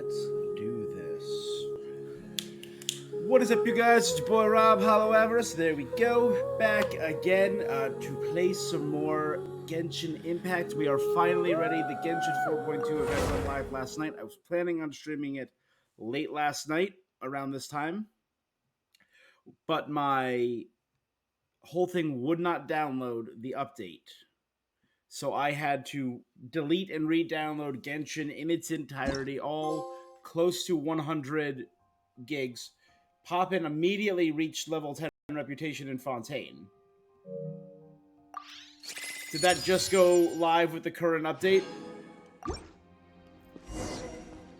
Let's do this. What is up, you guys? It's your boy Rob Hollow Avarice. There we go. Back again to play some more Genshin Impact. We are finally ready. The Genshin 4.2 event went live last night. I was planning on streaming it late last night around this time, but my whole thing would not download the update. So I had to delete and re-download Genshin in its entirety, all close to 100 gigs. Pop in immediately reached level 10 reputation in Fontaine. Did that just go live with the current update?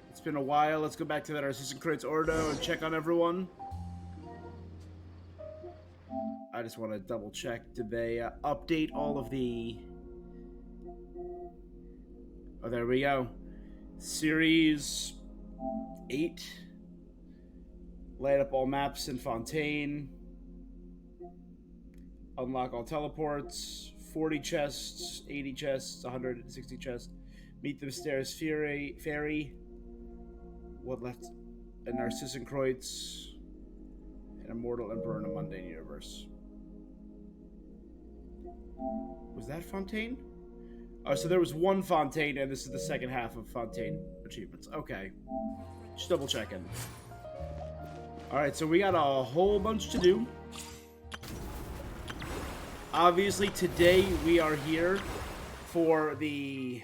It's been a while. Let's go back to that Arcison Crates Ordo and check on everyone. I just want to double check. Did they update all of the... Oh, there we go. Series 8. Light up all maps in Fontaine. Unlock all teleports. 40 chests, 80 chests, 160 chests. Meet the Mysterious Fairy. What left? A Narcissan Kreutz. An Immortal Emperor in a Mundane Universe. Was that Fontaine? Oh, so there was one Fontaine, and this is the second half of Fontaine achievements. Okay. Just double checking. Alright, so we got a whole bunch to do. Obviously, today we are here for the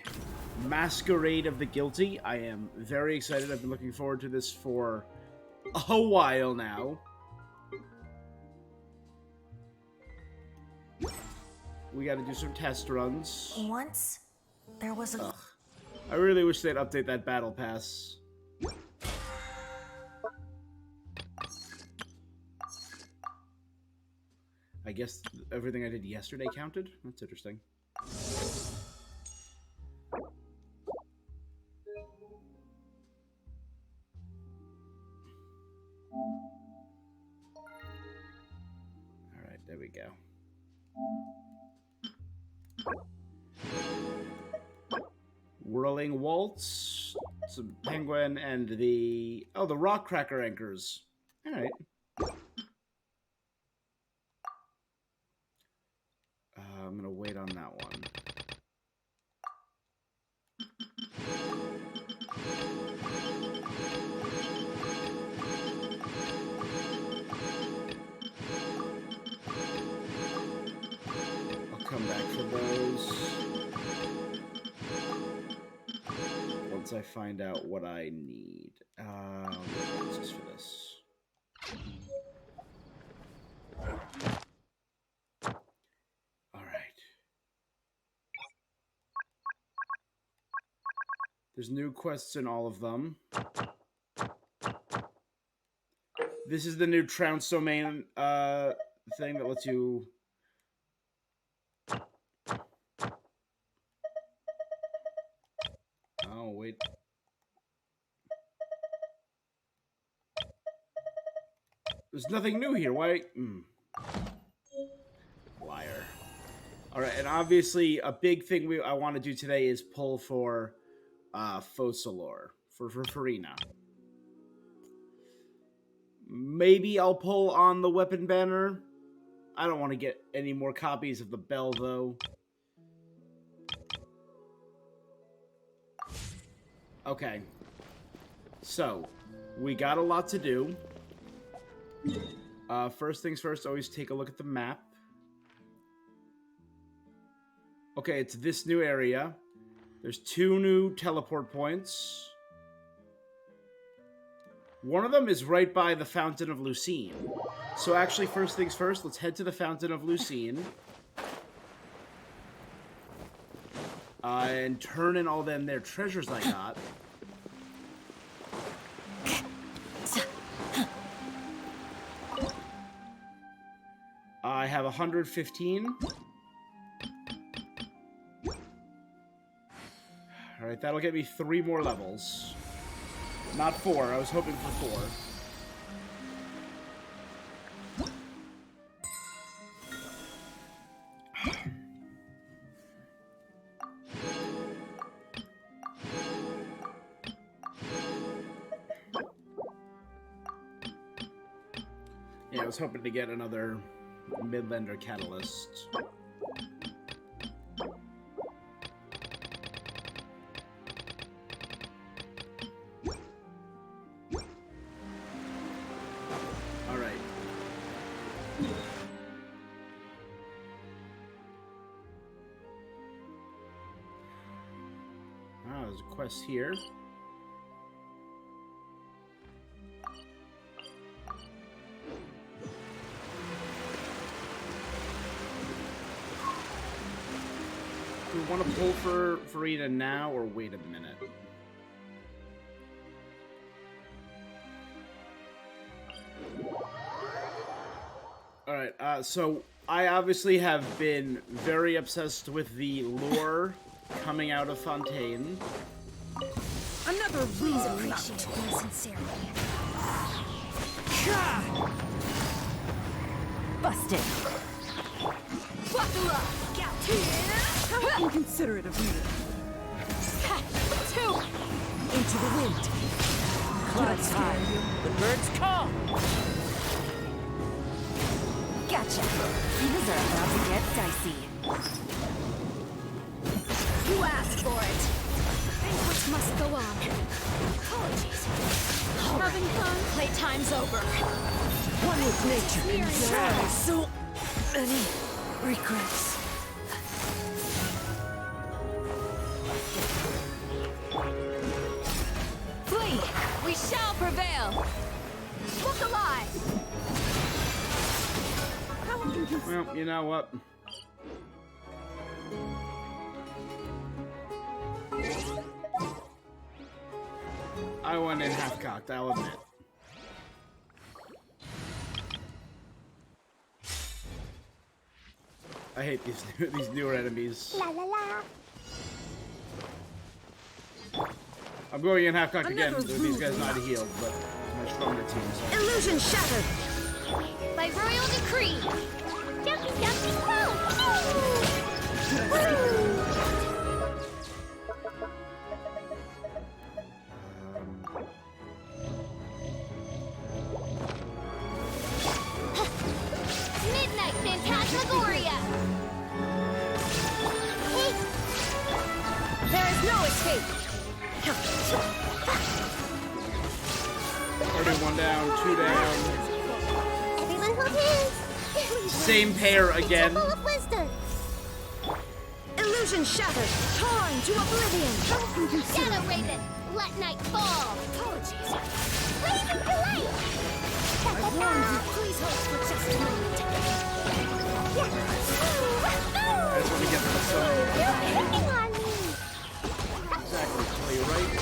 Masquerade of the Guilty. I am very excited. I've been looking forward to this for a while now. We got to do some test runs. Once, there was a... Ugh. I really wish they'd update that battle pass. I guess everything I did yesterday counted? That's interesting. Alright, there we go. Whirling Waltz, some penguin, and the... Oh, the rock cracker anchors. Alright. I'm gonna wait on that one. I'll come back for those once I find out what I need. What's this for this? There's new quests in all of them. This is the new Trounce domain thing that lets you... Oh, wait. There's nothing new here. Why? Liar. Alright, and obviously a big thing I want to do today is pull for... Focalor for Farina. Maybe I'll pull on the weapon banner. I don't want to get any more copies of the bell, though. Okay. So, we got a lot to do. First things first, always take a look at the map. Okay, it's this new area. There's 2 new teleport points. One of them is right by the Fountain of Lucine. So actually, first things first, let's head to the Fountain of Lucine. And turn in all them their treasures I got. I have 115. Alright, that'll get me 3 more levels. Not 4, I was hoping for 4. Yeah, I was hoping to get another Midlander Catalyst. Alright. Ah, there's a quest here. Do we want to pull for Farina now or wait a minute? Alright, so I obviously have been very obsessed with the lore coming out of Fontaine. Another please appreciate my sincerity. Busted. Buckle up. How inconsiderate of you. Two. Into the wind. Clouds high. The birds call. Gotcha. Things are about to get dicey. You asked for it. Banquets must go on. Apologies. Having fun? Playtime's over. One with nature and so many regrets. Flee! We shall prevail! Look alive! Well, you know what? I went in half-cocked, I'll admit. I hate these newer enemies. La la la. I'm going in half-cocked again. These guys not healed, but my stronger team. So. Illusion shattered! By royal decree. Jumpy, jumpy, roll. Midnight Phantasmagoria. There is no escape! Already one down, two down. Everyone hold hands. Same pair again. Full of wisdom. Illusion shattered! Torn to oblivion! Shadow Raven, let night fall. Apologies. Raven delay. I warned you, please hold for just a moment. I just want to get the sun. You're picking on me. Exactly, Clay, right?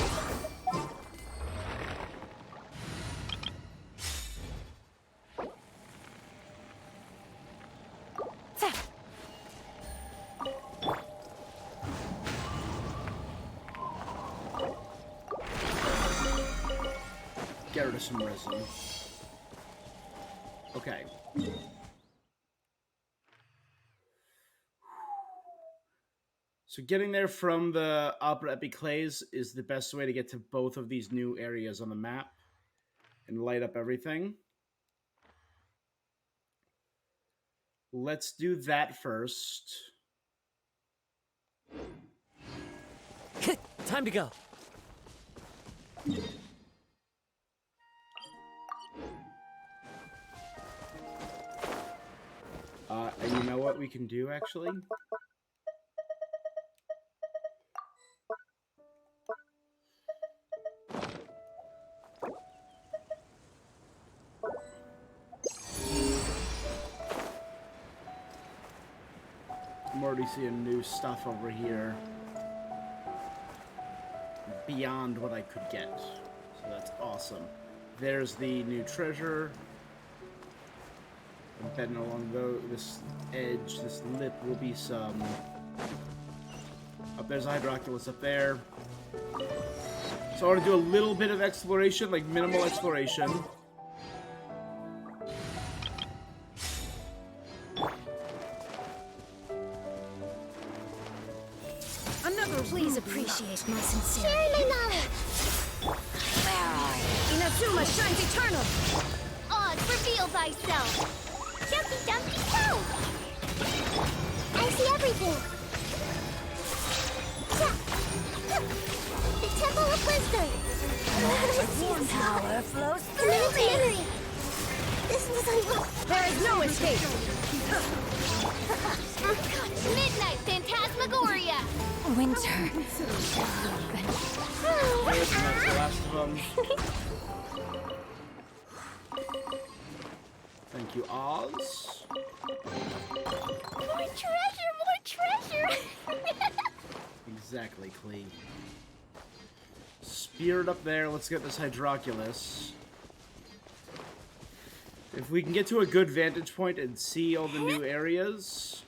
Get rid of some resin. Okay. So getting there from the Opera Epiclase is the best way to get to both of these new areas on the map and light up everything. Let's do that first. Time to go. And you know what we can do, actually? I'm already seeing new stuff over here. Beyond what I could get. So that's awesome. There's the new treasure. And then along this edge, this lip will be some... Up there's a Hydroculus up there. So I want to do a little bit of exploration, like minimal exploration. Please appreciate my sincerity. Share my knowledge. Inazuma shines eternal! Odds reveal reveal thyself. Jumpy Dumpty Toe! I see everything. The Temple of Wisdom. Power flows through Memory. me. This was unlocked. There is no escape. Midnight Phantasmagoria. Winter. There's the last of them. Thank you, Oz. More treasure. Exactly, Clee. Spirit up there. Let's get this Hydroculus. If we can get to a good vantage point and see all the new areas.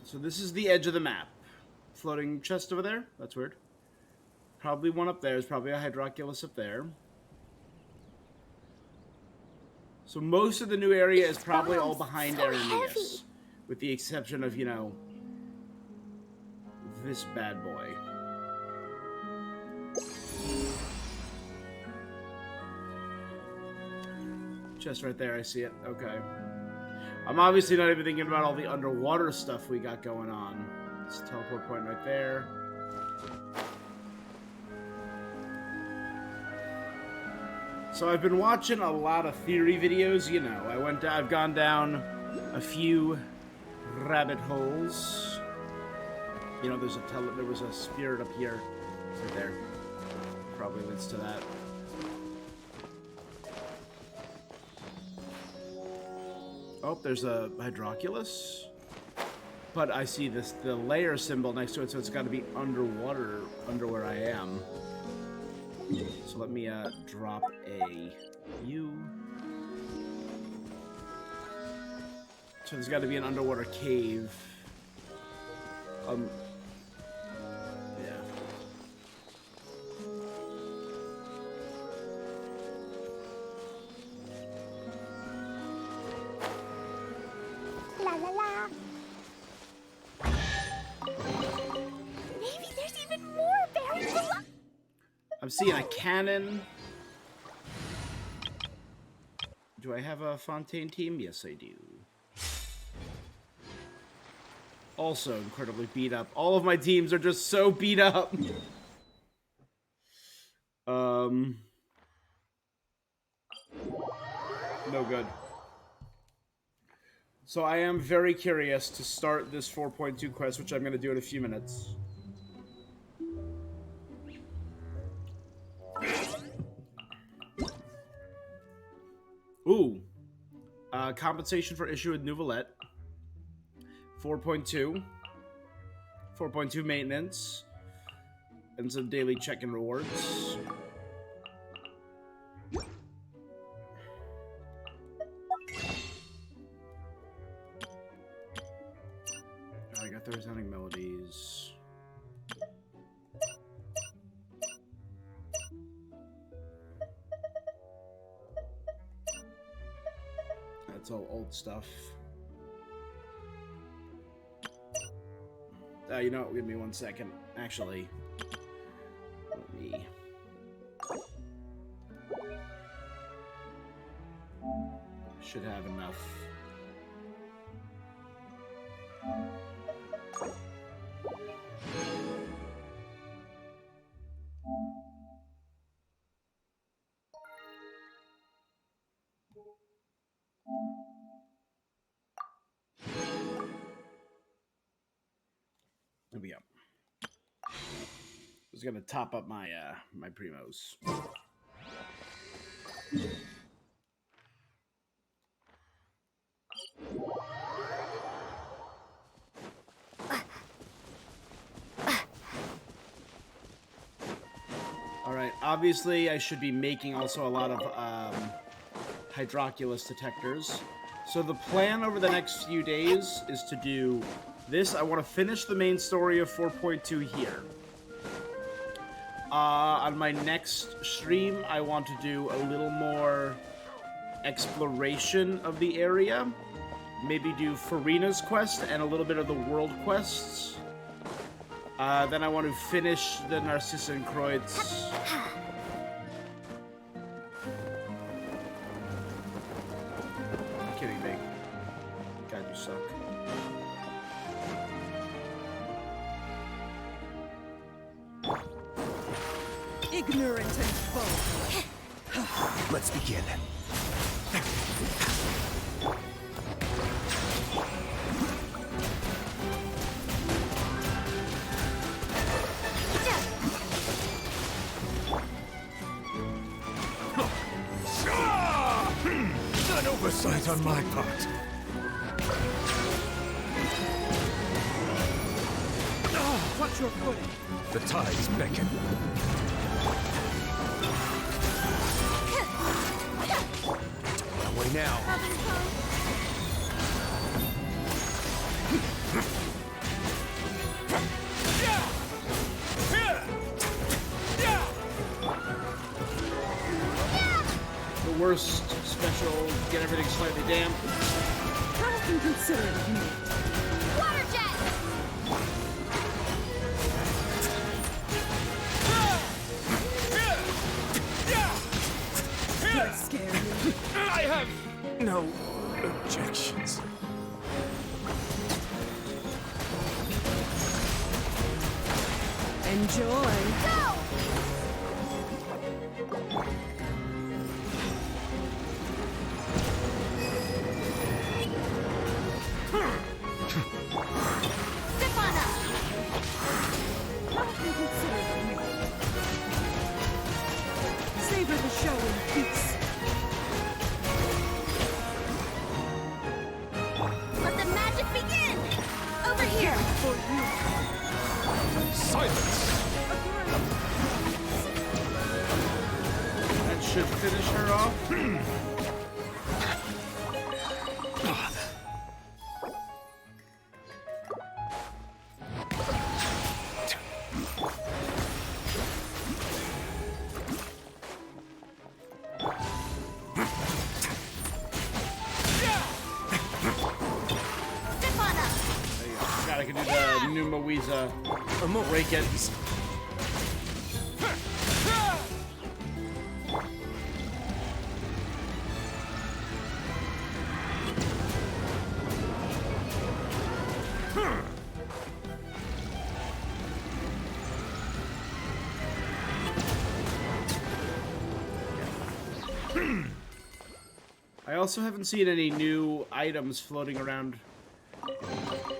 So this is the edge of the map. Floating chest over there? That's weird. Probably one up there. There's probably a Hydroculus up there. So most of the new area is probably all behind Arrhenius. With the exception of, you know, this bad boy. Chest right there, I see it. Okay. I'm obviously not even thinking about all the underwater stuff we got going on. It's a teleport point right there. So I've been watching a lot of theory videos, you know. I've gone down a few rabbit holes. You know, there was a spirit up here, right there. Probably leads to that. Oh, there's a Hydroculus. But I see the layer symbol next to it, so it's got to be underwater, under where I am. So let me drop a U. So there's got to be an underwater cave. Yeah. La la la. Maybe there's even more buried below. I'm seeing a cannon. Do I have a Fontaine team? Yes, I do. Also incredibly beat up. All of my teams are just so beat up. No good. So I am very curious to start this 4.2 quest, which I'm going to do in a few minutes. Ooh. Compensation for issue with Nouvellette. 4.2. 4.2 maintenance. And some daily check-in rewards. I got the resounding melodies. That's all old stuff. You know what? Give me 1 second. Actually, let me. Should have enough. There we go. I was gonna top up my my primos. All right. Obviously, I should be making also a lot of Hydroculus detectors. So the plan over the next few days is to do this. I want to finish the main story of 4.2 here. On my next stream, I want to do a little more exploration of the area. maybe do Farina's quest and a little bit of the world quests. Then I want to finish the Narcissa and Kreutz. You're kidding me. God, you suck. Ignorant and bold. Let's begin. An oversight on my part. Watch your footing. The tides beckon. Away now. Having fun? The worst special, get everything slightly damp. How often consider it me? Water jet! Did I scare you? I have no objections. Enjoy. Go! Zip on up! How often consider it me? Savor the show in peace. Let the magic begin! Over here! For you. Silence! That should finish her off. Zip on up! There you go. God, I can do the new Moiza break it. I also haven't seen any new items floating around.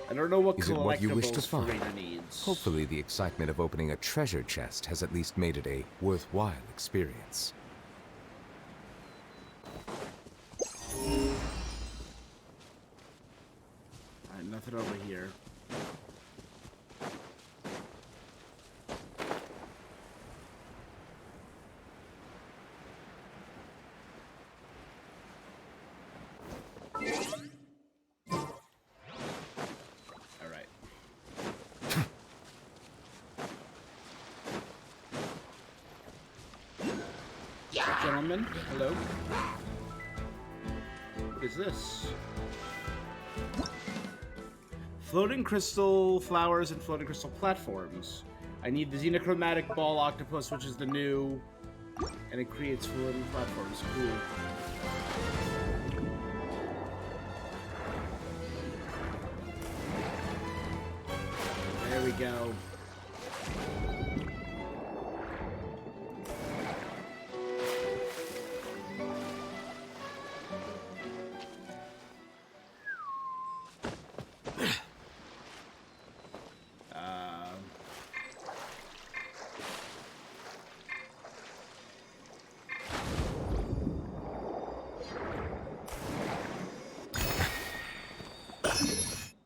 I don't know what Is it what you wish to collectibles find? Farina needs. Hopefully the excitement of opening a treasure chest has at least made it a worthwhile experience. Alright, nothing over here. Alright. Gentlemen, hello. What is this? Floating crystal flowers and floating crystal platforms. I need the xenochromatic ball octopus, which is the new, and it creates floating platforms. Cool. There we go.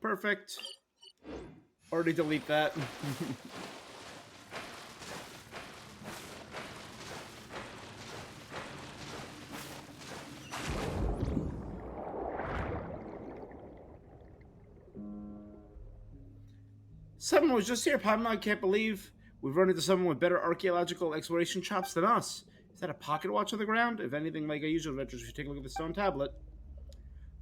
Perfect. Already delete that. Someone was just here, Paimon. I can't believe we've run into someone with better archaeological exploration chops than us. Is that a pocket watch on the ground? If anything like our usual adventures, we should take a look at the stone tablet.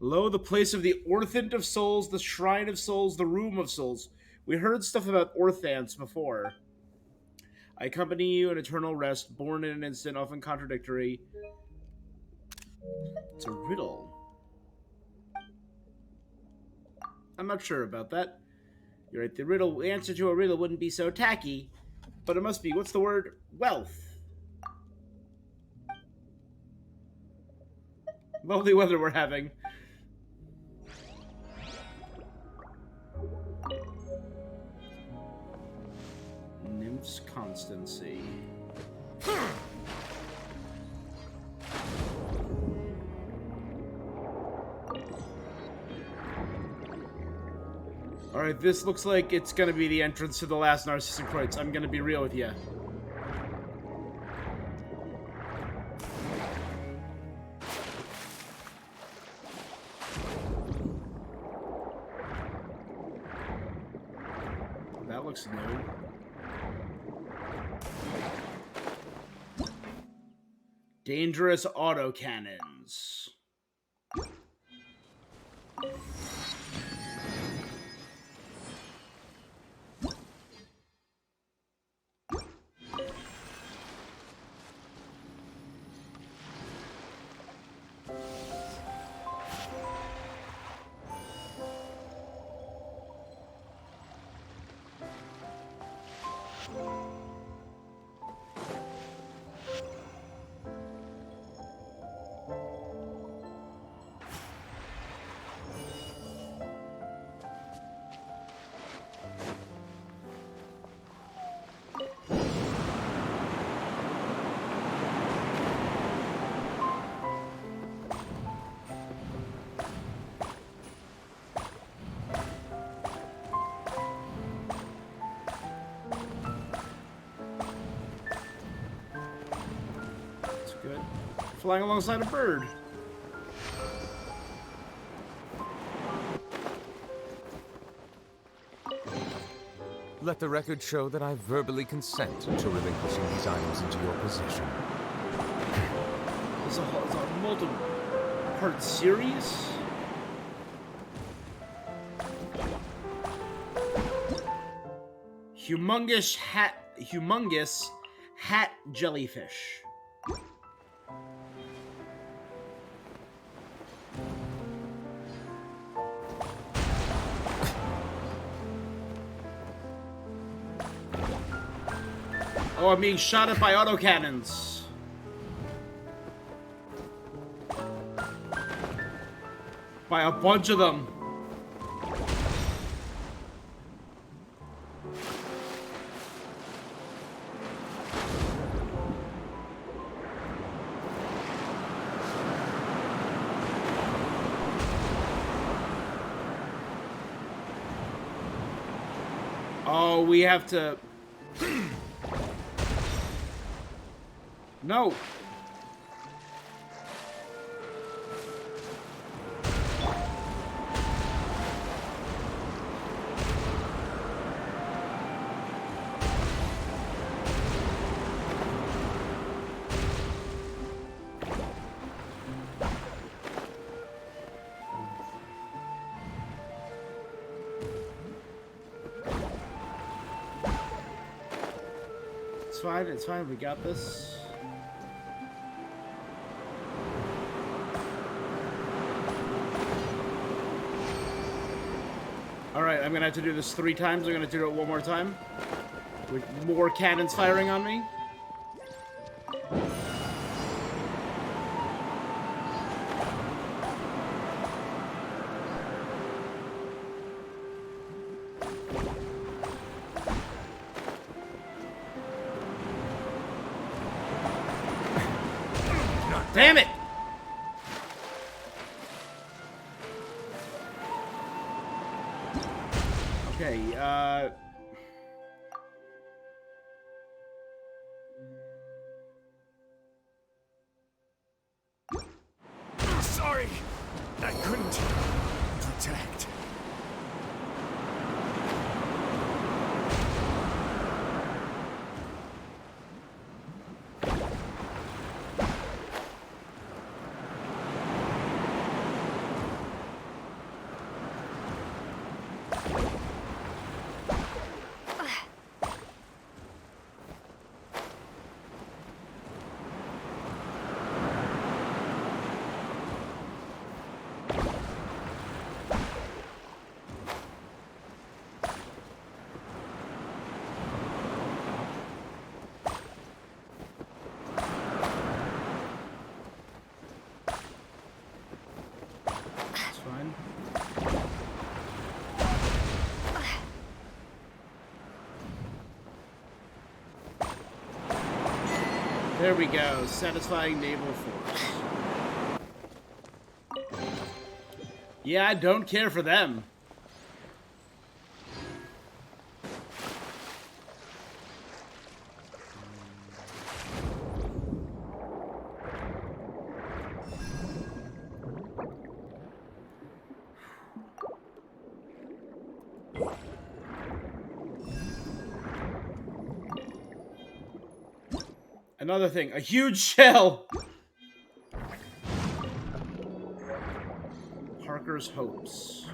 Lo, the place of the Orthant of Souls, the Shrine of Souls, the Room of Souls. We heard stuff about Orthants before. I accompany you in eternal rest, born in an instant, often contradictory. It's a riddle. I'm not sure about that. You're right, the answer to a riddle wouldn't be so tacky, but it must be, what's the word? Wealth. Lovely weather we're having. Nymph's constancy. Alright, this looks like it's gonna be the entrance to the last Narcissistic Rites. I'm gonna be real with you. That looks new. Dangerous autocannons. Good. Flying alongside a bird. Let the record show that I verbally consent to relinquishing these items into your possession. It's a multi-part series. Humongous hat jellyfish. Oh, I'm being shot at by autocannons. By a bunch of them. Oh, we have to... No. It's fine, we got this. Alright, I'm gonna have to do this 3 times. I'm gonna do it one more time. With more cannons firing on me. Damn it! Okay, Sorry, I couldn't protect. There we go. Satisfying naval force. Yeah, I don't care for them. Another thing, a huge shell! Parker's hopes.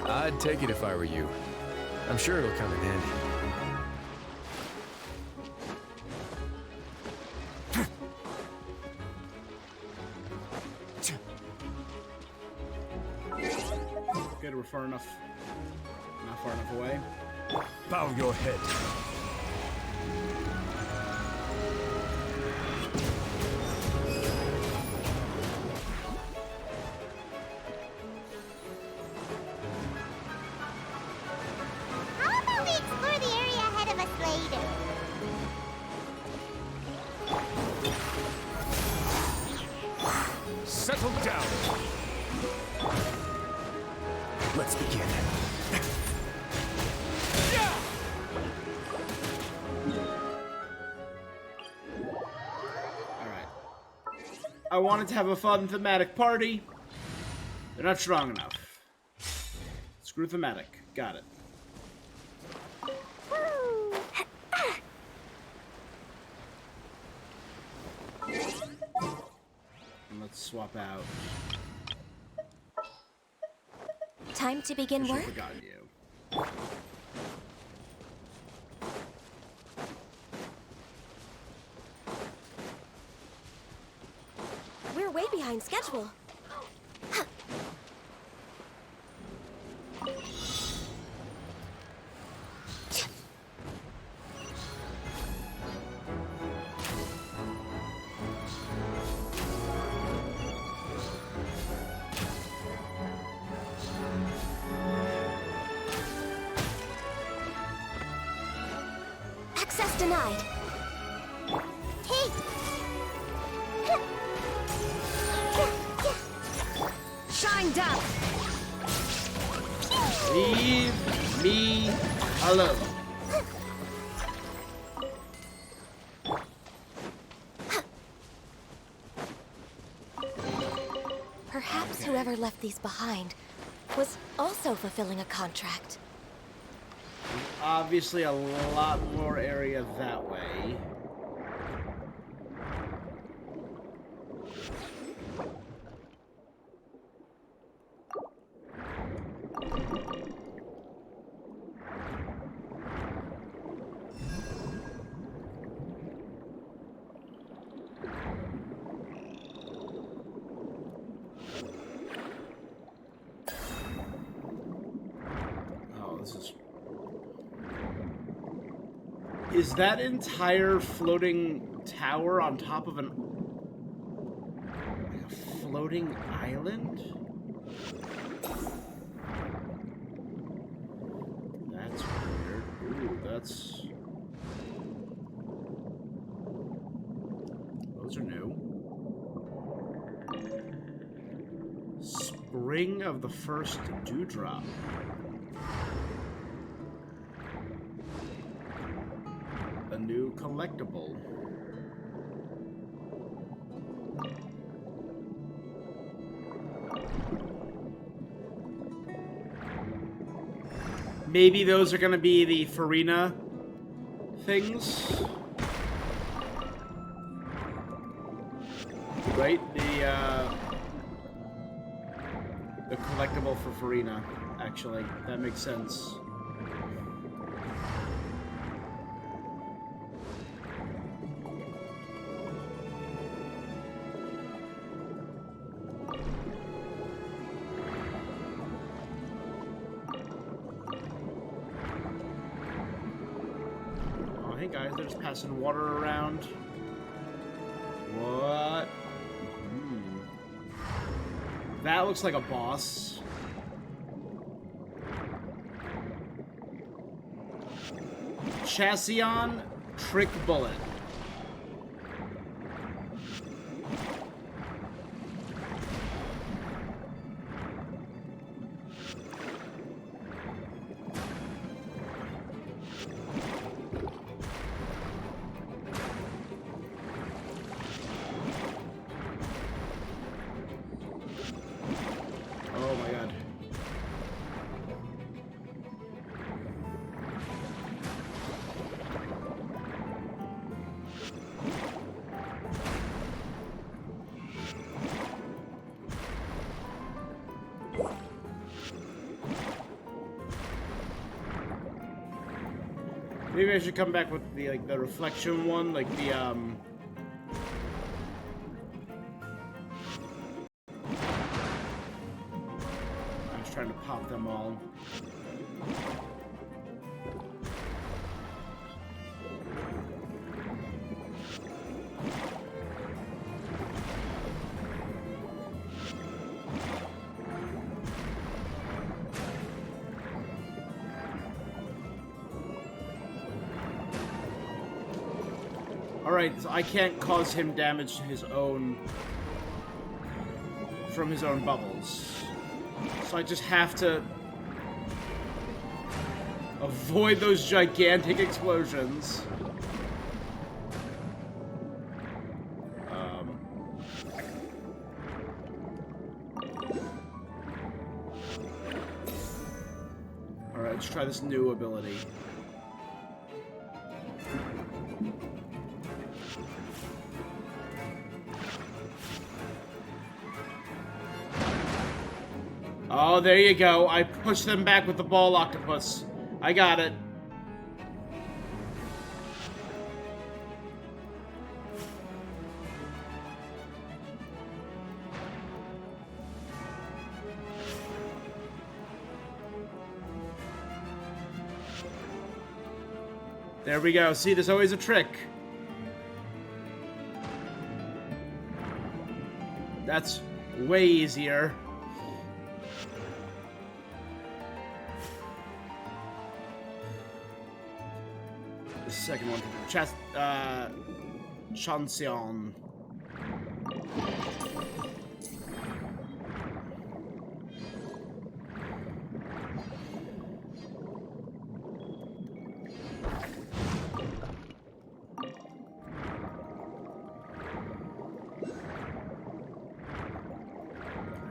I'd take it if I were you. I'm sure it'll come in handy. Good, we're far enough. Not far enough away. Bow your head. How about we explore the area ahead of us later? Settle down. Let's begin. Alright. I wanted to have a fun thematic party. They're not strong enough. Screw thematic. Got it. And let's swap out. Time to begin I should work? have forgotten you. We're way behind schedule. Access denied. Hey! Shine down. Leave me alone. Perhaps whoever left these behind was also fulfilling a contract. Obviously, a lot more area that way. Oh, this is that entire floating tower on top of like a floating island? That's weird. Ooh, those are new. Ring of the First Dewdrop. A new collectible. Maybe those are gonna be the Farina things. Right? The collectible for Farina, actually. That makes sense. Oh, hey guys, they're just passing water around. What? That looks like a boss. Chassion Trick Bullet. Oh my god. Maybe I should come back with the the reflection one, like the I was trying to pop them all. Alright, so I can't cause him damage to his own... from his own bubbles. So I just have to... avoid those gigantic explosions. Alright, let's try this new ability. Oh, there you go. I pushed them back with the ball octopus. I got it. There we go. See, there's always a trick. That's way easier. The second one, Chansion.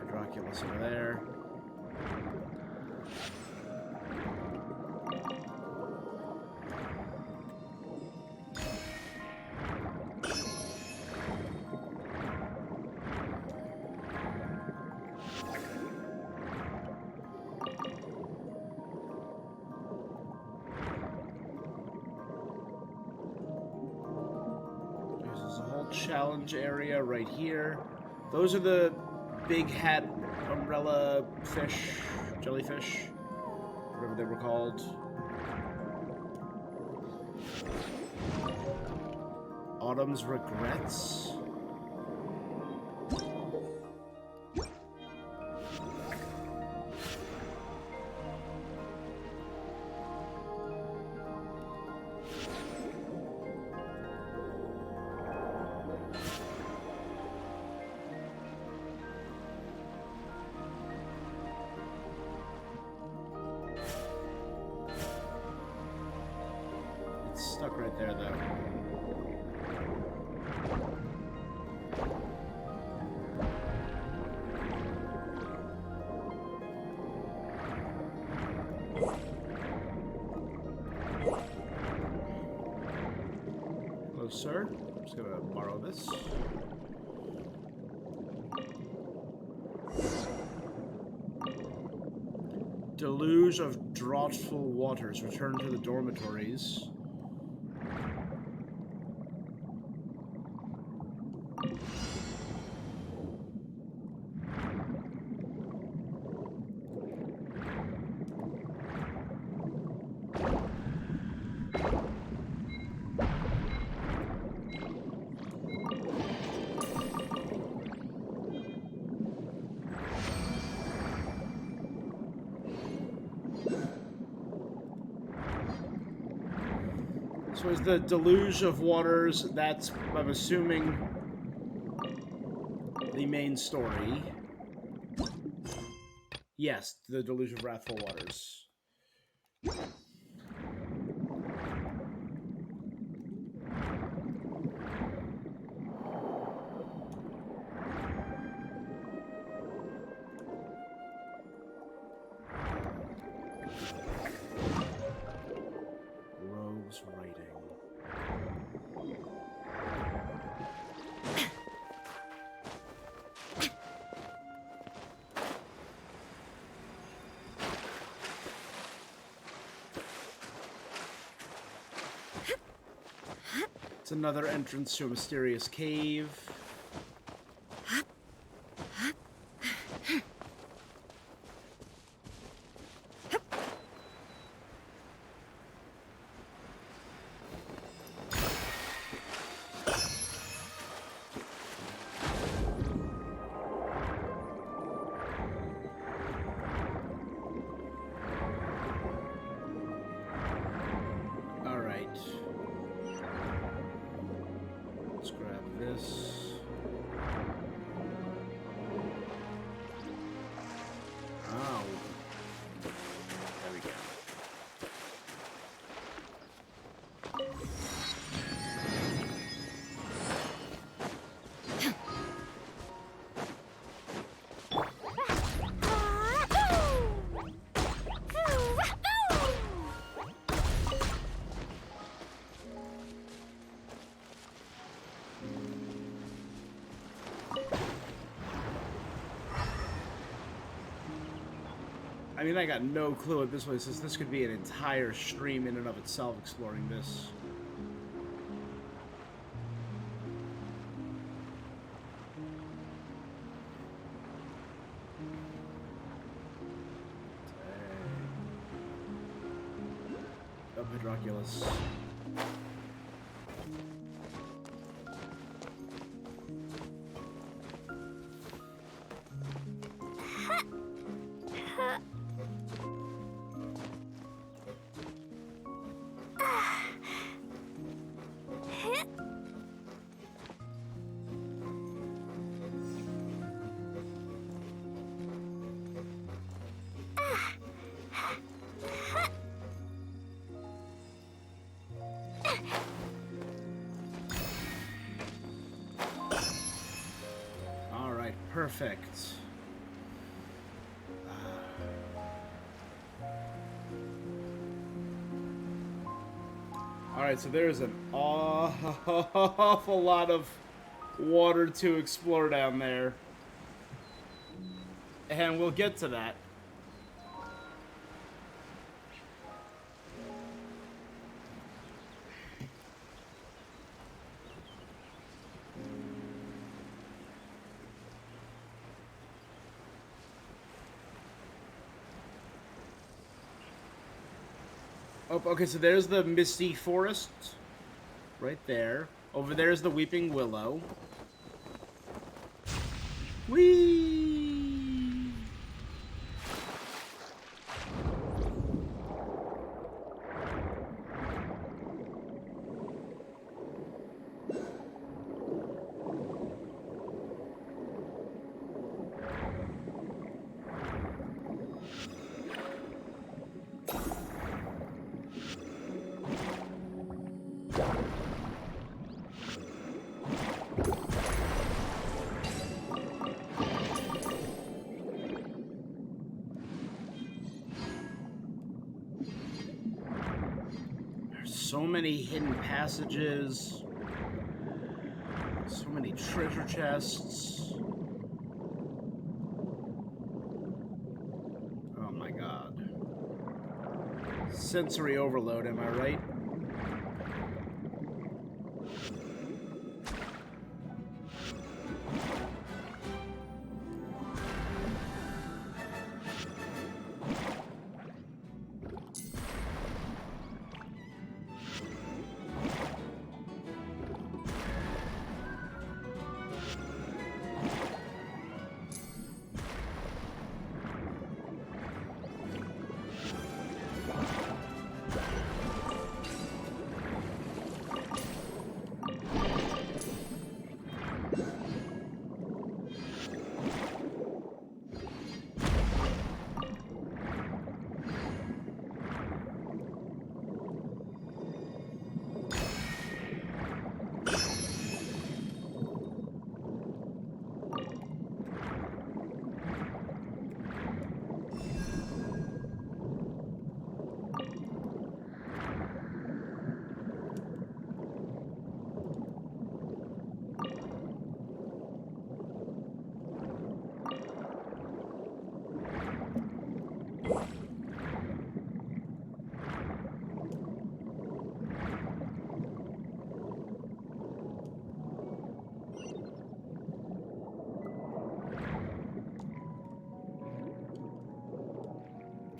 Dracula's over there. Challenge area right here. Those are the big hat umbrella fish, jellyfish, whatever they were called. Autumn's Regrets. right there, though. Hello, sir. I'm just gonna borrow this. Deluge of draughtful waters. Return to the dormitories. So is the deluge of waters, that's, I'm assuming, the main story. Yes, the deluge of wrathful waters. Rogue's writing. It's another entrance to a mysterious cave. Let's grab this. Oh. There we go. I mean, I got no clue what this place is. This could be an entire stream in and of itself exploring this. Of Hydroculus. Perfect. Alright, so there's an awful lot of water to explore down there. And we'll get to that. Oh, okay, so there's the Misty Forest. Right there. Over there's the Weeping Willow. Whee! So many hidden passages. So many treasure chests. Oh my god. Sensory overload, am I right?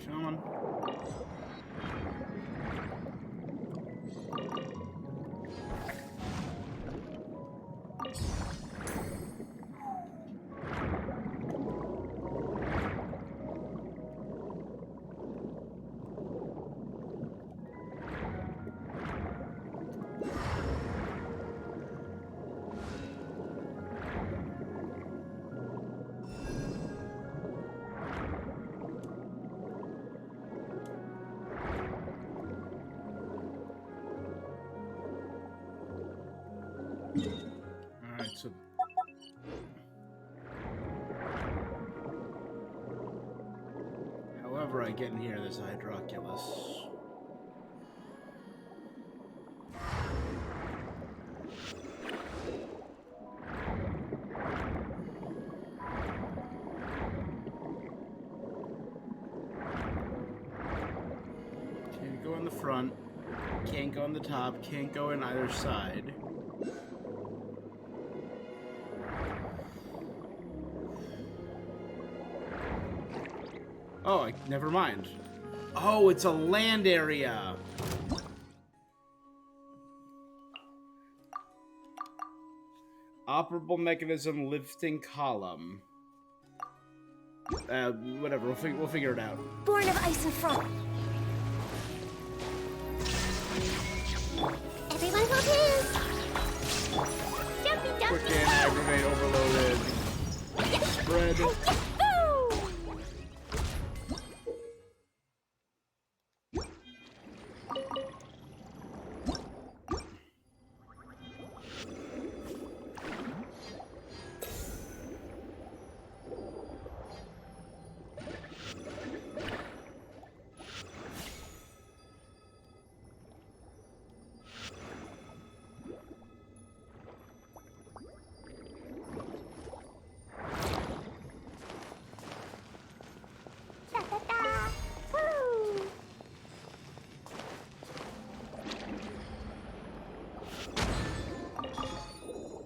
Come on. Alright, so... However I get in here, there's a Hydroculus. Can't go in the front, can't go on the top, can't go in either side. Oh, never mind. Oh, it's a land area. Operable mechanism, lifting column. Whatever. We'll figure it out. Born of ice and frost. Everyone hold hands. Jumpy, Quick jumpy, and aggravate overloaded. Spread.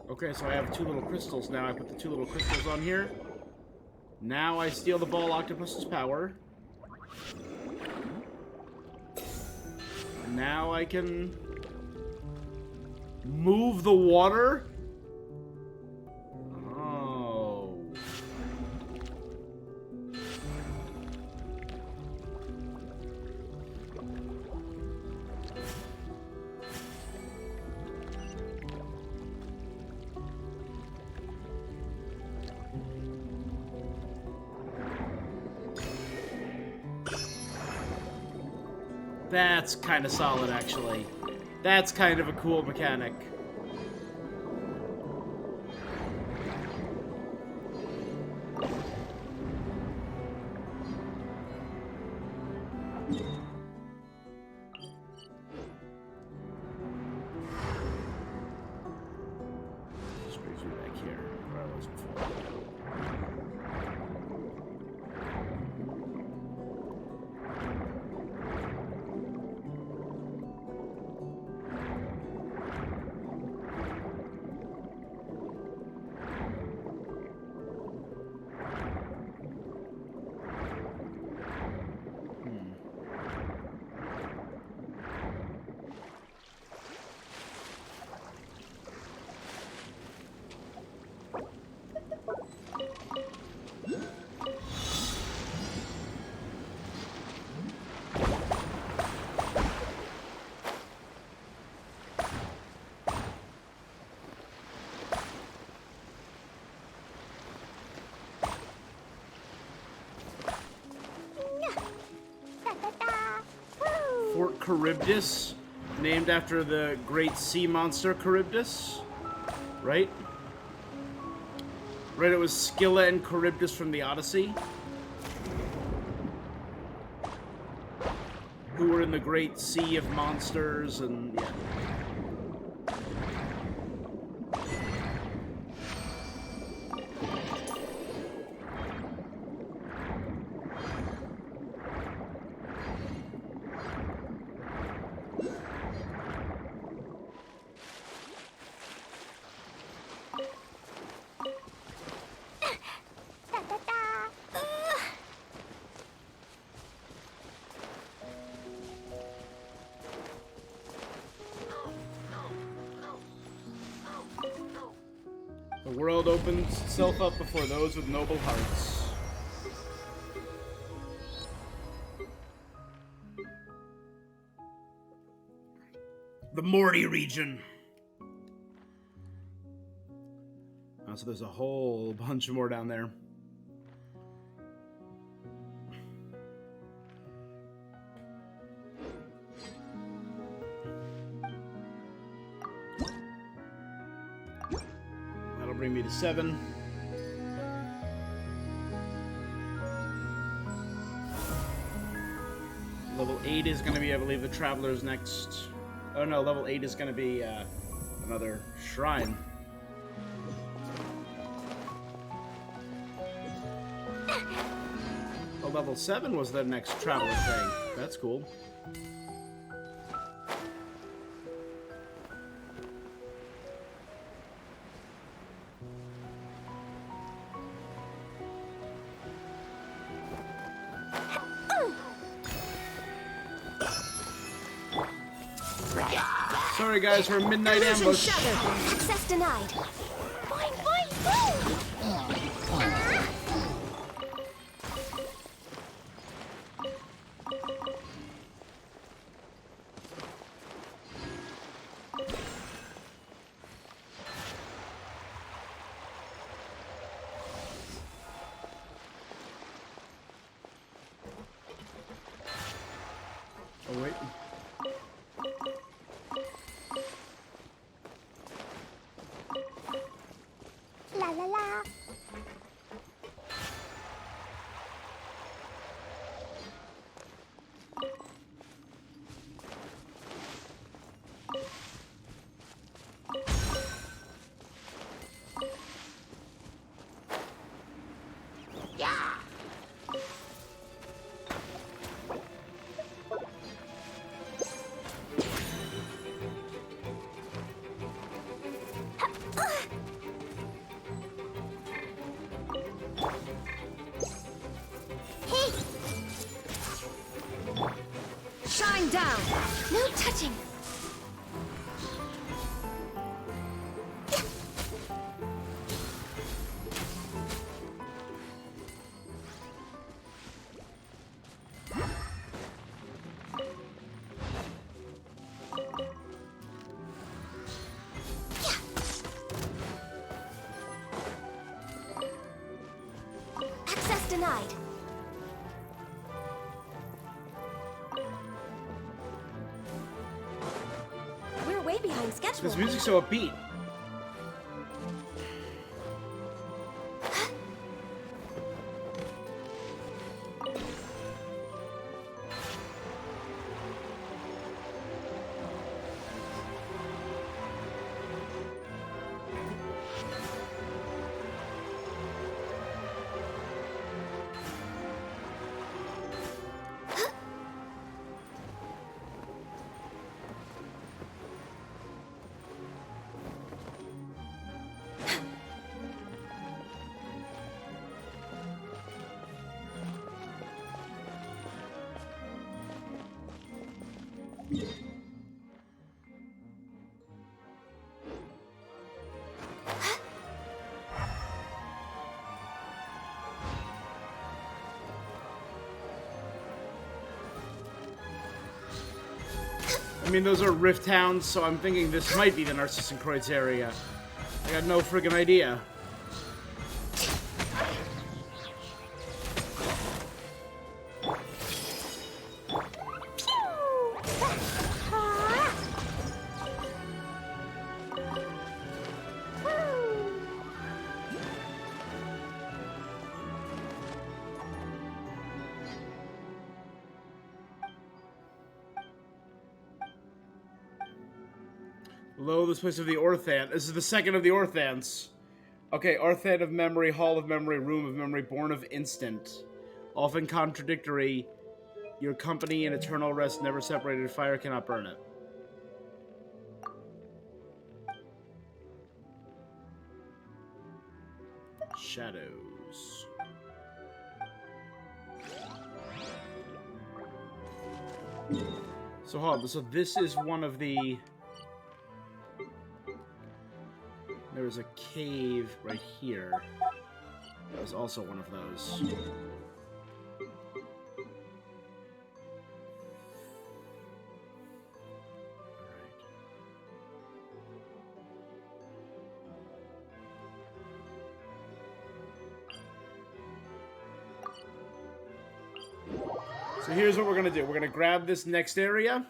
Okay, so I have 2 little crystals now. I put the 2 little crystals on here. Now I steal the ball octopus's power. Now I can move the water. Oh. That's kind of solid, actually. That's kind of a cool mechanic. Charybdis, named after the great sea monster Charybdis, right? Right, it was Scylla and Charybdis from the Odyssey, who were in the great sea of monsters, and yeah. The world opens itself up before those with noble hearts. The Morty region. Oh, so there's a whole bunch more down there. Bring me to 7. Level 8 is going to be, I believe, the Traveler's next. Oh no, level 8 is going to be another shrine. Oh, level 7 was the next Traveler thing. That's cool. Sorry guys, we're midnight ambush. Access denied. Fine, fine, Oh wait. La la la. Shine down. No touching. Access denied. We're way behind schedule. This music's so upbeat. I mean, those are rift towns, so I'm thinking this might be the Narcissus Kreuz area. I got no friggin' idea. Below this place of the Orthan. This is the second of the Orthans. Okay, Orthan of Memory, Hall of Memory, Room of Memory, Born of Instant. Often contradictory. Your company in eternal rest, never separated. Fire cannot burn it. Shadows. So hold on. So this is one of the... There was a cave right here. That was also one of those. So here's what we're gonna do. We're gonna grab this next area.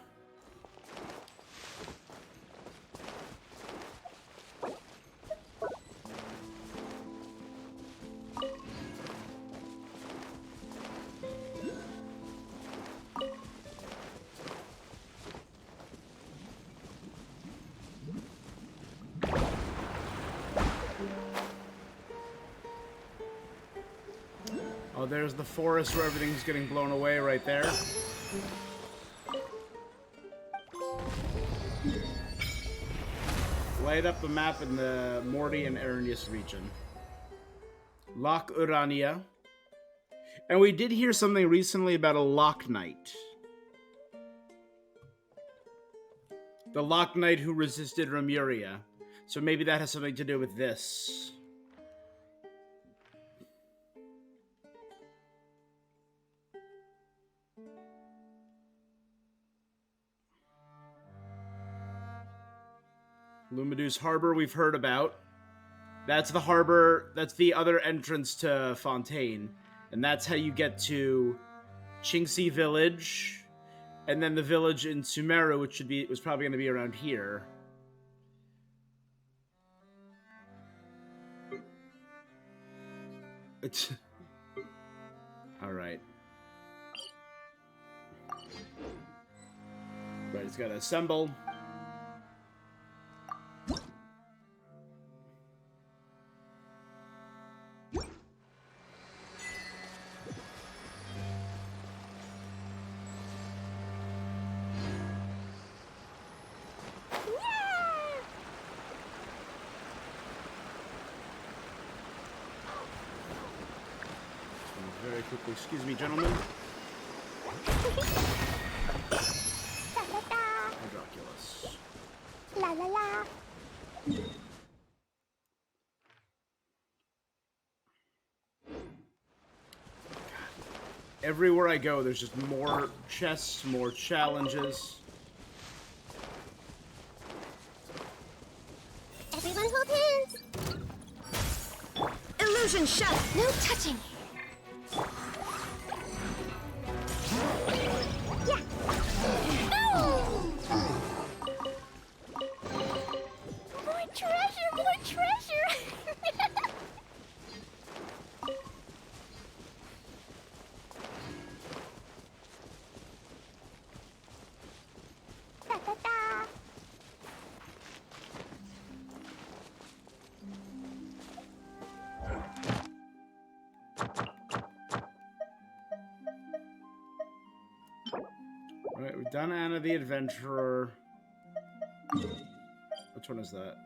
Oh, there's the forest where everything's getting blown away right there. Light up the map in the Morty and Arrhenius region. Loch Urania. And we did hear something recently about a Loch Knight. The Loch Knight who resisted Remuria. So maybe that has something to do with this. Lumidu's Harbor we've heard about. That's the harbor, that's the other entrance to Fontaine. And that's how you get to Chinxi Village. And then the village in Sumeru, which was probably going to be around here. It's... Alright. Right, it's got to assemble. Very quickly, excuse me, gentlemen. Hydroculus. La la la. Everywhere I go, there's just more chests, more challenges. Everyone hold hands. Illusion shut! No touching. Yeah. More treasure, more treasure. Da, da, da. Alright, we've done Anna the Adventurer. Which one is that?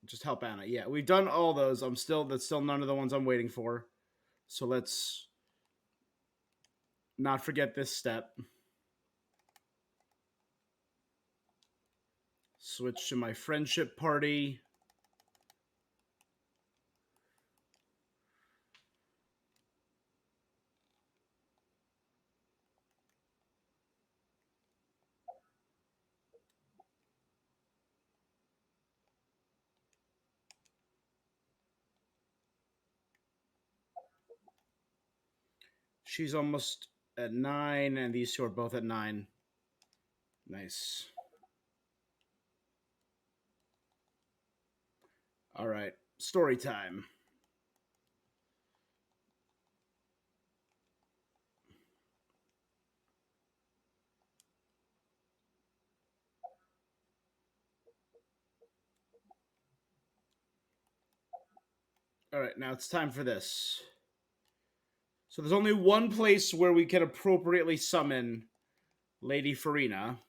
Just help Anna. Yeah, we've done all those. That's still none of the ones I'm waiting for. So let's not forget this step. Switch to my friendship party. She's almost at 9, and these two are both at 9. Nice. All right, story time. Alright, now it's time for this. So there's only one place where we can appropriately summon Lady Farina.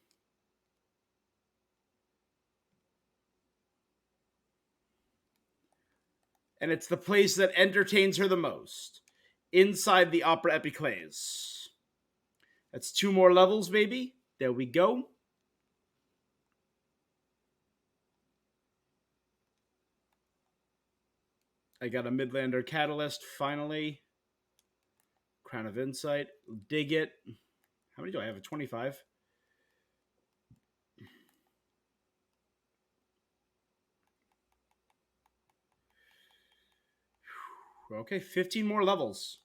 And it's the place that entertains her the most. Inside the Opera Epiclese. That's 2 more levels, baby. There we go. I got a Midlander Catalyst, finally. Crown of Insight. Dig it. How many do I have? 25? Okay, 15 more levels.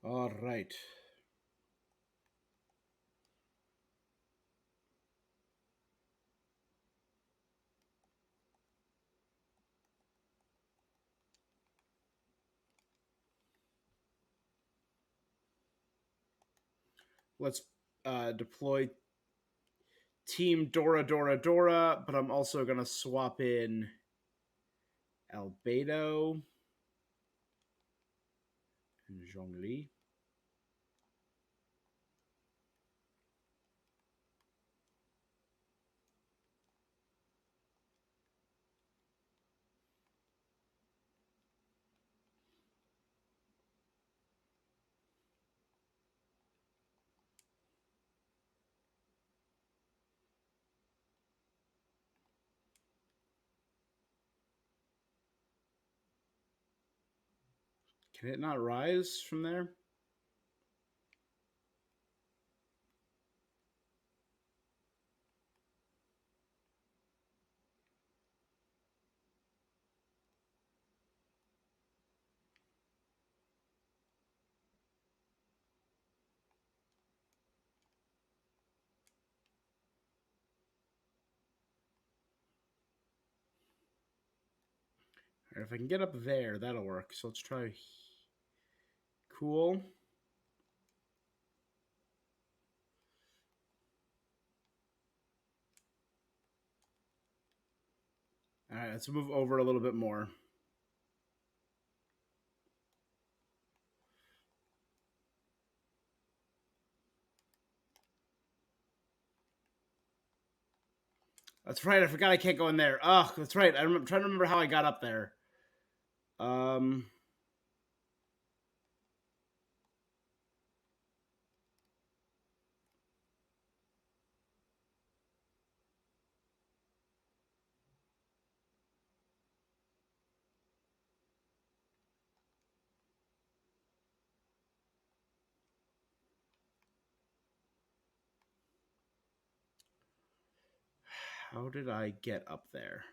All right. Let's deploy Team Dora Dora Dora, but I'm also going to swap in Albedo and Zhongli. Can it not rise from there? Right, if I can get up there, that'll work. So let's try. Cool. All right, let's move over a little bit more. That's right. I forgot I can't go in there. Oh, that's right. I'm trying to remember how I got up there. Um. How did I get up there?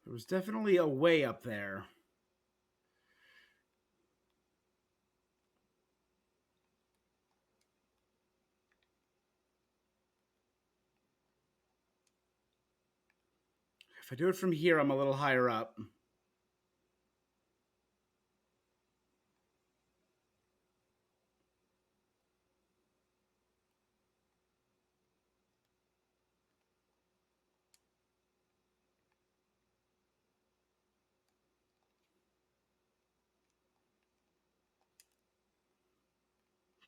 There was definitely a way up there. If I do it from here, I'm a little higher up.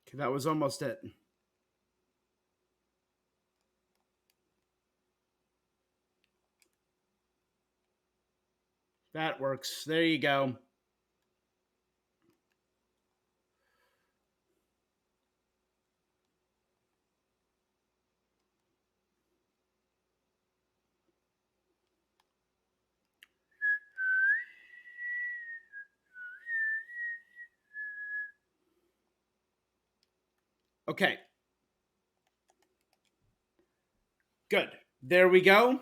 Okay, that was almost it. That works. There you go. Okay. Good. There we go.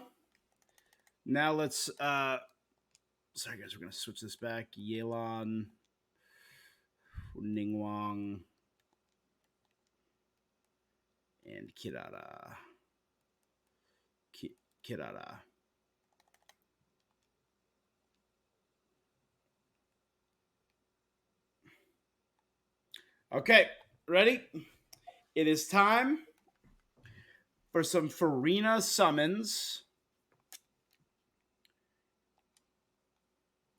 Now let's sorry guys, we're gonna switch this back. Yelan, Ningguang, and Kirara. Kirara. Okay, ready? It is time for some Farina summons.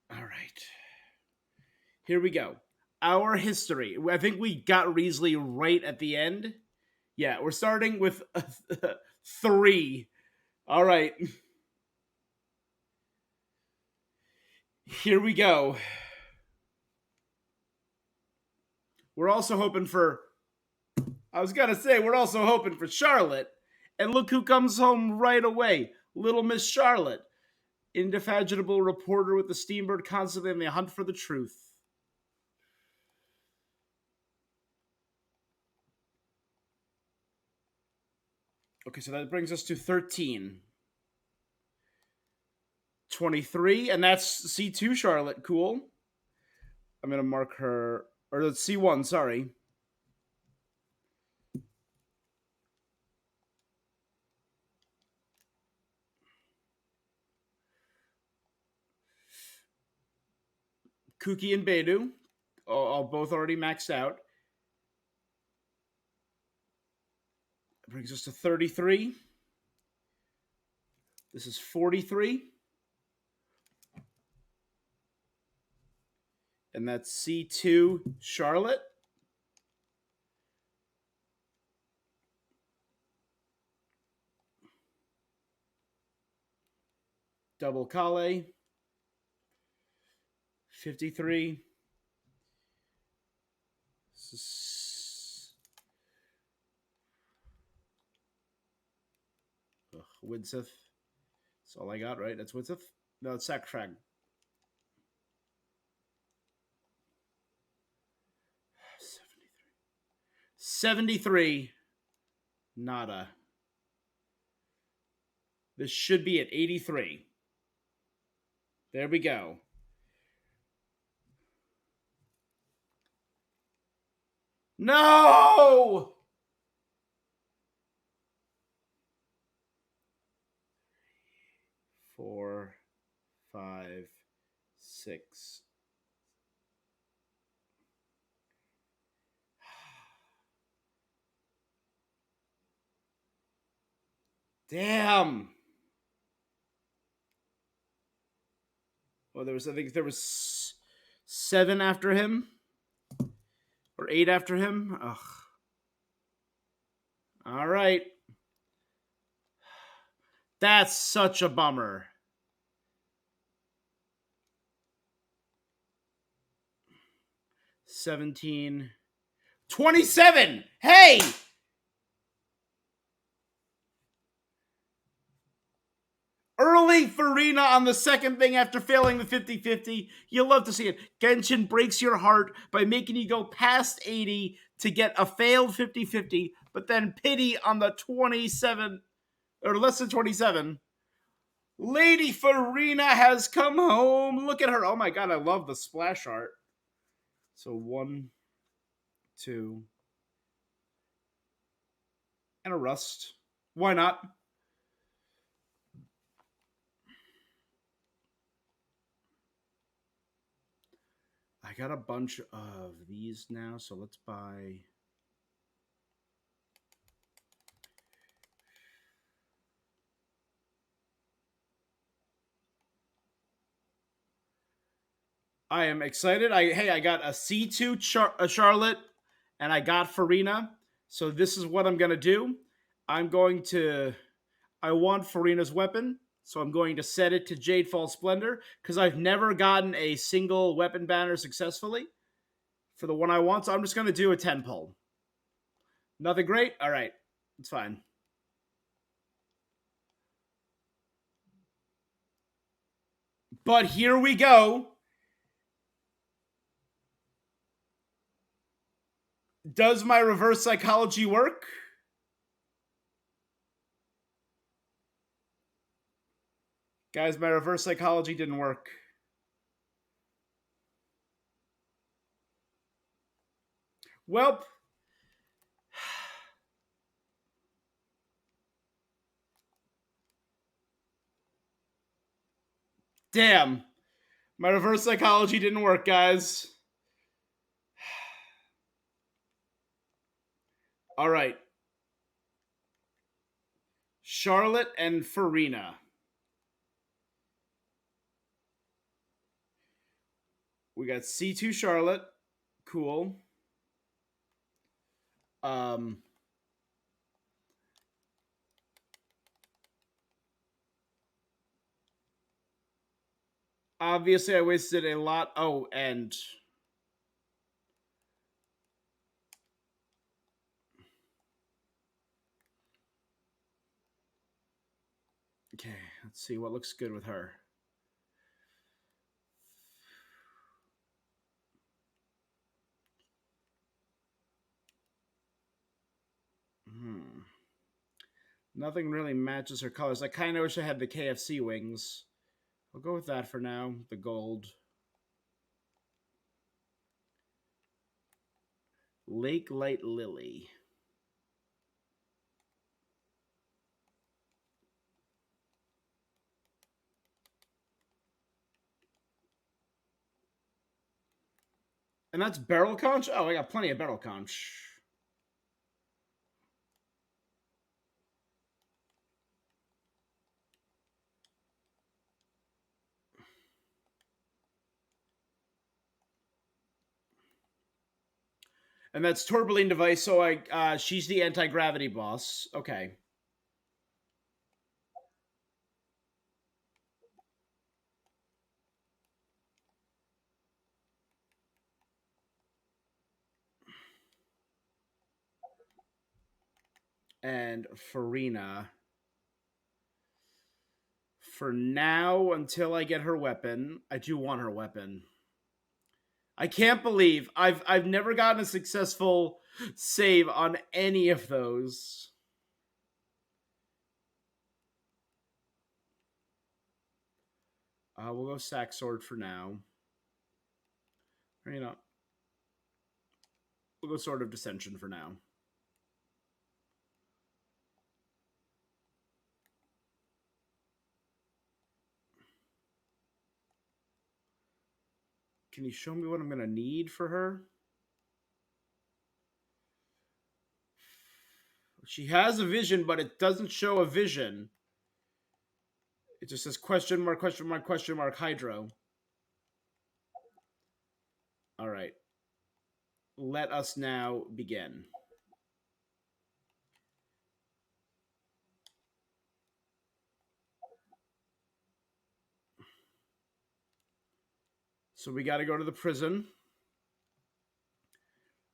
All right. Here we go. Our history. I think we got Riesli right at the end. Yeah, we're starting with 3. All right. Here we go. We're also hoping for... I was going to say, we're also hoping for Charlotte. And look who comes home right away. Little Miss Charlotte. Indefatigable reporter with the Steambird, constantly on the hunt for the truth. Okay, so that brings us to 13. 23, and that's C2 Charlotte. Cool. I'm going to mark her, or that's C1, sorry. Kuki and Beidou, all both already maxed out. That brings us to 33. This is 43. And that's C2 Charlotte. Double Kale. 53. Widsith. That's all I got, right? That's Widsith? No, it's Sakrag. 73. Nada. This should be at 83. There we go. No! Four, 5, 6. Damn. Well, I think there was 7 after him. Or 8 after him. Ugh. All right. That's such a bummer. $17. $27. Hey! Early Farina on the second thing after failing the 50-50. You'll love to see it. Genshin breaks your heart by making you go past 80 to get a failed 50-50, but then pity on the 27, or less than 27. Lady Farina has come home. Look at her. Oh my god, I love the splash art. So 1, 2, and a rust. Why not? I got a bunch of these now, so let's buy... I am excited. I got a C2 Charlotte, and I got Farina. So this is what I'm going to do. I want Farina's weapon, so I'm going to set it to Jadefall Splendor, because I've never gotten a single weapon banner successfully for the one I want, so I'm just going to do a 10 pull. Nothing great? All right. It's fine. But here we go. Does my reverse psychology work? Guys, my reverse psychology didn't work. Welp. Damn. My reverse psychology didn't work, guys. All right. Charlotte and Farina. We got C2 Charlotte. Cool. Obviously, I wasted a lot. Oh, and okay, let's see what looks good with her. Nothing really matches her colors. I kind of wish I had the KFC wings. I'll go with that for now. The gold. Lake Light Lily. And that's barrel conch? Oh, I got plenty of barrel conch. And that's Tourmaline device, so she's the anti-gravity boss. Okay. And Farina. For now, until I get her weapon, I do want her weapon. I can't believe I've never gotten a successful save on any of those. We'll go sack sword for now. Or, you know, we'll go sword of dissension for now. Can you show me what I'm gonna need for her? She has a vision, but it doesn't show a vision. It just says question mark, question mark, question mark, hydro. All right. Let us now begin. So we got to go to the prison.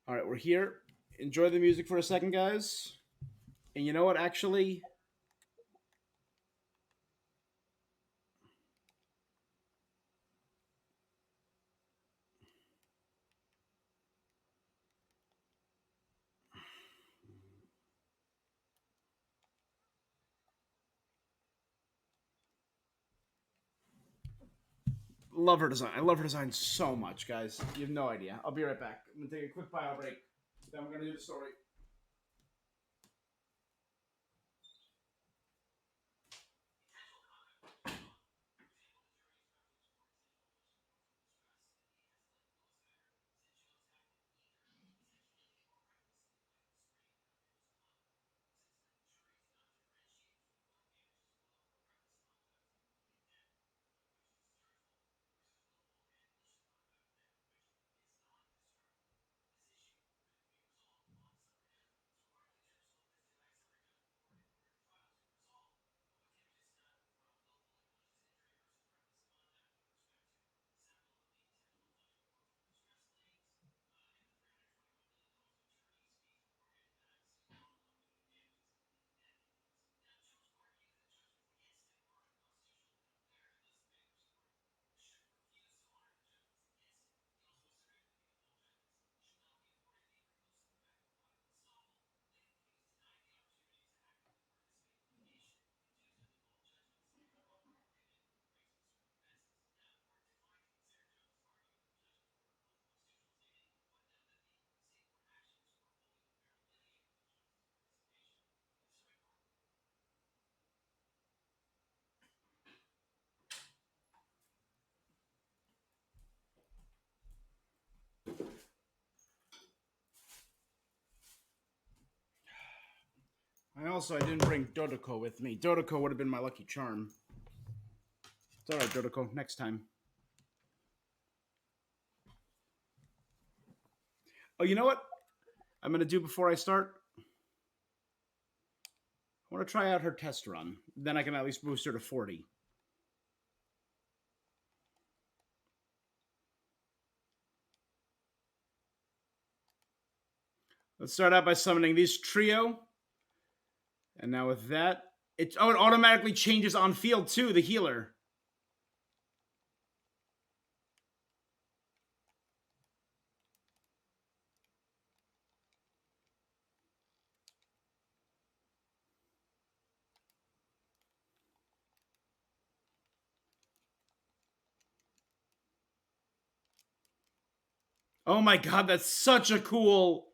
All right, we're here. Enjoy the music for a second, guys. And you know what, actually? Love her design. I love her design so much, guys. You have no idea. I'll be right back. I'm going to take a quick bio break. Then we're going to do the story. I didn't bring Dodoko with me. Dodoko would have been my lucky charm. It's alright, Dodoko. Next time. Oh, you know what I'm going to do before I start? I want to try out her test run. Then I can at least boost her to 40. Let's start out by summoning these trio. And now with that, it automatically changes on field too, the healer. Oh my god, that's such a cool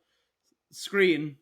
screen.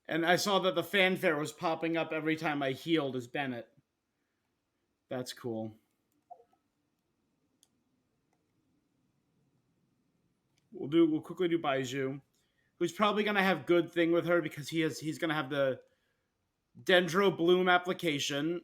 And I saw that the fanfare was popping up every time I healed as Bennett. That's cool. We'll quickly do Baiju, who's probably gonna have good thing with her because he's gonna have the Dendro Bloom application.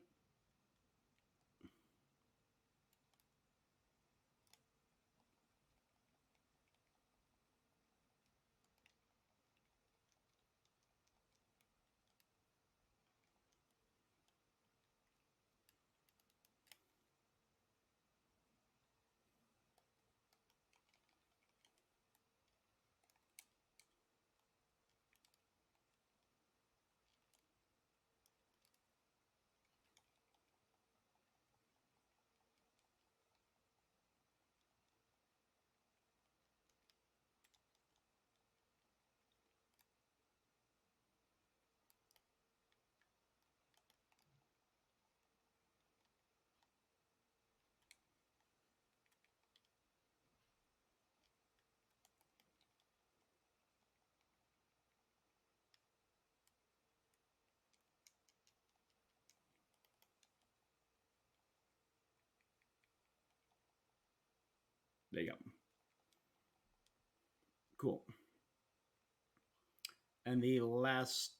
There you go. Cool. And the last...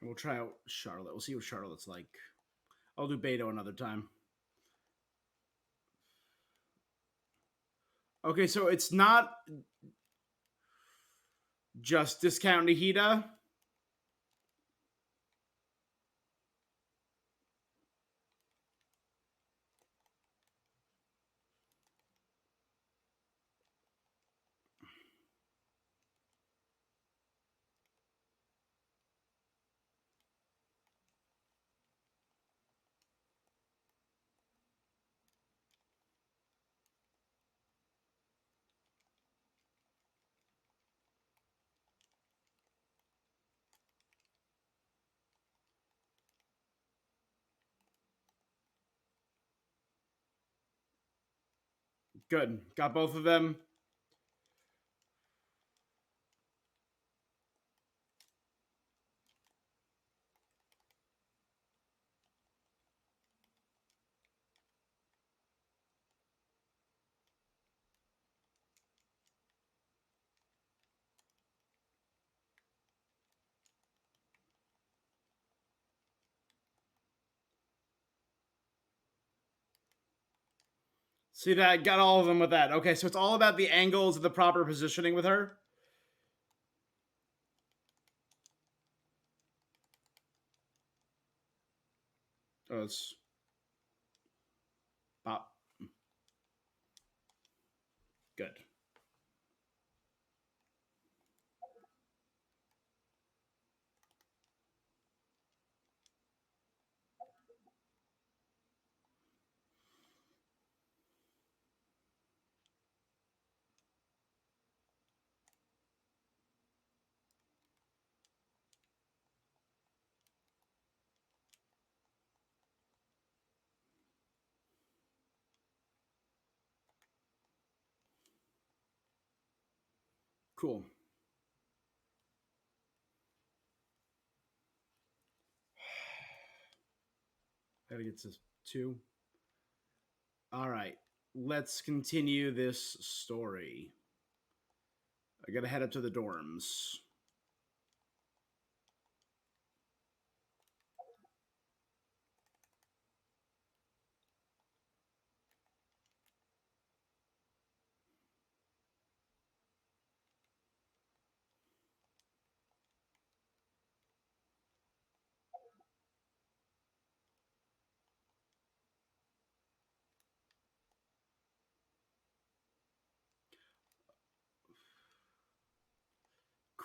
We'll try out Charlotte. We'll see what Charlotte's like. I'll do Beto another time. Okay, so it's not just discount Nihida. Good. Got both of them. See that? Got all of them with that. Okay, so it's all about the angles and the proper positioning with her. Oh, it's... Pop. Good. Cool. Gotta get to 2. All right. Let's continue this story. I gotta head up to the dorms.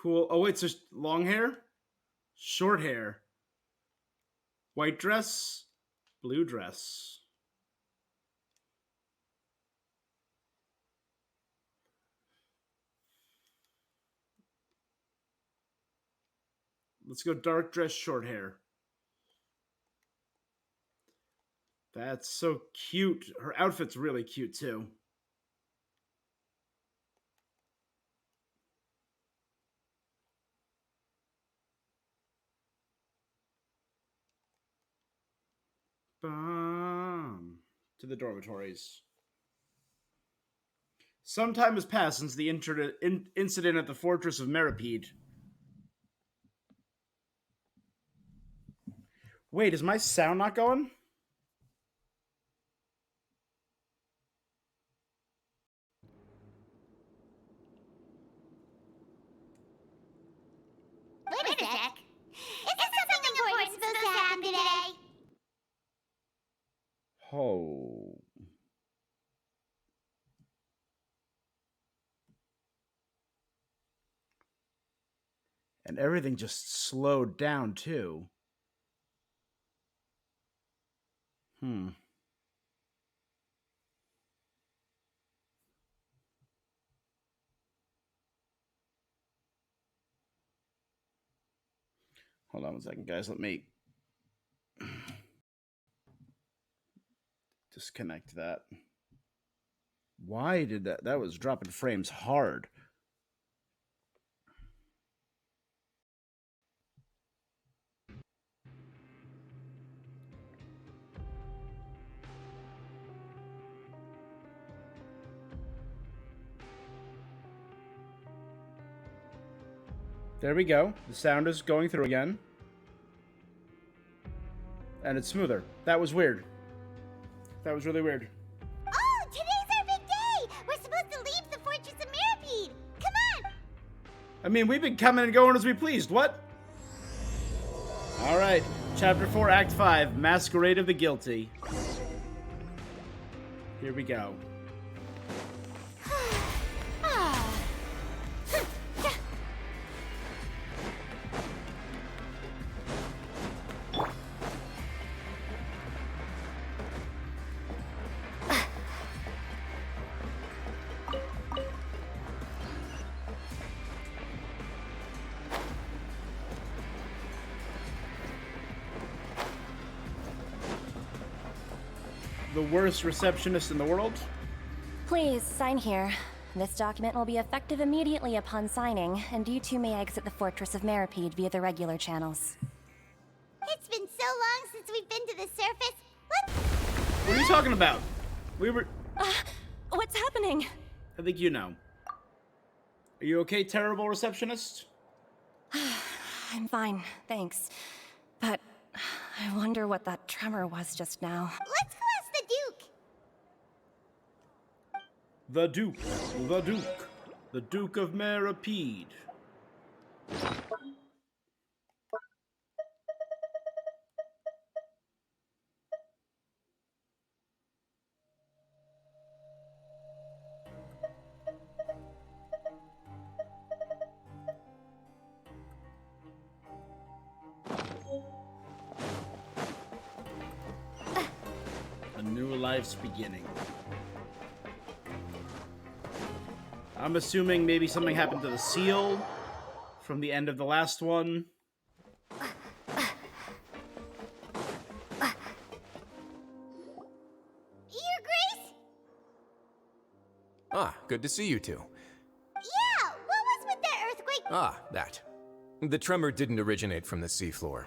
Cool. Oh, wait, so long hair? Short hair? White dress? Blue dress? Let's go dark dress, short hair. That's so cute. Her outfit's really cute, too. Bum. To the dormitories. Some time has passed since the incident at the fortress of Meripede. Wait, is my sound not going? Wait a sec. Isn't something important supposed to happen today? Oh. And everything just slowed down, too. Hold on one second, guys. Let me disconnect that. Why did that? That was dropping frames hard. There we go. The sound is going through again. And it's smoother. That was weird. That was really weird. Oh, today's our big day! We're supposed to leave the Fortress of Meripede! Come on! I mean, we've been coming and going as we pleased. What? All right. Chapter 4, Act 5, Masquerade of the Guilty. Here we go. The worst receptionist in the world? Please, sign here. This document will be effective immediately upon signing, and you two may exit the Fortress of Meripede via the regular channels. It's been so long since we've been to the surface. Let's... What are you talking about? We were... What's happening? I think you know. Are you okay, terrible receptionist? I'm fine, thanks. But I wonder what that tremor was just now. Let's go ask the Duke. The Duke. The Duke. The Duke of Meripede. A new life's beginning. I'm assuming maybe something happened to the seal from the end of the last one. Your Grace? Ah, good to see you two. Yeah, what was with Ah, that. The tremor didn't originate from the seafloor.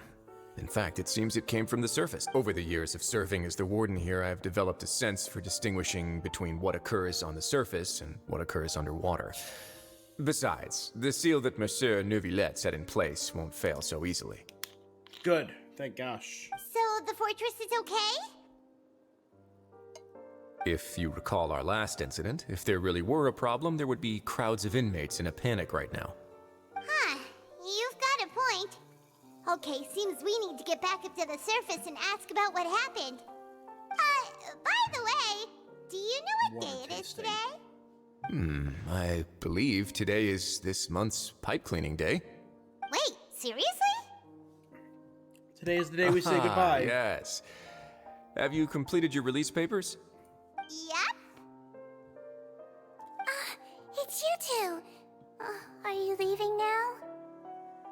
In fact, it seems it came from the surface. Over the years of serving as the warden here, I've developed a sense for distinguishing between what occurs on the surface and what occurs underwater. Besides, the seal that Monsieur Neuvillette set in place won't fail so easily. Good. Thank gosh. So the fortress is okay? If you recall our last incident, if there really were a problem, there would be crowds of inmates in a panic right now. Huh. You've got a point. Okay, seems we need to get back up to the surface and ask about what happened. By the way, do you know what day it is today? I believe today is this month's pipe cleaning day. Wait, seriously? Today is the day we say goodbye. Yes. Have you completed your release papers? Yep. It's you two. Are you leaving now?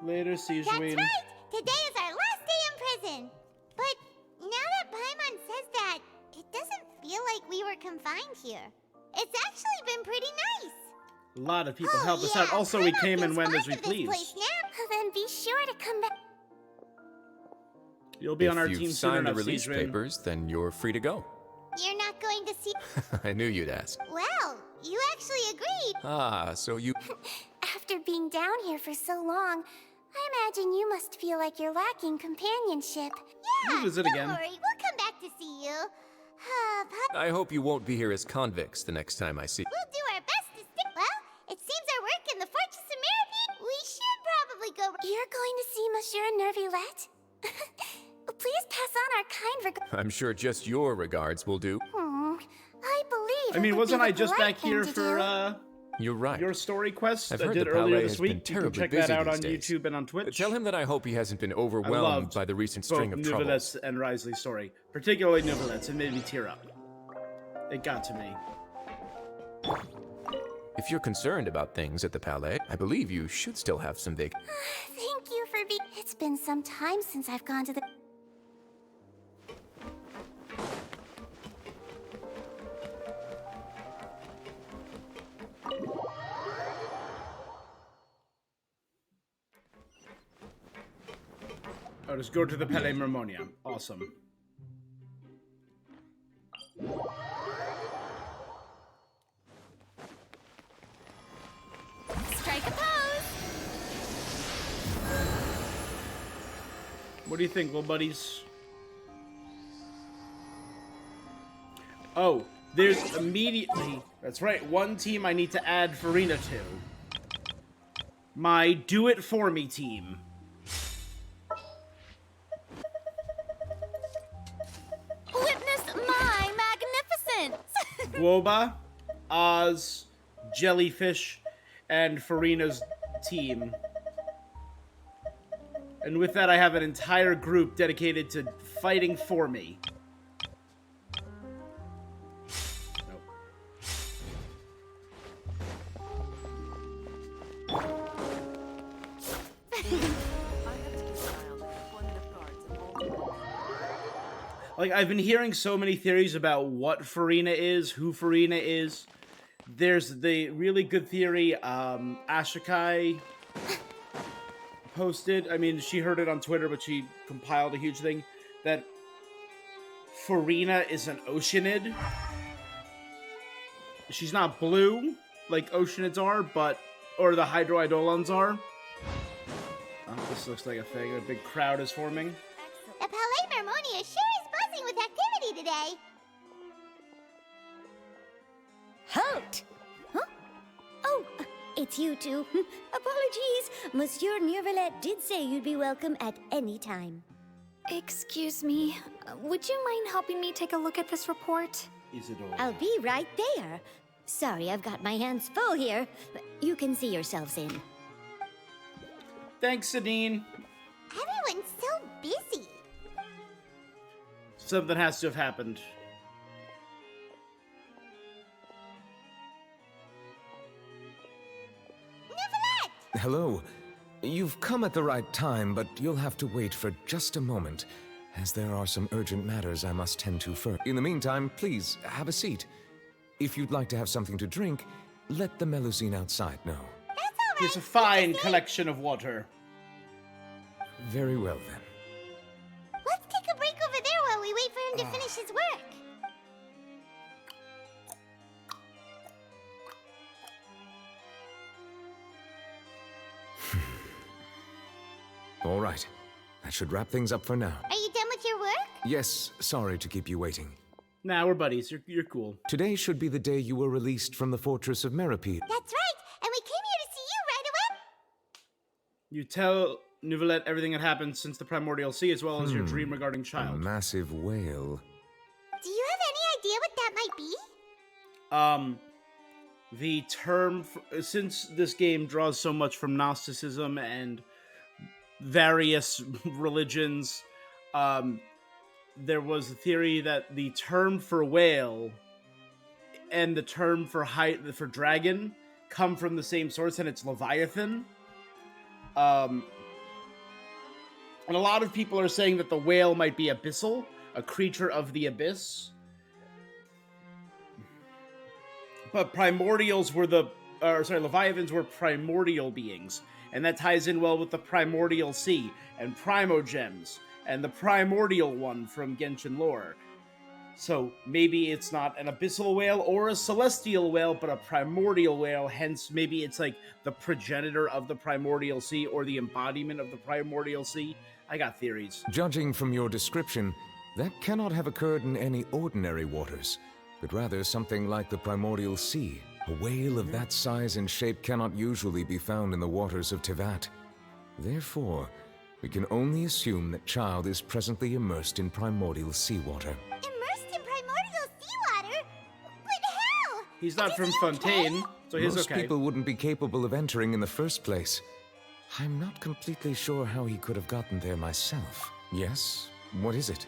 Later, see you, That's Shween. right! Today is our last day in prison! But now that Paimon says that, it doesn't feel like we were confined here. It's actually been pretty nice! A lot of people helped us out. Also, we came and went as we pleased. Then be sure to come back. You'll be on our If team you've soon signed the enough, release Seijun. papers, then you're free to go. You're not going to see. I knew you'd ask. Well, you actually agreed. Ah, so you... After being down here for so long, I imagine you must feel like you're lacking companionship. Yeah, We'll visit don't again. worry, we'll come back to see you. I hope you won't be here as convicts the next time I see... We'll do our best to stick. Well, it seems our work in the Fortress of Meripede. We should probably go. You're going to see Monsieur Neuvillette? Please pass on our kind regards. I'm sure just your regards will do. I believe. I mean, it would wasn't be I the just polite back thing here to for do. You're right. your story quest I've I heard did the earlier Palais this has week? been You can terribly check busy that out these on days. YouTube and on Twitch. Tell him that I hope he hasn't been I overwhelmed loved by the recent both string of troubles. Neuvillette's and Risley's story. Particularly Neuvillette's. It made me tear up. It got to me. If you're concerned about things at the Palais, I believe you should still have some Thank you for being. It's been some time since I've gone to the. Oh, just go to the Palais Mermonia. Awesome. Strike a pose! What do you think, little buddies? Oh, there's immediately... That's right, one team I need to add Farina to. My Do It For Me team. Witness my magnificence! Guoba, Oz, Jellyfish, and Farina's team. And with that, I have an entire group dedicated to fighting for me. Nope. Like, I've been hearing so many theories about what Farina is, who Farina is. There's the really good theory, Ashikai posted. I mean, she heard it on Twitter, but she compiled a huge thing that Farina is an Oceanid. She's not blue like Oceanids are, but or the Hydroidolons are. Oh, this looks like a thing. A big crowd is forming. The Palais Mermonia sure is buzzing with activity today. Halt! Huh? Oh, it's you two. Apologies. Monsieur Neuvillette did say you'd be welcome at any time. Excuse me, would you mind helping me take a look at this report? Isidore. I'll be right there. Sorry, I've got my hands full here. You can see yourselves in. Thanks, Sadine. Everyone's so busy. Something has to have happened. Neuvillette! Hello. You've come at the right time, but you'll have to wait for just a moment, as there are some urgent matters I must tend to first. In the meantime, please, have a seat. If you'd like to have something to drink, let the Melusine outside know. That's all It's a fine collection of water. Very well then. Let's take a break over there while we wait for him to finish his work. All right. That should wrap things up for now. Are you done with your work? Yes, sorry to keep you waiting. Nah, we're buddies. You're cool. Today should be the day you were released from the fortress of Meripede. That's right, and we came here to see you right away. You tell Nouvellette everything that happened since the Primordial Sea, as well as your dream regarding A Child. massive whale. Do you have any idea what that might be? The term, since this game draws so much from Gnosticism and various religions, there was a theory that the term for whale and the term for dragon come from the same source, and it's Leviathan. And a lot of people are saying that the whale might be abyssal, a creature of the abyss. But primordials were Leviathans were primordial beings, and that ties in well with the Primordial Sea and Primogems and the Primordial One from Genshin lore. So maybe it's not an abyssal whale or a celestial whale, but a primordial whale, hence maybe it's like the progenitor of the Primordial Sea or the embodiment of the Primordial Sea. I got theories. Judging from your description, that cannot have occurred in any ordinary waters, but rather something like the Primordial Sea. A whale of that size and shape cannot usually be found in the waters of Tevat. Therefore, we can only assume that Child is presently immersed in primordial seawater. Immersed in primordial seawater? But how? He's not from he Fontaine, okay? so he's Most okay. people wouldn't be capable of entering in the first place. I'm not completely sure how he could have gotten there myself. Yes? What is it?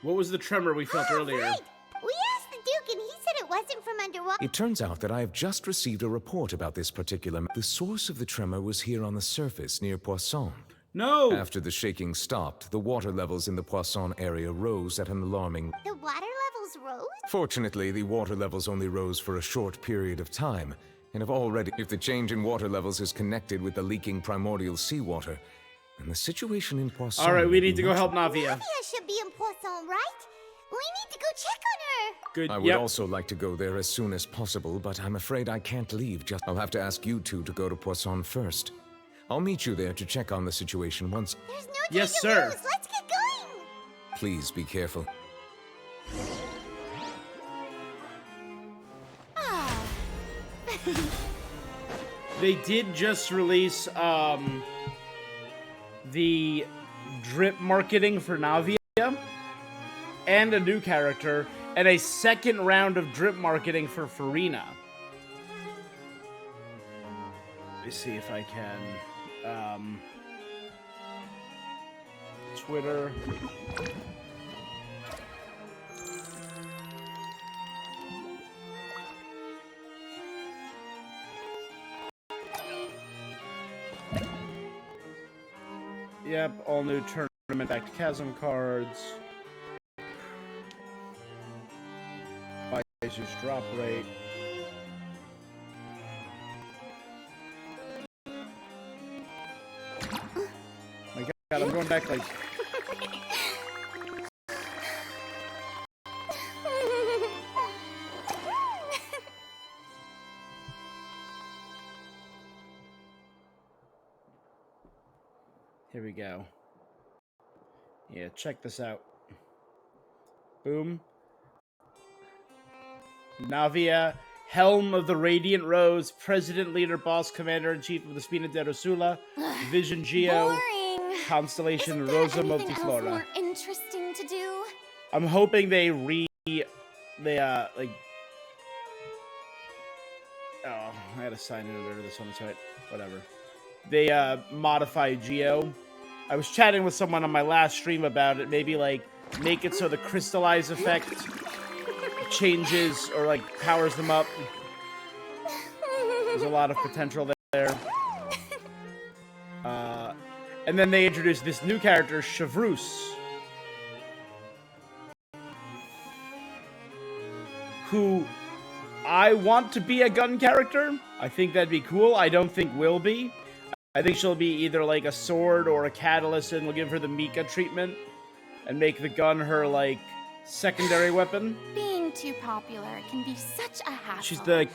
What was the tremor we felt earlier? Right! We asked the Duke and he said it wasn't from underwater. It turns out that I have just received a report about this particular... The source of the tremor was here on the surface near Poisson. No! After the shaking stopped, the water levels in the Poisson area rose at an alarming... The water levels rose? Fortunately, the water levels only rose for a short period of time, and have already... If the change in water levels is connected with the leaking primordial seawater, then the situation in Poisson... Alright, we may need be to go much- help Navia. Navia should be in Poisson, right? We need to go check on her. Good, I would yep. also like to go there as soon as possible, but I'm afraid I can't leave just... I'll have to ask you two to go to Poisson first. I'll meet you there to check on the situation once... There's no time Yes, to sir. lose. Let's get going. Please be careful. They did just release the drip marketing for Navia and a new character and a second round of drip marketing for Farina. Let me see if I can Twitter. Yep, all new tournament back to Chasm cards. Visors drop rate. My God, I'm going back like. Here we go. Yeah, check this out. Boom. Navia, Helm of the Radiant Rose, President, Leader, Boss, Commander-in-Chief of the Spina de Rosula, Vision Geo, Boring. Constellation Isn't there Rosa anything else Multiflora. more interesting to do? I'm hoping they oh, I gotta sign in over this on the site. Whatever. They modify Geo. I was chatting with someone on my last stream about it. Maybe like make it so the crystallize effect changes or like powers them up. There's a lot of potential there. And then they introduced this new character, Chevreuse, who I want to be a gun character. I think that'd be cool. I don't think will be. I think she'll be either like a sword or a catalyst, and we'll give her the Mika treatment and make the gun her like secondary weapon. Being too popular can be such a hassle. She's the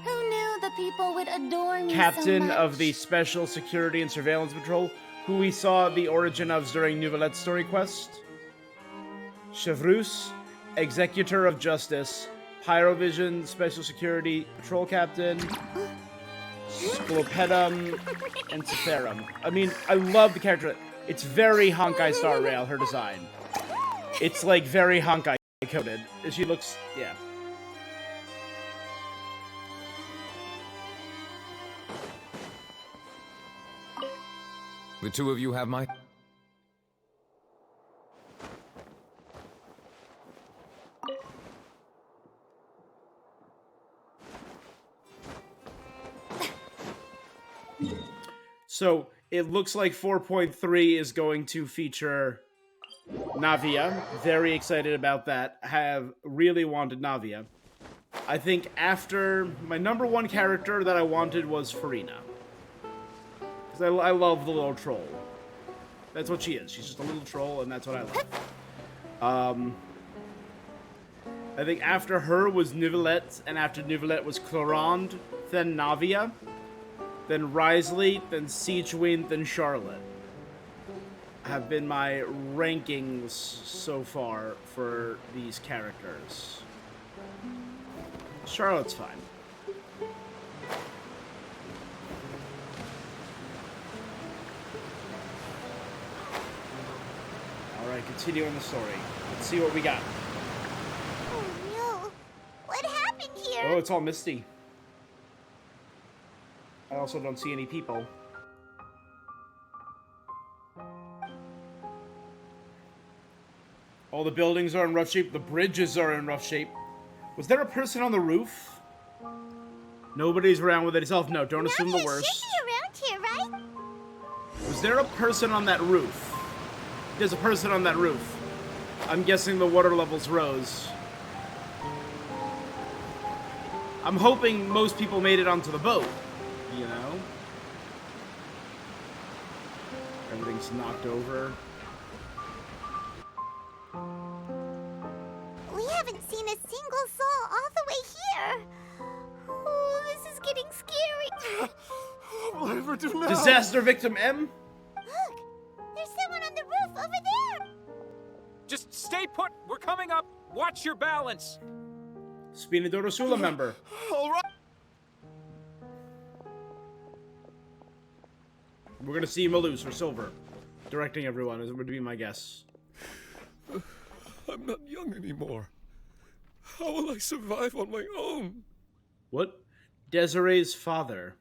Who knew the people would adore me captain so much? of the Special Security and Surveillance Patrol, who we saw the origin of during Nouvelette's story quest. Chevreuse, Executor of Justice, Pyrovision, Special Security Patrol Captain, Sclopedum, and Ciferum. I mean, I love the character. It's very Honkai Star Rail, her design. It's like very Honkai coded. She looks, yeah. The two of you have my... So, it looks like 4.3 is going to feature Navia. Very excited about that. Have really wanted Navia. I think after... my number one character that I wanted was Farina. Because I love the little troll. That's what she is. She's just a little troll, and that's what I love. I think after her was Nouvelette, and after Nouvelette was Clorande, then Navia, then Risley, then Siegwind, then Charlotte. Have been my rankings so far for these characters. Charlotte's fine. Alright, continuing the story. Let's see what we got. Oh no. What happened here? Oh, it's all misty. I also don't see any people. All the buildings are in rough shape. The bridges are in rough shape. Was there a person on the roof? Nobody's around with itself. No, don't assume the worst. Should be around here, right? Was there a person on that roof? There's a person on that roof. I'm guessing the water levels rose. I'm hoping most people made it onto the boat. You know? Everything's knocked over. We haven't seen a single soul all the way here. Oh, this is getting scary. What will I ever do now? Disaster victim M? Look, there's someone on the roof over there. Just stay put. We're coming up. Watch your balance. Spinadoro Sula member. All right. We're gonna see Malus or Silver directing everyone, is would be my guess. I'm not young anymore. How will I survive on my own? What? Desiree's father.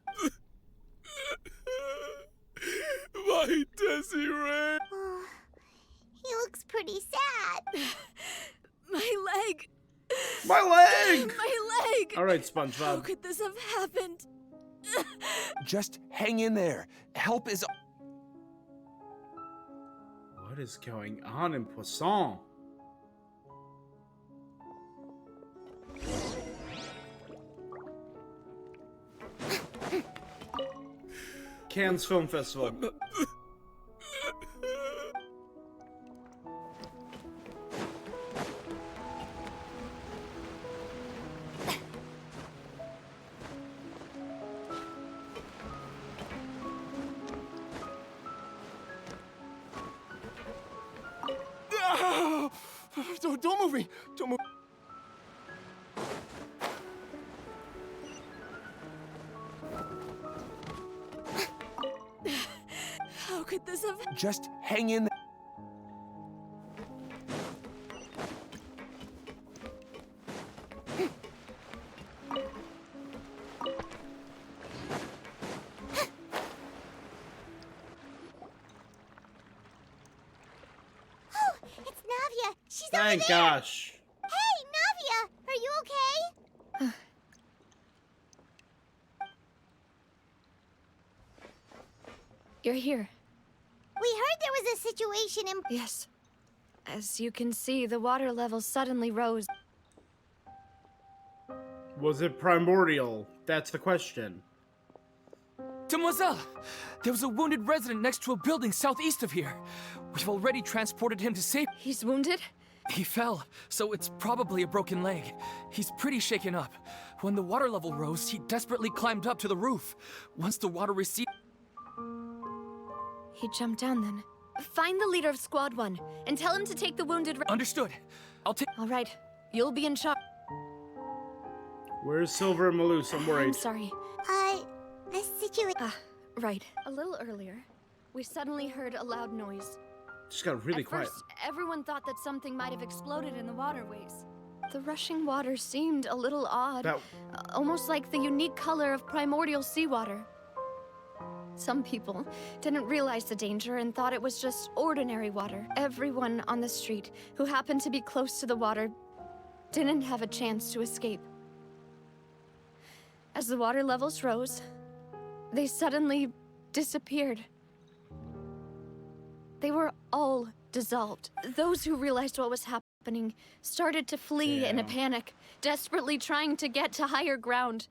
My Desiree! Oh, he looks pretty sad. My leg! My leg! My leg! Alright, How SpongeBob. could this have happened? Just hang in there. Help is... What is going on in Poisson? Cannes Film Festival. Ah! Don't move me! Don't move. How could this have... Just hang in there. Oh, it's Navia. She's over Thank there. gosh. Hey, Navia, are you okay? You're here. We heard there was a situation in... Yes. As you can see, the water level suddenly rose. Was it primordial? That's the question. Demoiselle! There was a wounded resident next to a building southeast of here. We've already transported him to safety. He's wounded? He fell, so it's probably a broken leg. He's pretty shaken up. When the water level rose, he desperately climbed up to the roof. Once the water receded... He jumped down then. Find the leader of Squad 1 and tell him to take the wounded... Understood. I'll take... All right. You'll be in charge. Where's Silver and Malus? I'm worried. I'm sorry. This situation... Right. A little earlier, we suddenly heard a loud noise. Just got really quiet. At first, everyone thought that something might have exploded in the waterways. The rushing water seemed a little odd, almost like the unique color of primordial seawater. Some people didn't realize the danger and thought it was just ordinary water. Everyone on the street who happened to be close to the water didn't have a chance to escape. As the water levels rose, they suddenly disappeared. They were all dissolved. Those who realized what was happening started to flee in a panic, desperately trying to get to higher ground.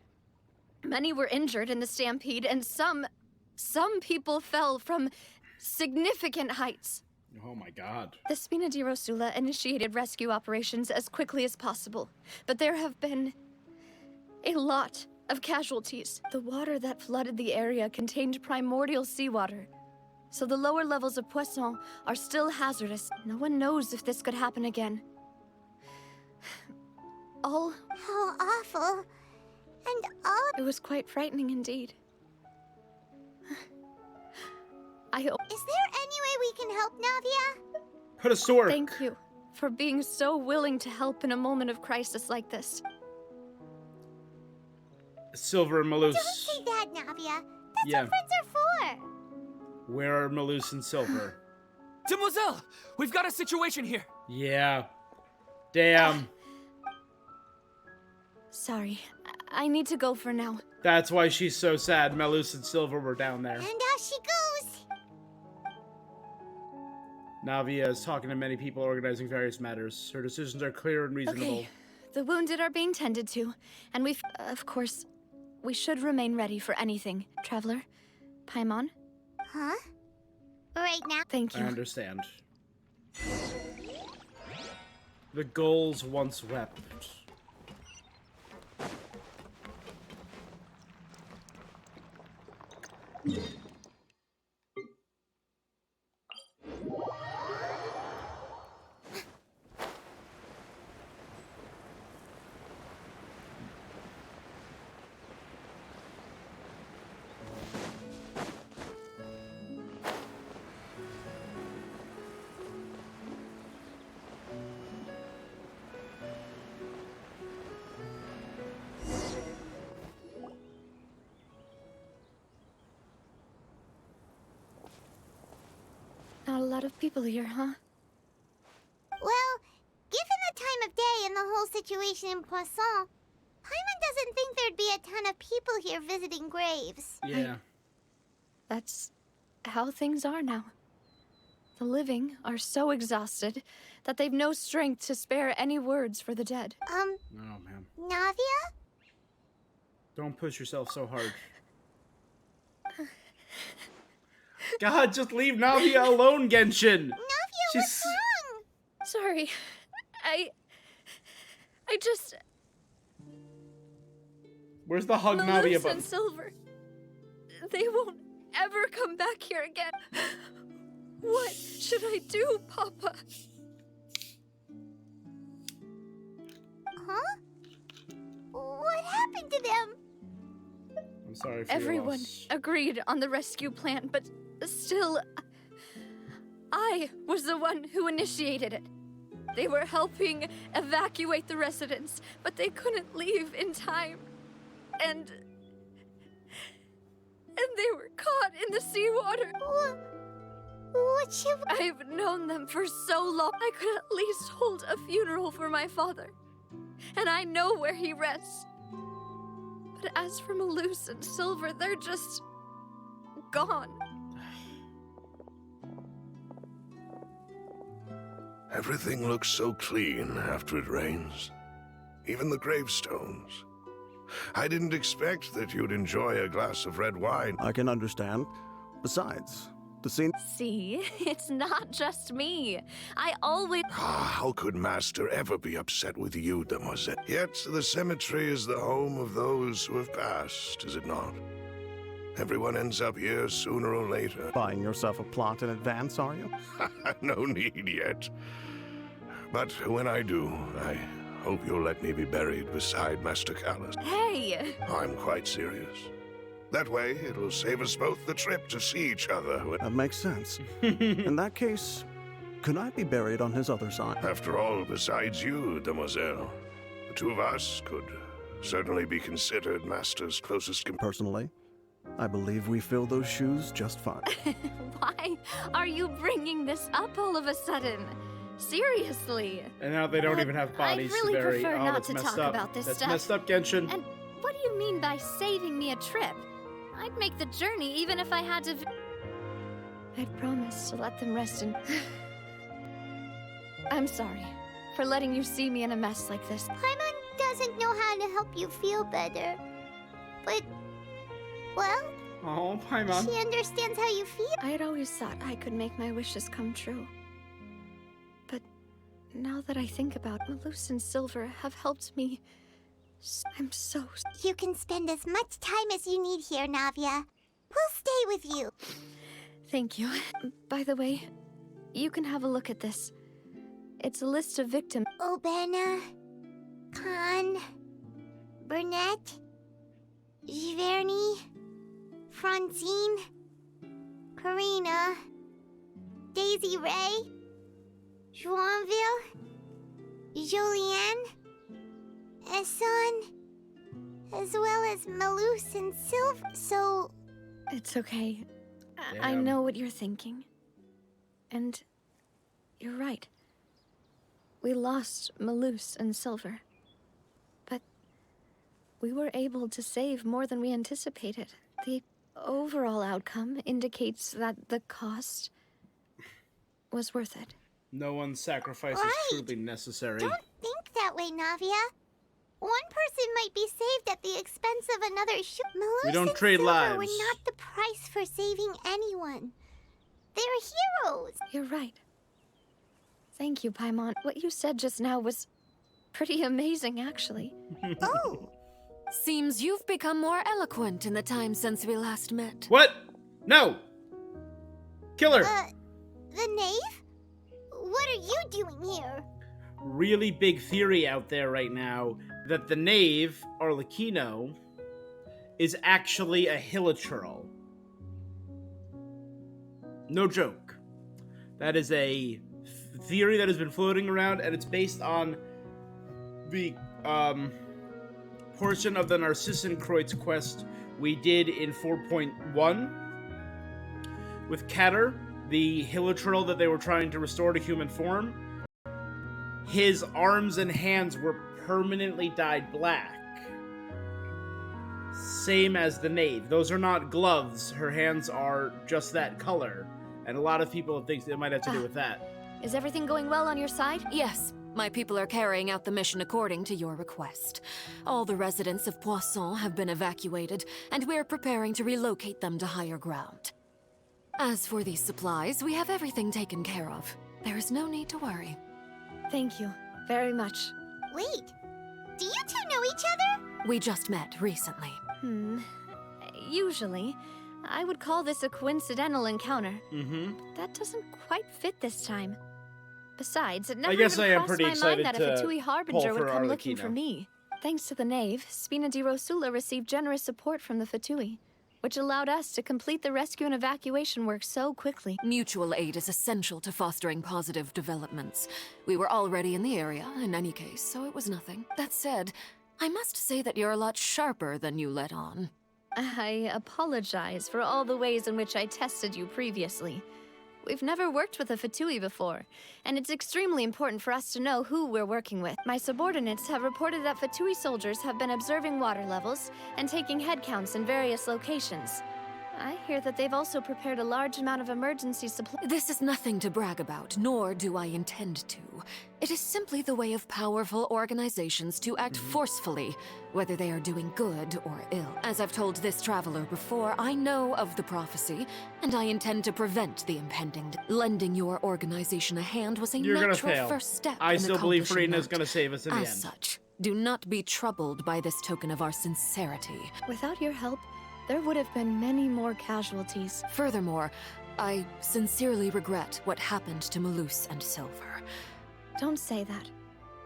Many were injured in the stampede, and some people fell from significant heights. Oh my god. The Spina di Rosula initiated rescue operations as quickly as possible, but there have been a lot of casualties. The water that flooded the area contained primordial seawater, so the lower levels of Poisson are still hazardous. No one knows if this could happen again. How awful. And all... It was quite frightening indeed. I hope... Is there any way we can help, Navia? Put a sword. Thank you for being so willing to help in a moment of crisis like this. Silver and Malus. Don't say that, Navia. That's Yeah. what friends are for. Where are Malus and Silver? Demoiselle! We've got a situation here! Yeah. Damn. Sorry, I need to go for now. That's why she's so sad. Malus and Silver were down there. And out she goes. Navia is talking to many people organizing various matters. Her decisions are clear and reasonable. Okay, the wounded are being tended to, and of course, we should remain ready for anything. Traveler, Paimon? Huh? Right now? Thank you. I understand. The goals once wept. Not a lot of people here, huh? Well, given the time of day and the whole situation in Poisson, Paimon doesn't think there'd be a ton of people here visiting graves. Yeah. That's how things are now. The living are so exhausted that they've no strength to spare any words for the dead. Oh, man. Navia? Don't push yourself so hard. God, just leave Navia alone, Genshin! Navia, what's wrong? Sorry. I just... Where's the hug Navia Malus button? and Silver. They won't ever come back here again. What should I do, Papa? Huh? What happened to them? I'm sorry for your Everyone loss. agreed on the rescue plan, but still, I was the one who initiated it. They were helping evacuate the residents, but they couldn't leave in time. And they were caught in the seawater. What should I've known them for so long. I could at least hold a funeral for my father. And I know where he rests. But as for Malus and Silver, they're just gone. Everything looks so clean after it rains. Even the gravestones. I didn't expect that you'd enjoy a glass of red wine. I can understand. Besides, the scene... See, it's not just me. I always... How could Master ever be upset with you, Demoiselle? Yet the cemetery is the home of those who have passed, is it not? Everyone ends up here sooner or later. Buying yourself a plot in advance, are you? No need yet. But when I do, I hope you'll let me be buried beside Master Callus. Hey! I'm quite serious. That way, it'll save us both the trip to see each other. That makes sense. In that case, could I be buried on his other side? After all, besides you, Demoiselle, the two of us could certainly be considered Master's closest companions. Personally, I believe we fill those shoes just fine. Why are you bringing this up all of a sudden? Seriously. And now they don't even have bodies I'd really to bury. prefer Oh, not that's to messed talk up. about this That's stuff. messed up, Genshin. And what do you mean by saving me a trip? I'd make the journey even if I had to... I'd promise to let them rest in... I'm sorry for letting you see me in a mess like this. Paimon doesn't know how to help you feel better. But, well... Oh, Paimon. She understands how you feel. I had always thought I could make my wishes come true. But now that I think about it, Malus and Silver have helped me. I'm so... You can spend as much time as you need here, Navia. We'll stay with you. Thank you. By the way, you can have a look at this. It's a list of victims. Obena, Khan, Burnett, Giverny, Francine, Karina, Daisy Ray, Joinville, Jolienne, Esson, as well as Malus and Silver, so... It's okay. I know what you're thinking. And you're right. We lost Malus and Silver. But we were able to save more than we anticipated. The overall outcome indicates that the cost was worth it. No one's sacrifice is truly necessary. Don't think that way, Navia. One person might be saved at the expense of another. Malus We don't and trade Silver lives. were not the price for saving anyone. They're heroes. You're right. Thank you, Paimon. What you said just now was pretty amazing, actually. Oh. Seems you've become more eloquent in the time since we last met. What? No! Kill her! The knave? What are you doing here? Really big theory out there right now that the knave, Arlecchino, is actually a hilichurl. No joke. That is a theory that has been floating around, and it's based on the portion of the Narcissenkreuz quest we did in 4.1 with Katter, the hilichurl that they were trying to restore to human form. His arms and hands were permanently dyed black. Same as the knave. Those are not gloves. Her hands are just that color. And a lot of people think it might have to do with that. Is everything going well on your side? Yes. My people are carrying out the mission according to your request. All the residents of Poisson have been evacuated, and we're preparing to relocate them to higher ground. As for these supplies, we have everything taken care of. There is no need to worry. Thank you very much. Wait, do you two know each other? We just met recently. Usually, I would call this a coincidental encounter. Mm-hmm. That doesn't quite fit this time. Besides, it I never guess even I am crossed pretty my excited mind that a to Fatui pull Harbinger would for come looking for Arlecchino. me. Thanks to the knave, Spina di Rosula received generous support from the Fatui, which allowed us to complete the rescue and evacuation work so quickly. Mutual aid is essential to fostering positive developments. We were already in the area, in any case, so it was nothing. That said, I must say that you're a lot sharper than you let on. I apologize for all the ways in which I tested you previously. We've never worked with a Fatui before, and it's extremely important for us to know who we're working with. My subordinates have reported that Fatui soldiers have been observing water levels and taking head counts in various locations. I hear that they've also prepared a large amount of emergency supply. This is nothing to brag about, nor do I intend to. It is simply the way of powerful organizations to act forcefully, whether they are doing good or ill. As I've told this traveler before, I know of the prophecy, and I intend to prevent the impending. Lending your organization a hand was a natural first step. I in still believe accomplishing Farina's that. gonna save us in the end. As such, do not be troubled by this token of our sincerity. Without your help, there would have been many more casualties. Furthermore, I sincerely regret what happened to Malus and Silver. Don't say that.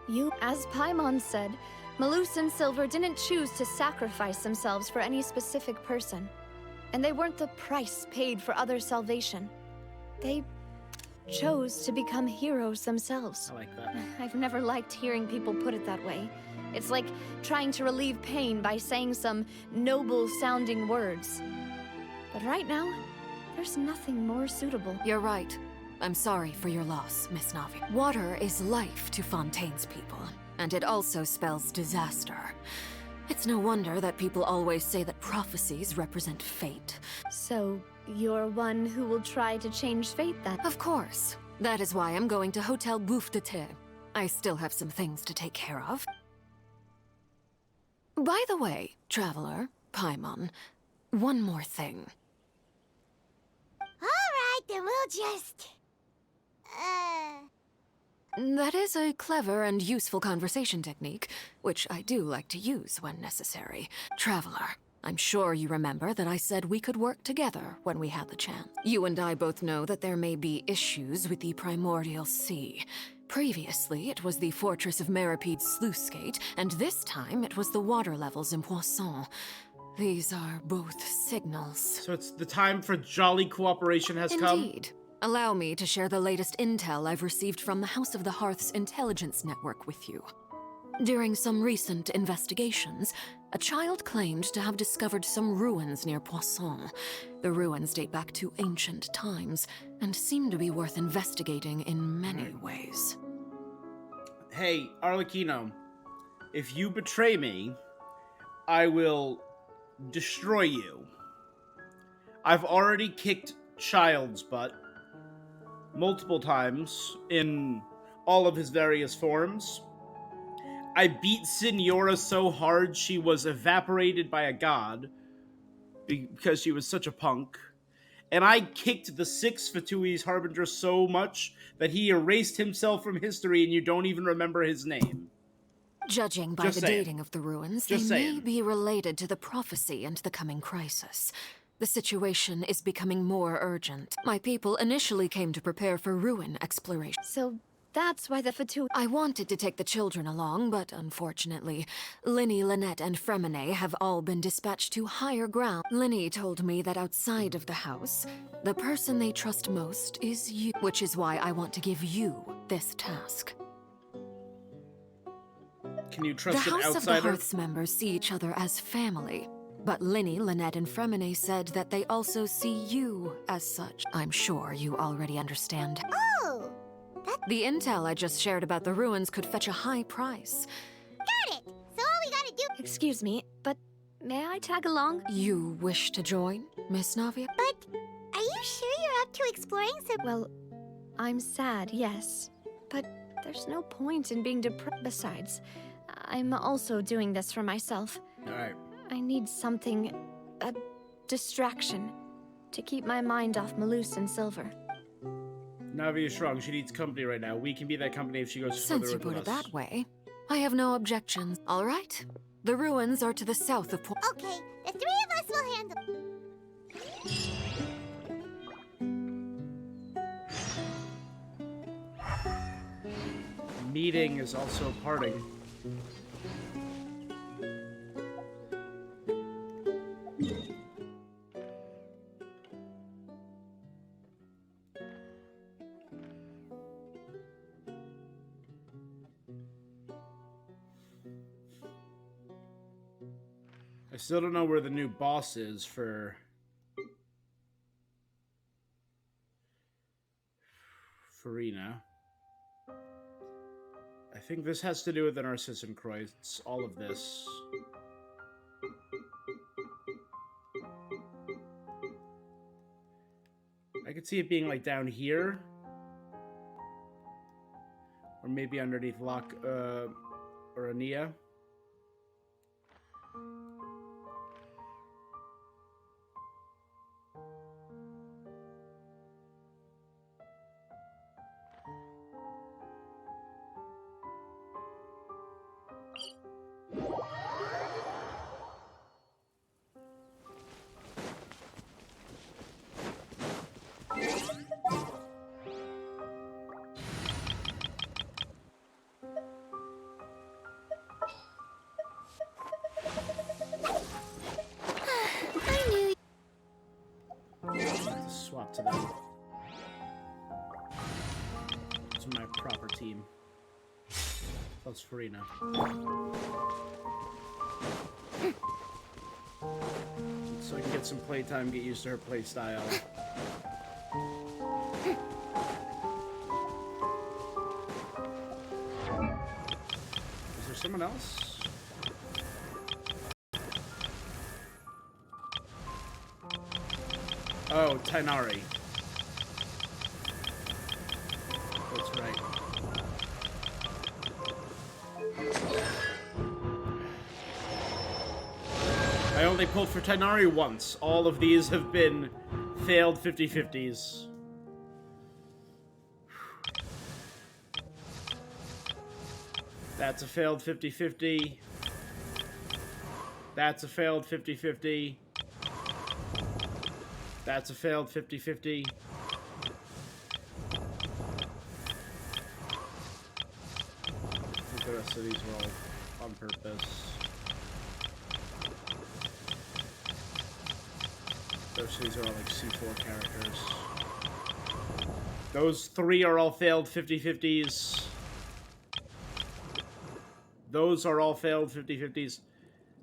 You, as Paimon said, Malus and Silver didn't choose to sacrifice themselves for any specific person. And they weren't the price paid for other salvation. They chose to become heroes themselves. I like that. I've never liked hearing people put it that way. It's like trying to relieve pain by saying some noble-sounding words. But right now, there's nothing more suitable. You're right. I'm sorry for your loss, Miss Navi. Water is life to Fontaine's people, and it also spells disaster. It's no wonder that people always say that prophecies represent fate. So, you're one who will try to change fate then? Of course. That is why I'm going to Hotel Bouffe de Thé. I still have some things to take care of. By the way, Traveler, Paimon, one more thing. Alright, then we'll just... That is a clever and useful conversation technique, which I do like to use when necessary. Traveler, I'm sure you remember that I said we could work together when we had the chance. You and I both know that there may be issues with the Primordial Sea. Previously, it was the Fortress of Meripede's sluice gate, and this time it was the water levels in Poisson. These are both signals. So it's the time for jolly cooperation has come? Indeed. Allow me to share the latest intel I've received from the House of the Hearth's intelligence network with you. During some recent investigations, a child claimed to have discovered some ruins near Poisson. The ruins date back to ancient times, and seem to be worth investigating in many ways. Hey, Arlecchino, if you betray me, I will destroy you. I've already kicked Child's butt multiple times in all of his various forms. I beat Signora so hard she was evaporated by a god because she was such a punk. And I kicked the 6 Fatui's Harbinger so much that he erased himself from history and you don't even remember his name. Judging by the dating of the ruins, they may be related to the prophecy and the coming crisis. The situation is becoming more urgent. My people initially came to prepare for ruin exploration. So that's why the Fatui... I wanted to take the children along, but unfortunately, Linny, Lynette, and Fremine have all been dispatched to higher ground. Linny told me that outside of the house, the person they trust most is you, which is why I want to give you this task. Can you trust an outsider? The House of the Hearth's members see each other as family. But Linny, Lynette, and Fremine said that they also see you as such. I'm sure you already understand. Oh! The intel I just shared about the ruins could fetch a high price. Got it! So all we gotta do... Excuse me, but may I tag along? You wish to join, Miss Navia? But are you sure you're up to exploring some... Well, I'm sad, yes. But there's no point in being depressed. Besides, I'm also doing this for myself. Alright. I need something, a distraction, to keep my mind off Malus and Silver. Navi is strong. She needs company right now. We can be that company if she goes further with us. Since you put it that way, I have no objections. All right. The ruins are to the south of Okay, the three of us will handle... Meeting is also parting. I still don't know where the new boss is for Farina. I think this has to do with the Narcissan Kreuz, all of this. could see it being like down here. Or maybe underneath Lock or Ania. Swap to them. To my proper team. Plus Farina. So I can get some playtime, get used to her play style. Is there someone else? Oh, Tainari. That's right. I only pulled for Tainari once. All of these have been failed 50-50s. That's a failed 50-50. That's a failed 50-50. That's a failed 50-50. I think the rest of these were all on purpose. The rest of these are all like C4 characters. Those three are all failed 50-50s. Those are all failed 50-50s.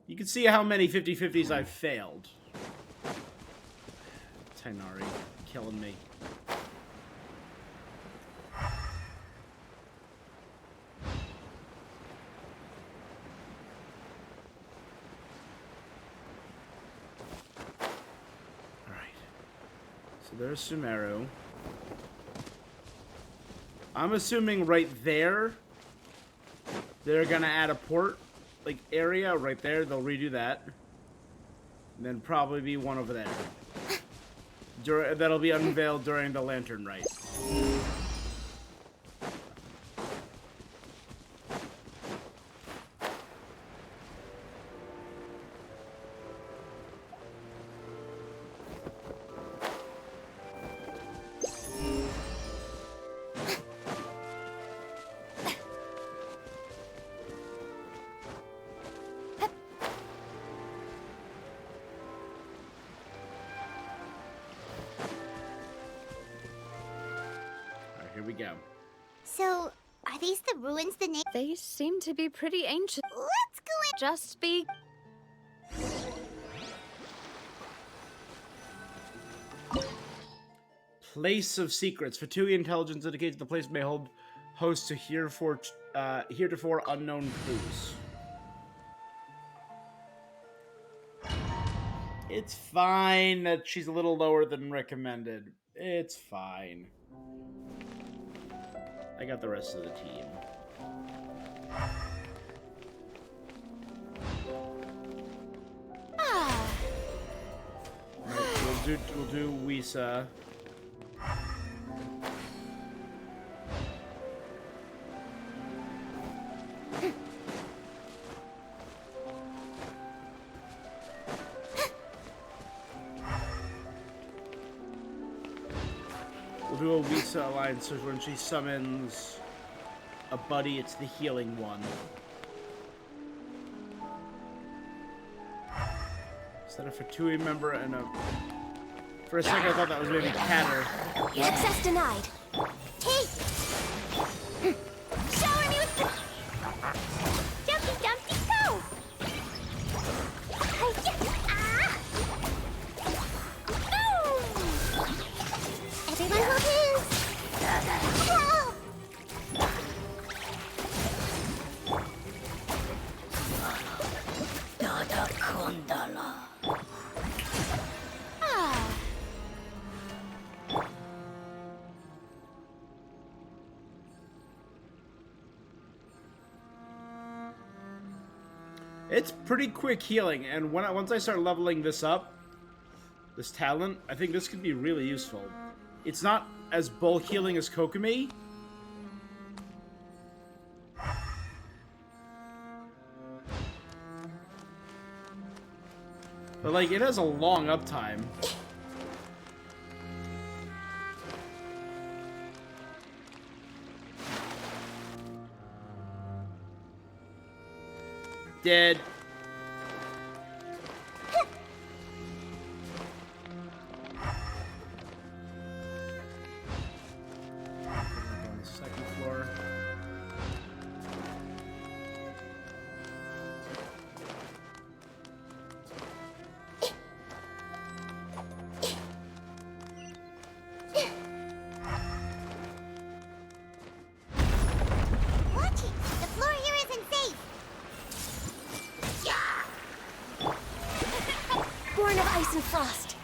You can see how many 50-50s I've failed. Tainari, killing me. Alright. So there's Sumeru. I'm assuming right there, they're gonna add a port, like, area right there. They'll redo that. And then probably be one over there. That'll be unveiled during the Lantern Rite. Here we go. So, are these the ruins the name? They seem to be pretty ancient. Let's go in. Just be... Place of Secrets. Fatui intelligence indicates the place may hold host to heretofore unknown clues. It's fine that she's a little lower than recommended. It's fine. I got the rest of the team. Right, we'll do Wisa. We'll do a Wisa alliance, so when she summons a buddy, it's the healing one. Is that a Fatui member and a... For a second I thought that was maybe Catter. Access denied. Hey! Shower me with the... Jumpy, jumpy, go! Everyone hold hands! Help! Dada Kundala. It's pretty quick healing, and once I start leveling this up, this talent, I think this could be really useful. It's not as bulk healing as Kokomi. But, like, it has a long uptime. Dead. On the second floor. Watch it! The floor here isn't safe! Born of ice and frost.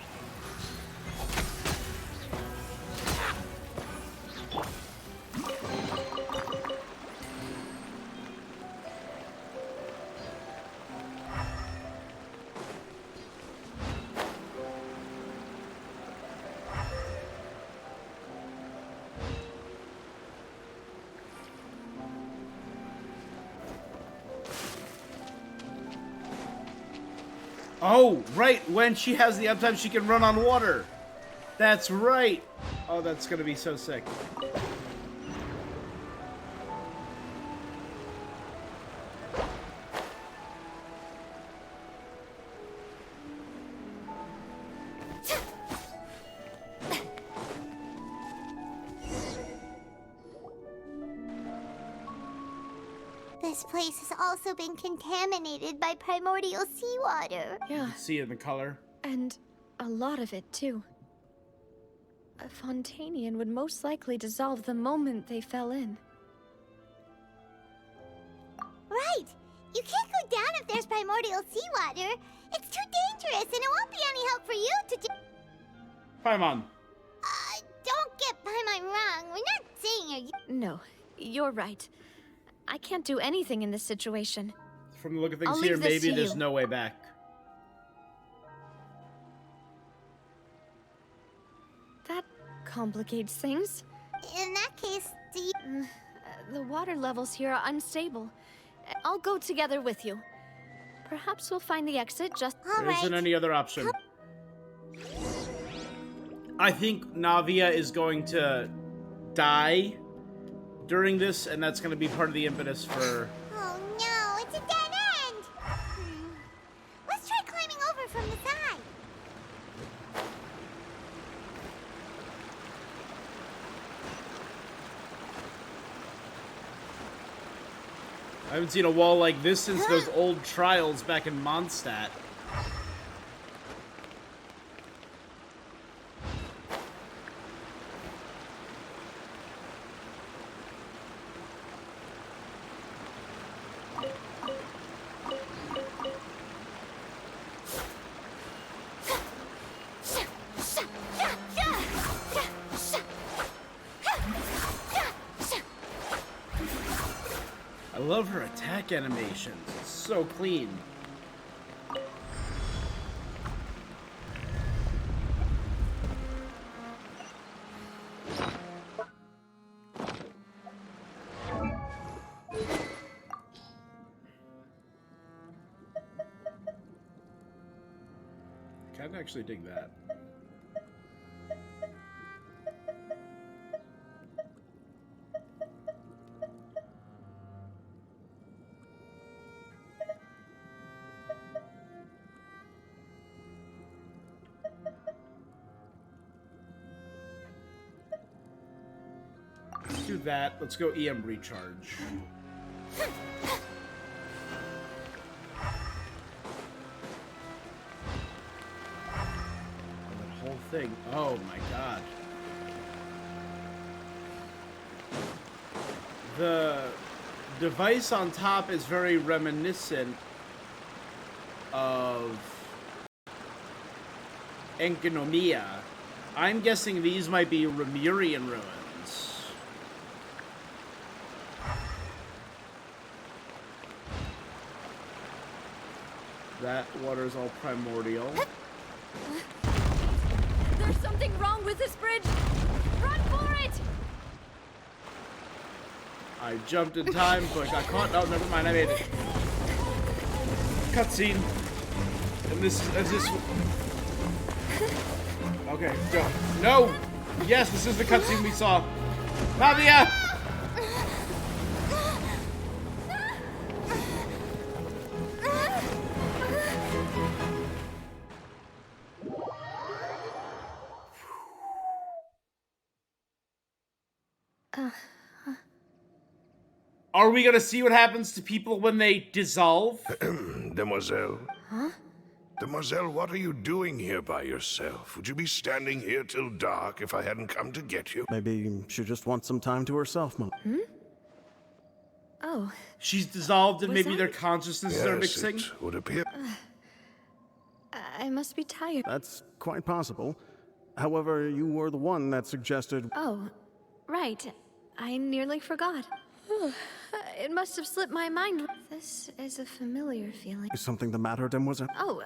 Oh, right. When she has the uptime, she can run on water. That's right. Oh, that's gonna be so sick. This place has also been contaminated by primordial seawater. Yeah, See it in the color. and a lot of it, too. A Fontanian would most likely dissolve the moment they fell in. Right! You can't go down if there's primordial seawater. It's too dangerous, and it won't be any help for you to do. Paimon. Don't get Paimon wrong. We're not saying you. No, you're right. I can't do anything in this situation. From the look of things I'll here, leave this maybe to there's you. no way back. That complicates things. In that case, do you... The water levels here are unstable. I'll go together with you. Perhaps we'll find the exit just... There isn't any other option. I think Navia is going to die during this, and that's going to be part of the impetus for... Oh no, it's a dead end! Let's try climbing over from the side. I haven't seen a wall like this since those old trials back in Mondstadt. I love her attack animations. It's so clean. Can't actually dig that. Let's do that. Let's go EM recharge. That whole thing. Oh my god. The device on top is very reminiscent of Enkinomiya. I'm guessing these might be Remurian ruins. That water is all primordial. There's something wrong with this bridge! Run for it! I jumped in time, but I got caught. Oh, never mind, I made it. Cutscene. And this is this. Okay, go. No! Yes, this is the cutscene we saw. Navia! Are we gonna see what happens to people when they dissolve? Demoiselle. Huh? Demoiselle, what are you doing here by yourself? Would you be standing here till dark if I hadn't come to get you? Maybe she just wants some time to herself, Mom. Hmm? Oh. She's dissolved and Was maybe I? their consciousnesses are Yes, mixing? it would appear. I must be tired. That's quite possible. However, you were the one that suggested... Oh, right. I nearly forgot. It must have slipped my mind. This is a familiar feeling. Is something the matter, Demoiselle? Oh,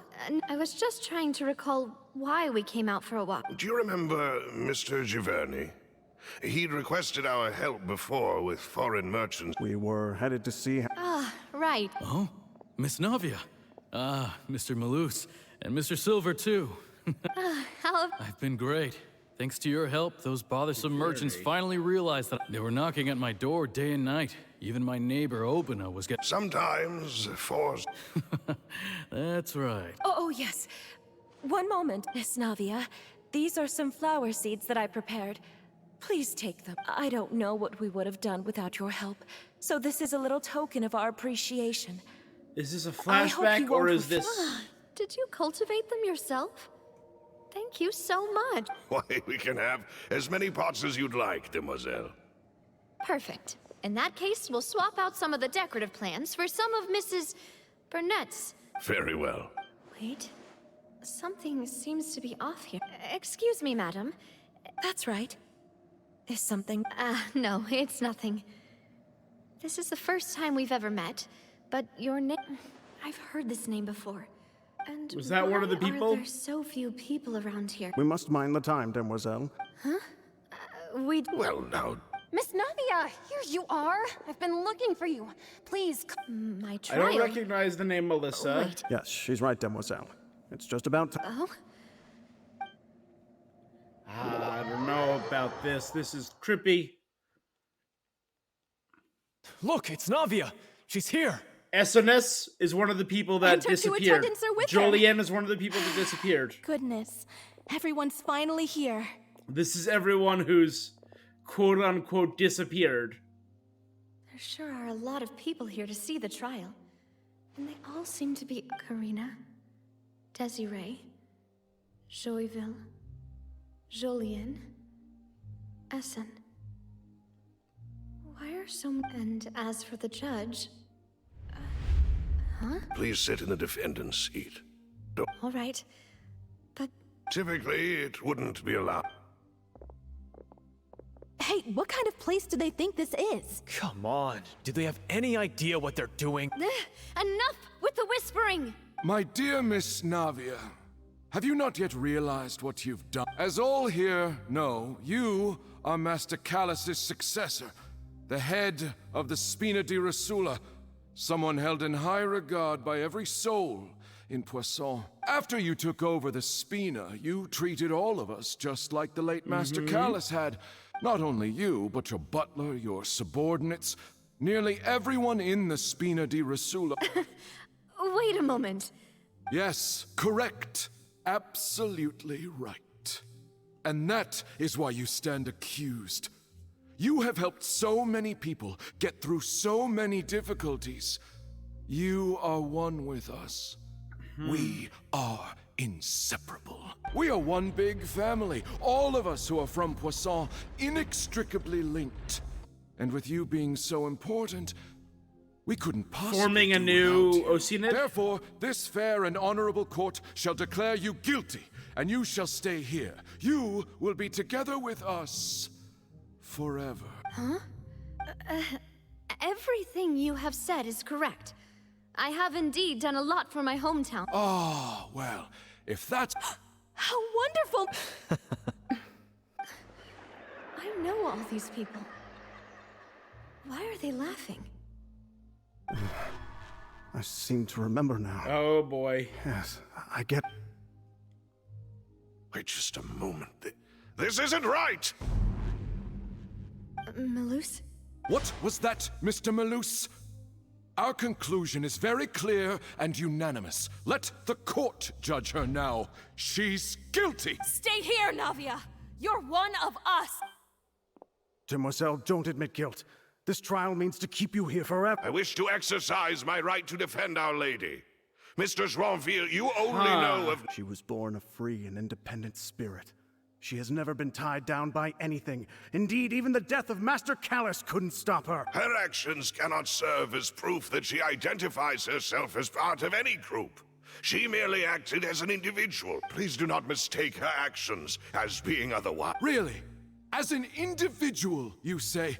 I was just trying to recall why we came out for a walk. Do you remember Mr. Giverny? He'd requested our help before with foreign merchants. We were headed to see... Ah, right. Oh, Miss Navia. Ah, Mr. Malus. And Mr. Silver, too. How... I've been great. Thanks to your help, those bothersome merchants finally realized that they were knocking at my door day and night. Even my neighbor, Obina, was getting... Sometimes forced. That's right. Oh, yes. One moment, Miss Navia. These are some flower seeds that I prepared. Please take them. I don't know what we would have done without your help, so this is a little token of our appreciation. Is this a I hope flashback you or won't is this... Did you cultivate them yourself? Thank you so much. Why, we can have as many pots as you'd like, Demoiselle. Perfect. In that case, we'll swap out some of the decorative plants for some of Mrs. Burnett's. Very well. Wait. Something seems to be off here. Excuse me, madam. That's right. Is something... No, it's nothing. This is the first time we've ever met, but your name... I've heard this name before. And was that one of the why people? Are there so few people around here? We must mind the time, Demoiselle. Huh? Well, now... Miss Navia, here you are. I've been looking for you. Please, my I trial. don't recognize the name Melissa. Wait. Yes, she's right, Demoiselle. It's just about time. Oh? I don't know about this. This is trippy. Look, it's Navia. She's here. SNS is one of the people that Enter to disappeared. attendants are with her. Jolien is one of the people that disappeared. Goodness. Everyone's finally here. This is everyone who's quote-unquote disappeared. There sure are a lot of people here to see the trial. And they all seem to be Karina, Desiree, Joyville, Jolien, Essen. Why are so many... And as for the judge... huh? Please sit in the defendant's seat. Don't... All right, but... Typically, it wouldn't be allowed. Hey, what kind of place do they think this is? Come on. Do they have any idea what they're doing? Enough with the whispering! My dear Miss Navia, have you not yet realized what you've done? As all here know, you are Master Callus's successor, the head of the Spina di Rosula, someone held in high regard by every soul in Poisson. After you took over the Spina, you treated all of us just like the late Master Callus had. Not only you, but your butler, your subordinates, nearly everyone in the Spina di Rosula. Wait a moment. Yes, correct. Absolutely right. And that is why you stand accused. You have helped so many people get through so many difficulties. You are one with us. We are inseparable. We are one big family, all of us who are from Poisson, inextricably linked. And with you being so important, we couldn't possibly Forming a do new without you. Oceanid? Therefore, this fair and honorable court shall declare you guilty, and you shall stay here. You will be together with us forever. Huh? Everything you have said is correct. I have indeed done a lot for my hometown. Oh, well, if that's... How wonderful! I know all these people. Why are they laughing? I seem to remember now. Oh boy. Yes, I get... Wait just a moment. This isn't right! Malus? What was that, Mr. Malus? Our conclusion is very clear and unanimous. Let the court judge her now. She's guilty! Stay here, Navia! You're one of us! Demoiselle, don't admit guilt. This trial means to keep you here forever. I wish to exercise my right to defend Our Lady. Mr. Joinville, you only know of... She was born a free and independent spirit. She has never been tied down by anything. Indeed, even the death of Master Callus couldn't stop her. Her actions cannot serve as proof that she identifies herself as part of any group. She merely acted as an individual. Please do not mistake her actions as being otherwise. Really? As an individual, you say?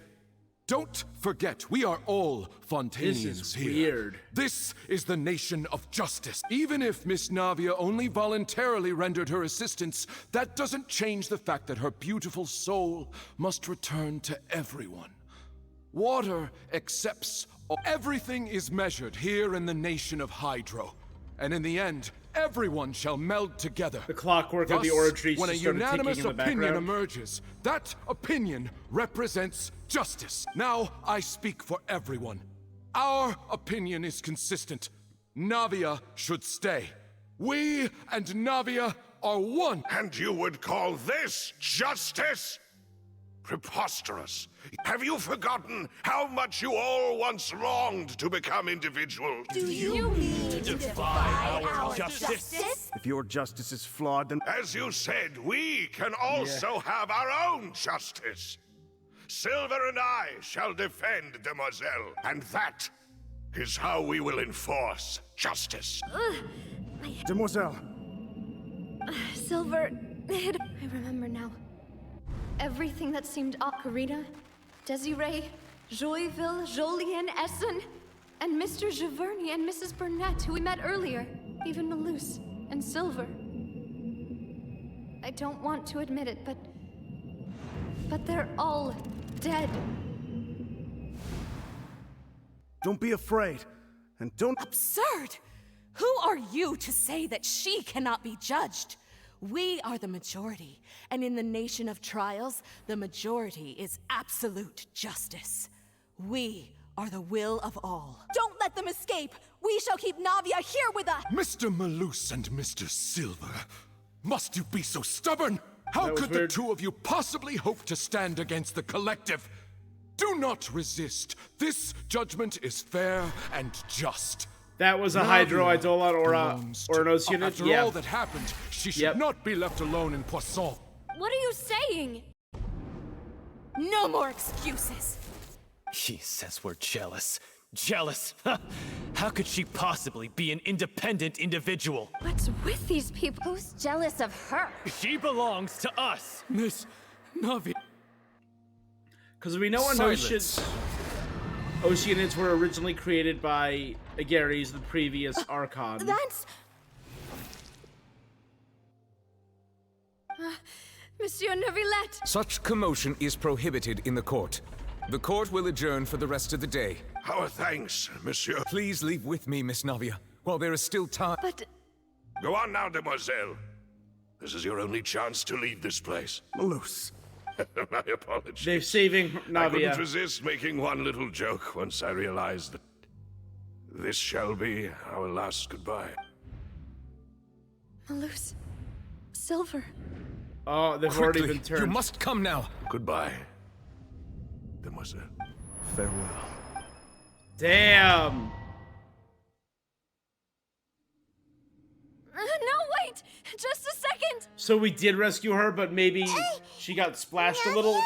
Don't forget, we are all Fontanians This is here. weird. This is the nation of justice. Even if Miss Navia only voluntarily rendered her assistance, that doesn't change the fact that her beautiful soul must return to everyone. Water accepts all. Everything is measured here in the nation of Hydro. And in the end, everyone shall meld together. The clockwork of the Thus, oratory when a just started ticking unanimous in the opinion background. emerges, that opinion represents justice. Now I speak for everyone. Our opinion is consistent. Navia should stay. We and Navia are one. And you would call this justice? Preposterous. Have you forgotten how much you all once longed to become individuals? Do you mean to defy our justice? If your justice is flawed, then... As you said, we can also have our own justice. Silver and I shall defend Demoiselle, and that is how we will enforce justice. Demoiselle! Silver... I remember now. Everything that seemed Ocarina, Desiree, Joyville, Jolien, Essen, and Mr. Giverny and Mrs. Burnett, who we met earlier, even Malus and Silver. I don't want to admit it, but they're all dead. Don't be afraid, and don't... Absurd! Who are you to say that she cannot be judged? We are the majority, and in the nation of trials, the majority is absolute justice. We are the will of all. Don't let them escape! We shall keep Navia here with us! Mr. Malus and Mr. Silver, must you be so stubborn? How could the two of you possibly hope to stand against the collective? Do not resist. This judgment is fair and just. That was a Hydro Eidolon or an Oceanid? After all that happened, she should not be left alone in Poisson. What are you saying? No more excuses! She says we're jealous. Jealous? How could she possibly be an independent individual? What's with these people? Who's jealous of her? She belongs to us. Miss Navi. Because we know Oceanids were originally created by Ageres, the previous Archon. That's... Monsieur Neuvillette! Such commotion is prohibited in the court. The court will adjourn for the rest of the day. Our thanks, monsieur. Please leave with me, Miss Navia, while there is still time. But... Go on now, demoiselle. This is your only chance to leave this place. Malus. My apologies. They're saving Navia. I couldn't resist making one little joke once I realized that this shall be our last goodbye. Malus. Silver. Oh, they've Quickly, already been turned. You must come now. Goodbye, demoiselle. Farewell. Damn. No, wait! Just a second! So we did rescue her, but maybe she got splashed a little.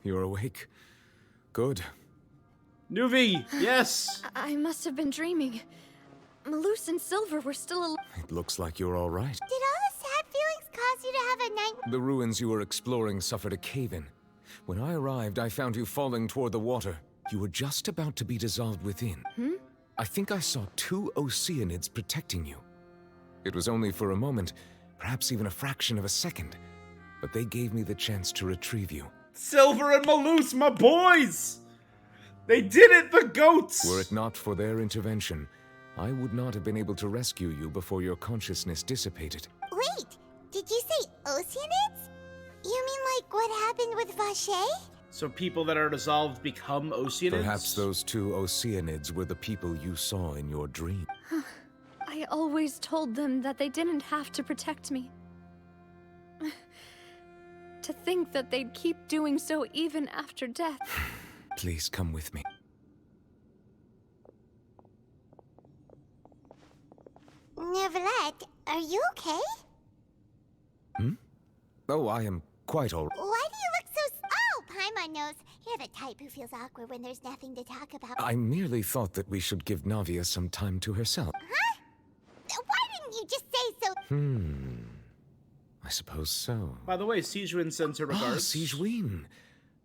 You're awake. Good. Nuvi, yes! I must have been dreaming. Malus and Silver were still alive. It looks like you're all right. Did all the sad feelings cause you to have a night? The ruins you were exploring suffered a cave-in. When I arrived, I found you falling toward the water. You were just about to be dissolved within. I think I saw 2 Oceanids protecting you. It was only for a moment, perhaps even a fraction of a second, but they gave me the chance to retrieve you. Silver and Maloose, my boys! They did it, the goats! Were it not for their intervention, I would not have been able to rescue you before your consciousness dissipated. Wait, did you say Oceanids? You mean like what happened with Vache? So people that are dissolved become Oceanids? Perhaps those 2 Oceanids were the people you saw in your dream. I always told them that they didn't have to protect me. To think that they'd keep doing so even after death. Please come with me. Neverlet, are you okay? Oh, I am quite all right. Why do you look so... Oh, Paimon knows. You're the type who feels awkward when there's nothing to talk about. I merely thought that we should give Navia some time to herself. Huh? Why didn't you just say so? I suppose so. By the way, Sijwin sends her regards. Oh, Sijwin.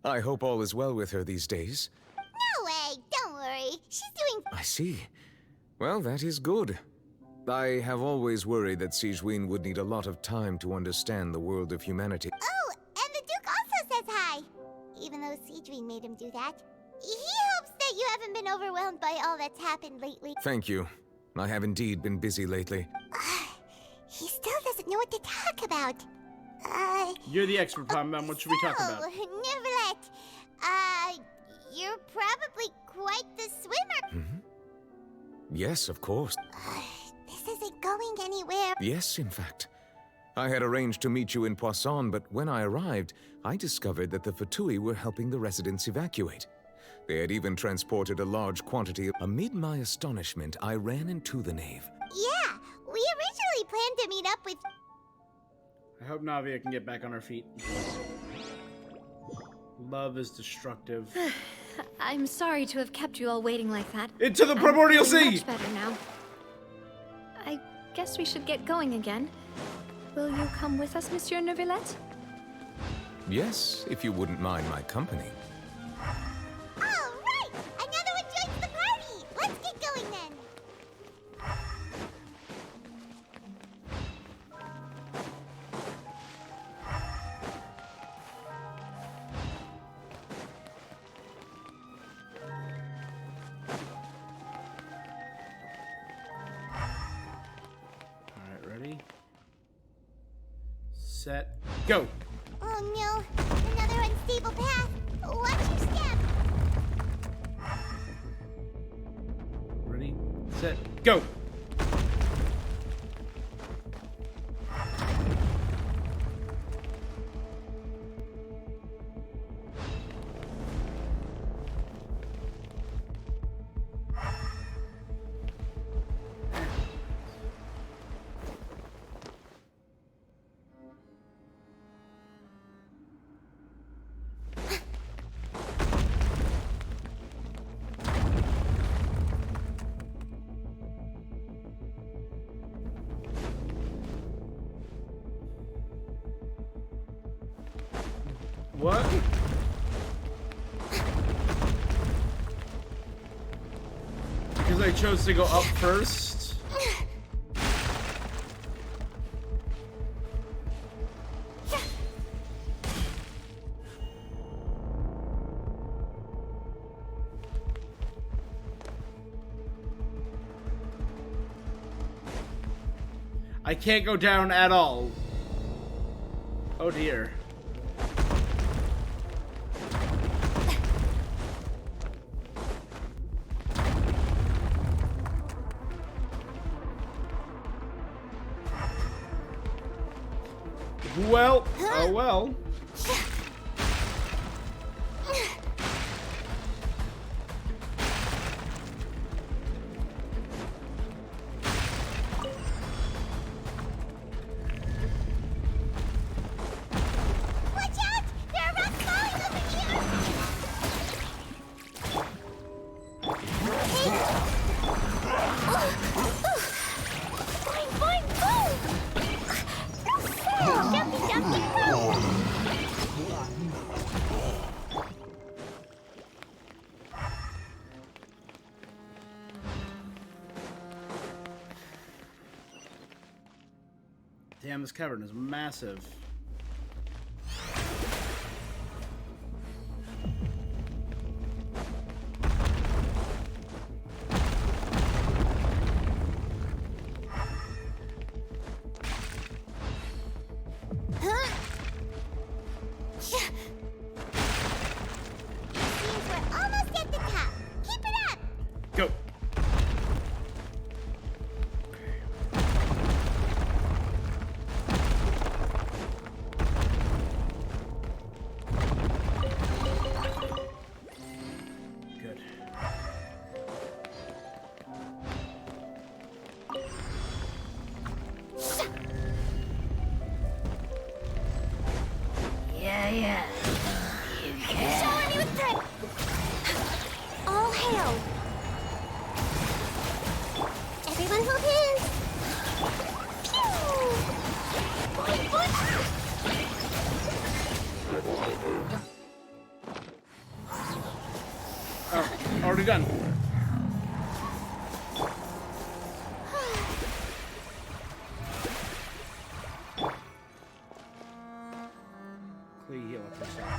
I hope all is well with her these days. No way, don't worry. She's doing... I see. Well, that is good. I have always worried that Sijwin would need a lot of time to understand the world of humanity. Oh, and the Duke also says hi. Even though Sijwin made him do that. He hopes that you haven't been overwhelmed by all that's happened lately. Thank you. I have indeed been busy lately. He still doesn't know what to talk about. You're the expert, Paimon. What should we talk about? Neverlet, you're probably quite the swimmer. Yes, of course. This isn't going anywhere. Yes, in fact. I had arranged to meet you in Poisson, but when I arrived, I discovered that the Fatui were helping the residents evacuate. They had even transported a large quantity. Amid my astonishment, I ran into the nave. Yeah, we originally planned to meet up with... I hope Navia can get back on her feet. Love is destructive. I'm sorry to have kept you all waiting like that. Into the primordial I'm feeling sea! Much better now. I guess we should get going again. Will you come with us, Monsieur Neuvillette? Yes, if you wouldn't mind my company. All right! Another one joins the party! Let's get going then! Alright, ready? Set, go! Oh no, another unstable path. Watch your step. Ready, set, go! What? Because I chose to go up first? I can't go down at all. Oh dear. Well, oh well. Watch out! There are rocks falling over here! Boing, boing, boom! No fail! Jumpy, jumpy, boom! Damn, this cavern is massive. Go. Good. Yeah. You can. Shower me with prayer. All hail. Everyone hold hands. Oh, already done. Clee heal up yourself.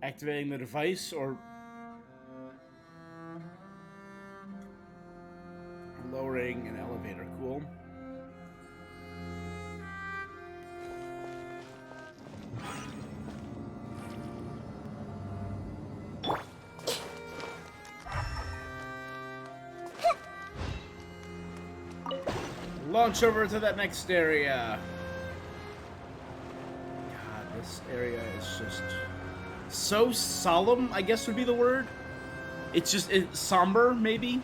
Activating the device or lowering an elevator. Cool. Launch over to that next area. God, this area is just so solemn, I guess would be the word. It's somber, maybe.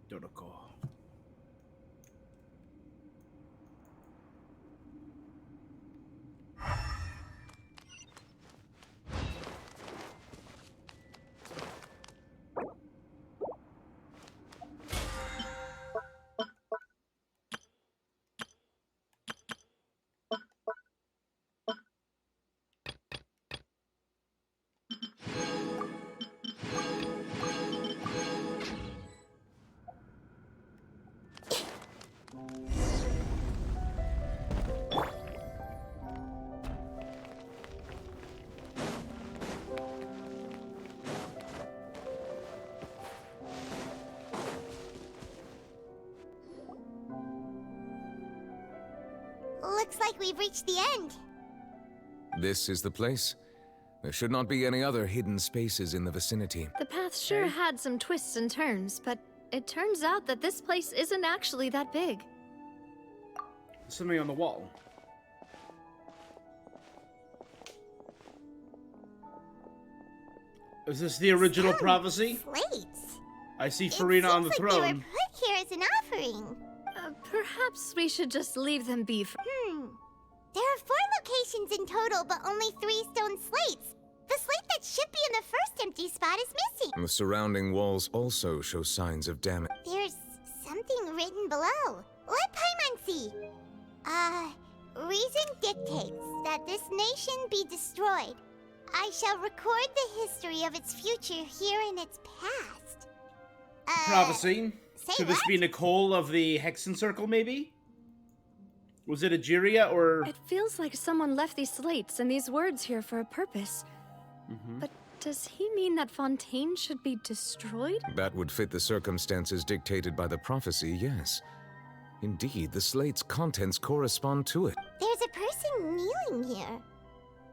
Dodoko. Looks like we've reached the end. This is the place. There should not be any other hidden spaces in the vicinity. The path sure had some twists and turns, but it turns out that this place isn't actually that big. Something on the wall. Is this the original prophecy? Slates. I see Farina on the They were throne. put here as an offering. Perhaps we should just leave them be for— There are 4 locations in total, but only 3 stone slates. The slate that should be in the first empty spot is missing. The surrounding walls also show signs of damage. There's something written below. Let Paimon see. Reason dictates that this nation be destroyed. I shall record the history of its future here in its past. Prophecy? Could this what? be Nicole of the Hexen Circle, maybe? Was it Egeria, or... It feels like someone left these slates and these words here for a purpose. But does he mean that Fontaine should be destroyed? That would fit the circumstances dictated by the prophecy, yes. Indeed, the slate's contents correspond to it. There's a person kneeling here.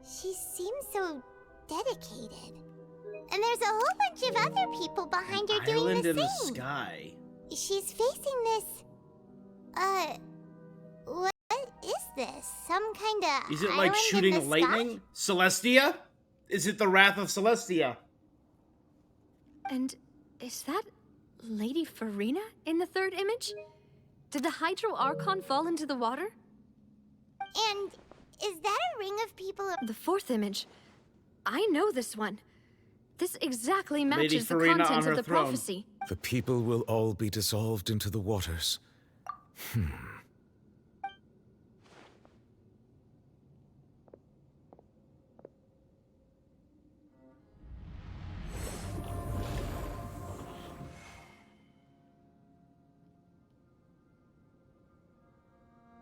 She seems so dedicated. And there's a whole bunch of other people behind her doing Island the in same. the sky. She's facing this... what is this? Some kind of Is it like shooting lightning? Celestia? Is it the Wrath of Celestia? And is that Lady Farina in the third image? Did the Hydro Archon fall into the water? And is that a ring of people... The fourth image. I know this one. This exactly Lady matches the Farina on content her of the throne. prophecy. The people will all be dissolved into the waters.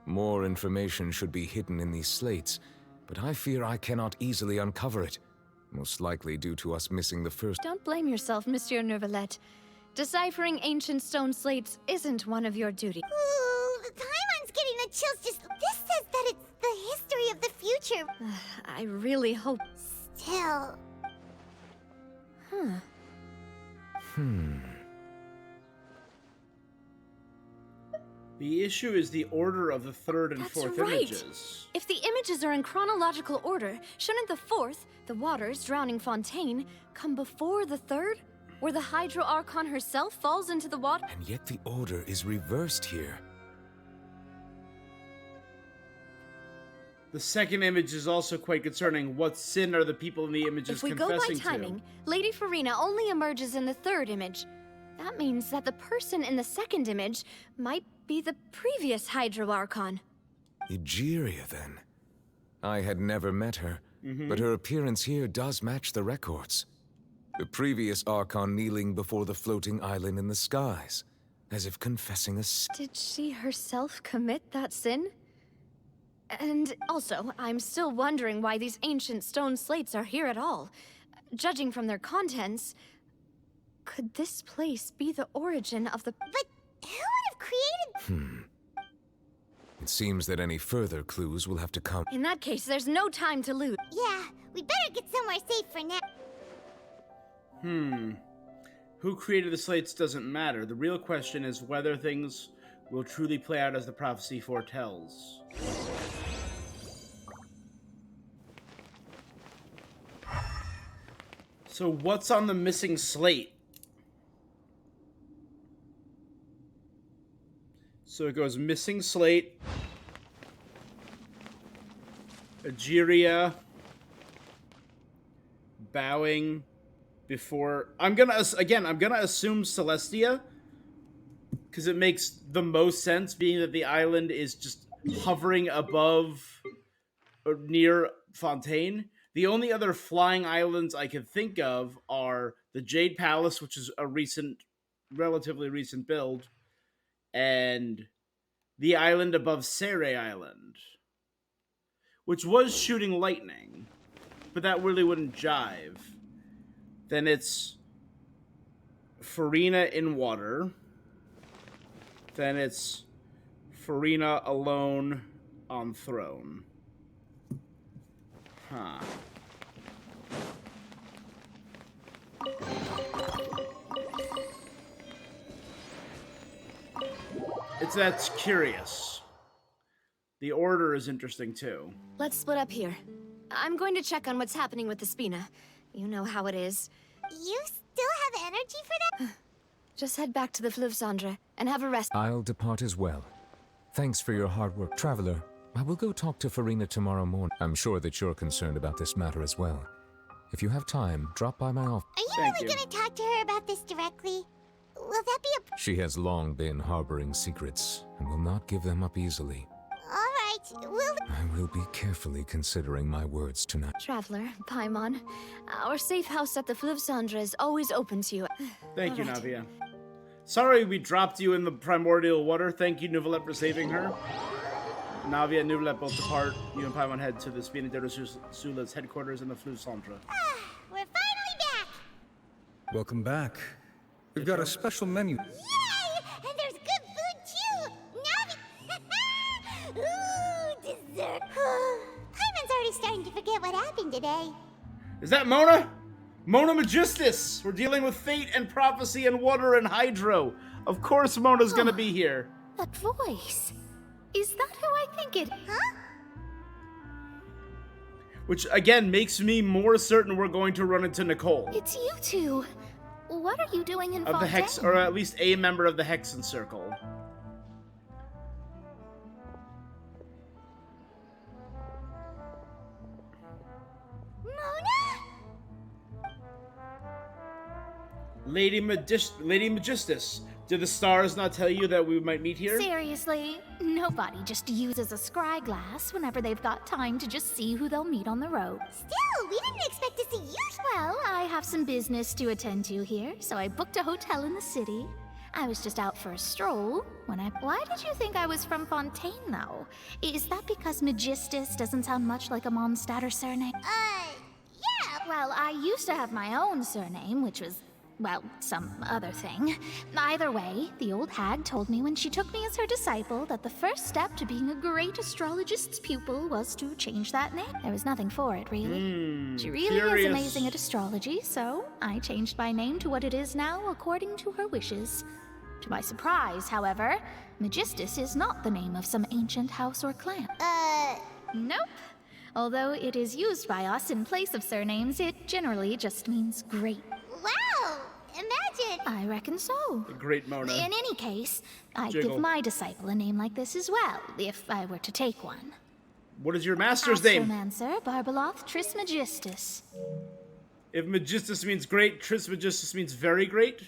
More information should be hidden in these slates, but I fear I cannot easily uncover it. Most likely due to us missing the first. Don't blame yourself, Monsieur Neuvillette. Deciphering ancient stone slates isn't one of your duties. Ooh, Paimon's getting the chills just... This says that it's the history of the future. I really hope... Still... The issue is the order of the third and That's fourth right. images. If the images are in chronological order, shouldn't the fourth, the waters drowning Fontaine, come before the third? Where the Hydro Archon herself falls into the water? And yet the order is reversed here. The second image is also quite concerning. What sin are the people in the images If we go by confessing timing, to? Lady Farina only emerges in the third image. That means that the person in the second image might be the previous Hydro Archon. Egeria, then. I had never met her, but her appearance here does match the records. The previous Archon kneeling before the floating island in the skies, as if confessing a sin. Did she herself commit that sin? And also, I'm still wondering why these ancient stone slates are here at all. Judging from their contents, could this place be the origin of the... But who would have created... It seems that any further clues will have to come. In that case, there's no time to lose. Yeah, we better get somewhere safe for now. Who created the slates doesn't matter. The real question is whether things will truly play out as the prophecy foretells. So what's on the missing slate? So it goes missing slate, Egeria, bowing before... I'm gonna assume Celestia, because it makes the most sense, being that the island is just hovering above or near Fontaine. The only other flying islands I can think of are the Jade Palace, which is a relatively recent build, and the island above Sere Island, which was shooting lightning, but that really wouldn't jive. Then it's Farina in water. Then it's Farina alone on throne. Huh. That's curious. The order is interesting too. Let's split up here. I'm going to check on what's happening with the Spina. You know how it is. You still have energy for that? Just head back to the Fleuve Cendre and have a rest. I'll depart as well. Thanks for your hard work, Traveler. I will go talk to Farina tomorrow morning. I'm sure that you're concerned about this matter as well. If you have time, drop by my office. Are you really gonna talk to her about this directly? Will that be a... She has long been harboring secrets, and will not give them up easily. Alright, I will be carefully considering my words tonight. Traveler, Paimon, our safe house at the Fleuve Cendre is always open to you. Thank you, All right. Navia. Sorry we dropped you in the primordial water. Thank you, Neuvillette, for saving her. Navia and Neuvillette both depart. You and Paimon head to the Spina de Sula's headquarters in the Fleuve Cendre. We're finally back! Welcome back. We've got a special menu. Yay! And there's good food too! Navi... Ooh, dessert! Paimon's already starting to forget what happened today. Is that Mona? Mona Magistus! We're dealing with fate and prophecy and water and hydro. Of course Mona's gonna be here. That voice. Is that who I think it... Huh? Which, again, makes me more certain we're going to run into Nicole. It's you two. What are you doing in Of the Hex, or at least a member of the Hexen Circle. Mona? Lady Magistus, did the stars not tell you that we might meet here? Seriously, nobody just uses a scry glass whenever they've got time to just see who they'll meet on the road. Still, we didn't expect to see you. Well, I have some business to attend to here, so I booked a hotel in the city. I was just out for a stroll when Why did you think I was from Fontaine, though? Is that because Magistus doesn't sound much like a Mondstadter surname? Yeah. Well, I used to have my own surname, which was, well, some other thing. Either way, the old hag told me when she took me as her disciple that the first step to being a great astrologist's pupil was to change that name. There was nothing for it, really. She really is amazing at astrology, so I changed my name to what it is now according to her wishes. To my surprise, however, Magistus is not the name of some ancient house or clan. Nope. Although it is used by us in place of surnames, it generally just means great. Wow! Imagine! I reckon so. The great Mona. In any case, I'd Jiggle. give my disciple a name like this as well, if I were to take one. What is your master's name? Astromancer Barbaloth Trismegistus. If Magistus means great, Trismegistus means very great?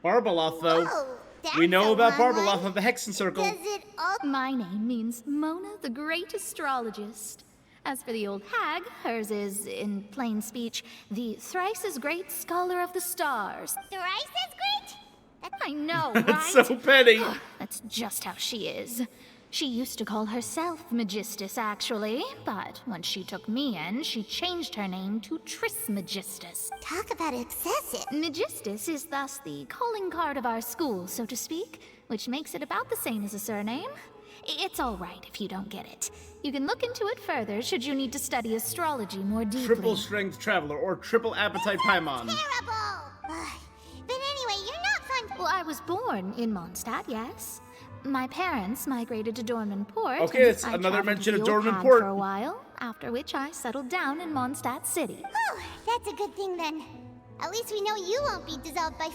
Barbaloth, though. Whoa, We know about that's a long Barbaloth one. of the Hexen Circle. Does it all... My name means Mona the Great Astrologist. As for the old hag, hers is, in plain speech, the thrice as great Scholar of the Stars. Thrice as great? I know, right? That's so petty. That's just how she is. She used to call herself Magistus, actually, but when she took me in, she changed her name to Trismegistus. Talk about excessive. Magistus is thus the calling card of our school, so to speak, which makes it about the same as a surname. It's all right if you don't get it. You can look into it further should you need to study astrology more deeply. Triple Strength Traveler or Triple Appetite Paimon. Terrible! But anyway, you're not fun. Well, I was born in Mondstadt, yes. My parents migrated to Dorman Port. Okay, and it's I another traveled mention with of the old Dorman hag Port. for a while, after which I settled down in Mondstadt City. Oh, that's a good thing then. At least we know you won't be dissolved by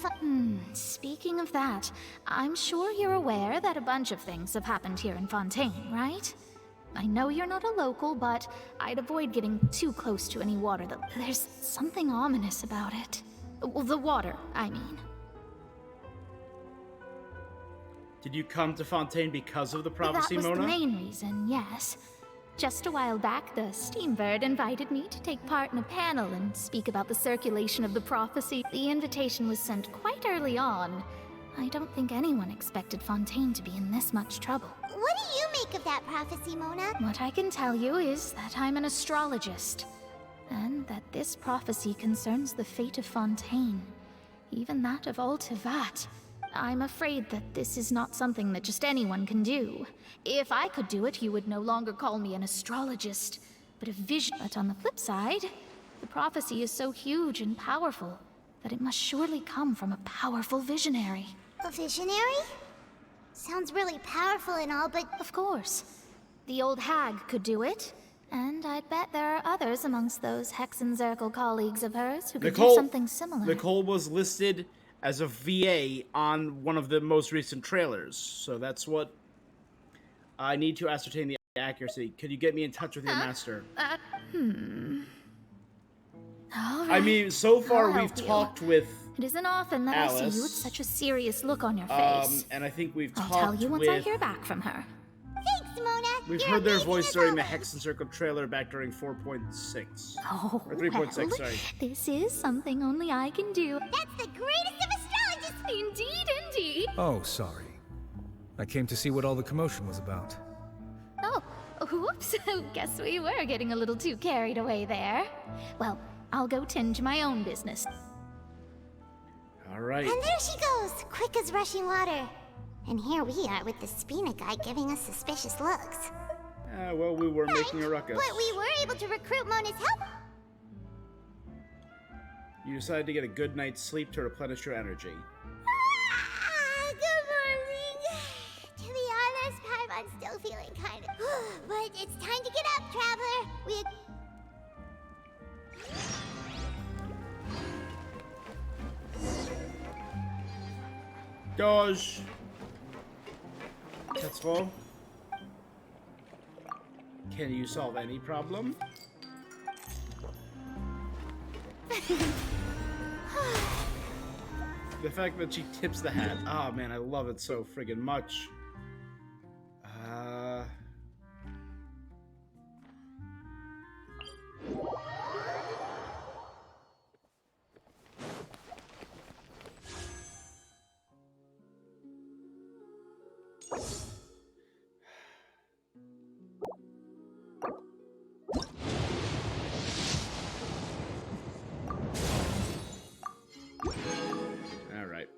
Speaking of that, I'm sure you're aware that a bunch of things have happened here in Fontaine, right? I know you're not a local, but I'd avoid getting too close to any water. There's something ominous about it. Well, the water, I mean. Did you come to Fontaine because of the prophecy, That was Mona? the main reason, yes. Just a while back, the Steambird invited me to take part in a panel and speak about the circulation of the prophecy. The invitation was sent quite early on. I don't think anyone expected Fontaine to be in this much trouble. What do you make of that prophecy, Mona? What I can tell you is that I'm an astrologist, and that this prophecy concerns the fate of Fontaine, even that of all Tevat. I'm afraid that this is not something that just anyone can do. If I could do it, you would no longer call me an astrologist, but a vision. But on the flip side, the prophecy is so huge and powerful that it must surely come from a powerful visionary. A visionary? Sounds really powerful and all, but... Of course. The old hag could do it, and I'd bet there are others amongst those Hexen Circle colleagues of hers who could do something similar. Nicole was listed as a VA on one of the most recent trailers, so that's what I need to ascertain the accuracy. Could you get me in touch with your master? All right. I mean, so far I'll we've help you. talked with It isn't often that I see you with Alice. such a serious look on your face. and I think we've I'll talked tell you once with... I hear back from her. Thanks, Mona! We've You're heard their amazing voice as during the always. Hexen Circle trailer back during 4.6. Oh, Or 3.6, well, sorry. This is something only I can do. That's the greatest of astrologists! Indeed, indeed! Oh, sorry. I came to see what all the commotion was about. Oh, whoops. Guess we were getting a little too carried away there. Well, I'll go tend to my own business. All right. And there she goes, quick as rushing water. And here we are with the Spina guy giving us suspicious looks. Well, we were making a ruckus. But we were able to recruit Mona's help. You decided to get a good night's sleep to replenish your energy. Good morning. To be honest, Paimon's still feeling kind of... But it's time to get up, Traveler. We... Dodge. That's all. Can you solve any problem? The fact that she tips the hat. Oh man, I love it so friggin' much. All right.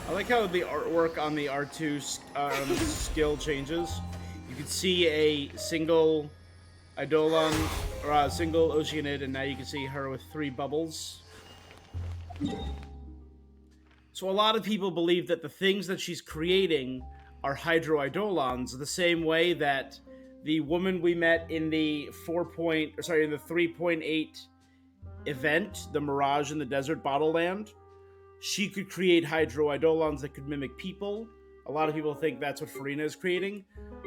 I like how the artwork on the R2 skill changes. You can see a single Eidolon, or a single Oceanid, and now you can see her with 3 bubbles. So a lot of people believe that the things that she's creating are Hydro-Eidolons, the same way that the woman we met in the 3.8 event, the Mirage in the Desert Bottleland, she could create Hydro-Eidolons that could mimic people. A lot of people think that's what Farina is creating,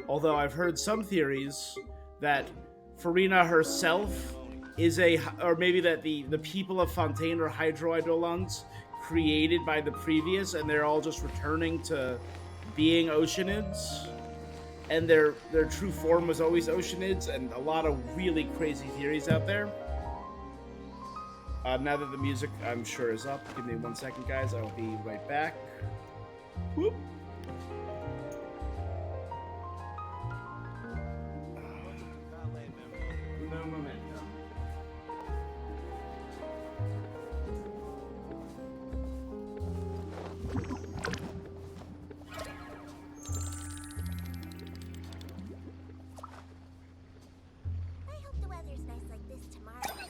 although I've heard some theories that Farina herself is or maybe that the people of Fontaine are Hydro-Eidolons created by the previous, and they're all just returning to being Oceanids, and their true form was always Oceanids, and a lot of really crazy theories out there. Now that the music, I'm sure, is up, give me 1 second, guys. I'll be right back. Whoop. No momentum. I hope the weather's nice like this tomorrow as well.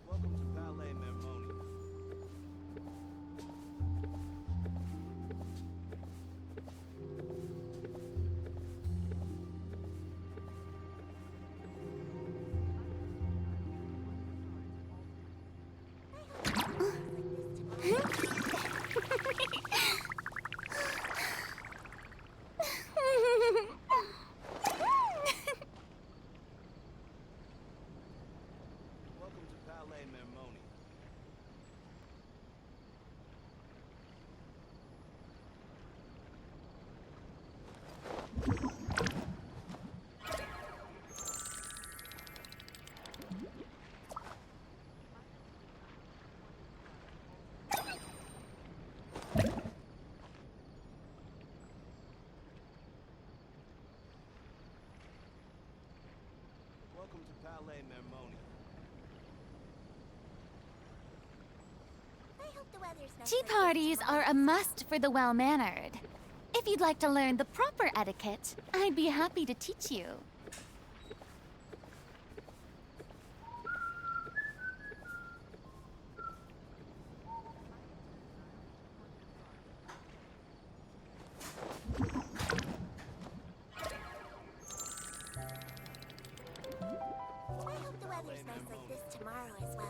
Welcome to Palais Mermoni. Welcome to Palais Mermoni. Welcome to Palais Mermoni. I hope the weather's nice. Tea parties are a must for the well-mannered. If you'd like to learn the proper etiquette, I'd be happy to teach you. I hope the weather's nice like this tomorrow as well.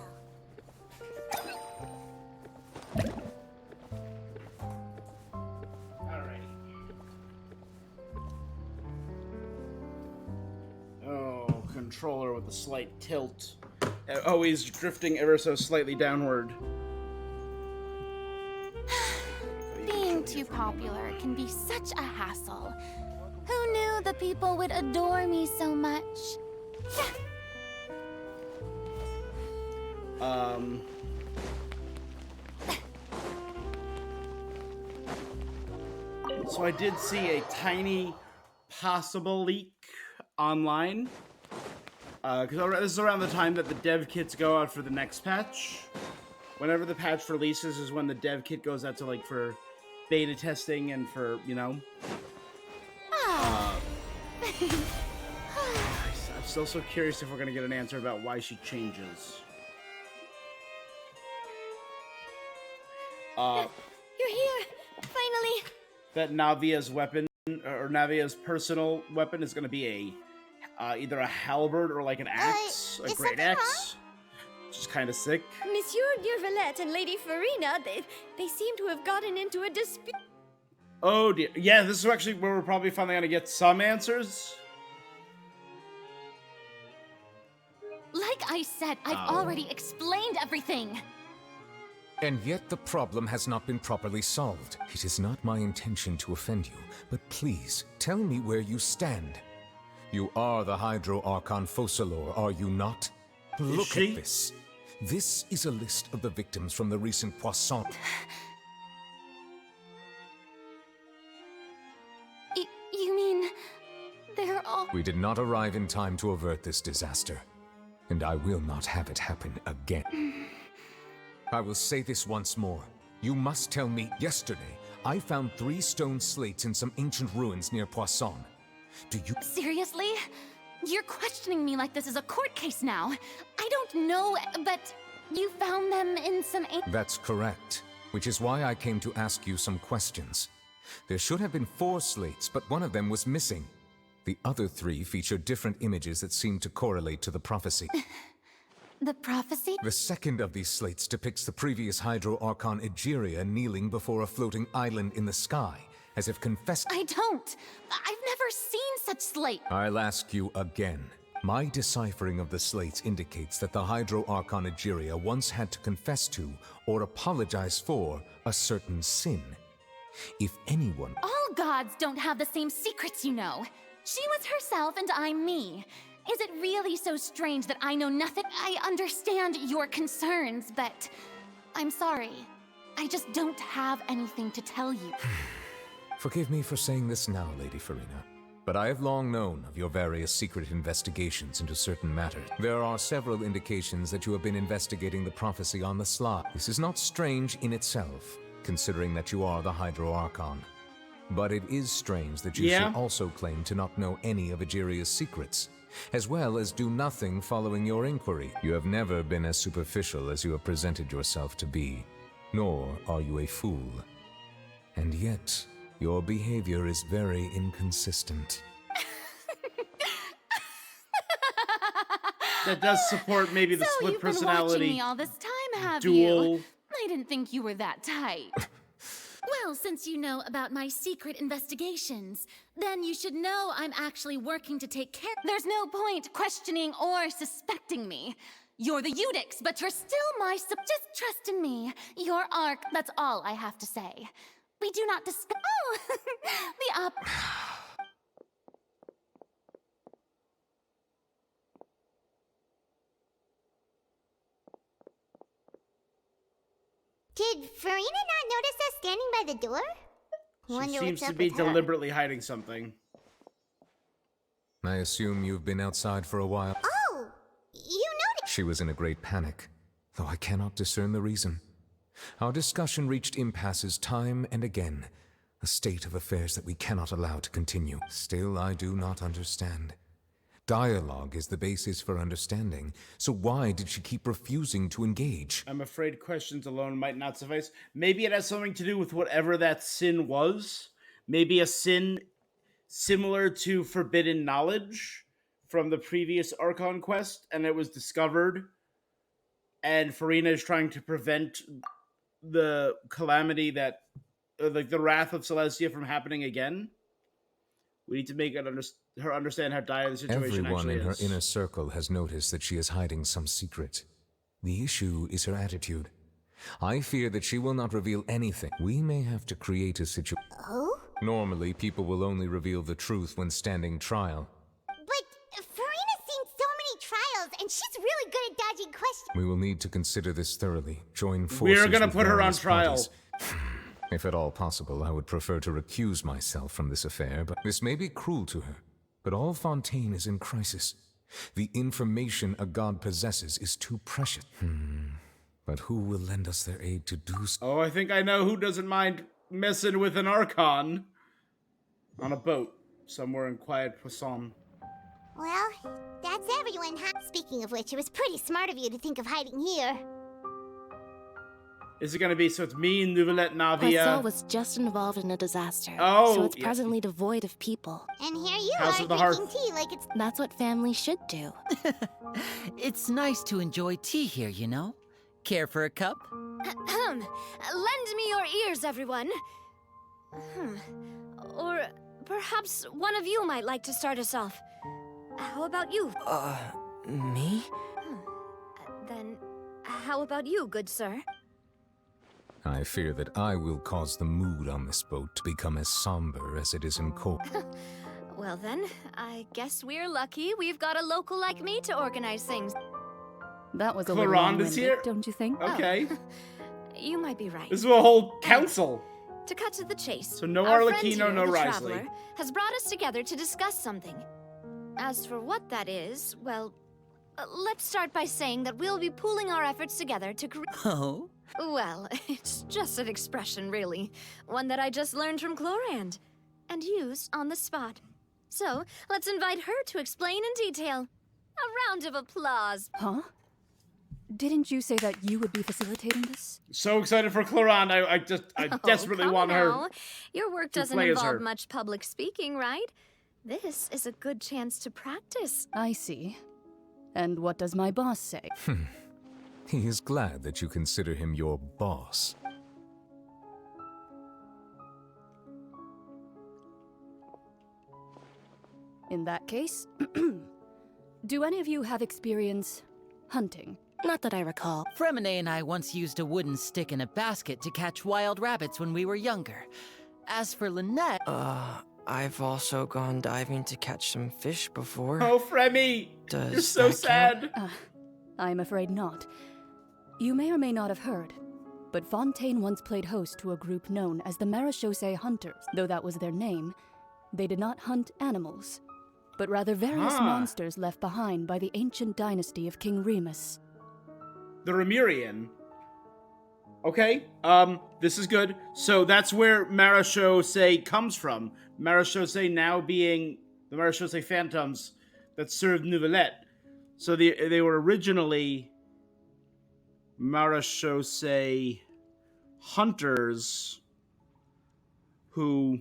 Oh, controller with a slight tilt. Always drifting ever so slightly downward. Being too popular can be such a hassle. Who knew the people would adore me so much? So I did see a tiny possible leak online. Because this is around the time that the dev kits go out for the next patch. Whenever the patch releases is when the dev kit goes out to, like, for beta testing and for, you know. I'm still so curious if we're gonna get an answer about why she changes. You're here! Finally! That Navia's weapon, or Navia's personal weapon, is gonna be a either a halberd or like an axe, a great axe, which is kind of sick. Monsieur Neuvillette and Lady Farina, they seem to have gotten into a dispute. Oh dear. Yeah, this is actually where we're probably finally gonna get some answers. Like I said, I've already explained everything. And yet the problem has not been properly solved. It is not my intention to offend you, but please, tell me where you stand. You are the Hydro Archon Focalor, are you not? Look at this. This is a list of the victims from the recent Poisson. You mean... they're all... We did not arrive in time to avert this disaster, and I will not have it happen again. I will say this once more. You must tell me, yesterday, I found 3 stone slates in some ancient ruins near Poisson. Do you... Seriously? You're questioning me like this is a court case now. I don't know, but you found them in some... That's correct, which is why I came to ask you some questions. There should have been 4 slates, but one of them was missing. The other 3 feature different images that seem to correlate to the prophecy. The prophecy? The second of these slates depicts the previous Hydro Archon Egeria kneeling before a floating island in the sky, as if confessing. I don't. I've never seen such slate. I'll ask you again. My deciphering of the slates indicates that the Hydro Archon Egeria once had to confess to, or apologize for, a certain sin. If anyone... All gods don't have the same secrets, you know. She was herself and I'm me. Is it really so strange that I know nothing? I understand your concerns, but I'm sorry. I just don't have anything to tell you. Forgive me for saying this now, Lady Farina, but I have long known of your various secret investigations into certain matters. There are several indications that you have been investigating the prophecy on the sly. This is not strange in itself, considering that you are the Hydro Archon. But it is strange that you should also claim to not know any of Egeria's secrets, as well as do nothing following your inquiry. You have never been as superficial as you have presented yourself to be, nor are you a fool. And yet, your behavior is very inconsistent. That does support maybe the split personality. You've been watching me all this time, have dual. you? I didn't think you were that type. Well, since you know about my secret investigations, then you should know I'm actually working to take care. There's no point questioning or suspecting me. You're the Eudix, but you're still my just trust in me. Your Arc, that's all I have to say. We do not discuss. Oh, the Did Farina not notice us standing by the door? She seems to be deliberately hiding something. I assume you've been outside for a while. Oh, you noticed. She was in a great panic, though I cannot discern the reason. Our discussion reached impasses time and again, a state of affairs that we cannot allow to continue. Still, I do not understand. Dialogue is the basis for understanding, so why did she keep refusing to engage? I'm afraid questions alone might not suffice. Maybe it has something to do with whatever that sin was. Maybe a sin similar to forbidden knowledge from the previous Archon quest, and it was discovered, and Farina is trying to prevent the calamity that, like the wrath of Celestia from happening again. We need to make her understand how dire the situation Everyone actually in her is. inner circle has noticed that she is hiding some secret. The issue is her attitude. I fear that she will not reveal anything. We may have to create a situation. Oh? Normally, people will only reveal the truth when standing trial. But Farina's seen so many trials, and she's really good at dodging questions. We will need to consider this thoroughly. Join forces. We are going to with put her on various trial. parties. If at all possible, I would prefer to recuse myself from this affair, but this may be cruel to her. But all Fontaine is in crisis. The information a god possesses is too precious. But who will lend us their aid to do so? Oh, I think I know who doesn't mind messing with an Archon on a boat somewhere in quiet Poisson. Well, that's everyone, huh? Speaking of which, it was pretty smart of you to think of hiding here. Is it going to be, so it's me and Neuvillette Navia? Poisson was just involved in a disaster, Oh, so it's yeah. presently devoid of people. And here you House are of the drinking Hearth. tea like it's... That's what family should do. It's nice to enjoy tea here, you know? Care for a cup? Lend me your ears, everyone. Or perhaps one of you might like to start us off. How about you? Me? Then, how about you, good sir? I fear that I will cause the mood on this boat to become as somber as it is in cold. Well then, I guess we're lucky we've got a local like me to organize things. That was a Cloranda's little long-winded, here? don't you think? Okay. You might be right. This is a whole council. To cut to the chase. So no our friend Arlecchino, here, no the Wriothesley. Traveler, has brought us together to discuss something. As for what that is, well, let's start by saying that we'll be pooling our efforts together to Oh? Well, it's just an expression, really. One that I just learned from Clorand. And used on the spot. So, let's invite her to explain in detail. A round of applause. Huh? Didn't you say that you would be facilitating this? So excited for Clorand. I desperately come want now. her. Your work to doesn't play as her. involve much public speaking, right? This is a good chance to practice. I see. And what does my boss say? He is glad that you consider him your boss. In that case, do any of you have experience hunting? Not that I recall. Fremine and I once used a wooden stick in a basket to catch wild rabbits when we were younger. As for Lynette... I've also gone diving to catch some fish before. Oh, Fremy! Does You're so that sad. I'm afraid not. You may or may not have heard, but Fontaine once played host to a group known as the Marechaussee Hunters. Though that was their name, they did not hunt animals, but rather various monsters left behind by the ancient dynasty of King Remus. The Remirian. Okay, this is good. So that's where Marechaussee comes from. Marechaussee now being the Marechaussee Phantoms that served Nouvellette. So they were originally Marechaussee hunters who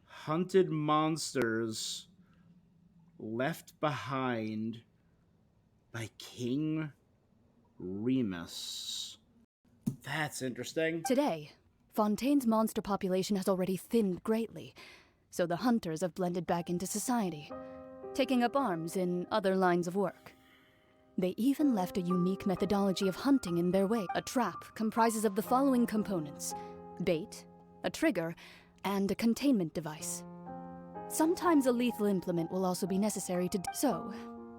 hunted monsters left behind by King Remus. That's interesting. Today, Fontaine's monster population has already thinned greatly, so the hunters have blended back into society, taking up arms in other lines of work. They even left a unique methodology of hunting in their wake. A trap comprises of the following components: bait, a trigger, and a containment device. Sometimes a lethal implement will also be necessary to do so.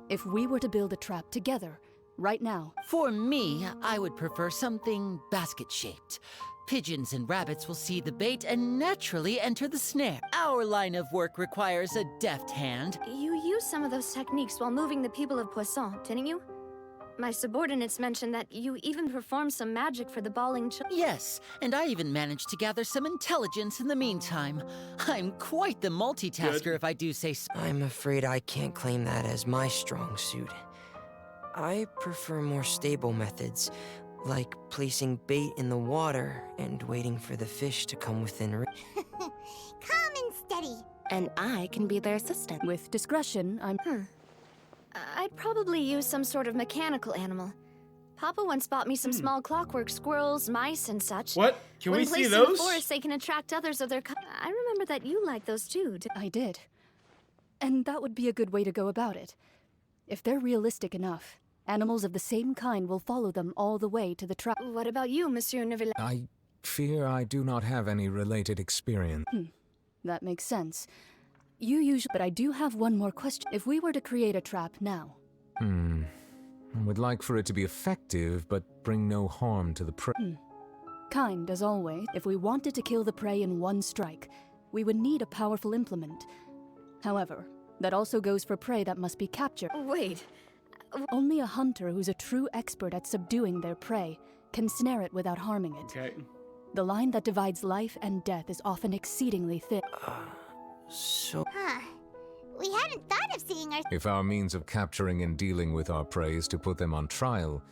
If we were to build a trap together, right now... For me, I would prefer something basket-shaped. Pigeons and rabbits will see the bait and naturally enter the snare. Our line of work requires a deft hand. You used some of those techniques while moving the people of Poisson, didn't you? My subordinates mentioned that you even performed some magic for the bawling children. Yes, and I even managed to gather some intelligence in the meantime. I'm quite the multitasker, if I do say so. I'm afraid I can't claim that as my strong suit. I prefer more stable methods, like placing bait in the water and waiting for the fish to come within reach. Calm and steady. And I can be their assistant. With discretion, I'm... I'd probably use some sort of mechanical animal. Papa once bought me some small clockwork squirrels, mice, and such. What? Can we see When placed in those? the forest, they can attract others of their I remember that you liked those too. I did. And that would be a good way to go about it. If they're realistic enough, animals of the same kind will follow them all the way to the trap. What about you, Monsieur Neuvillette? I fear I do not have any related experience. That makes sense. You usually... But I do have one more question. If we were to create a trap now... I would like for it to be effective, but bring no harm to the prey. Kind, as always. If we wanted to kill the prey in one strike, we would need a powerful implement. However, that also goes for prey that must be captured. Wait... Only a hunter who's a true expert at subduing their prey can snare it without harming it. Okay. The line that divides life and death is often exceedingly thin. Huh. We hadn't thought of seeing our... If our means of capturing and dealing with our prey is to put them on trial,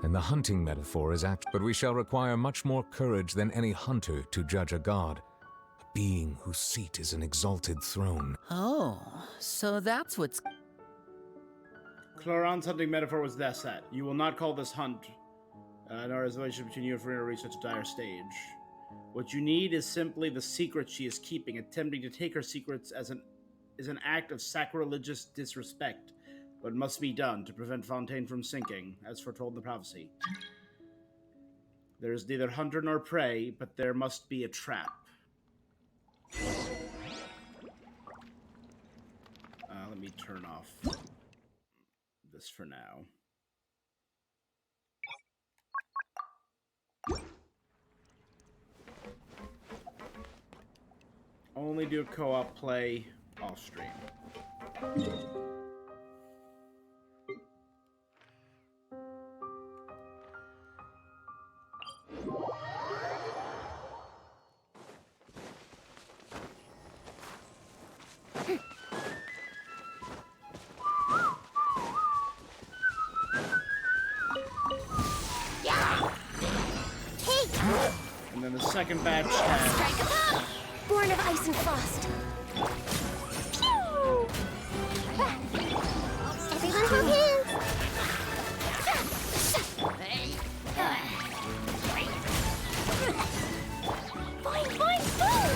then the hunting metaphor is apt. But we shall require much more courage than any hunter to judge a god, a being whose seat is an exalted throne. Oh, so that's what's... Cloran's hunting metaphor was that. You will not call this hunt, nor is the relationship between you and Farina reach such a dire stage. What you need is simply the secret she is keeping. Attempting to take her secrets is an act of sacrilegious disrespect, but must be done to prevent Fontaine from sinking, as foretold in the prophecy. There is neither hunter nor prey, but there must be a trap. Let me turn off this for now. Only do co-op play off stream. And then the second batch has... Born of ice and frost. Pew! Everyone hold hands. Fine, fine, fine.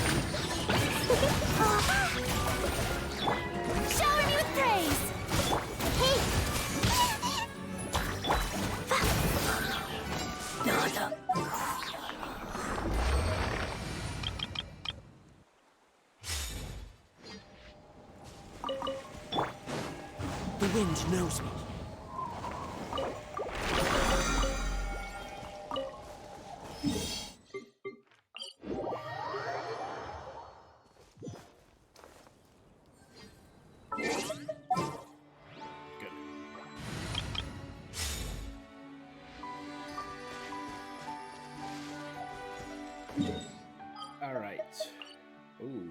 Shower me with praise. The wind knows me. All right. Ooh.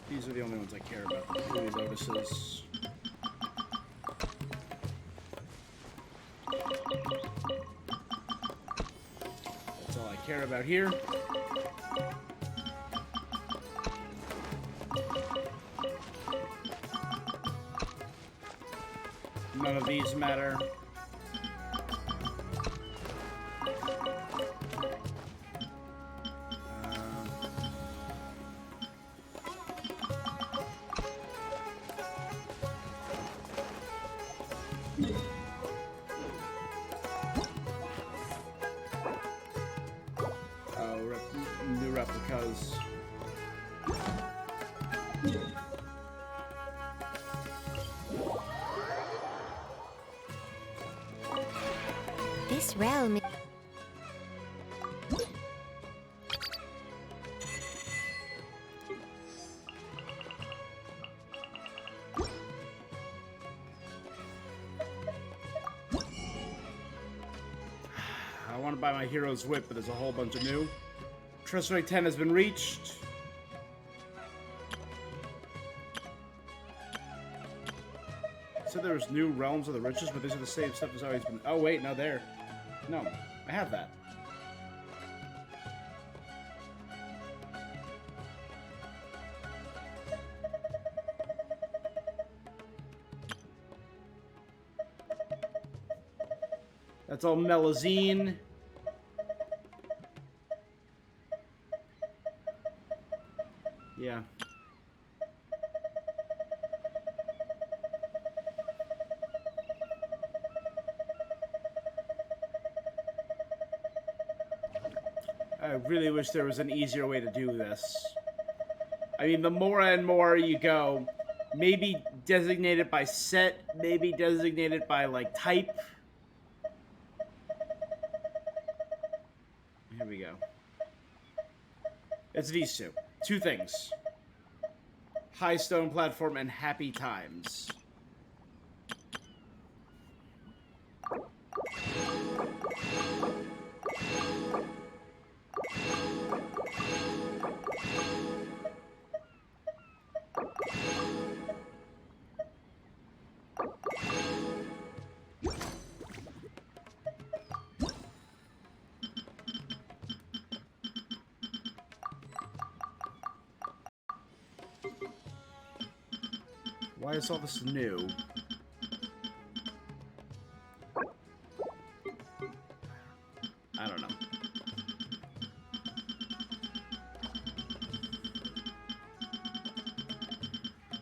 These are the only ones I care about. The Holy Lotuses. That's all I care about here. None of these matter. New replicas. This realm. I want to buy my hero's whip, but there's a whole bunch of new. Trust rate 10 has been reached. So there's new realms of the riches, but these are the same stuff as always been. Oh wait, no, there. No, I have that. That's all Melazine. Yeah. I really wish there was an easier way to do this. I mean, the more and more you go, maybe designate it by set, maybe designate it by, like, type. Here we go. It's these two. Two things. High stone platform and happy times. Why is all this new? I don't know.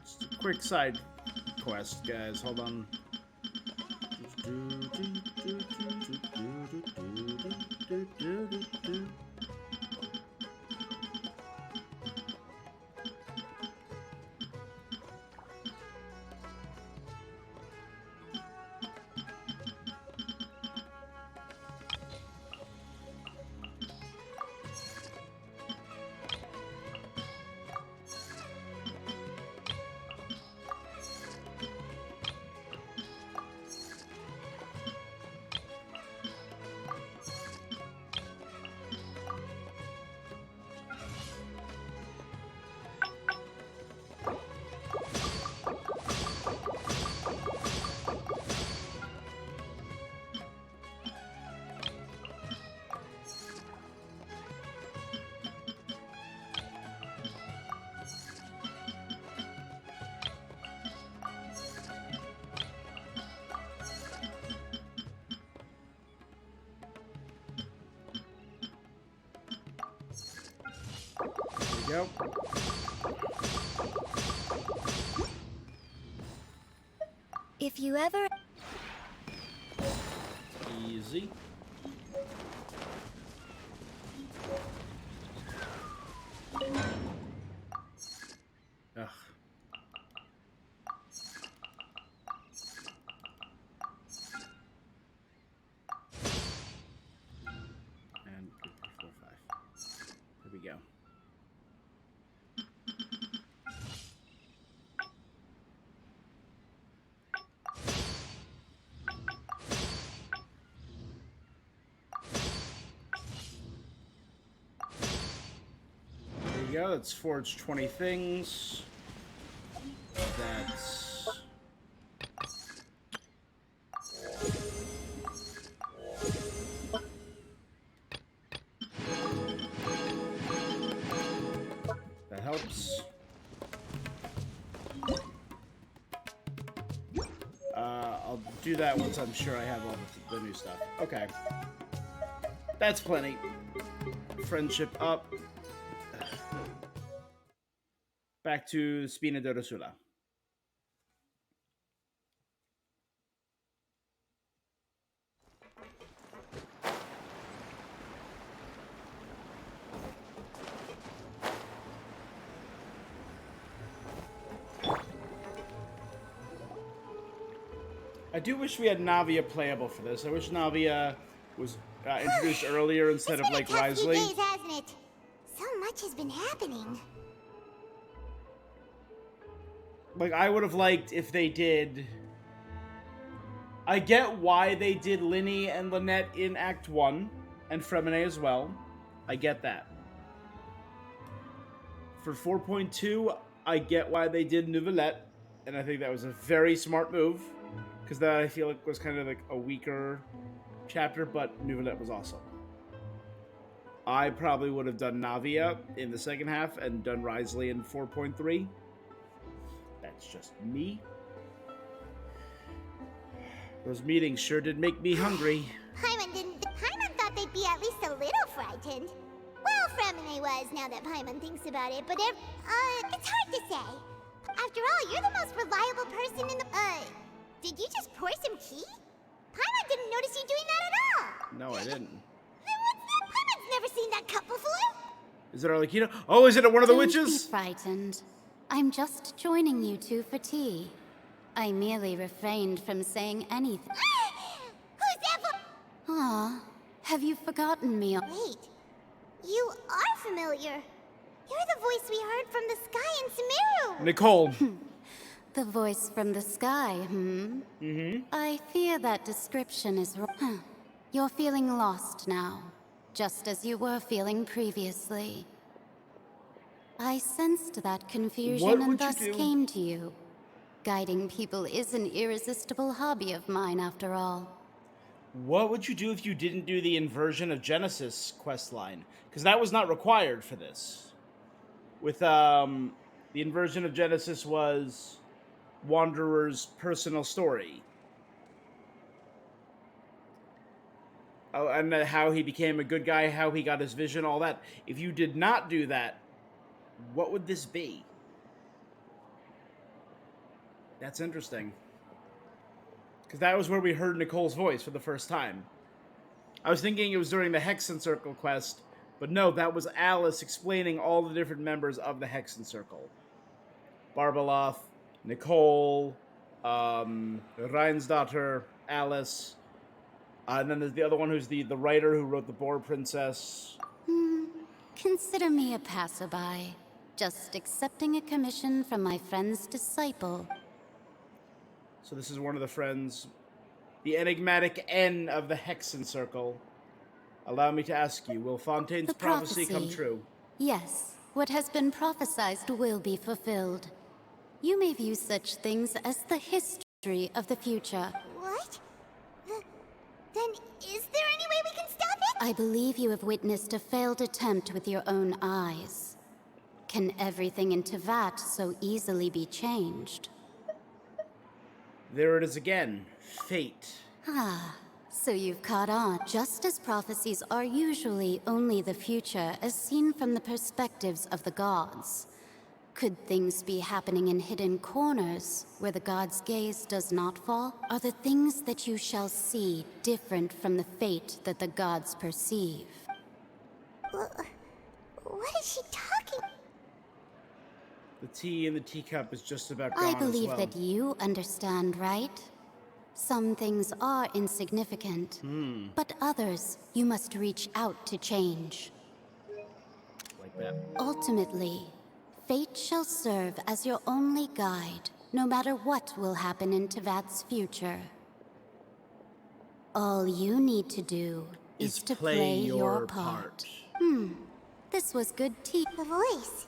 Just a quick side quest, guys. Hold on. There we go. If you ever... Easy. Ugh. And 3, 4, 5. There we go. There you go. That's forged 20 things. That's... That helps. I'll do that once I'm sure I have all the new stuff. Okay. That's plenty. Friendship up. Back to Spina Dorsula. I do wish we had Navia playable for this. I wish Navia was introduced earlier instead of like Risley. Days, hasn't it? So much has been happening. Like, I would have liked if they did... I get why they did Linny and Lynette in Act 1, and Fremine as well. I get that. For 4.2, I get why they did Nouvellette, and I think that was a very smart move, because that I feel like was kind of like a weaker chapter, but Nouvellette was awesome. I probably would have done Navia in the second half and done Risley in 4.3. That's just me. Those meetings sure did make me hungry. Paimon thought they'd be at least a little frightened. Well, Fremine was, now that Paimon thinks about it, but it's hard to say. After all, you're the most reliable person in the... did you just pour some tea? Paimon didn't notice you doing that at all. No, I didn't. Then what's that? Paimon's never seen that cup before. Is it Arlecchino? Oh, is it one of the witches? Don't be frightened. I'm just joining you two for tea. I merely refrained from saying anything. Who's ever... Ah, have you forgotten me? Wait, you are familiar. You're the voice we heard from the sky in Sumeru. Nicole. The voice from the sky, Mm-hmm. I fear that description is wrong. You're feeling lost now, just as you were feeling previously. I sensed that confusion and thus came to you. Guiding people is an irresistible hobby of mine, after all. What would you do if you didn't do the Inversion of Genesis questline? Because that was not required for this. With, the Inversion of Genesis was Wanderer's personal story. Oh, and how he became a good guy, how he got his vision, all that. If you did not do that, what would this be? That's interesting. Because that was where we heard Nicole's voice for the first time. I was thinking it was during the Hexen Circle quest, but no, that was Alice explaining all the different members of the Hexen Circle. Barbaloth, Nicole, Reinsdottir, Alice, and then there's the other one who's the writer who wrote The Boar Princess. Consider me a passerby, just accepting a commission from my friend's disciple. So this is one of the friends, the enigmatic N of the Hexen Circle. Allow me to ask you, will Fontaine's prophecy come true? Yes, what has been prophesied will be fulfilled. You may view such things as the history of the future. What? Then is there any way we can stop it? I believe you have witnessed a failed attempt with your own eyes. Can everything in Tevat so easily be changed? There it is again. Fate. Ah, so you've caught on. Just as prophecies are usually only the future as seen from the perspectives of the gods, could things be happening in hidden corners where the gods' gaze does not fall? Are the things that you shall see different from the fate that the gods perceive? What is she talking? The tea in the teacup is just about gone I believe as well. that you understand, right? Some things are insignificant, but others you must reach out to change. Like that. Ultimately, fate shall serve as your only guide, no matter what will happen in Tevat's future. All you need to do is to play your part. This was good tea. The voice.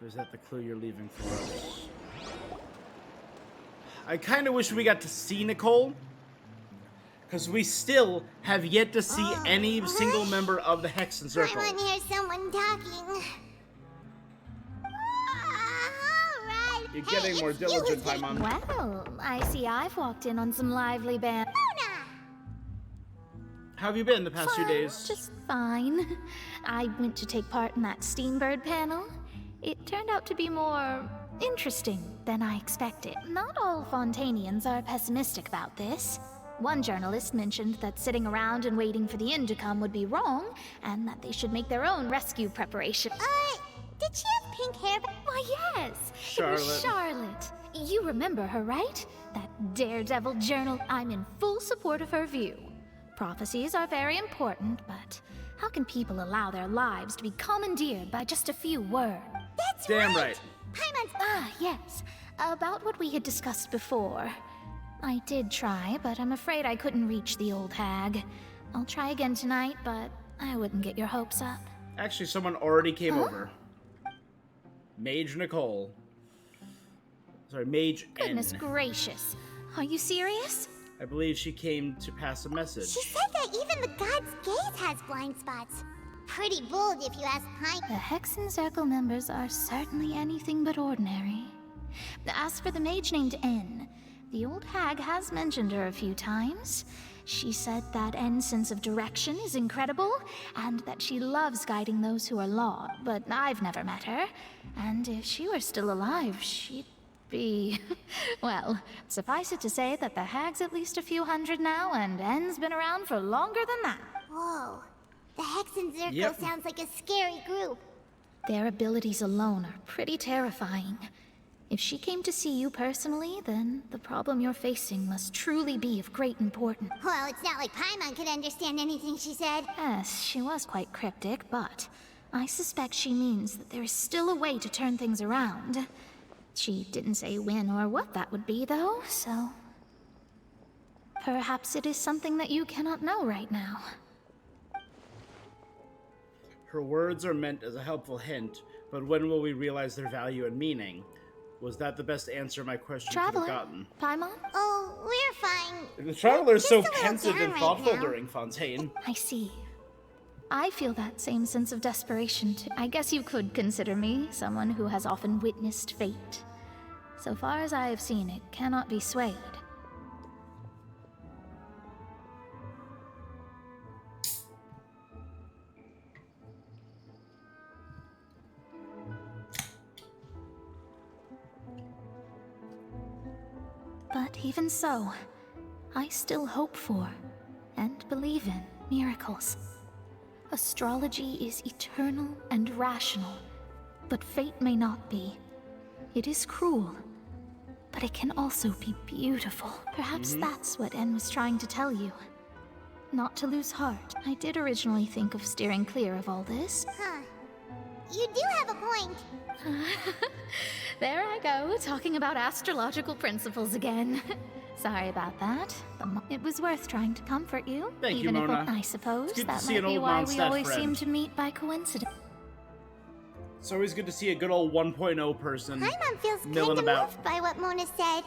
Is that the clue you're leaving for us? I kind of wish we got to see Nicole, because we still have yet to see any single member of the Hexen Circle. I want to hear someone talking. Alright. You're getting more diligent, Paimon. Well, I see I've walked in on some lively band. How have you been the past few days? Just fine. I went to take part in that Steambird panel. It turned out to be more interesting than I expected. Not all Fontainians are pessimistic about this. One journalist mentioned that sitting around and waiting for the end to come would be wrong, and that they should make their own rescue preparation. Did she have pink hair? Why, yes. Charlotte. It was Charlotte. You remember her, right? That daredevil journal. I'm in full support of her view. Prophecies are very important, but how can people allow their lives to be commandeered by just a few words? That's Damn right. Paimon's... Yes. About what we had discussed before. I did try, but I'm afraid I couldn't reach the old hag. I'll try again tonight, but I wouldn't get your hopes up. Actually, someone already came over. Mage Nicole. Sorry, Mage Goodness N. gracious. Are you serious? I believe she came to pass a message. She said that even the god's gaze has blind spots. Pretty bold if you ask Paimon. The Hexen Circle members are certainly anything but ordinary. As for the mage named N, the old hag has mentioned her a few times. She said that N's sense of direction is incredible, and that she loves guiding those who are lost. But I've never met her, and if she were still alive, she'd be... Well, suffice it to say that the hag's at least a few hundred now, and N's been around for longer than that. Whoa. The Hexen Circle sounds like a scary group. Their abilities alone are pretty terrifying. If she came to see you personally, then the problem you're facing must truly be of great importance. Well, it's not like Paimon could understand anything she said. Yes, she was quite cryptic, but I suspect she means that there is still a way to turn things around. She didn't say when or what that would be, though, so... Perhaps it is something that you cannot know right now. Her words are meant as a helpful hint, but when will we realize their value and meaning? Was that the best answer my question could have Traveler, gotten? Paimon? Oh, we're fine. The Traveler is so Just a little pensive down and right thoughtful now. during Fontaine. I see. I feel that same sense of desperation too. I guess you could consider me someone who has often witnessed fate. So far as I have seen, it cannot be swayed. But even so, I still hope for and believe in miracles. Astrology is eternal and rational, but fate may not be. It is cruel, but it can also be beautiful. Perhaps that's what En was trying to tell you. Not to lose heart. I did originally think of steering clear of all this. Huh. You do have a point. There I go, talking about astrological principles again. Sorry about that. It was worth trying to comfort you. Thank you, even Mona. if I suppose It's good to that see might an be old why we Mondstadt always friend. seem to meet by coincidence. It's always good to see a good old 1.0 person Paimon feels milling kinda about. moved by what Mona said.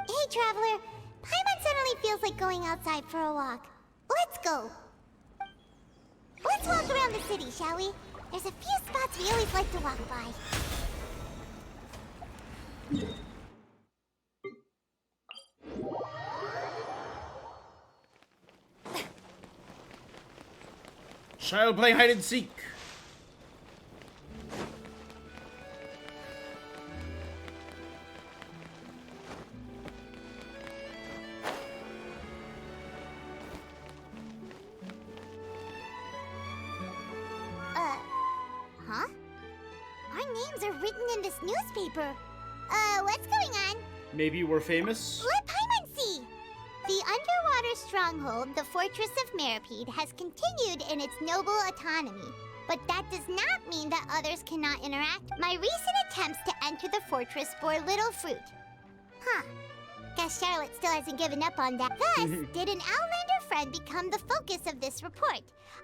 Hey, Traveler. Paimon suddenly feels like going outside for a walk. Let's go. Let's walk around the city, shall we? There's a few spots we always like to walk by. Child playing hide and seek. Huh? Our names are written in this newspaper. What's going on? Maybe we're famous? Let Paimon see! The underwater stronghold, the Fortress of Meripede, has continued in its noble autonomy. But that does not mean that others cannot interact. My recent attempts to enter the fortress bore little fruit. Huh. Guess Charlotte still hasn't given up on that. Thus, did an Outlander friend become the focus of this report?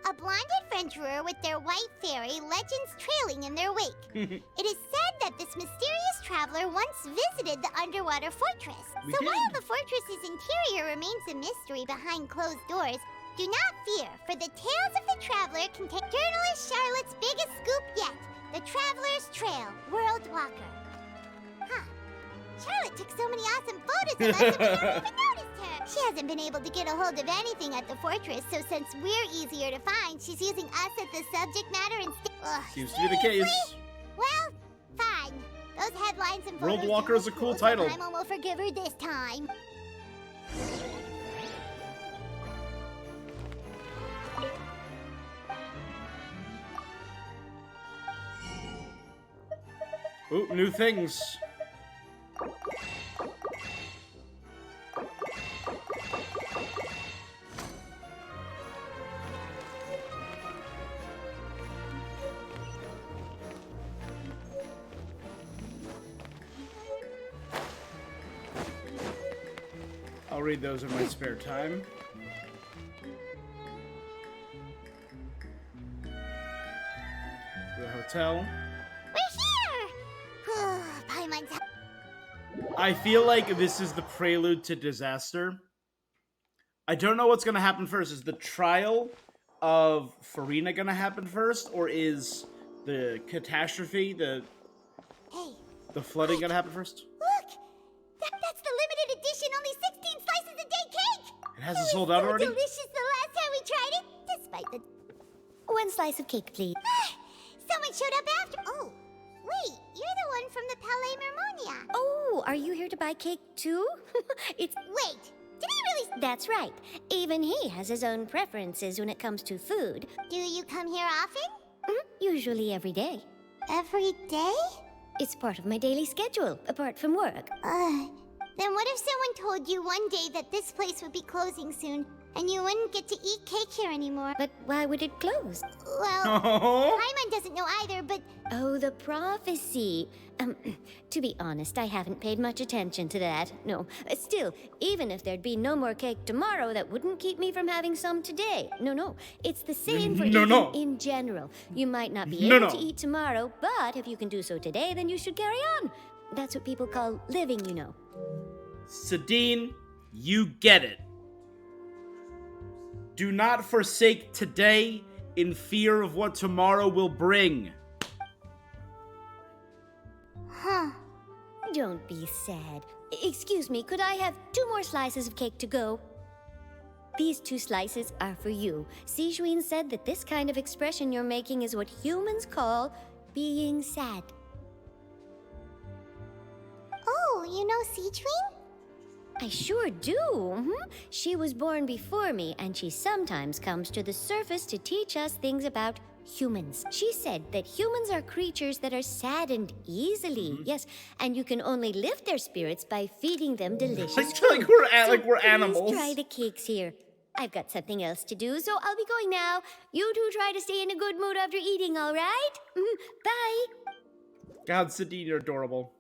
A blonde adventurer with their white fairy, legends trailing in their wake. It is said that this mysterious traveler once visited the underwater fortress. We So did. while the fortress's interior remains a mystery behind closed doors, do not fear, for the tales of the traveler contain journalist Charlotte's biggest scoop yet, the Traveler's Trail, World Walker. Huh. Charlotte took so many awesome photos of us that we never even noticed her. She hasn't been able to get a hold of anything at the fortress, so since we're easier to find, she's using us as the subject matter instead. Seems to be the case. Well, fine. Those headlines and World photos Walker do is a look cool so title. Paimon will forgive her this time. Ooh, new things. I'll read those in my spare time. The hotel. We're here! Paimon's... I feel like this is the prelude to disaster. I don't know what's gonna happen first. Is the trial of Farina gonna happen first, or is the catastrophe, the flooding gonna happen first? Look! That's the limited edition, only 16 slices a day cake! It hasn't sold out already? Delicious the last time we tried it, despite the... One slice of cake, please. Someone showed up after... Oh, wait, you're the one from the Palais Mermonia. Oh, are you here to buy cake too? It's... Wait, did he really... That's right. Even he has his own preferences when it comes to food. Do you come here often? Usually every day. Every day? It's part of my daily schedule, apart from work. Then what if someone told you one day that this place would be closing soon, and you wouldn't get to eat cake here anymore? But why would it close? Well, Paimon doesn't know either, but... Oh, the prophecy. To be honest, I haven't paid much attention to that. No. Still, even if there'd be no more cake tomorrow, that wouldn't keep me from having some today. No. It's the same for eating in general. You might not be able to eat tomorrow, but if you can do so today, then you should carry on. That's what people call living, you know. Sadine, you get it. Do not forsake today in fear of what tomorrow will bring. Huh. don't be sad. Excuse me, could I have 2 more slices of cake to go? These 2 slices are for you. Sijouin said that this kind of expression you're making is what humans call being sad. Oh, you know Sijouin? I sure do. She was born before me, and she sometimes comes to the surface to teach us things about humans. She said that humans are creatures that are saddened easily. Yes, and you can only lift their spirits by feeding them delicious food. like we're animals. Please try the cakes here. I've got something else to do, so I'll be going now. You two try to stay in a good mood after eating, all right? Bye. God, Sidney, you're adorable.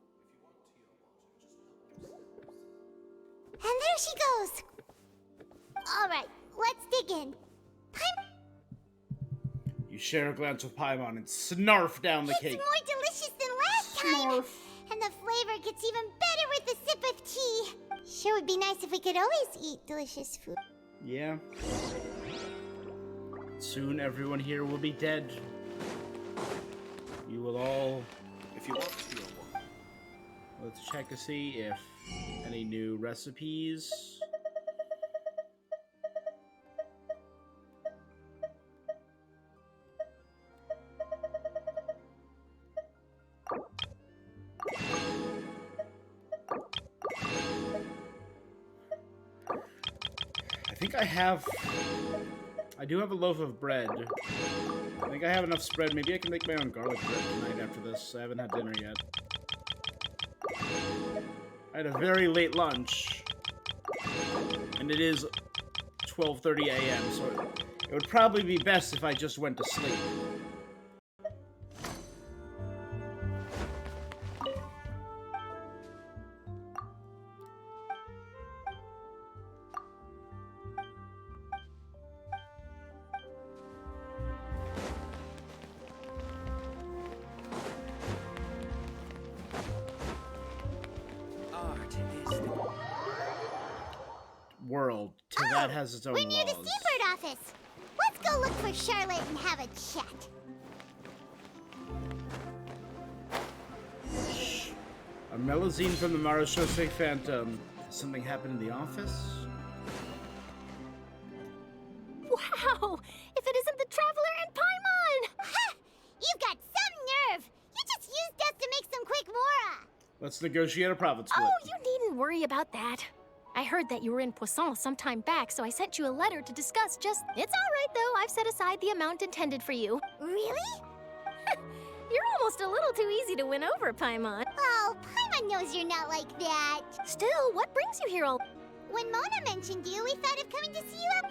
And there she goes. All right, let's dig in. You share a glance with Paimon and snarf down the cake. It's more delicious than last time. And the flavor gets even better with a sip of tea. Sure would be nice if we could always eat delicious food. Yeah. Soon everyone here will be dead. You will all... If you want to feel one. Let's check to see if any new recipes. I do have a loaf of bread. I think I have enough spread. Maybe I can make my own garlic bread tonight after this. I haven't had dinner yet. I had a very late lunch. And it is 12:30 a.m., so it would probably be best if I just went to sleep. World. That has its own We're near the laws. Seabird office. Let's go look for Charlotte and have a chat. A melusine from the Marechaussee Phantom. Has something happened in the office? Wow! If it isn't the Traveler and Paimon! Ha! You've got some nerve! You just used us to make some quick mora! Let's negotiate a profit split. Oh, you needn't worry about that. I heard that you were in Poisson some time back, so I sent you a letter to discuss just... It's all right, though. I've set aside the amount intended for you. Really? You're almost a little too easy to win over, Paimon. Oh, Paimon knows you're not like that. Still, what brings you here all... When Mona mentioned you, we thought of coming to see you up.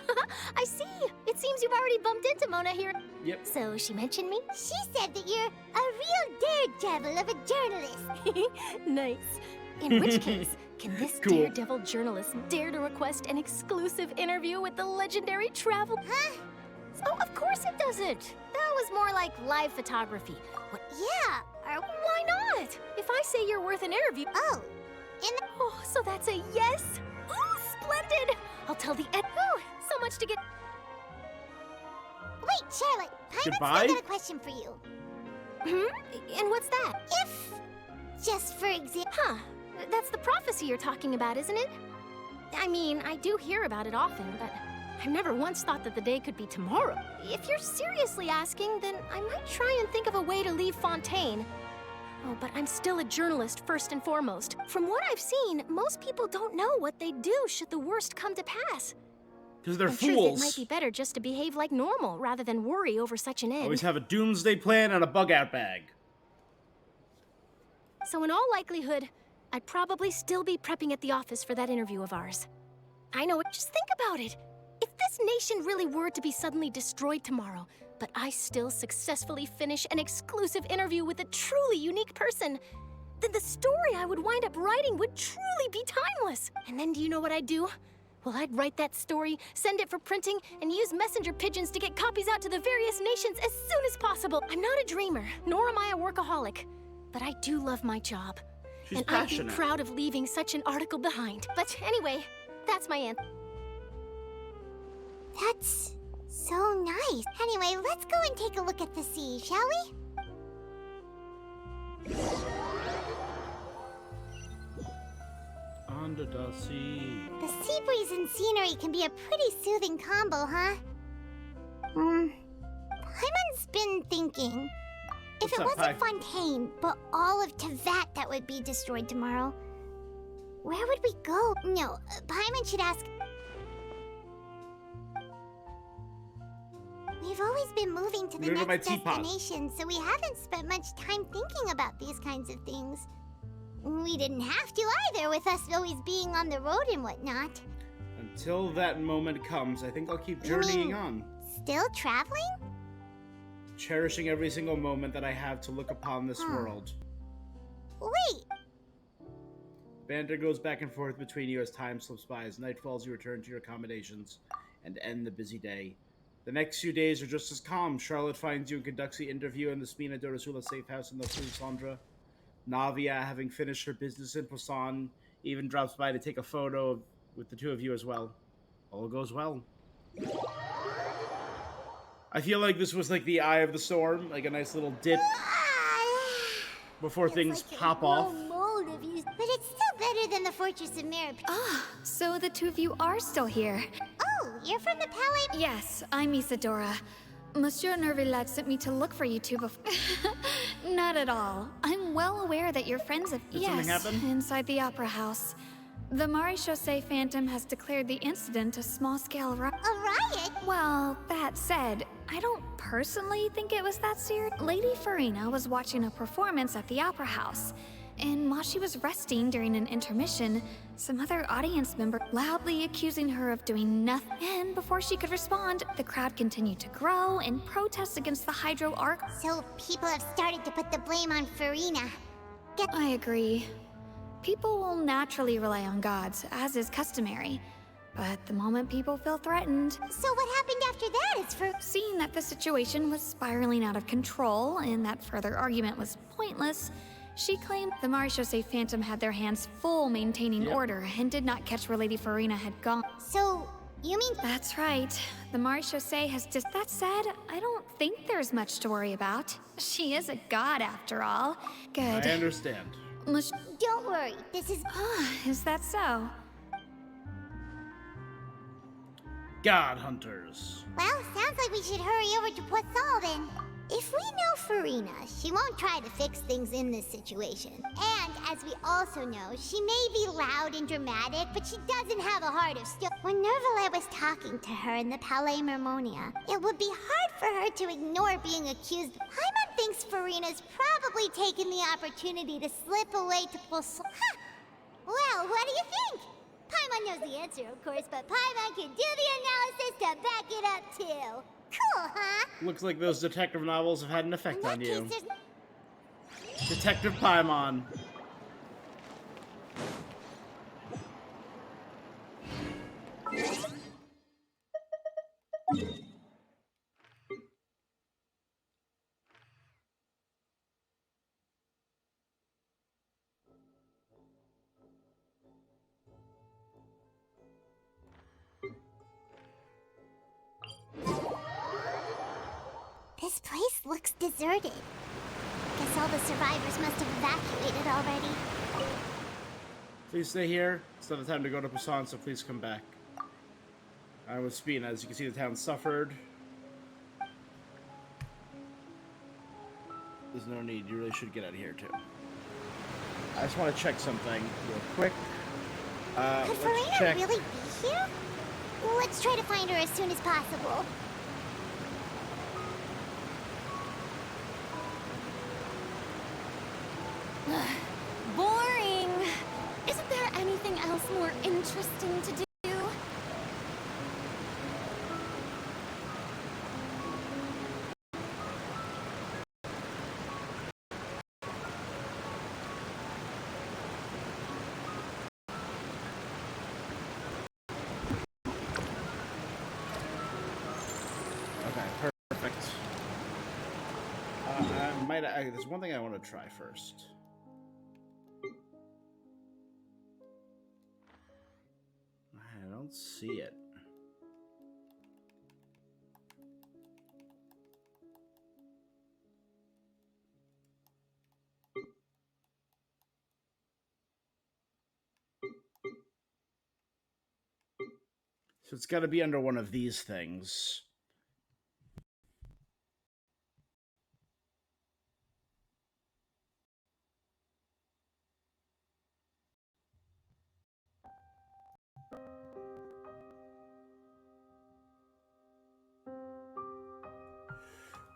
I see. It seems you've already bumped into Mona here. Yep. So she mentioned me? She said that you're a real daredevil of a journalist. Nice. In which case, can this daredevil journalist dare to request an exclusive interview with the legendary Travel? Huh? Oh, of course it doesn't. That was more like live photography. What? Yeah. Why not? If I say you're worth an interview... Oh. Oh, so that's a yes? Oh, splendid! I'll tell the ed... Oh, so much to get... Wait, Charlotte. Paimon's Goodbye? still got a question for you. And what's that? If... Just for example... Huh. That's the prophecy you're talking about, isn't it? I mean, I do hear about it often, but I've never once thought that the day could be tomorrow. If you're seriously asking, then I might try and think of a way to leave Fontaine. Oh, but I'm still a journalist first and foremost. From what I've seen, most people don't know what they'd do should the worst come to pass. Because they're In fools. truth, it might be better just to behave like normal rather than worry over such an end. Always have a doomsday plan and a bug-out bag. So in all likelihood, I'd probably still be prepping at the office for that interview of ours. I know it. Just think about it. If this nation really were to be suddenly destroyed tomorrow, but I still successfully finish an exclusive interview with a truly unique person, then the story I would wind up writing would truly be timeless. And then do you know what I'd do? Well, I'd write that story, send it for printing, and use messenger pigeons to get copies out to the various nations as soon as possible. I'm not a dreamer, nor am I a workaholic, but I do love my job. She's and passionate. I'd be proud of leaving such an article behind. But anyway, that's my answer. That's so nice. Anyway, let's go and take a look at the sea, shall we? Underdusty. The sea breeze and scenery can be a pretty soothing combo, huh? Paimon's been thinking. If it wasn't Fontaine, but all of Tevat that would be destroyed tomorrow, where would we go? No, Paimon should ask. We've always been moving to the next destination, so we haven't spent much time thinking about these kinds of things. We didn't have to either, with us always being on the road and whatnot. Until that moment comes, I think I'll keep journeying on. Still traveling? Cherishing every single moment that I have to look upon this world. Wait! Banter goes back and forth between you as time slips by. As night falls, you return to your accommodations and end the busy day. The next few days are just as calm. Charlotte finds you and conducts the interview in the Spina Dorsula safe house in the Sandra. Navia, having finished her business in Poisson, even drops by to take a photo with the two of you as well. All goes well. I feel like this was like the eye of the storm, like a nice little dip before things pop off. But it's still better than the Fortress of Mirror. So the two of you are still here. Oh, you're from the Palais? Yes, I'm Isadora. Monsieur Nervillet sent me to look for you two before. Not at all. I'm well aware that your friends have. Did something happen? Inside the Opera House. The Maréchaussée Phantom has declared the incident a small-scale riot. A riot? Well, that said, I don't personally think it was that serious. Lady Farina was watching a performance at the Opera House, and while she was resting during an intermission, some other audience member loudly accusing her of doing nothing. And before she could respond, the crowd continued to grow and protest against the Hydro Arc. So people have started to put the blame on Farina. I agree. People will naturally rely on gods, as is customary. But the moment people feel threatened... So what happened after that is for... Seeing that the situation was spiraling out of control and that further argument was pointless, she claimed the Maréchaussée Phantom had their hands full maintaining order and did not catch where Lady Farina had gone. So, you mean... That's right. The Maréchaussée has just... That said, I don't think there's much to worry about. She is a god after all. Good. I understand. Don't worry, this is... Is that so? God hunters. Well, sounds like we should hurry over to Poisson then. If we know Farina, she won't try to fix things in this situation. And, as we also know, she may be loud and dramatic, but she doesn't have a heart of steel. When Nervalet was talking to her in the Palais Mermonia, it would be hard for her to ignore being accused. Paimon thinks Farina's probably taken the opportunity to slip away to Poisson. Well, what do you think? Paimon knows the answer, of course, but Paimon can do the analysis to back it up, too. Cool, huh? Looks like those detective novels have had an effect on you. Detective Paimon. This place looks deserted. Guess all the survivors must have evacuated already. Please stay here. It's not the time to go to Poisson, so please come back. I'm with Spina. As you can see, the town suffered. There's no need. You really should get out of here, too. I just want to check something real quick. Could Farina really be here? Let's try to find her as soon as possible. Boring! Isn't there anything else more interesting to do? Okay, perfect. There's one thing I want to try first. I don't see it. So it's got to be under one of these things.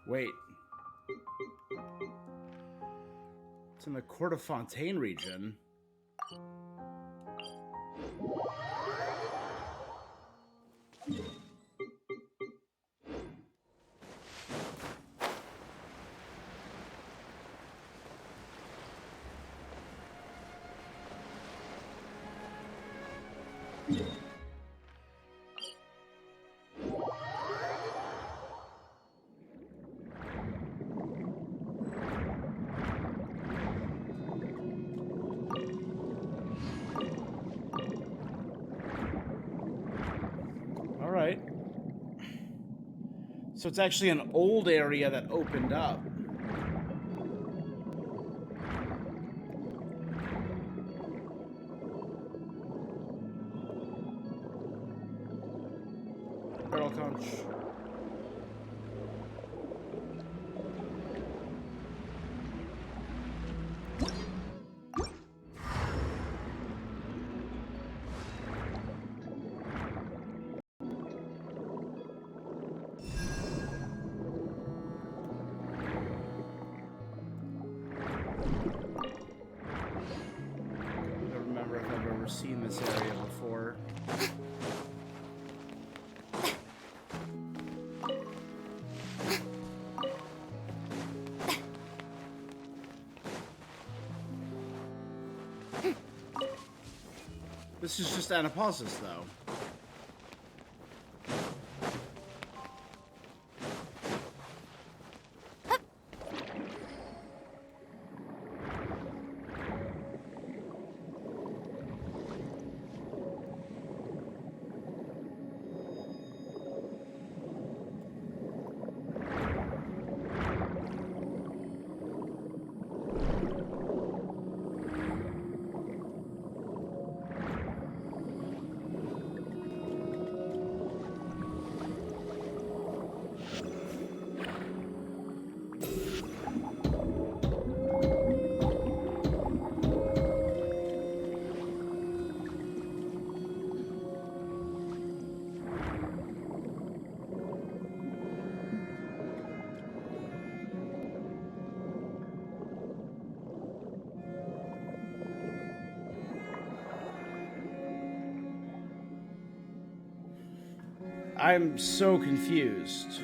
Wait. It's in the Court of Fontaine region. So it's actually an old area that opened up. Barrel conch. Seen this area before. This is just Anapausis, though. I'm so confused.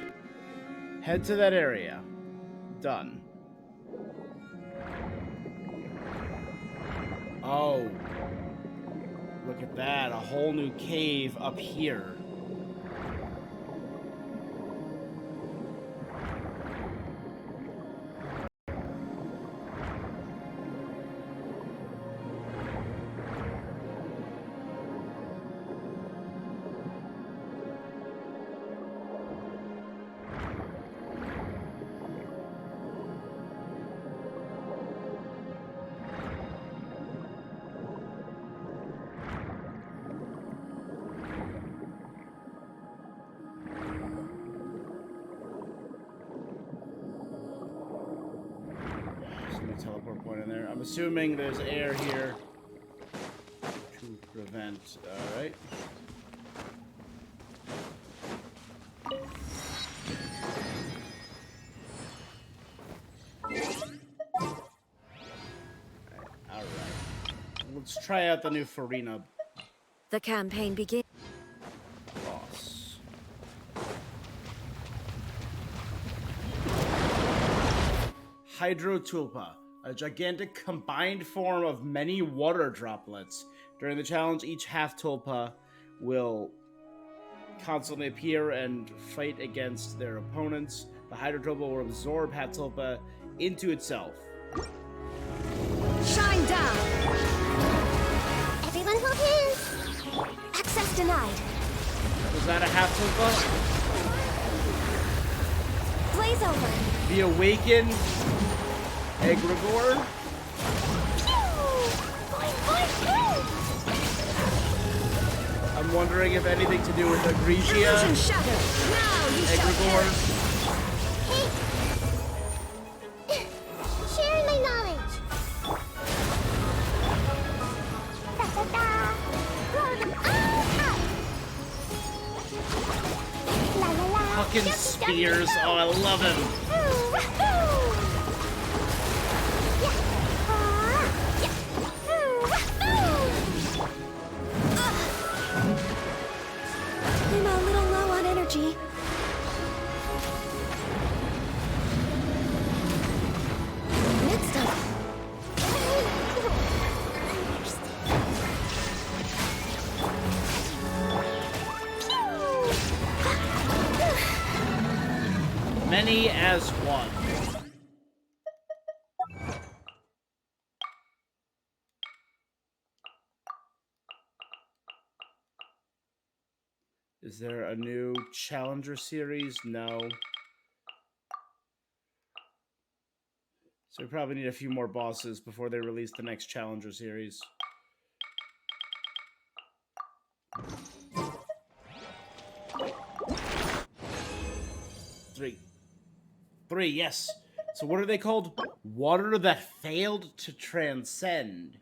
Head to that area. Done. Oh. Look at that. A whole new cave up here. Teleport point in there. I'm assuming there's air here to prevent. Alright. Alright. Let's try out the new Farina. The campaign begins. Boss. Hydrotulpa. A gigantic combined form of many water droplets. During the challenge, each half tulpa will constantly appear and fight against their opponents. The Hydrotulpa will absorb half tulpa into itself. Shine down! Everyone hold hands! Access denied. Was that a half tulpa? Blaze over. The Awakened Egregore? I'm wondering if anything to do with Egregia, Egregore. Hey! Sharing my knowledge! Da-da-da! Blow them all up! La-la-la! Fucking spears. Oh, I love him. I'm a little low on energy. Next up. Many as one. Is there a new Challenger series? No. So we probably need a few more bosses before they release the next Challenger series. Three, yes. So what are they called? Water that failed to transcend.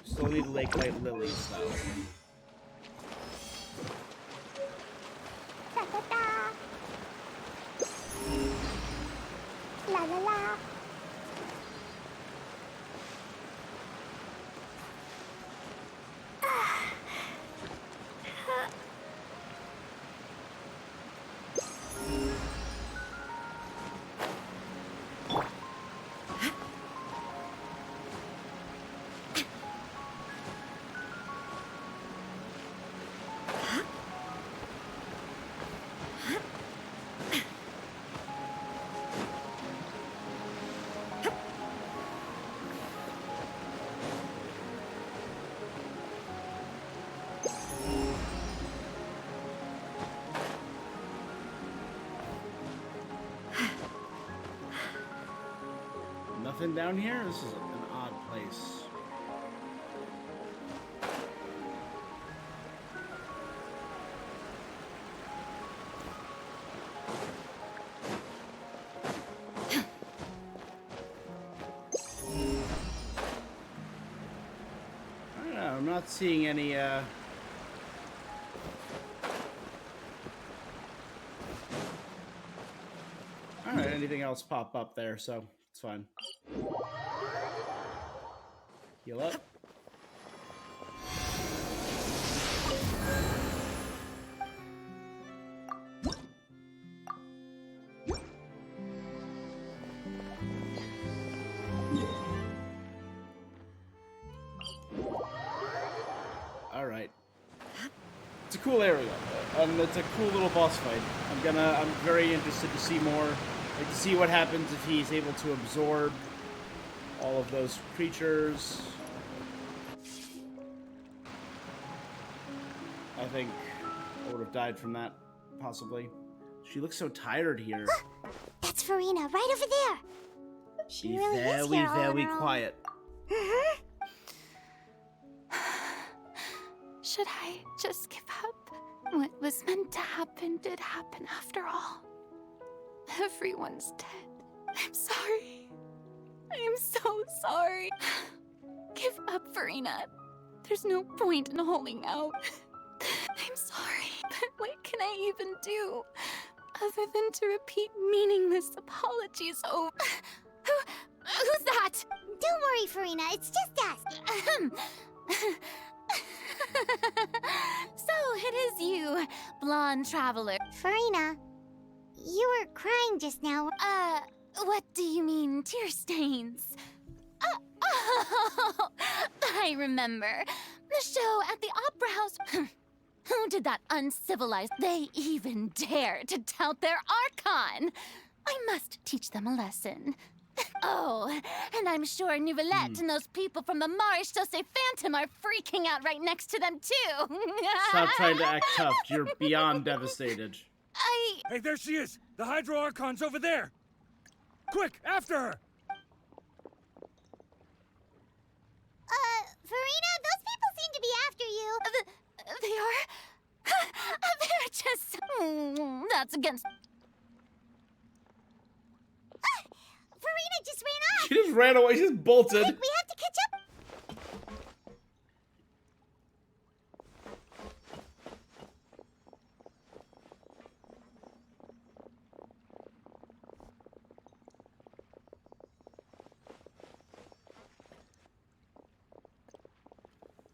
Still need Lake Light Lilies, though. La la la. Nothing down here? This is an odd place. I don't know, I'm not seeing any, Alright, anything else pop up there, so it's fine. Heal up. Alright. It's a cool area, and it's a cool little boss fight. I'm very interested to see more, like to see what happens if he's able to absorb all of those creatures. I think I would have died from that, possibly. She looks so tired here. That's Farina, right over there. She really is here all very on her own. quiet. Should I just give up? What was meant to happen did happen after all. Everyone's dead. I'm sorry. I am so sorry. Give up, Farina. There's no point in holding out. I'm sorry, but what can I even do other than to repeat meaningless apologies over? Who's that? Don't worry, Farina. It's just us. So it is you, blonde traveler. Farina, you were crying just now. What do you mean, tear stains? Oh, I remember. The show at the Opera House. Who did that uncivilized? They even dare to tout their Archon. I must teach them a lesson. Oh, and I'm sure Nouvellette and those people from the Marsh Chaussee Phantom are freaking out right next to them, too. Stop trying to act tough. You're beyond devastated. I Hey, there she is! The Hydro Archon's over there! Quick, after her! Farina, those people seem to be after you. They are? They're just... that's against... Farina just ran off! She just ran away. She just bolted. Quick, we have to catch up!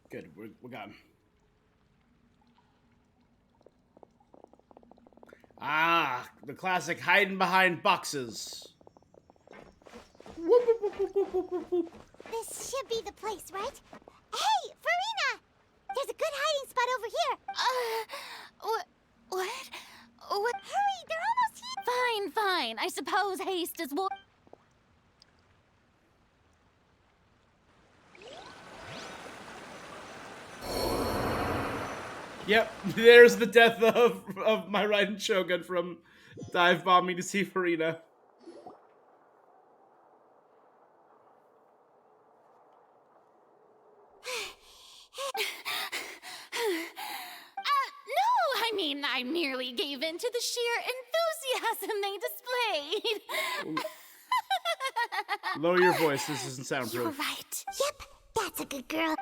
Good, we're gone. Ah, the classic hiding behind boxes. Whoop, whoop, whoop, whoop, whoop, whoop, whoop. This should be the place, right? Hey, Farina! There's a good hiding spot over here. What? Hurry, they're almost here. Fine. I suppose haste is what... Yep, there's the death of my Raiden Shogun from dive bombing to see Farina. I merely gave in to the sheer enthusiasm they displayed. Lower your voice, this isn't soundproof. You're right. Yep, that's a good girl.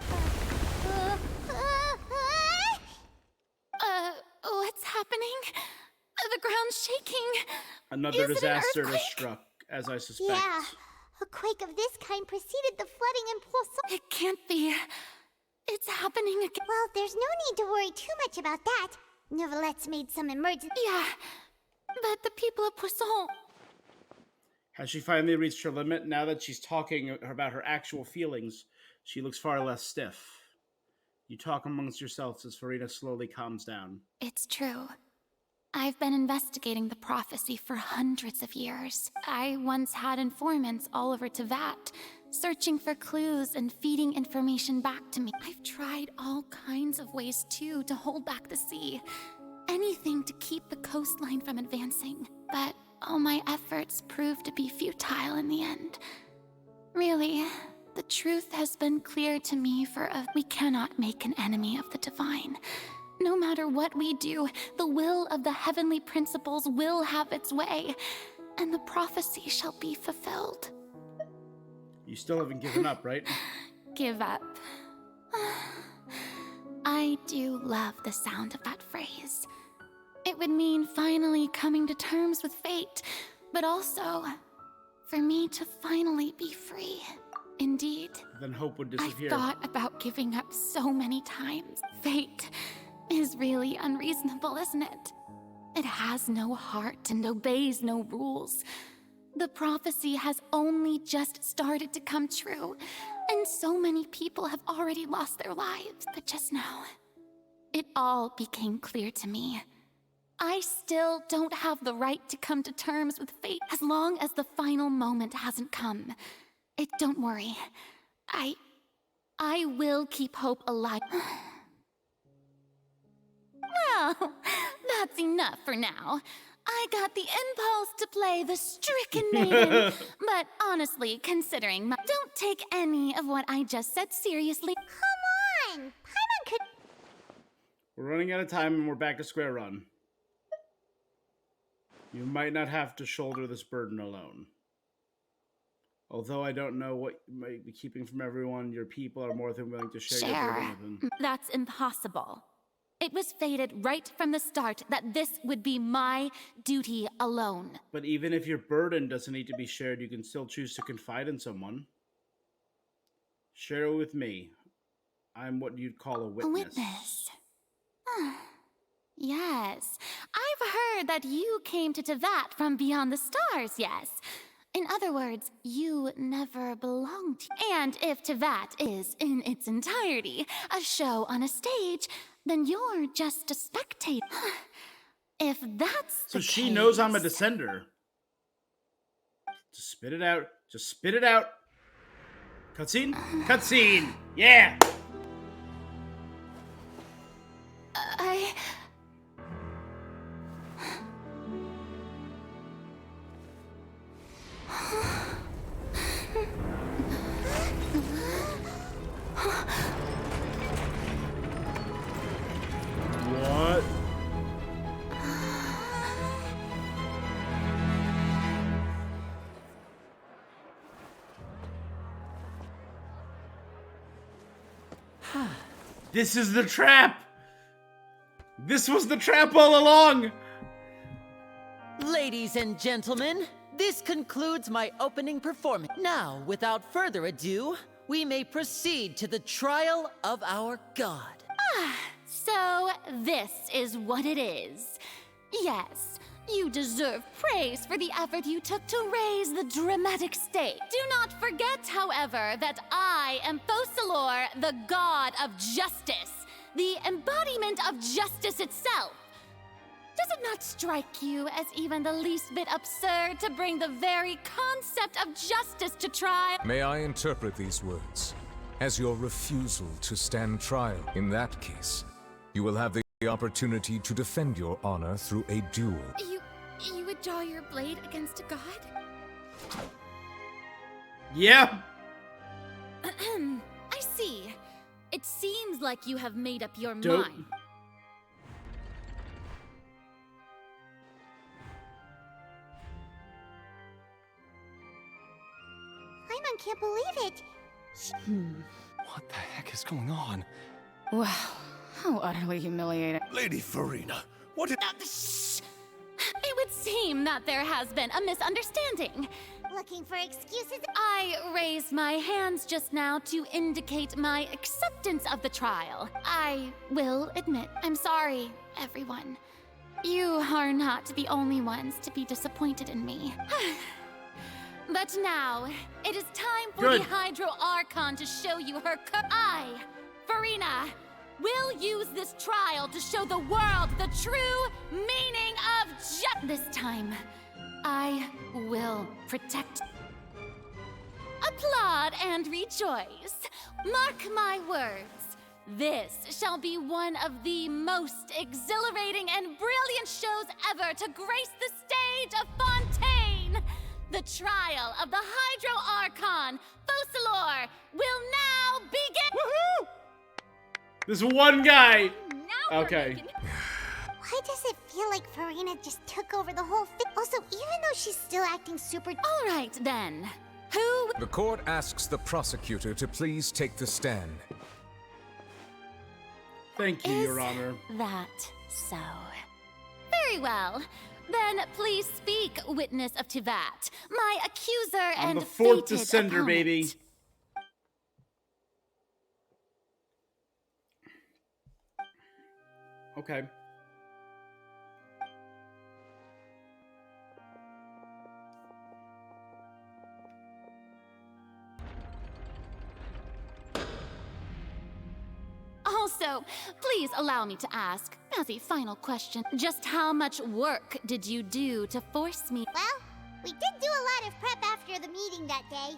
What's happening? The ground's shaking. Another disaster has struck, as I suspect. Yeah, a quake of this kind preceded the flooding in Poisson. It can't be. It's happening again. Well, there's no need to worry too much about that. Novelette's made some emergency. Yeah, but the people of Poisson... Has she finally reached her limit? Now that she's talking about her actual feelings, she looks far less stiff. You talk amongst yourselves as Farina slowly calms down. It's true. I've been investigating the prophecy for hundreds of years. I once had informants all over Tevat, searching for clues and feeding information back to me. I've tried all kinds of ways, too, to hold back the sea. Anything to keep the coastline from advancing. But all my efforts proved to be futile in the end. Really, the truth has been clear to me we cannot make an enemy of the divine. No matter what we do, the will of the heavenly principles will have its way, and the prophecy shall be fulfilled. You still haven't given up, right? Give up. I do love the sound of that phrase. It would mean finally coming to terms with fate, but also for me to finally be free. Indeed. Then hope would disappear. I've thought about giving up so many times. Fate is really unreasonable, isn't it? It has no heart and obeys no rules. The prophecy has only just started to come true, and so many people have already lost their lives. But just now, it all became clear to me. I still don't have the right to come to terms with fate as long as the final moment hasn't come. Don't worry. I will keep hope alive. Well, that's enough for now. I got the impulse to play the stricken maiden, but honestly, considering don't take any of what I just said seriously. Come on! Paimon could... We're running out of time and we're back to square one. You might not have to shoulder this burden alone. Although I don't know what you might be keeping from everyone, your people are more than willing to share your burden with them. That's impossible. It was fated right from the start that this would be my duty alone. But even if your burden doesn't need to be shared, you can still choose to confide in someone. Share it with me. I'm what you'd call a witness. A witness? Yes. I've heard that you came to Tevat from beyond the stars, yes. In other words, you never belonged. And if Tevat is, in its entirety, a show on a stage, then you're just a spectator. If that's so the she case... knows I'm a descender. Just spit it out. Just spit it out. Cutscene? Cutscene! Yeah! This is the trap! This was the trap all along! Ladies and gentlemen, this concludes my opening performance. Now, without further ado, we may proceed to the trial of our god. So, this is what it is. Yes, you deserve praise for the effort you took to raise the dramatic stage. Do not forget, however, that I am Focalor, the god of justice, the embodiment of justice itself. Does it not strike you as even the least bit absurd to bring the very concept of justice to trial? May I interpret these words as your refusal to stand trial? In that case, you will have the opportunity to defend your honor through a duel. You would draw your blade against a god? Yeah. I see. It seems like you have made up your Dope. mind. Paimon can't believe it. What the heck is going on? Wow, how utterly humiliating. Lady Farina, what Shh! It would seem that there has been a misunderstanding. Looking for excuses? I raised my hands just now to indicate my acceptance of the trial. I will admit, I'm sorry, everyone. You are not the only ones to be disappointed in me. But now, it is time for the Hydro Archon to show you her I, Farina, will use this trial to show the world the true meaning of justice. This time, I will protect. Applaud and rejoice. Mark my words. This shall be one of the most exhilarating and brilliant shows ever to grace the stage of Fontaine. The trial of the Hydro Archon, Focalor, will now begin! Woohoo! This one guy! Okay. Why does it feel like Farina just took over the whole thing? Also, even though she's still acting super... Alright then. Who... The court asks the prosecutor to please take the stand. Thank you, Your Honor. That so? Very well. Then please speak, witness of Tivat, my accuser I'm and the fourth fated descender, opponent. baby. Okay. Also, please allow me to ask, as a final question, just how much work did you do to force me? Well, we did do a lot of prep after the meeting that day.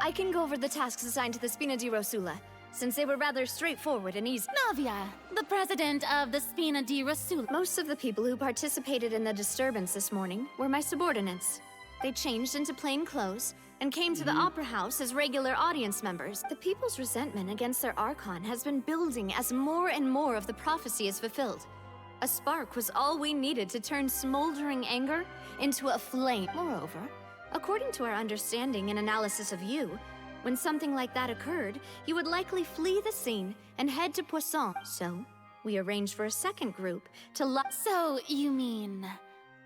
I can go over the tasks assigned to the Spina di Rosula, since they were rather straightforward and easy. Navia, the president of the Spina di Rosula. Most of the people who participated in the disturbance this morning were my subordinates. They changed into plain clothes and came to the Opera House as regular audience members. The people's resentment against their Archon has been building as more and more of the prophecy is fulfilled. A spark was all we needed to turn smoldering anger into a flame. Moreover, according to our understanding and analysis of you, when something like that occurred, you would likely flee the scene and head to Poisson. So, we arranged for a second group to So, you mean...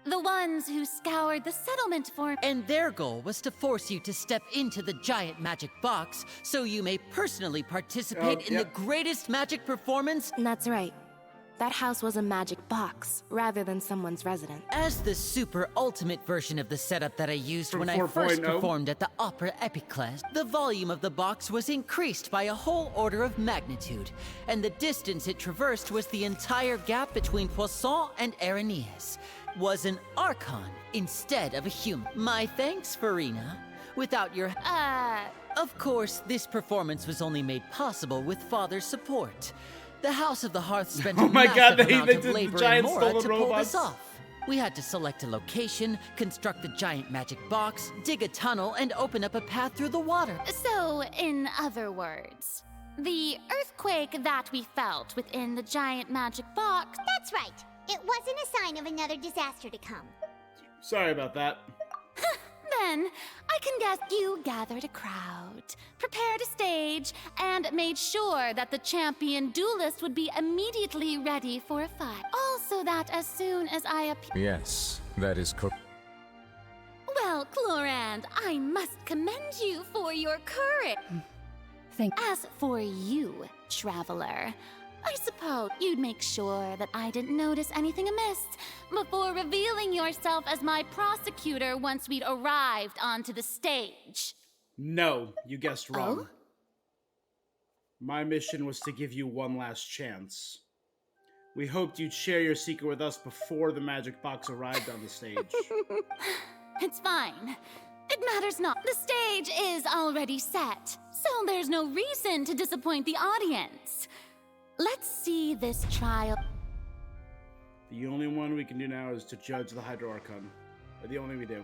the ones who scoured the settlement for... And their goal was to force you to step into the giant magic box so you may personally participate in the greatest magic performance. That's right. That house was a magic box, rather than someone's residence. As the super ultimate version of the setup that I used when I first performed at the Opera Epiclese, the volume of the box was increased by a whole order of magnitude, and the distance it traversed was the entire gap between Poisson and Aranias. Was an Archon instead of a human. My thanks, Farina. Without your... Of course, this performance was only made possible with Father's support. The House of the Hearth spent a massive amount of labor and more to pull this off. We had to select a location, construct the giant magic box, dig a tunnel, and open up a path through the water. So, in other words, the earthquake that we felt within the giant magic box... That's right. It wasn't a sign of another disaster to come. Sorry about that. then, I can guess you gathered a crowd, prepared a stage, and made sure that the champion duelist would be immediately ready for a fight. Also that as soon as I appear... Yes, that is correct. Well, Clorand, I must commend you for your courage. As for you, traveler, I suppose you'd make sure that I didn't notice anything amiss before revealing yourself as my prosecutor once we'd arrived onto the stage. No, you guessed wrong. My mission was to give you one last chance. We hoped you'd share your secret with us before the magic box arrived on the stage. It's fine. It matters not. The stage is already set, so there's no reason to disappoint the audience. Let's see this trial. The only one we can do now is to judge the Hydro Archon. The only we do.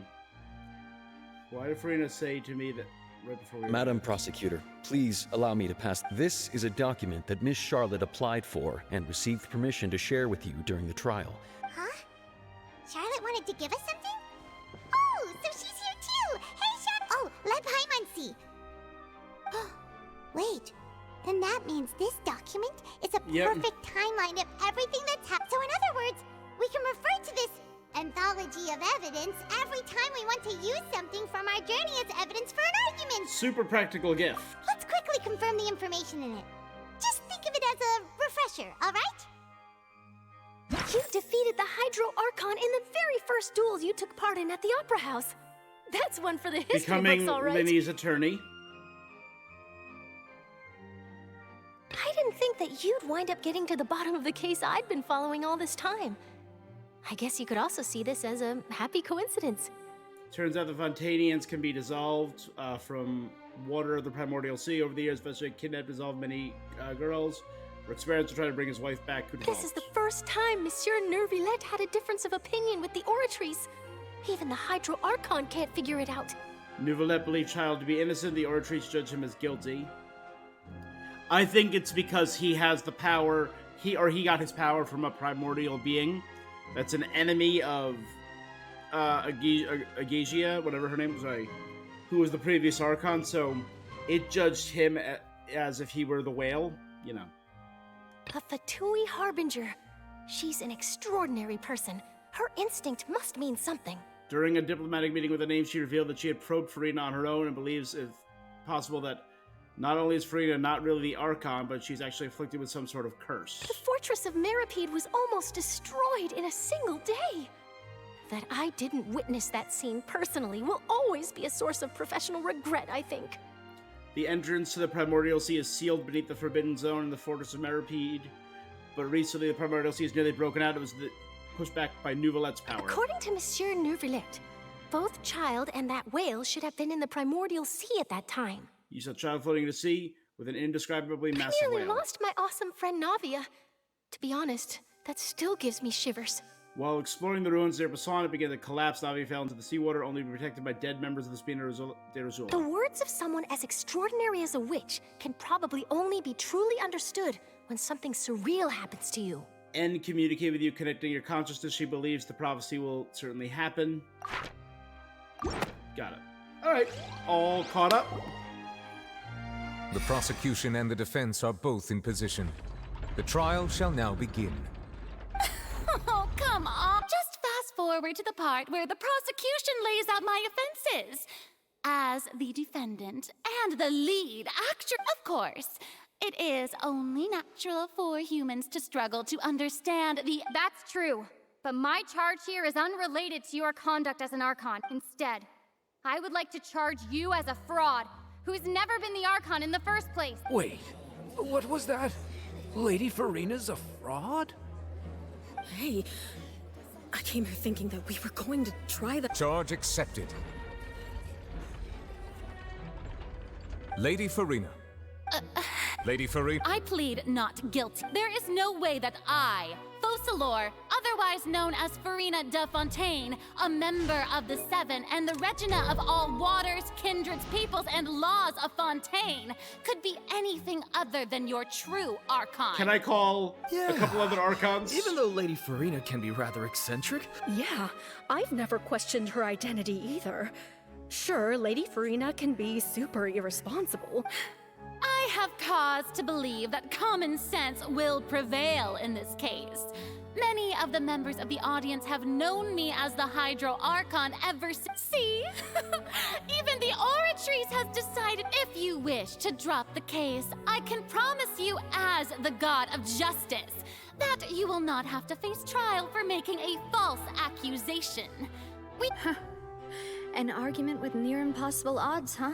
Why did Farina say to me that right before we... Madam Prosecutor, please allow me to pass. This is a document that Miss Charlotte applied for and received permission to share with you during the trial. Huh? Charlotte wanted to give us something? Oh, so she's here too! Hey, Charlotte! Oh, let Paimon see. Wait, then that means this document is a perfect timeline of everything that's happened. So in other words, we can refer to this anthology of evidence every time we want to use something from our journey as evidence for an argument. Super practical gift. Let's quickly confirm the information in it. Just think of it as a refresher, all right? You defeated the Hydro Archon in the very first duels you took part in at the Opera House. That's one for the history Becoming books, all right. Linny's attorney. I didn't think that you'd wind up getting to the bottom of the case I'd been following all this time. I guess you could also see this as a happy coincidence. Turns out the Fontanians can be dissolved from water of the Primordial Sea. Over the years, Vestige kidnapped and dissolved many girls. For experiments to try to bring his wife back. This is the first time Monsieur Neuvillette had a difference of opinion with the Oratrice. Even the Hydro Archon can't figure it out. Neuvillette believed Child to be innocent. The Oratrice judged him as guilty. I think it's because he has the power. He got his power from a primordial being that's an enemy of Agagia, whatever her name was, who was the previous Archon. So it judged him as if he were the whale, you know. A Fatui Harbinger. She's an extraordinary person. Her instinct must mean something. During a diplomatic meeting with the name, she revealed that she had probed Farina on her own and believes, if possible, that not only is Farina not really the Archon, but she's actually afflicted with some sort of curse. The fortress of Meripede was almost destroyed in a single day. That I didn't witness that scene personally will always be a source of professional regret, I think. The entrance to the Primordial Sea is sealed beneath the Forbidden Zone in the Fortress of Meripede, but recently the Primordial Sea is nearly broken out. It was pushed back by Neuvillette's power. According to Monsieur Neuvillette, both Child and that whale should have been in the Primordial Sea at that time. You saw Child floating in the sea with an indescribably massive I nearly whale. lost my awesome friend Navia. To be honest, that still gives me shivers. While exploring the ruins near Basan, it began to collapse. Navi fell into the seawater, only to be protected by dead members of the Spina de Rosula. The words of someone as extraordinary as a witch can probably only be truly understood when something surreal happens to you. And communicate with you, connecting your consciousness. She believes the prophecy will certainly happen. Got it. Alright, all caught up. The prosecution and the defense are both in position. The trial shall now begin. Oh, come on. Just fast forward to the part where the prosecution lays out my offenses. As the defendant and the lead actor, of course, it is only natural for humans to struggle to understand the... That's true, but my charge here is unrelated to your conduct as an Archon. Instead, I would like to charge you as a fraud who's never been the Archon in the first place. Wait, what was that? Lady Farina's a fraud? Hey, I came here thinking that we were going to try the... Charge accepted. Lady Farina. Lady Farina. I plead not guilty. There is no way that I, Focalor, otherwise known as Farina de Fontaine, a member of the Seven and the Regina of all waters, kindreds, peoples, and laws of Fontaine, could be anything other than your true Archon. Can I call a couple other Archons? Even though Lady Farina can be rather eccentric. Yeah, I've never questioned her identity either. Sure, Lady Farina can be super irresponsible. I have cause to believe that common sense will prevail in this case. Many of the members of the audience have known me as the Hydro Archon ever since. See? Even the Oratrice has decided if you wish to drop the case, I can promise you as the God of Justice that you will not have to face trial for making a false accusation. An argument with near impossible odds, huh?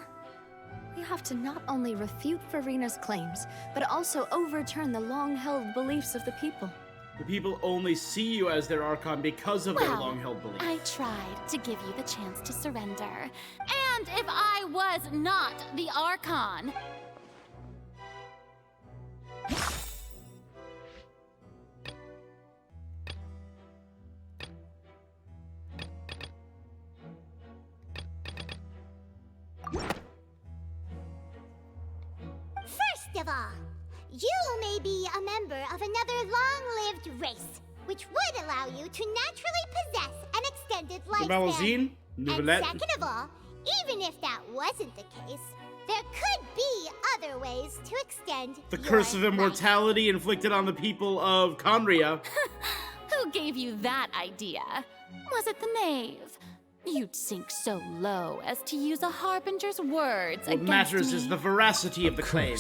We have to not only refute Farina's claims, but also overturn the long-held beliefs of the people. The people only see you as their Archon because of their long-held beliefs. I tried to give you the chance to surrender. And if I was not the Archon... First of all, you may be a member of another long-lived race, which would allow you to naturally possess an extended lifespan. And second of all, even if that wasn't the case, there could be other ways to extend the curse of immortality inflicted on the people of Conria. Who gave you that idea? Was it the knave? You'd sink so low as to use a harbinger's words What against matters me. is the veracity of the claim.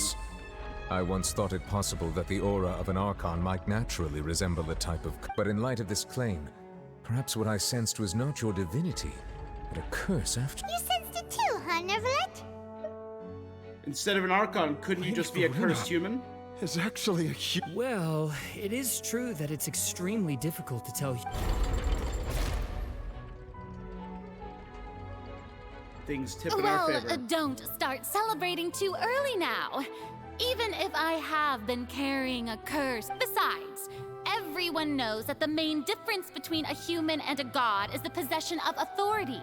I once thought it possible that the aura of an Archon might naturally resemble the type of... But in light of this claim, perhaps what I sensed was not your divinity, but a curse after... You sensed it too, huh, Nervalet? Instead of an Archon, couldn't you just be a cursed human? Is actually a Well, it is true that it's extremely difficult to tell. Things tip in our favor. Don't start celebrating too early now. Even if I have been carrying a curse. Besides, everyone knows that the main difference between a human and a god is the possession of authority.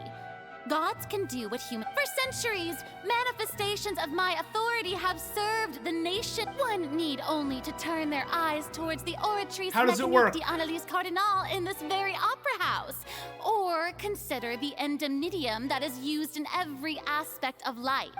Gods can do what humans... For centuries, manifestations of my authority have served the nation. One need only to turn their eyes towards the Oratrice How does it work? Annalise Cardinal in this very opera house. Or consider the endemnitium that is used in every aspect of life.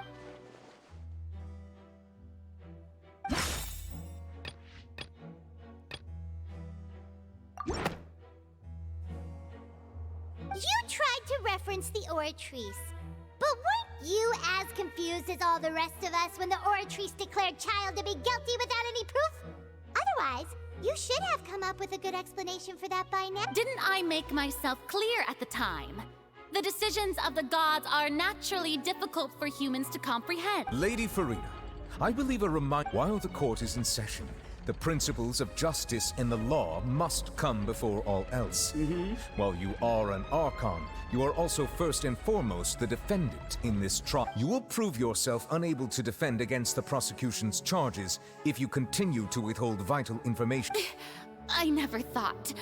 You tried to reference the Oratrice, but weren't you as confused as all the rest of us when the Oratrice declared Child to be guilty without any proof? Otherwise, you should have come up with a good explanation for that by now. Didn't I make myself clear at the time? The decisions of the gods are naturally difficult for humans to comprehend. Lady Farina, I believe while the court is in session, the principles of justice and the law must come before all else. While you are an Archon, you are also first and foremost the defendant in this trial. You will prove yourself unable to defend against the prosecution's charges if you continue to withhold vital information. I never thought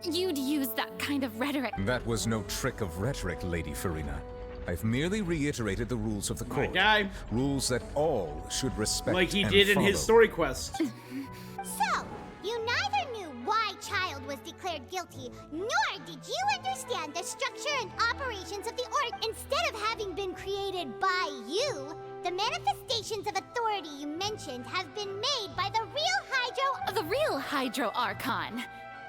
you'd use that kind of rhetoric. That was no trick of rhetoric, Lady Farina. I've merely reiterated the rules of the court. guy. Rules that all should respect Like he and did in follow. his story quest. So, you neither knew why Child was declared guilty, nor did you understand the structure and operations of the Orc. Instead of having been created by you, the manifestations of authority you mentioned have been made by the real Hydro... The real Hydro Archon.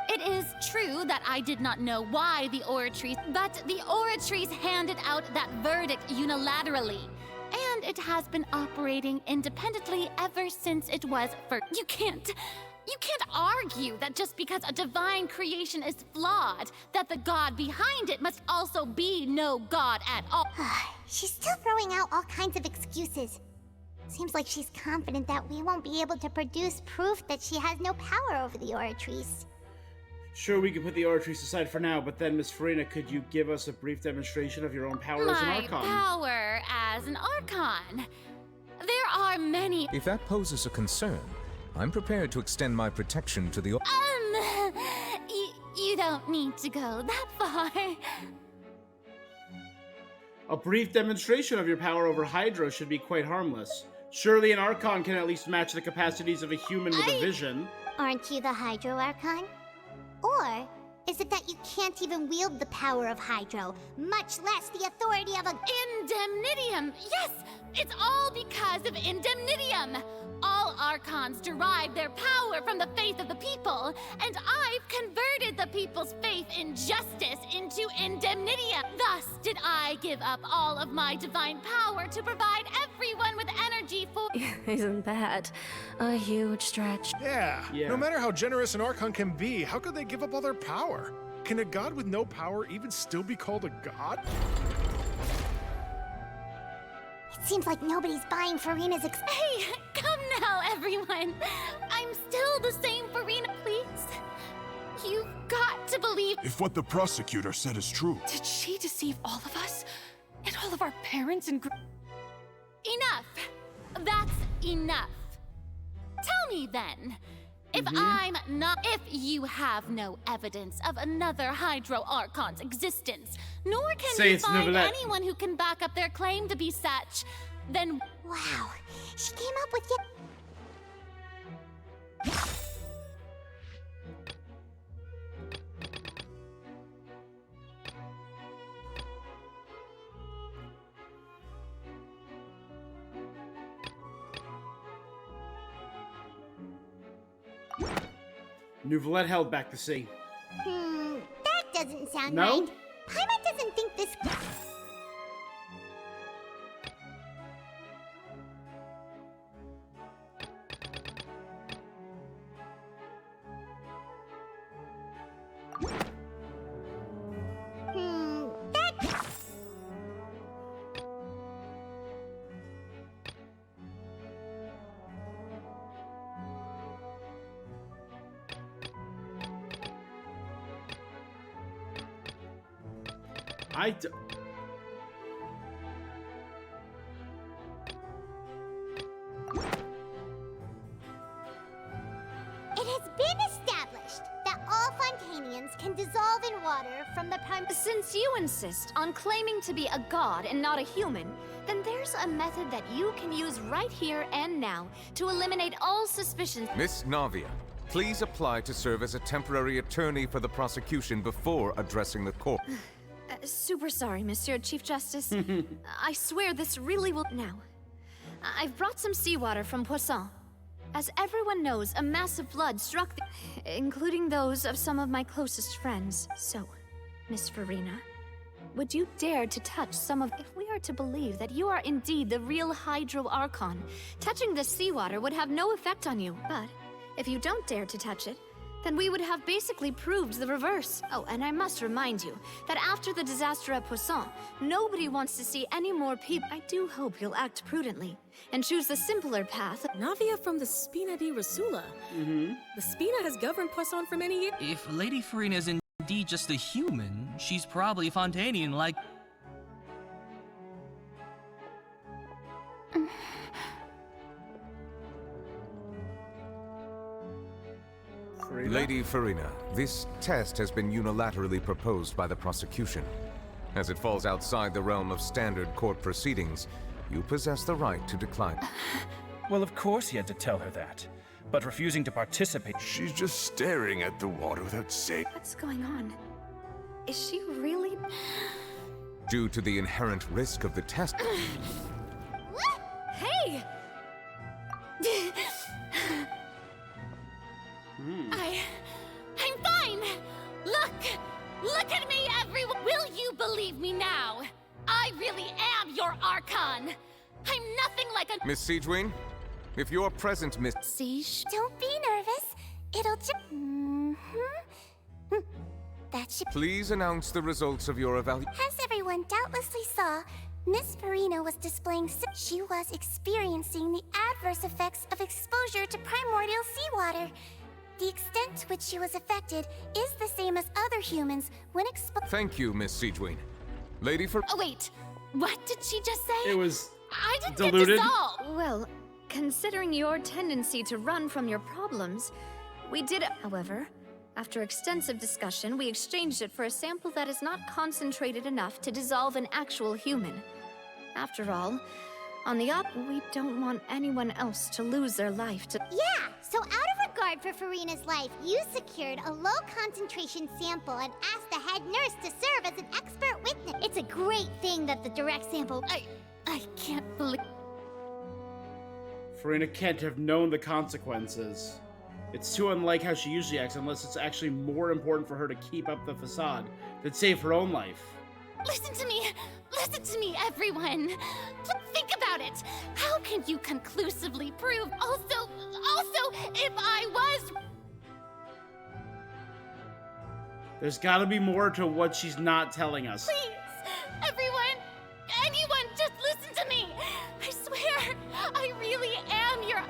It is true that I did not know why the Oratrice, but the Oratrice handed out that verdict unilaterally. And it has been operating independently ever since it was first. You can't argue that just because a divine creation is flawed, that the god behind it must also be no god at all. She's still throwing out all kinds of excuses. Seems like she's confident that we won't be able to produce proof that she has no power over the Oratrice. Sure, we could put the Oratrice aside for now, but then, Miss Farina, could you give us a brief demonstration of your own power as an Archon? My power as an Archon. There are many... If that poses a concern, I'm prepared to extend my protection to the... You don't need to go that far. A brief demonstration of your power over Hydra should be quite harmless. Surely an Archon can at least match the capacities of a human with a vision. Aren't you the Hydro Archon? Or is it that you can't even wield the power of Hydro, much less the authority of a... Indemnitium! Yes! It's all because of Indemnitium! All Archons derive their power from the faith of the people, and I've converted the people's faith in justice into Indemnitium. Thus did I give up all of my divine power to provide everyone with energy for... Isn't that a huge stretch? Yeah. No matter how generous an Archon can be, how could they give up all their power? Can a god with no power even still be called a god? It seems like nobody's buying Furina's Hey, come now, everyone. I'm still the same Furina, please. You've got to believe... If what the prosecutor said is true... Did she deceive all of us? And all of our parents and... Enough! That's enough. Tell me then, if I'm not... If you have no evidence of another Hydro Archon's existence, nor can you find anyone who can back up their claim to be such, then... Wow, she came up with Nouvelette held back the sea. That doesn't sound No? right. Paimon doesn't think this... It has been established that all Fontanians can dissolve in water from the prime... Since you insist on claiming to be a god and not a human, then there's a method that you can use right here and now to eliminate all suspicions. Miss Navia, please apply to serve as a temporary attorney for the prosecution before addressing the court. Super sorry, Monsieur Chief Justice. I swear this really will... Now, I've brought some seawater from Poisson. As everyone knows, a massive flood struck including those of some of my closest friends. So, Miss Furina, would you dare to touch some of... If we are to believe that you are indeed the real Hydro Archon, touching this seawater would have no effect on you. But, if you don't dare to touch it, then we would have basically proved the reverse. Oh, and I must remind you that after the disaster at Poisson, nobody wants to see any more people. I do hope you'll act prudently and choose the simpler path. Navia from the Spina di Rasula. The Spina has governed Poisson for many years. If Lady Furina is indeed just a human, she's probably Fontanian like... Lady Furina, this test has been unilaterally proposed by the prosecution. As it falls outside the realm of standard court proceedings, you possess the right to decline. Well, of course he had to tell her that. But refusing to participate... She's just staring at the water without saying... What's going on? Is she really... Due to the inherent risk of the test... Hey! I'm fine! Look at me, everyone! Will you believe me now? I really am your Archon! I'm nothing like a... Miss Siegewing, if you're present, Miss... Siege? Don't be nervous. It'll just... That should... Please announce the results of your evaluation. As everyone doubtlessly saw, Miss Furina was displaying... She was experiencing the adverse effects of exposure to primordial seawater. The extent to which she was affected is the same as other humans when exposed... Thank you, Miss Siegewing. Lady for... Oh, wait. What did she just say? It was... I didn't diluted. get this all! Well, considering your tendency to run from your problems, we did... However, after extensive discussion, we exchanged it for a sample that is not concentrated enough to dissolve an actual human. After all, on the we don't want anyone else to lose their life to... Yeah, so out of regard safeguard for Farina's life. You secured a low-concentration sample and asked the head nurse to serve as an expert witness. It's a great thing that the direct sample... I can't believe... Farina can't have known the consequences. It's too unlike how she usually acts, unless it's actually more important for her to keep up the facade than save her own life. Listen to me, everyone. Think about it. How can you conclusively prove? Also, if I was... There's gotta be more to what she's not telling us. Please, everyone, anyone, just listen to me. I swear, I really am your...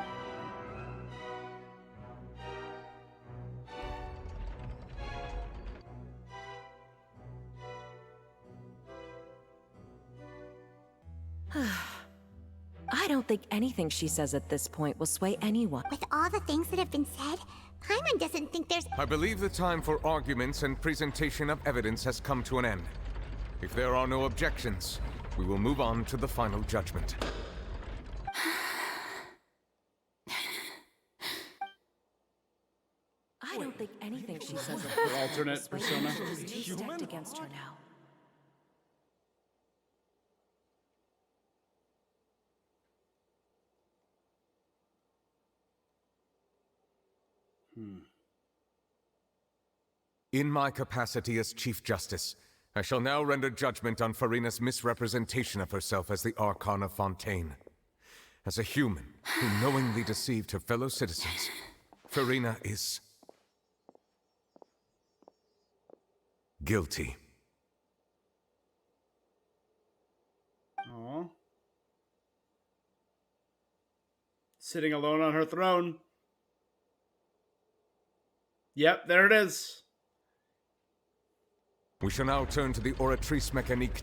I don't think anything she says at this point will sway anyone. With all the things that have been said, Paimon doesn't think there's... I believe the time for arguments and presentation of evidence has come to an end. If there are no objections, we will move on to the final judgment. I don't think anything she says at Her alternate persona. stacked against her now. In my capacity as Chief Justice, I shall now render judgment on Farina's misrepresentation of herself as the Archon of Fontaine. As a human who knowingly deceived her fellow citizens, Farina is... guilty. Aww. Sitting alone on her throne. Yep, there it is. We shall now turn to the Oratrice Mécanique.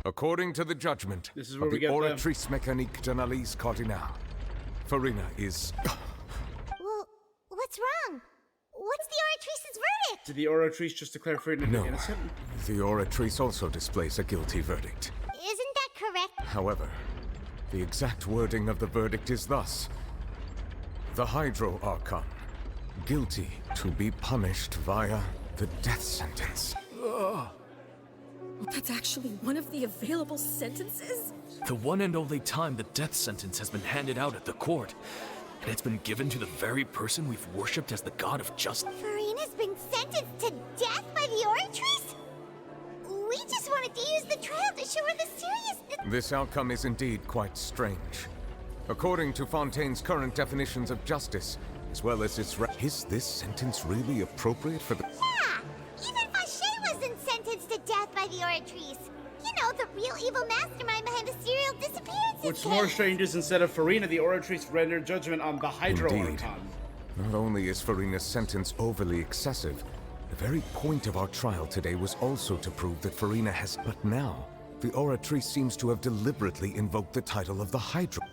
According to the judgment this is of where we the get Oratrice Mécanique d'Analyse Cardinal, Farina is... Well, what's wrong? What's the Oratrice's verdict? Did the Oratrice just declare Farina to be No, innocent? the Oratrice also displays a guilty verdict. Isn't that correct? However, the exact wording of the verdict is thus. The Hydro Archon, guilty to be punished via the death sentence. That's actually one of the available sentences? The one and only time the death sentence has been handed out at the court. And it's been given to the very person we've worshipped as the god of justice. Farina's been sentenced to death by the Oratrice? We just wanted to use the trial to show her the seriousness. This outcome is indeed quite strange. According to Fontaine's current definitions of justice, as well as its is this sentence really appropriate for the... Yeah! Even Vacher wasn't sentenced to death by the Oratrice. You know, the real evil mastermind behind the serial disappearances. What's more strange is instead of Farina, the Oratrice rendered judgment on the Hydro Indeed. Archon. Not only is Farina's sentence overly excessive, the very point of our trial today was also to prove that Farina has... But now, the Oratrice seems to have deliberately invoked the title of the Hydro...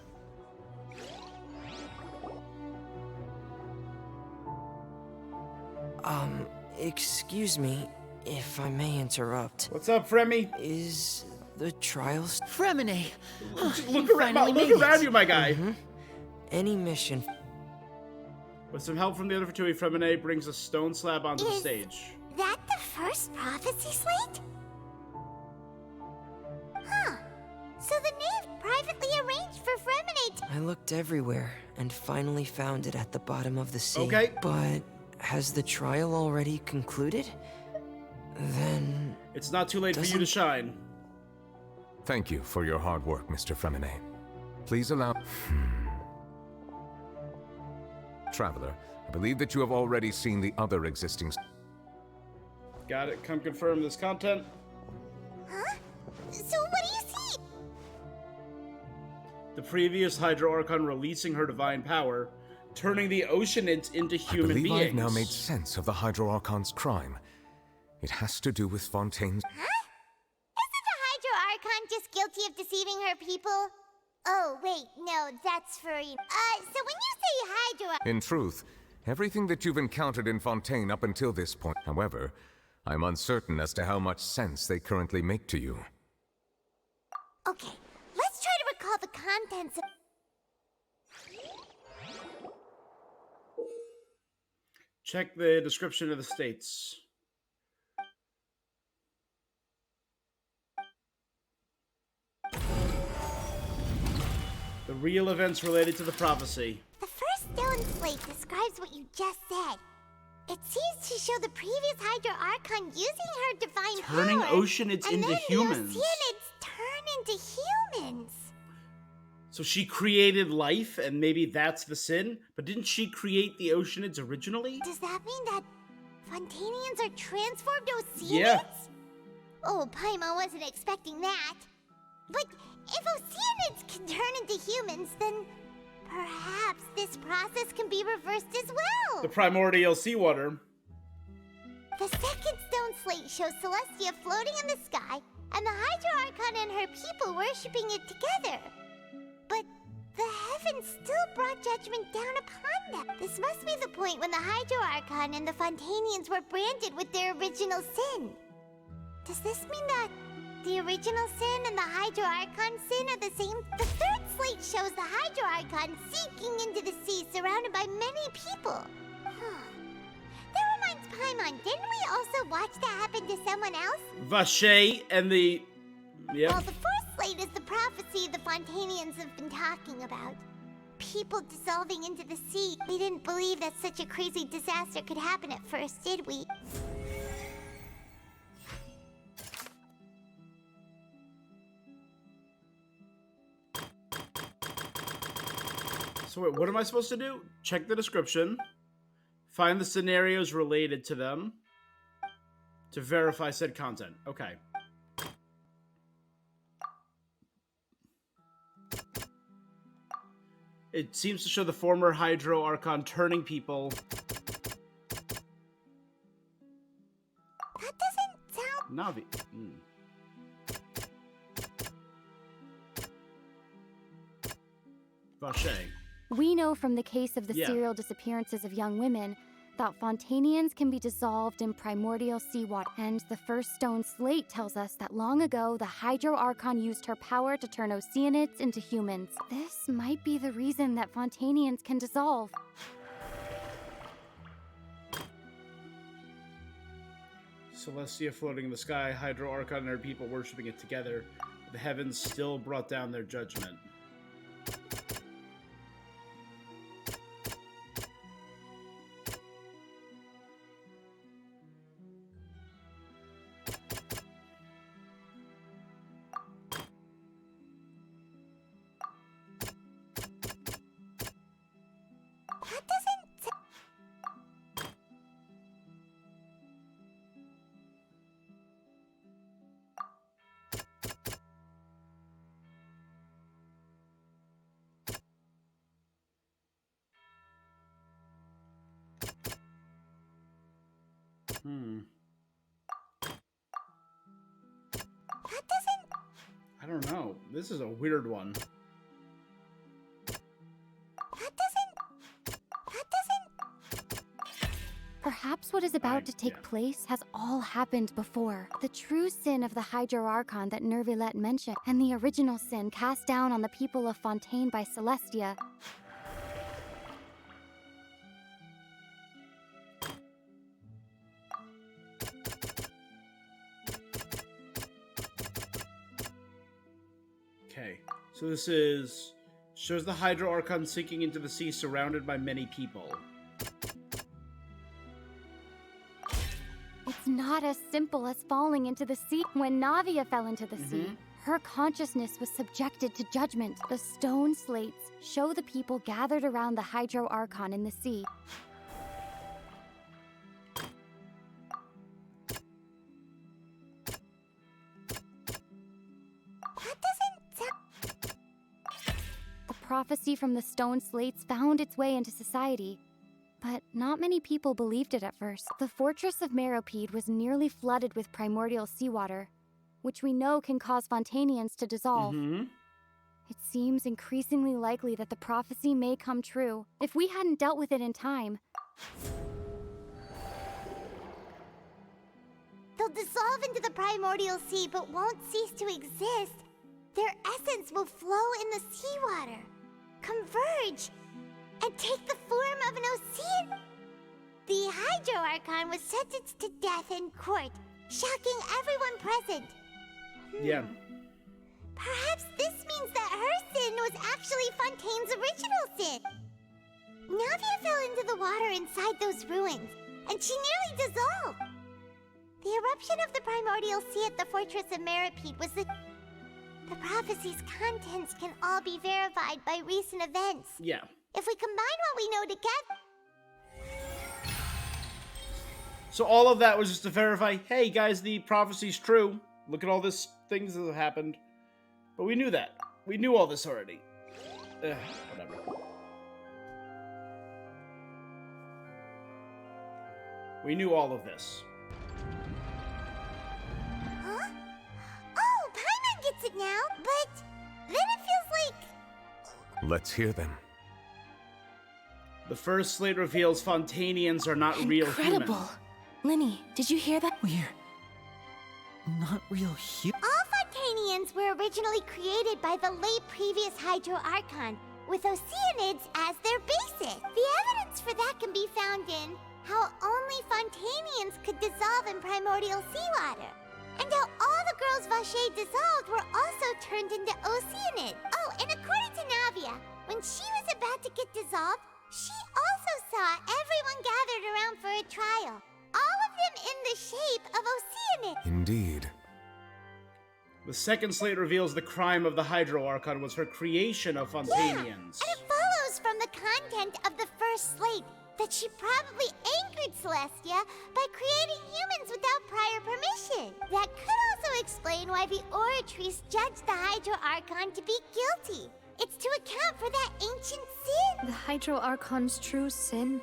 Excuse me, if I may interrupt. What's up, Fremy? Is the trial... Fremine! Look around you, my guy! Any mission... With some help from the other Fatui, Fremine brings a stone slab onto the stage. That the first prophecy slate? Huh. So the knave privately arranged for Fremine to... I looked everywhere and finally found it at the bottom of the sea. Okay. But has the trial already concluded? Then... It's not too late for you to shine. Thank you for your hard work, Mr. Fremine. Please allow... Traveler, I believe that you have already seen the other existing... Got it. Come confirm this content. Huh? So what do you see? The previous Hydro Archon releasing her divine power, turning the Oceanids into human I believe beings. I've now made sense of the Hydro Archon's crime. It has to do with Fontaine's... Huh? Isn't the Hydro Archon just guilty of deceiving her people? Oh, wait, no, that's Farina. So when you say Hydro... In truth, everything that you've encountered in Fontaine up until this point. However, I'm uncertain as to how much sense they currently make to you. Okay, let's try to recall the contents of... Check the description of the states. The real events related to the prophecy. The first stone slate describes what you just said. It seems to show the previous Hydro Archon using her divine Turning power, Oceanids and into then humans. The Oceanids turn into humans. So she created life, and maybe that's the sin? But didn't she create the Oceanids originally? Does that mean that Fontanians are transformed Oceanids? Yeah. Oh, Paimon wasn't expecting that. But if Oceanids can turn into humans, then perhaps this process can be reversed as well. The primordial seawater. The second stone slate shows Celestia floating in the sky, and the Hydro Archon and her people worshipping it together. But the heavens still brought judgment down upon them. This must be the point when the Hydro Archon and the Fontanians were branded with their original sin. Does this mean that the original sin and the Hydro Archon sin are the same? The third slate shows the Hydro Archon sinking into the sea surrounded by many people. That reminds Paimon, didn't we also watch that happen to someone else? Vache and the... Yeah. Well, the first slate is the prophecy the Fontanians have been talking about. People dissolving into the sea. We didn't believe that such a crazy disaster could happen at first, did we? So wait, what am I supposed to do? Check the description. Find the scenarios related to them. To verify said content. Okay. It seems to show the former Hydro Archon turning people. That doesn't sound... Navi. Vache. We know from the case of the serial disappearances of young women that Fontanians can be dissolved in primordial seawater, and the first stone slate tells us that long ago the Hydro Archon used her power to turn Oceanids into humans. This might be the reason that Fontanians can dissolve. Celestia floating in the sky, Hydro Archon and her people worshipping it together. The heavens still brought down their judgment. That doesn't... I don't know. This is a weird one. That doesn't... Perhaps what is about to take place has all happened before. The true sin of the Hydro Archon that Nervilette mentioned, and the original sin cast down on the people of Fontaine by Celestia. Okay, so this is... shows the Hydro Archon sinking into the sea surrounded by many people. It's not as simple as falling into the sea. When Navia fell into the sea, her consciousness was subjected to judgment. The stone slates show the people gathered around the Hydro Archon in the sea. The prophecy from the stone slates found its way into society. But not many people believed it at first. The fortress of Meropide was nearly flooded with primordial seawater, which we know can cause Fontanians to dissolve. It seems increasingly likely that the prophecy may come true if we hadn't dealt with it in time. They'll dissolve into the primordial sea but won't cease to exist. Their essence will flow in the seawater, converge, and take the form of an ocean. The Hydro Archon was sentenced to death in court, shocking everyone present. Yeah. Perhaps this means that her sin was actually Fontaine's original sin. Navia fell into the water inside those ruins, and she nearly dissolved. The eruption of the primordial sea at the Fortress of Meripede was the prophecy's contents can all be verified by recent events. Yeah. If we combine what we know together... So all of that was just to verify, hey guys, the prophecy's true. Look at all this things that have happened. But we knew that. We knew all this already. Whatever. We knew all of this. Huh? Oh, Paimon gets it now, but then it feels like... Let's hear them. The first slate reveals Fontanians are not real humans. Incredible! Linny, did you hear that? We're not real humans. All Fontanians were originally created by the late previous Hydro Archon, with Oceanids as their basis. The evidence for that can be found in how only Fontanians could dissolve in primordial seawater, and how all the girls Vacher dissolved were also turned into Oceanids. Oh, and according to Navia, when she was about to get dissolved, she also saw everyone gathered around for a trial. All of them in the shape of Oceanids. Indeed. The second slate reveals the crime of the Hydro Archon was her creation of Fontanians. Yeah, and it follows from the content of the first slate that she probably angered Celestia by creating humans without prior permission. That could also explain why the Oratrice judged the Hydro Archon to be guilty. It's to account for that ancient sin. The Hydro Archon's true sin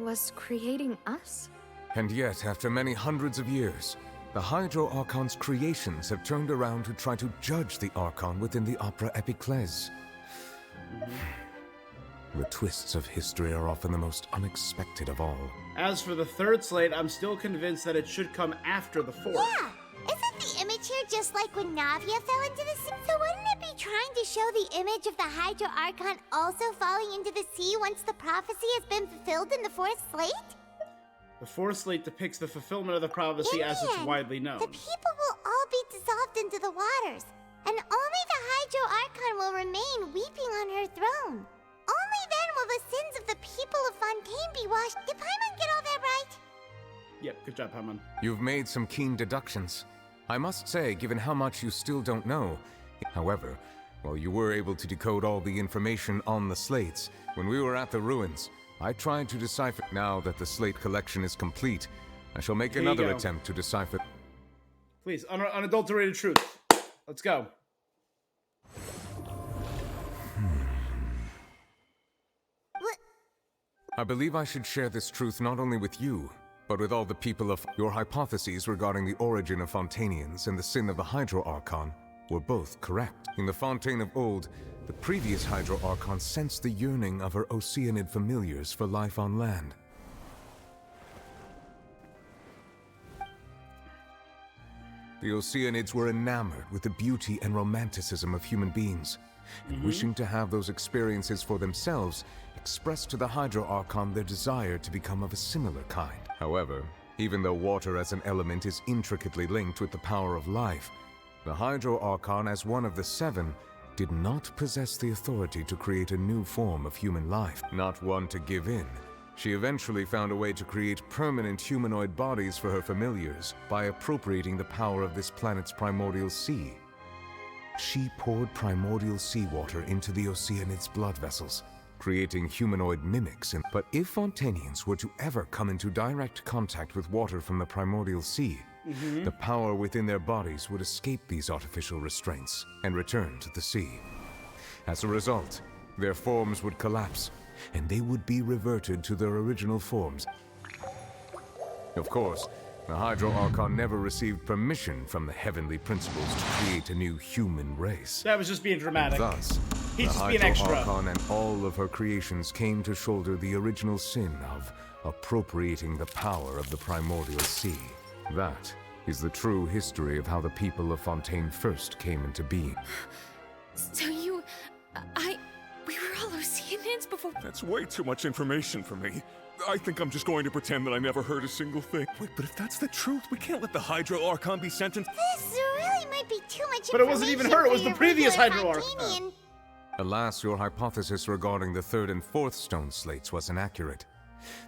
was creating us? And yet, after many hundreds of years, the Hydro Archon's creations have turned around to try to judge the Archon within the Opera Epiclese. The twists of history are often the most unexpected of all. As for the third slate, I'm still convinced that it should come after the fourth. Yeah! Isn't the image here just like when Navia fell into the sea? So wouldn't it be trying to show the image of the Hydro Archon also falling into the sea once the prophecy has been fulfilled in the fourth slate? The fourth slate depicts the fulfillment of the prophecy as it's widely known. The people will all be dissolved into the waters, and only the Hydro Archon will remain weeping on her throne. Only then will the sins of the people of Fontaine be washed. Did Paimon get all that right? Yep, good job, Paimon. You've made some keen deductions. I must say, given how much you still don't know. However, while you were able to decode all the information on the slates, when we were at the ruins, I tried to decipher. Now that the slate collection is complete, I shall make another attempt to decipher. Please, unadulterated truth. Let's go. I believe I should share this truth not only with you, but with all the people of your hypotheses regarding the origin of Fontanians and the sin of the Hydro Archon were both correct. In the Fontaine of old, the previous Hydro Archon sensed the yearning of her Oceanid familiars for life on land. The Oceanids were enamored with the beauty and romanticism of human beings, and wishing to have those experiences for themselves, expressed to the Hydro Archon their desire to become of a similar kind. However, even though water as an element is intricately linked with the power of life, the Hydro Archon, as one of the seven, did not possess the authority to create a new form of human life. Not one to give in, she eventually found a way to create permanent humanoid bodies for her familiars by appropriating the power of this planet's primordial sea. She poured primordial seawater into the Oceanids' blood vessels, creating humanoid mimics. But if Fontanians were to ever come into direct contact with water from the primordial sea, the power within their bodies would escape these artificial restraints and return to the sea. As a result, their forms would collapse, and they would be reverted to their original forms. Of course, The Hydro Archon never received permission from the heavenly principles to create a new human race. That was just being dramatic. And thus, He's the just being Hydro extra. Archon and all of her creations came to shoulder the original sin of appropriating the power of the primordial sea. That is the true history of how the people of Fontaine first came into being. So we were all Oceanians before. That's way too much information for me. I think I'm just going to pretend that I never heard a single thing. Wait, but if that's the truth, we can't let the Hydro Archon be sentenced. This really might be too much information. But it wasn't even her, it was the previous Hydro Archon. Archon. Alas, your hypothesis regarding the third and fourth stone slates was inaccurate.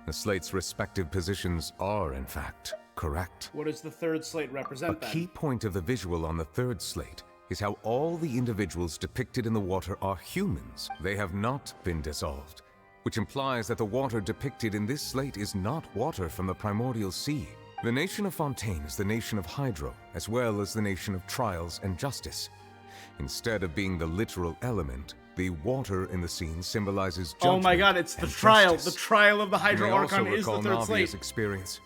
The slates' respective positions are, in fact, correct. What does the third slate represent, A then? key point of the visual on the third slate is how all the individuals depicted in the water are humans. They have not been dissolved, which implies that the water depicted in this slate is not water from the primordial sea. The nation of Fontaine is the nation of Hydro, as well as the nation of trials and justice. Instead of being the literal element, the water in the scene symbolizes judgment. Oh my god, it's the and trial. justice. The trial of the Hydro You may also Archon is the recall third Navia's slate. experience.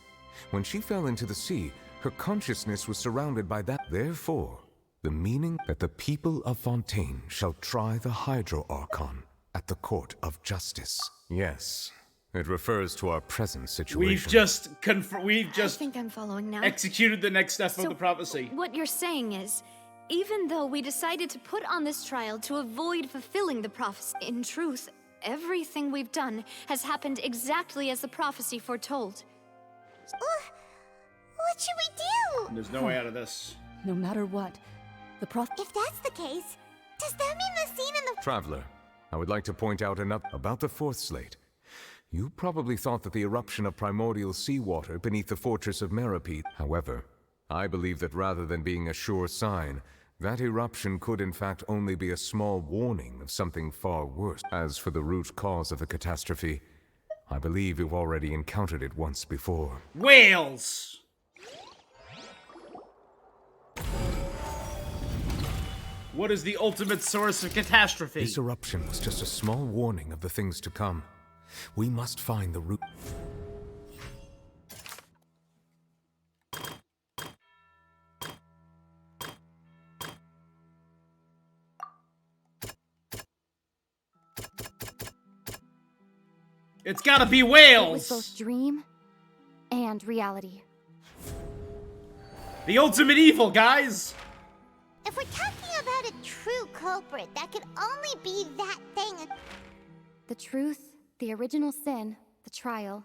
When she fell into the sea, her consciousness was surrounded by that. Therefore, the meaning that the people of Fontaine shall try the Hydro Archon at the court of justice. Yes, it refers to our present situation. We've just I think I'm following now. executed the next step of So, the prophecy. What you're saying is, even though we decided to put on this trial to avoid fulfilling the prophecy, in truth, everything we've done has happened exactly as the prophecy foretold. What should we do? There's no way out of this. No matter what, the If that's the case, does that mean the scene in the... Traveler, I would like to point out about the fourth slate. You probably thought that the eruption of primordial seawater beneath the fortress of Meripede. However, I believe that rather than being a sure sign, that eruption could in fact only be a small warning of something far worse. As for the root cause of the catastrophe, I believe you've already encountered it once before. Whales! What is the ultimate source of catastrophe? This eruption was just a small warning of the things to come. We must find the root. It's gotta be It was whales! both dream and reality. The ultimate evil, guys! If we're talking about a true culprit, that could only be that thing. The truth, the original sin, the trial,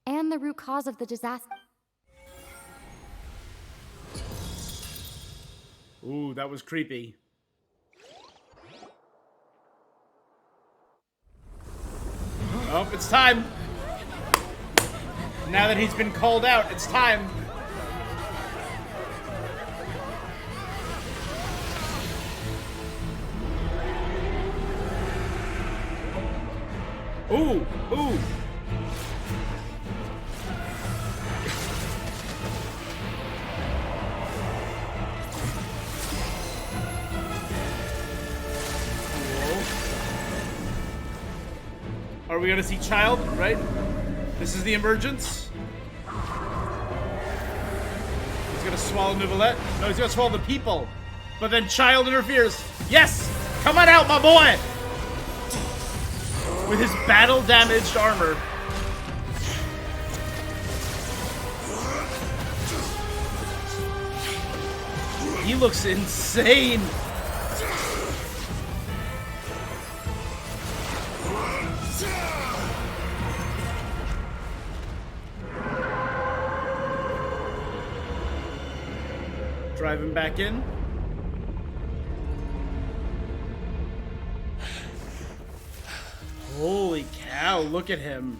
and the root cause of the disaster. Ooh, that was creepy. Oh, it's time! Now that he's been called out, it's time! Ooh! Ooh! Are we gonna see Child, right? This is the emergence. He's gonna swallow Neuvillette. No, he's gonna swallow the people. But then Child interferes. Yes! Come on out, my boy! With his battle-damaged armor. He looks insane! Drive him back in. Holy cow, look at him.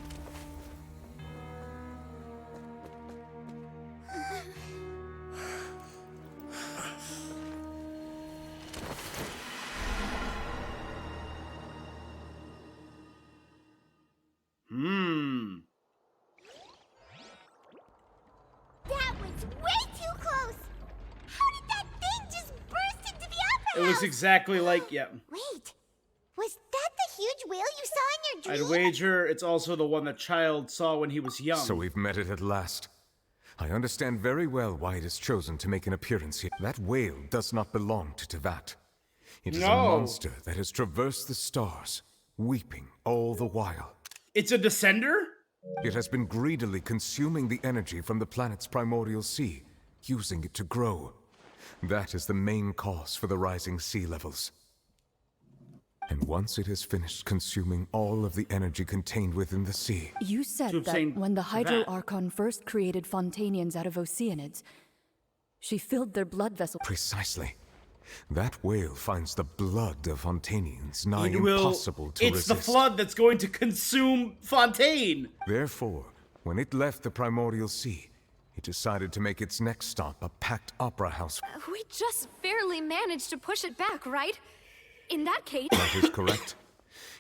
That was way too close! How did that thing just burst into the It opera looks house? exactly like, yeah. Wait, was that the huge whale you saw in your I'd dream? wager it's also the one that Child saw when he was young. So we've met it at last. I understand very well why it has chosen to make an appearance here. That whale does not belong to Tevat. It is a monster that has traversed the stars, weeping all the while. It's a descender? It has been greedily consuming the energy from the planet's primordial sea, using it to grow. That is the main cause for the rising sea levels. And once it has finished consuming all of the energy contained within the sea... You said that when the Hydro Archon first created Fontanians out of Oceanids, she filled their blood vessels. Precisely. That whale finds the blood of Fontanians nigh impossible to resist. It's the flood that's going to consume Fontaine! Therefore, when it left the primordial sea, it decided to make its next stop a packed opera house. We just barely managed to push it back, right? In that case... That is correct.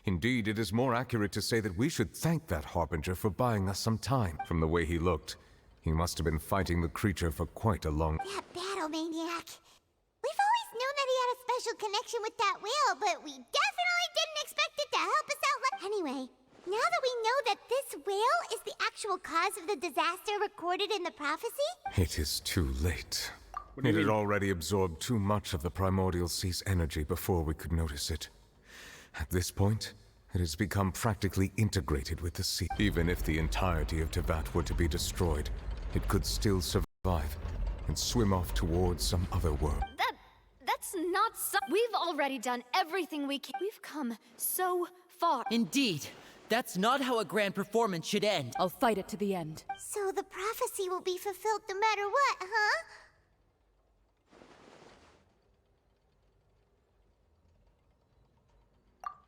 Indeed, it is more accurate to say that we should thank that Harbinger for buying us some time. From the way he looked, he must have been fighting the creature for quite a long... That battle maniac. We've always known that he had a special connection with that whale, but we definitely didn't expect it to help us out. Anyway, now that we know that this whale is the actual cause of the disaster recorded in the prophecy... It is too late. It had already absorbed too much of the primordial sea's energy before we could notice it. At this point, it has become practically integrated with the sea. Even if the entirety of Tevat were to be destroyed, it could still survive and swim off towards some other world. That's not so... We've already done everything we can. We've come so far. Indeed. That's not how a grand performance should end. I'll fight it to the end. So the prophecy will be fulfilled no matter what, huh?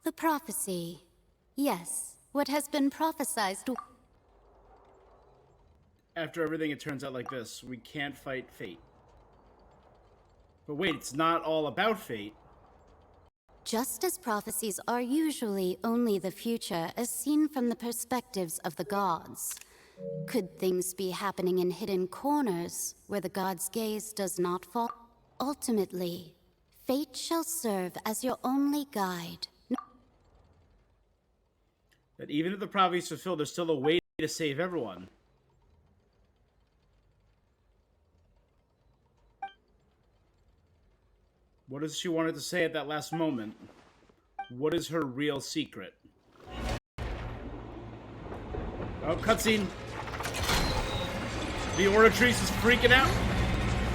The prophecy. Yes, what has been prophesied. After everything, it turns out like this. We can't fight fate. But wait, it's not all about fate. Just as prophecies are usually only the future as seen from the perspectives of the gods, could things be happening in hidden corners where the gods' gaze does not fall? Ultimately, fate shall serve as your only guide. That even if the prophecy is fulfilled, there's still a way to save everyone. What does she wanted to say at that last moment? What is her real secret? Oh, cutscene. The Oratrice is freaking out.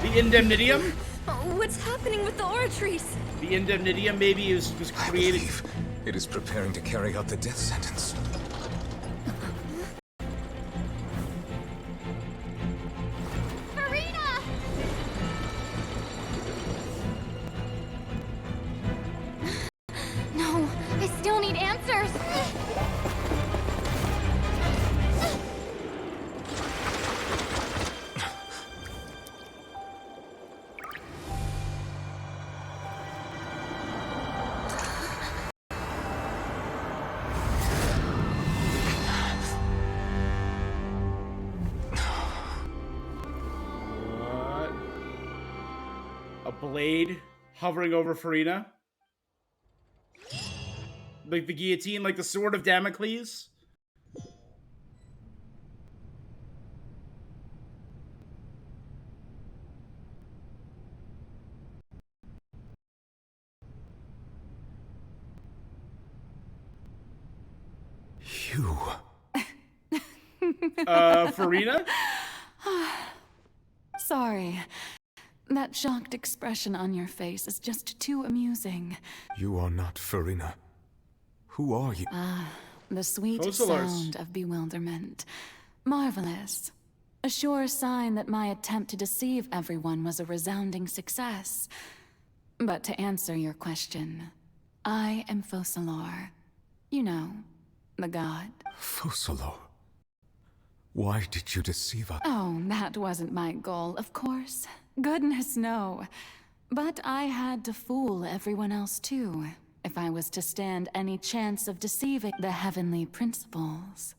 The Indemnitium? What's happening with the Oratrice? The Indemnitium maybe was created... It is preparing to carry out the death sentence. Farina! No, I still need answers. Blade hovering over Farina. Like the guillotine, like the sword of Damocles. You. Farina? Sorry. That shocked expression on your face is just too amusing. You are not Farina. Who are you? The sweet sound of bewilderment. Marvelous. A sure sign that my attempt to deceive everyone was a resounding success. But to answer your question, I am Focalor. You know, the god. Focalor? Why did you deceive us? Oh, that wasn't my goal, of course. Goodness, no. But I had to fool everyone else too, if I was to stand any chance of deceiving the heavenly principles.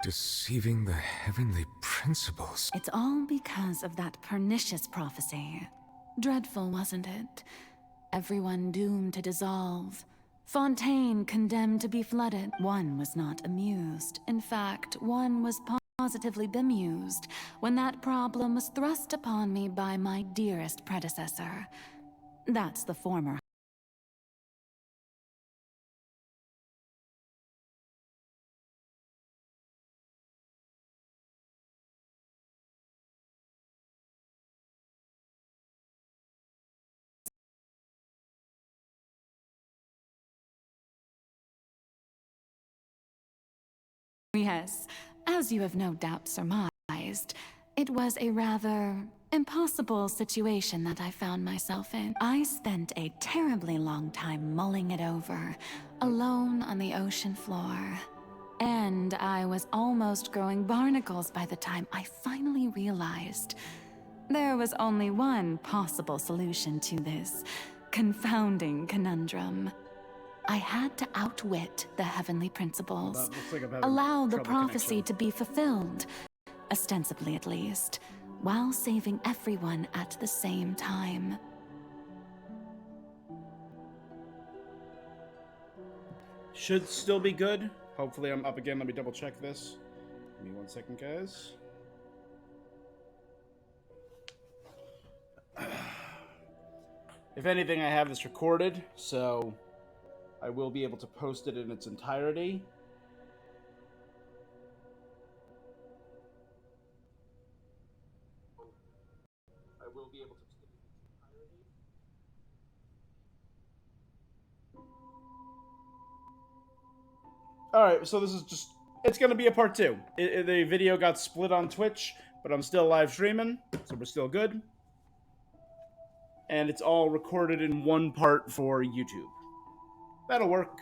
Deceiving the heavenly principles? It's all because of that pernicious prophecy. Dreadful, wasn't it? Everyone doomed to dissolve. Fontaine condemned to be flooded. One was not amused. In fact, one was positively bemused when that problem was thrust upon me by my dearest predecessor. That's the former. Yes, as you have no doubt surmised, it was a rather impossible situation that I found myself in. I spent a terribly long time mulling it over, alone on the ocean floor. And I was almost growing barnacles by the time I finally realized there was only one possible solution to this confounding conundrum. I had to outwit the heavenly principles, allow the prophecy to be fulfilled, ostensibly at least, while saving everyone at the same time. Should still be good. Hopefully I'm up again. Let me double check this. Give me 1 second, guys. If anything, I have this recorded, so I will be able to post it in its entirety. Alright, so this is just... It's going to be a part 2. The video got split on Twitch, but I'm still live streaming, so we're still good. And it's all recorded in one part for YouTube. That'll work.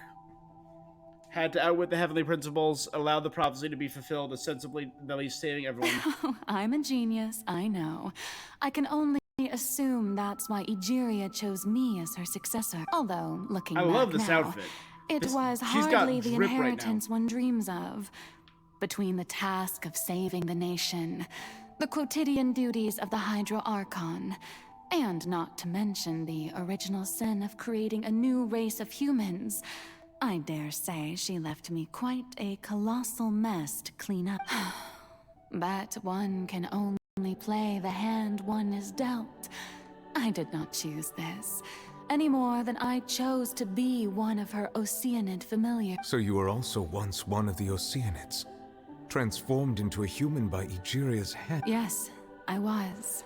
Had to outwit the heavenly principles, allow the prophecy to be fulfilled, ostensibly saving everyone. I'm a genius, I know. I can only assume that's why Egeria chose me as her successor. Although, looking back love this now, outfit. It was hardly the inheritance one dreams of. Between the task of saving the nation, the quotidian duties of the Hydro Archon, and not to mention the original sin of creating a new race of humans, I dare say she left me quite a colossal mess to clean up. But one can only play the hand one is dealt. I did not choose this, any more than I chose to be one of her Oceanid familiars. So you were also once one of the Oceanids, transformed into a human by Egeria's hand? Yes, I was.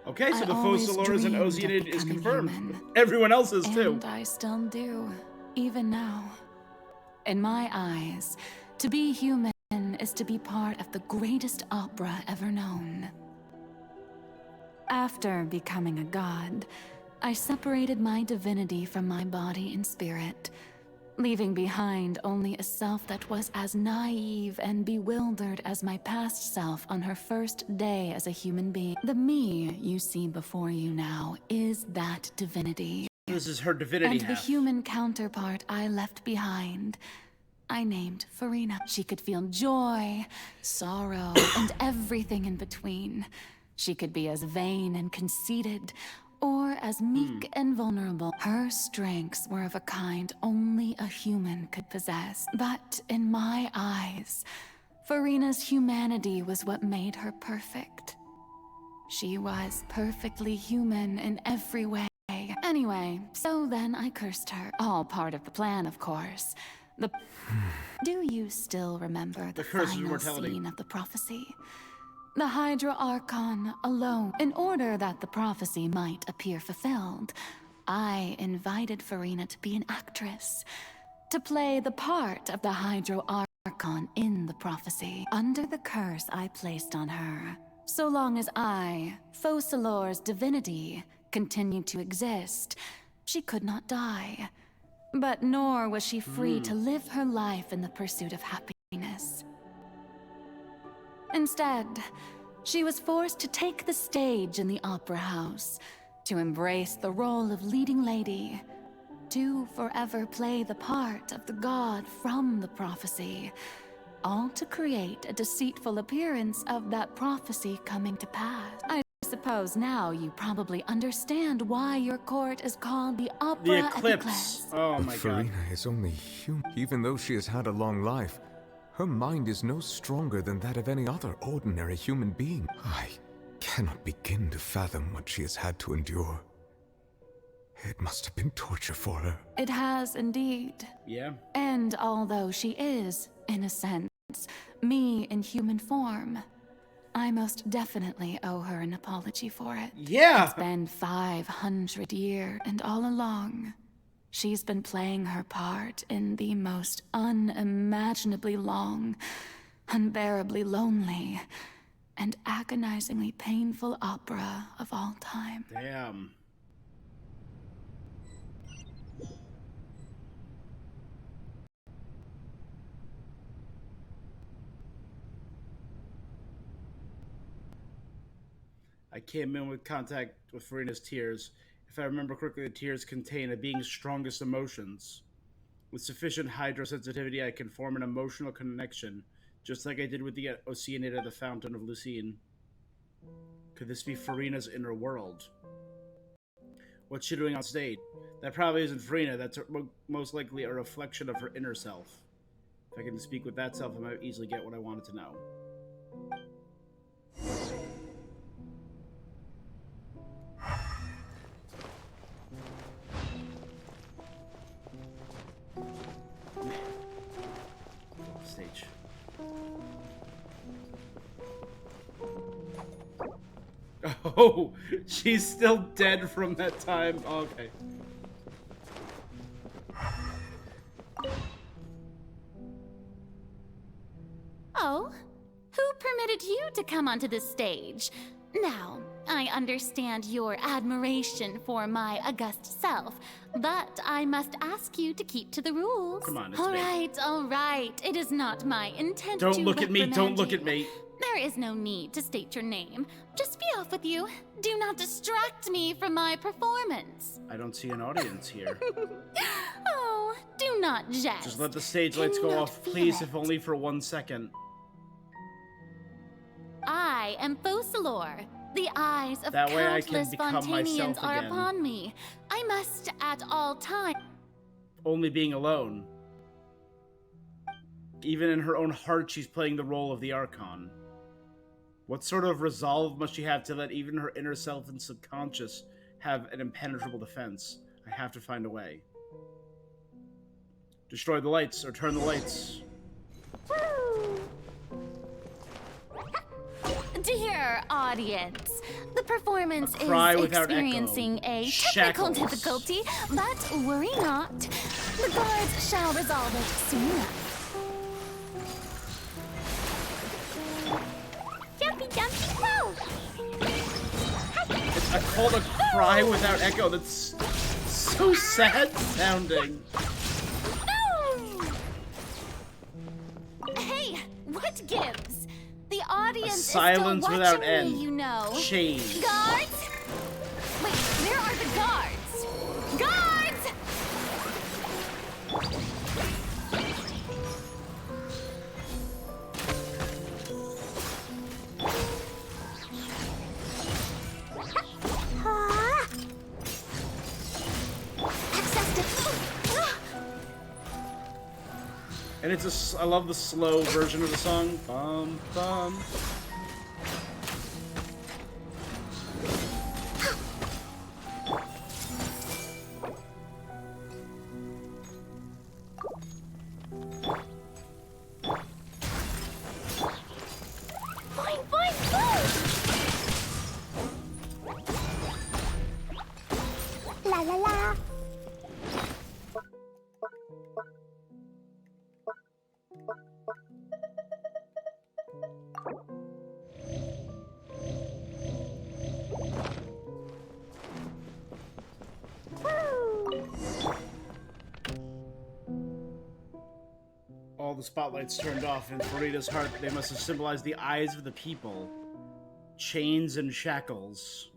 Okay, so the Focalors and Oceanid is confirmed. Human. Everyone else is too. And I still do, even now. In my eyes, to be human is to be part of the greatest opera ever known. After becoming a god, I separated my divinity from my body and spirit, leaving behind only a self that was as naive and bewildered as my past self on her first day as a human being. The me you see before you now is that divinity. This is her divinity And the human counterpart I left behind, I named Farina. She could feel joy, sorrow, and everything in between. She could be as vain and conceited, or as meek and vulnerable. Her strengths were of a kind only a human could possess. But in my eyes, Farina's humanity was what made her perfect. She was perfectly human in every way. Anyway, so then I cursed her. All part of the plan, of course. Do you still remember the final scene of the prophecy? The Hydra Archon alone. In order that the prophecy might appear fulfilled, I invited Farina to be an actress, to play the part of the Hydro Archon in the prophecy, under the curse I placed on her. So long as I, Focalor's divinity, continued to exist, she could not die. But nor was she free to live her life in the pursuit of happiness. Instead, she was forced to take the stage in the opera house, to embrace the role of leading lady, to forever play the part of the god from the prophecy, all to create a deceitful appearance of that prophecy coming to pass. I suppose now you probably understand why your court is called the Opera The Eclipse. Oh my god. Farina is only human. Even though she has had a long life, Her mind is no stronger than that of any other ordinary human being. I cannot begin to fathom what she has had to endure. It must have been torture for her. It has indeed. Yeah. And although she is, in a sense, me in human form, I most definitely owe her an apology for it. Yeah! It's been 500 years, and all along, she's been playing her part in the most unimaginably long, unbearably lonely, and agonizingly painful opera of all time. Damn. I came in with contact with Farina's tears. If I remember correctly, the tears contain a being's strongest emotions. With sufficient hydrosensitivity, I can form an emotional connection, just like I did with the Oceanid at the Fountain of Lucine. Could this be Farina's inner world? What's she doing on stage? That probably isn't Farina. That's most likely a reflection of her inner self. If I can speak with that self, I might easily get what I wanted to know. Stage. Oh, she's still dead from that time. Oh, okay. Oh, who permitted you to come onto this stage? Now, I understand your admiration for my august self, but I must ask you to keep to the rules. Come on, it's all me. All right. It is not my intent to Don't look at me. Don't look you. at me. There is no need to state your name. Just be off with you. Do not distract me from my performance. I don't see an audience here. Oh, do not jest. Just let the stage lights go off, please, if only for 1 second. I am Focalor. The eyes of That way I can countless become Fontanians myself are again. upon me. I must at all times. Only being alone. Even in her own heart, she's playing the role of the Archon. What sort of resolve must she have to let even her inner self and subconscious have an impenetrable defense? I have to find a way. Destroy the lights, or turn the lights. Dear audience, the performance is without experiencing echo. a technical Shackles. difficulty, but worry not. The guards shall resolve it soon enough. Jumpy, jumpy, whoa! I called a cry without echo. That's so sad sounding. Hey, what gives? The audience is silence still without watching end. me, you know. Change. Guards? Wait, where are the guards? Guards! And it's I love the slow version of the song. Bum, bum. Fine, fine, fine! La la la! All the spotlights turned off in Farina's heart. They must have symbolized the eyes of the people. Chains and shackles.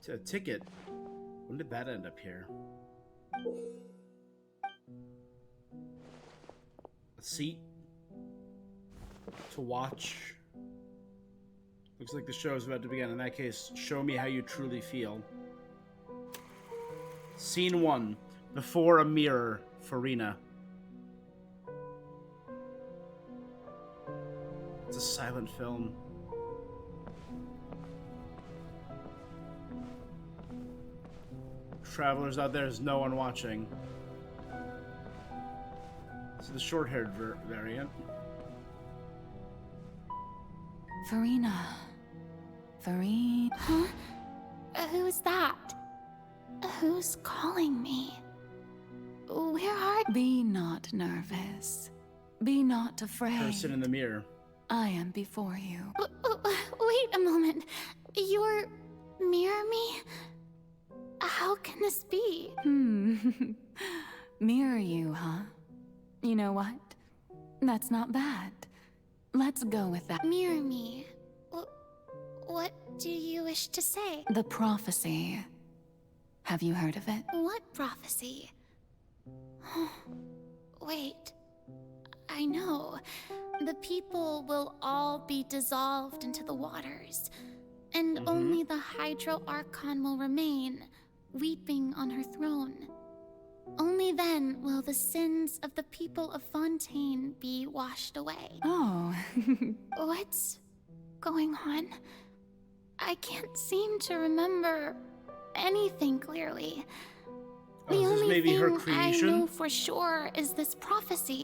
A ticket. When did that end up here? A seat to watch. Looks like the show is about to begin. In that case, show me how you truly feel. Scene 1. Before a mirror, Farina. a silent film. Travelers out there, there's no one watching. This is the short-haired variant. Farina. Farina. Huh? Who's that? Who's calling me? Where are... Be not nervous. Be not afraid. Person in the mirror. I am before you. Wait a moment. You're... mirror me? How can this be? Mirror you, huh? You know what? That's not bad. Let's go with that. Mirror me. What do you wish to say? The prophecy. Have you heard of it? What prophecy? Wait. I know. The people will all be dissolved into the waters, and only the Hydro Archon will remain, weeping on her throne. Only then will the sins of the people of Fontaine be washed away. Oh. What's going on? I can't seem to remember anything clearly. The only thing I know for sure is this prophecy.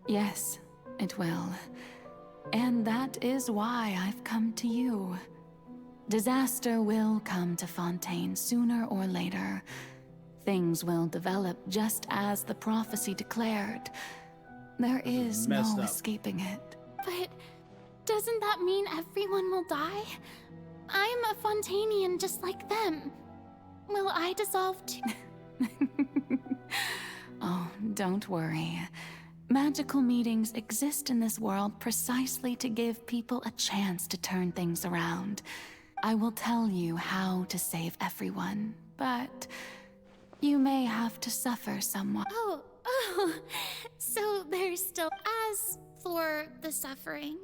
Yes, it will. And that is why I've come to you. Disaster will come to Fontaine sooner or later. Things will develop just as the prophecy declared. There is no escaping it. But doesn't that mean everyone will die? I'm a Fontainian just like them. Will I dissolve too? Oh, don't worry. Magical meetings exist in this world precisely to give people a chance to turn things around. I will tell you how to save everyone, but you may have to suffer somewhat. Oh, so there's still... As for the suffering,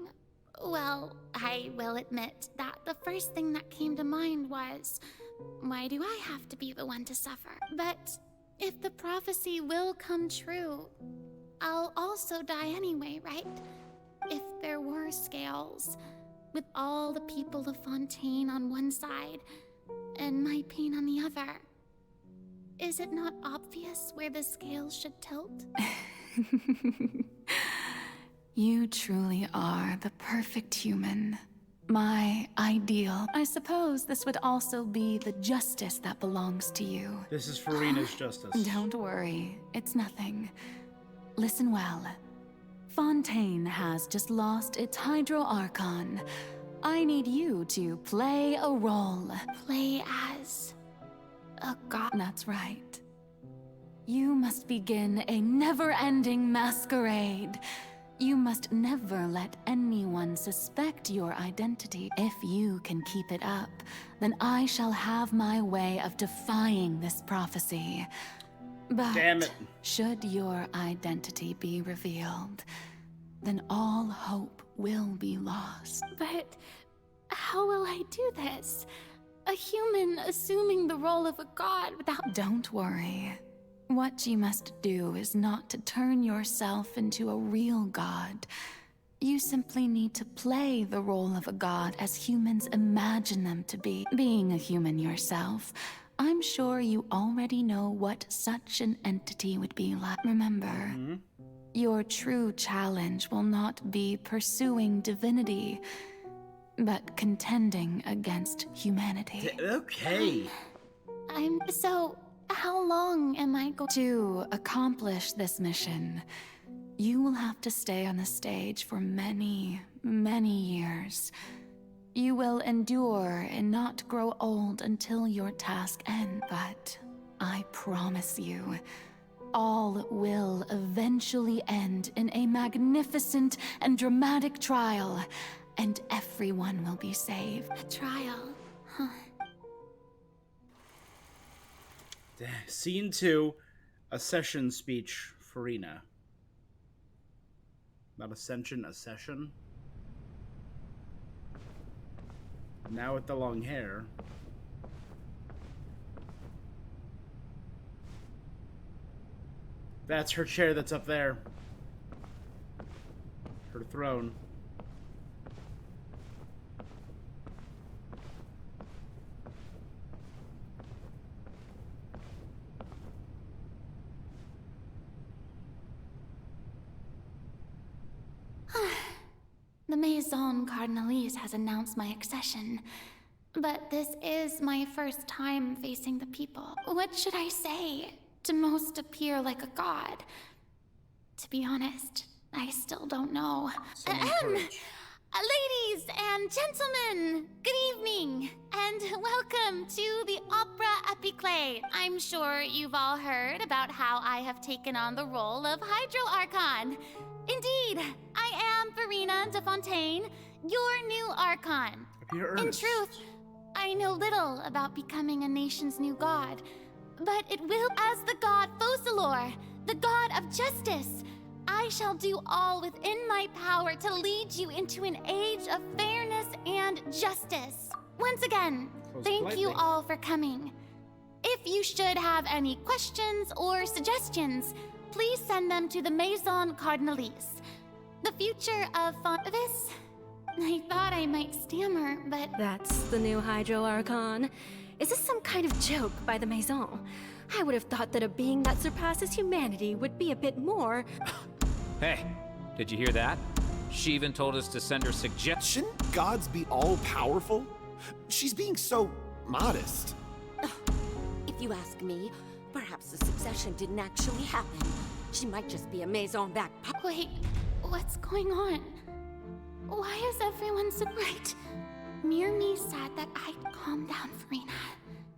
well, I will admit that the first thing that came to mind was, why do I have to be the one to suffer? But if the prophecy will come true, I'll also die anyway, right? If there were scales, with all the people of Fontaine on one side, and my pain on the other, is it not obvious where the scales should tilt? You truly are the perfect human. My ideal. I suppose this would also be the justice that belongs to you. This is Farina's justice. Don't worry, it's nothing. Listen well. Fontaine has just lost its Hydro Archon. I need you to play a role. Play as a god? That's right. You must begin a never-ending masquerade. You must never let anyone suspect your identity. If you can keep it up, then I shall have my way of defying this prophecy. But damn it. Should your identity be revealed, then all hope will be lost. But how will I do this? A human assuming the role of a god without... Don't worry. What you must do is not to turn yourself into a real god. You simply need to play the role of a god as humans imagine them to be. Being a human yourself, I'm sure you already know what such an entity would be like. Remember, your true challenge will not be pursuing divinity, but contending against humanity. Okay. So, how long am I going to accomplish this mission? You will have to stay on the stage for many, many years. You will endure and not grow old until your task ends. But I promise you, all will eventually end in a magnificent and dramatic trial, and everyone will be saved. A trial? Huh. Scene 2, a session speech, Farina. Not ascension, a session. Now with the long hair. That's her chair that's up there. Her throne. The Maison Cardinalise has announced my accession, but this is my first time facing the people. What should I say to most appear like a god? To be honest, I still don't know. Ladies and gentlemen, good evening, and welcome to the Opera Epiclé. I'm sure you've all heard about how I have taken on the role of Hydro Archon. Indeed, I am Farina de Fontaine, your new Archon. In truth, I know little about becoming a nation's new god, but it will as the god Focalor, the god of justice. I shall do all within my power to lead you into an age of fairness and justice. Once again, thank you all for coming. If you should have any questions or suggestions, please send them to the Maison Cardinalise. The future of this, I thought I might stammer, but... That's the new Hydro Archon. Is this some kind of joke by the Maison? I would have thought that a being that surpasses humanity would be a bit more... Hey, did you hear that? She even told us to send her suggestions. Shouldn't gods be all-powerful? She's being so modest. If you ask me, perhaps the succession didn't actually happen. She might just be a Maison back. Wait, what's going on? Why is everyone so bright? Mirmi said that I'd calm down, Farina.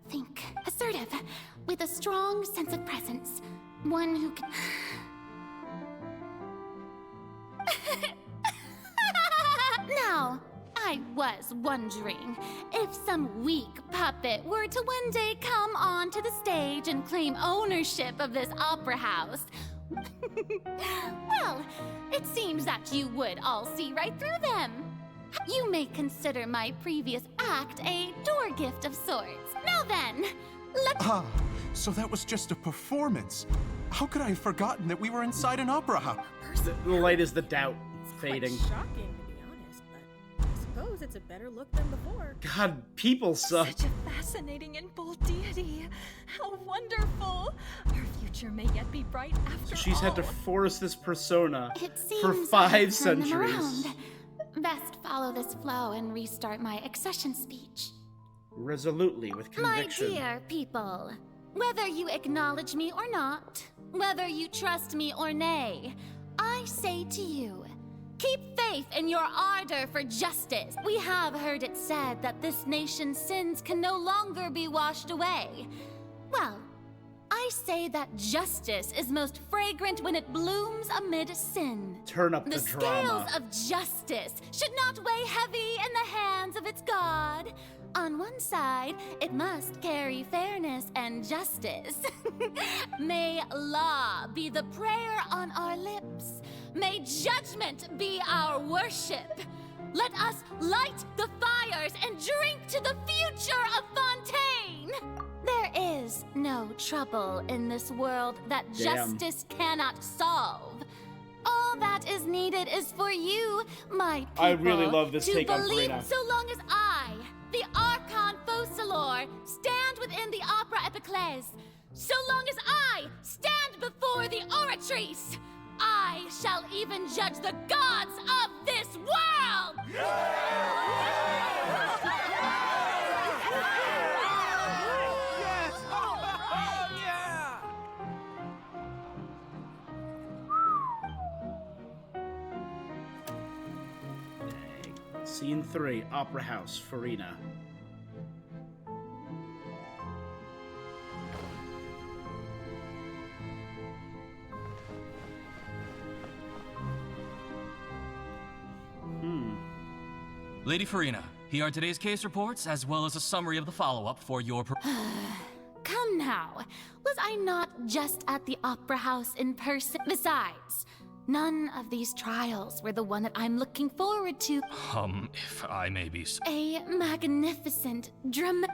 Think assertive, with a strong sense of presence. One who can... Now, I was wondering if some weak puppet were to one day come onto the stage and claim ownership of this opera house. Well, it seems that you would all see right through them. You may consider my previous act a door gift of sorts. Now then, So that was just a performance. How could I have forgotten that we were inside an opera house? The light is the doubt fading. Quite shocking, to be honest, but I suppose it's a better look than before. God, people suck. Such a fascinating and bold deity. How wonderful. Our future may yet be bright after She's had to force this persona for 5 centuries. Best follow this flow and restart my accession speech. Resolutely, with conviction. My dear people, whether you acknowledge me or not, whether you trust me or nay, I say to you, keep faith in your ardor for justice. We have heard it said that this nation's sins can no longer be washed away. Well, I say that justice is most fragrant when it blooms amid sin. Turn up the drama. Scales of justice should not weigh heavy in the hands of its God. On one side, it must carry fairness and justice. May law be the prayer on our lips. May judgment be our worship. Let us light the fires and drink to the future of Fontaine. There is no trouble in this world that justice cannot solve. All that is needed is for you, my people, I really love this to take on believe Farina. so long as I, the Archon Focalor, stand within the Opera Epiclese. So long as I stand before the Oratrice, I shall even judge the gods of this world! Scene 3, Opera House, Farina. Lady Farina, here are today's case reports, as well as a summary of the follow-up for your... Come now, was I not just at the Opera House in person? Besides, none of these trials were the one that I'm looking forward to. If I may be so... A magnificent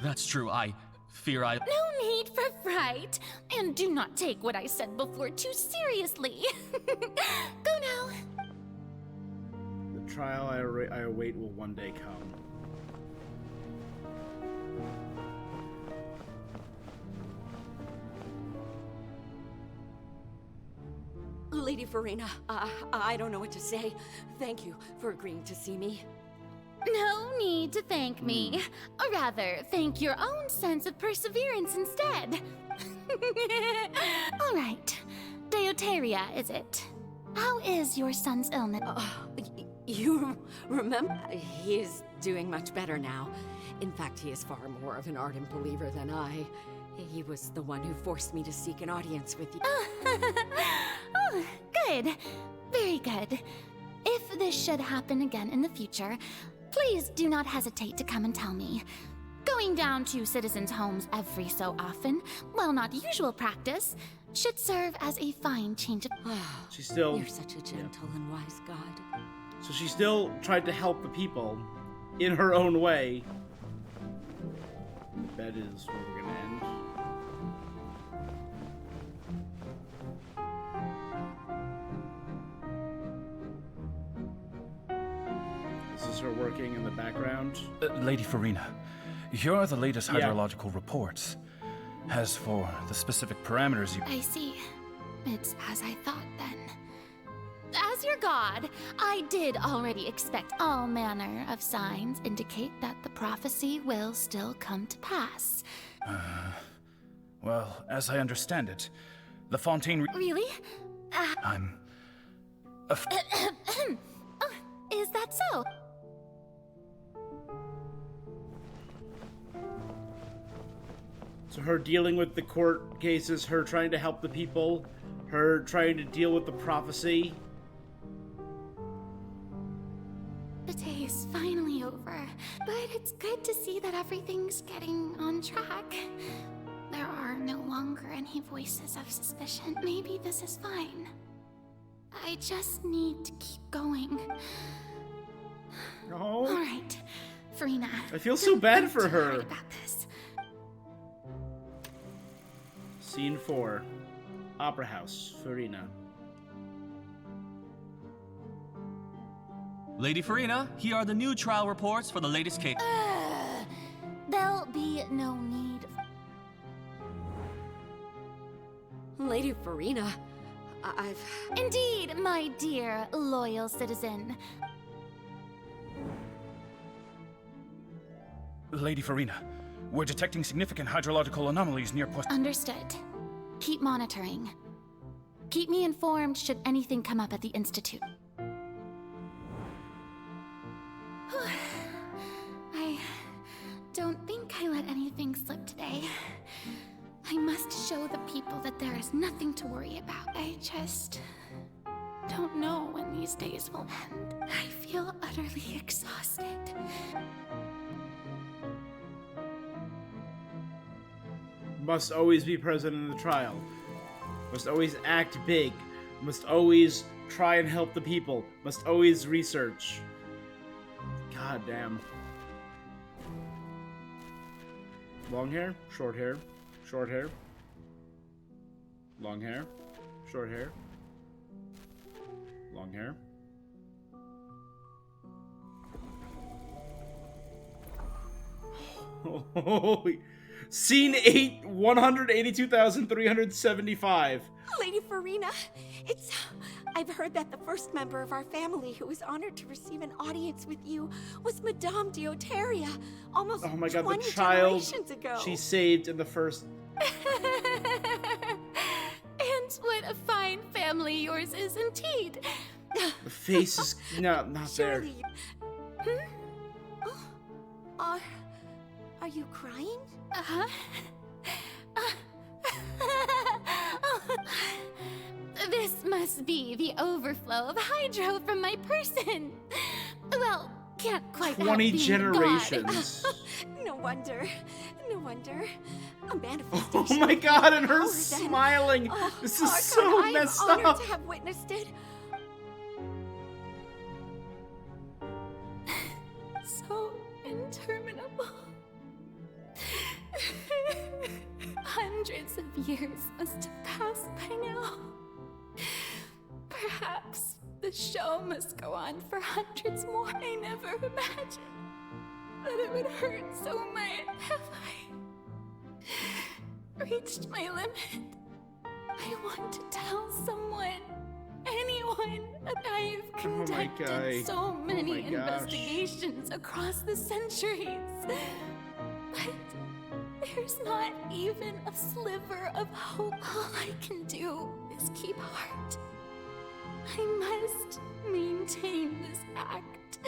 That's true, I fear I... No need for fright, and do not take what I said before too seriously. Go now. The trial I await will one day come. Lady Farina, I don't know what to say. Thank you for agreeing to see me. No need to thank me. Or rather, thank your own sense of perseverance instead. All right. Deuteria, is it? How is your son's illness? You remember? He is doing much better now. In fact, he is far more of an ardent believer than I. He was the one who forced me to seek an audience with you. Oh, good. Very good. If this should happen again in the future, please do not hesitate to come and tell me. Going down to citizens' homes every so often, while not usual practice, should serve as a fine change of... She's still... You're such a gentle and wise god. So she still tried to help the people in her own way. That is where we're gonna end. This is her working in the background. Lady Farina, here are the latest hydrological reports. As for the specific parameters you... I see. It's as I thought, then. As your god, I did already expect all manner of signs indicate that the prophecy will still come to pass. Well, as I understand it, the Fontaine... Really? I'm... Is that so? So her dealing with the court cases, her trying to help the people, her trying to deal with the prophecy. The day is finally over, but it's good to see that everything's getting on track. There are no longer any voices of suspicion. Maybe this is fine. I just need to keep going. No. All right, Farina. I feel so bad for her. About this. Scene 4. Opera House, Farina. Lady Farina, here are the new trial reports for the latest case. There'll be no need. Lady Farina, I've... Indeed, my dear, loyal citizen. Lady Farina, we're detecting significant hydrological anomalies near Post... Understood. Keep monitoring. Keep me informed should anything come up at the Institute. I don't think I let anything slip today. I must show the people that there is nothing to worry about. I just don't know when these days will end. I feel utterly exhausted. Must always be present in the trial. Must always act big. Must always try and help the people. Must always research. God damn. Long hair, short hair, short hair. Long hair, short hair. Long hair. Holy. Scene 8, 182,375. Lady Farina, I've heard that the first member of our family who was honored to receive an audience with you was Madame Deuteria, almost 20 generations ago. She saved in the first... And what a fine family yours is indeed. The face is not there. Are you crying? Uh-huh. This must be the overflow of hydro from my person. Well, can't quite 20 generations. No wonder. No wonder. A manifestation. Oh my god, and her smiling. This is Archon, so messed I am honored up. to have witnessed it. So interminable. Hundreds of years must have passed by now. Perhaps the show must go on for hundreds more. I never imagined that it would hurt so much. Have I reached my limit? I want to tell someone. anyone. I've conducted so many investigations across the centuries. But there's not even a sliver of hope. All I can do is keep heart. I must maintain this act.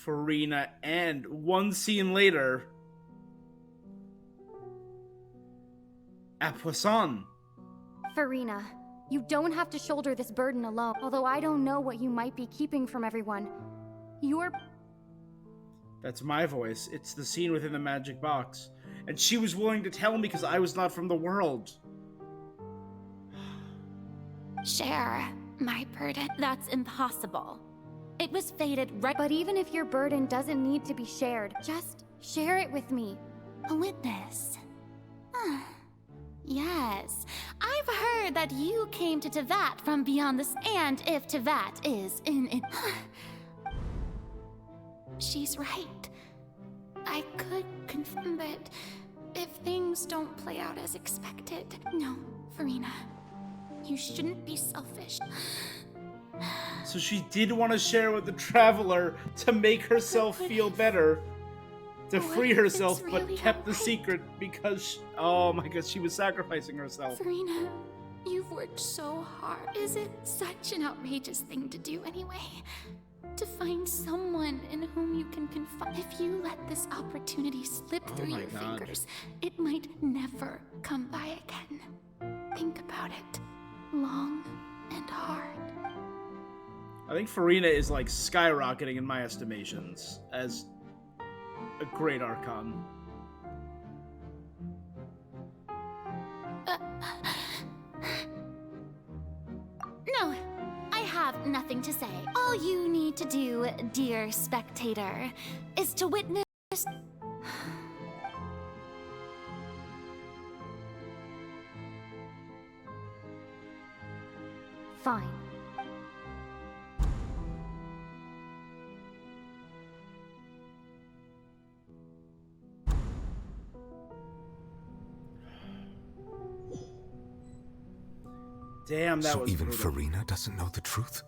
Furina, and one scene later, at Poisson. Furina, you don't have to shoulder this burden alone, although I don't know what you might be keeping from everyone. That's my voice. It's the scene within the magic box. And she was willing to tell me because I was not from the world. Share my burden. That's impossible. It was fated right. But even if your burden doesn't need to be shared, just share it with me. A witness. Yes. I've heard that you came to Tevat from beyond this, and if Tevat is in it. She's right. I could confirm, but if things don't play out as expected. No, Furina. You shouldn't be selfish. So she did want to share with the Traveler to make herself feel better, to free herself, but kept the secret because, oh my god, she was sacrificing herself. Furina, you've worked so hard. Is it such an outrageous thing to do anyway? To find someone in whom you can confide. If you let this opportunity slip through your fingers, it might never come by again. Think about it long and hard. I think Furina is like skyrocketing in my estimations as a great Archon. No, I have nothing to say. All you need to do, dear spectator, is to witness. Fine. Damn, that was so even brutal. Furina doesn't know the truth?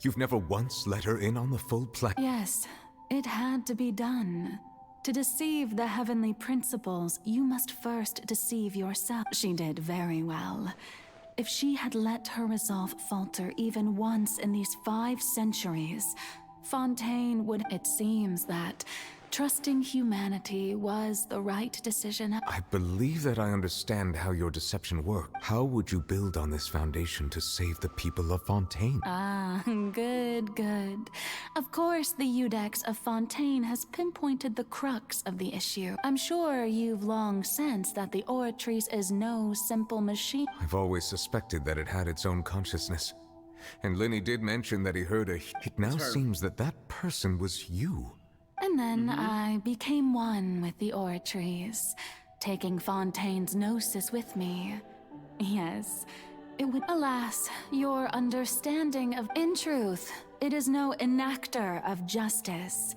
You've never once let her in on the full plan? Yes, it had to be done. To deceive the heavenly principles, you must first deceive yourself. She did very well. If she had let her resolve falter even once in these 5 centuries, Fontaine would... It seems that trusting humanity was the right decision. I believe that I understand how your deception worked. How would you build on this foundation to save the people of Fontaine? Ah, good, good. Of course, the Iudex of Fontaine has pinpointed the crux of the issue. I'm sure you've long sensed that the Oratrice is no simple machine. I've always suspected that it had its own consciousness. And Lenny did mention that he heard a... It now seems that that person was you. And then I became one with the Oratrice, taking Fontaine's gnosis with me. Yes, it would... Alas, your understanding of... In truth, it is no enactor of justice.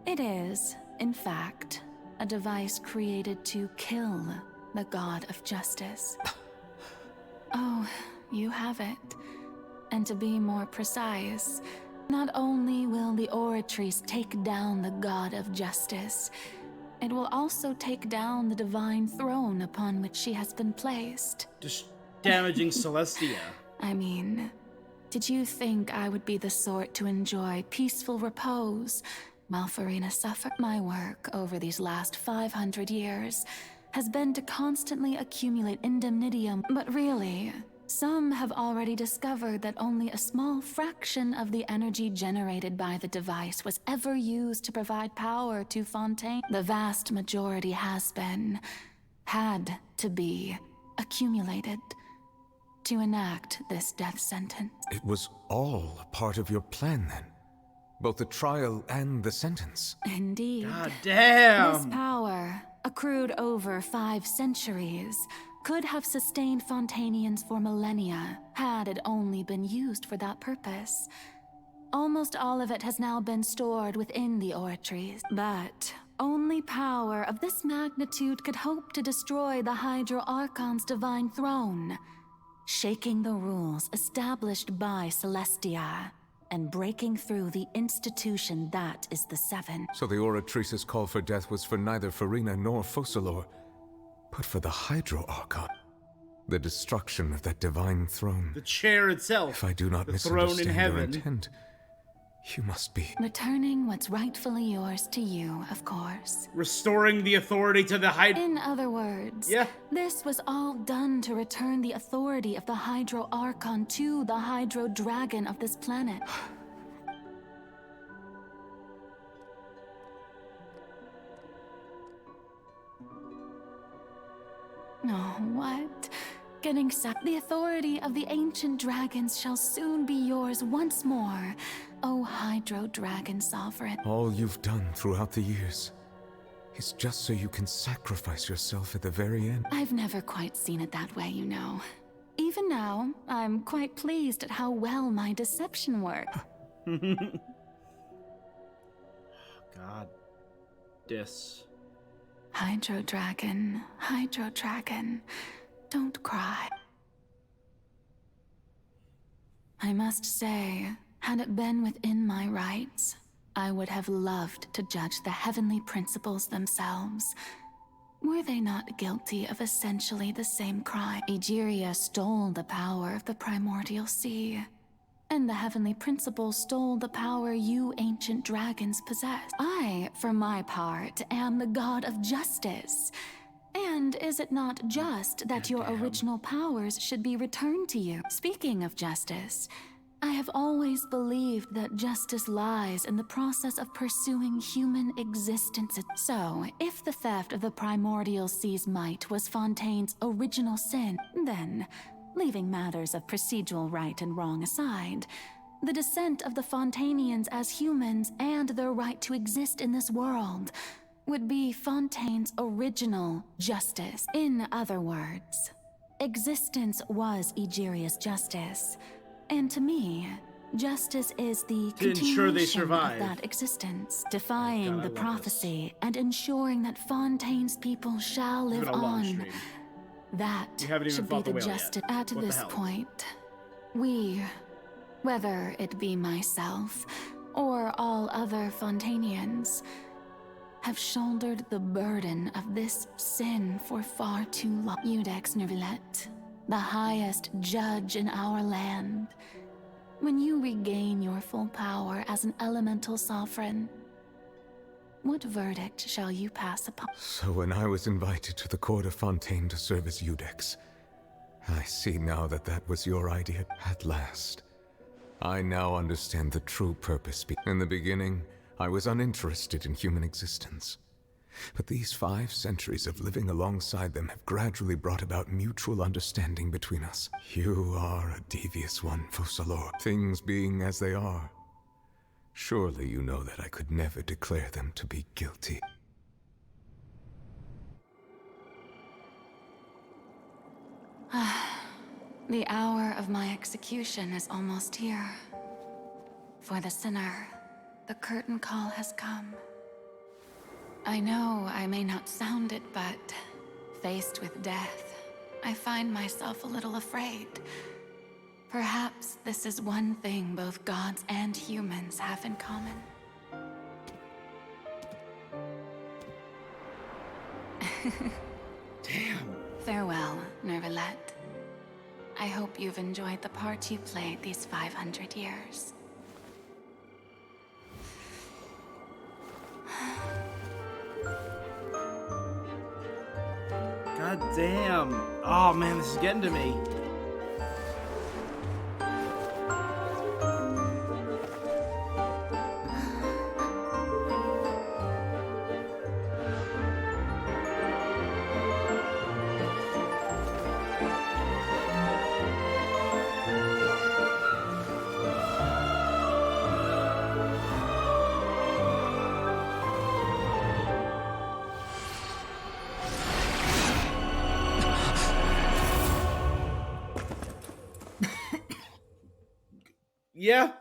It is, in fact, a device created to kill the god of justice. Oh, you have it. And to be more precise... Not only will the Oratrice take down the god of justice, it will also take down the divine throne upon which she has been placed. Just damaging Celestia. I mean, did you think I would be the sort to enjoy peaceful repose while Furina suffered? My work over these last 500 years has been to constantly accumulate indemnitium, but really... Some have already discovered that only a small fraction of the energy generated by the device was ever used to provide power to Fontaine. The vast majority had to be, accumulated to enact this death sentence. It was all part of your plan then? Both the trial and the sentence? Indeed. God damn! This power, accrued over 5 centuries, could have sustained Fontainians for millennia, had it only been used for that purpose. Almost all of it has now been stored within the Oratrice, but only power of this magnitude could hope to destroy the Hydro Archon's divine throne, shaking the rules established by Celestia, and breaking through the institution that is the Seven. So the Oratrice's call for death was for neither Farina nor Focalor, but for the Hydro Archon. The destruction of that divine throne. The chair itself. If I do not the throne in misunderstand heaven. your intent, you must be returning what's rightfully yours to you, of course. Restoring the authority to the Hydro. In other words, this was all done to return the authority of the Hydro Archon to the Hydro Dragon of this planet. Oh, what? Getting sacked. The authority of the ancient dragons shall soon be yours once more, O Hydro Dragon Sovereign. All you've done throughout the years is just so you can sacrifice yourself at the very end. I've never quite seen it that way, you know. Even now, I'm quite pleased at how well my deception worked. God. Dis. Hydro Dragon, don't cry. I must say, had it been within my rights, I would have loved to judge the heavenly principles themselves. Were they not guilty of essentially the same crime? Egeria stole the power of the primordial sea, and the heavenly principles stole the power you ancient dragons possess. I, for my part, am the god of justice. And is it not just that your original powers should be returned to you? Speaking of justice, I have always believed that justice lies in the process of pursuing human existence. So, if the theft of the primordial sea's might was Fontaine's original sin, then, leaving matters of procedural right and wrong aside, the descent of the Fontanians as humans and their right to exist in this world would be Fontaine's original justice. In other words, existence was Egeria's justice, and to me, justice is the continuation of that existence, defying the prophecy and ensuring that Fontaine's people shall live on. That should be the justice. At this point, we, whether it be myself or all other Fontanians, have shouldered the burden of this sin for far too long. Iudex Nervillet, the highest judge in our land, when you regain your full power as an elemental sovereign, what verdict shall you pass upon? So when I was invited to the court of Fontaine to serve as Iudex, I see now that that was your idea. At last, I now understand the true purpose. In the beginning, I was uninterested in human existence. But these 5 centuries of living alongside them have gradually brought about mutual understanding between us. You are a devious one, Focalor. Things being as they are, surely you know that I could never declare them to be guilty. The hour of my execution is almost here. For the sinner, the curtain call has come. I know I may not sound it, but faced with death, I find myself a little afraid. Perhaps this is one thing both gods and humans have in common. Damn. Farewell, Nervillet. I hope you've enjoyed the part you played these 500 years. God damn. Oh man, this is getting to me. Yeah.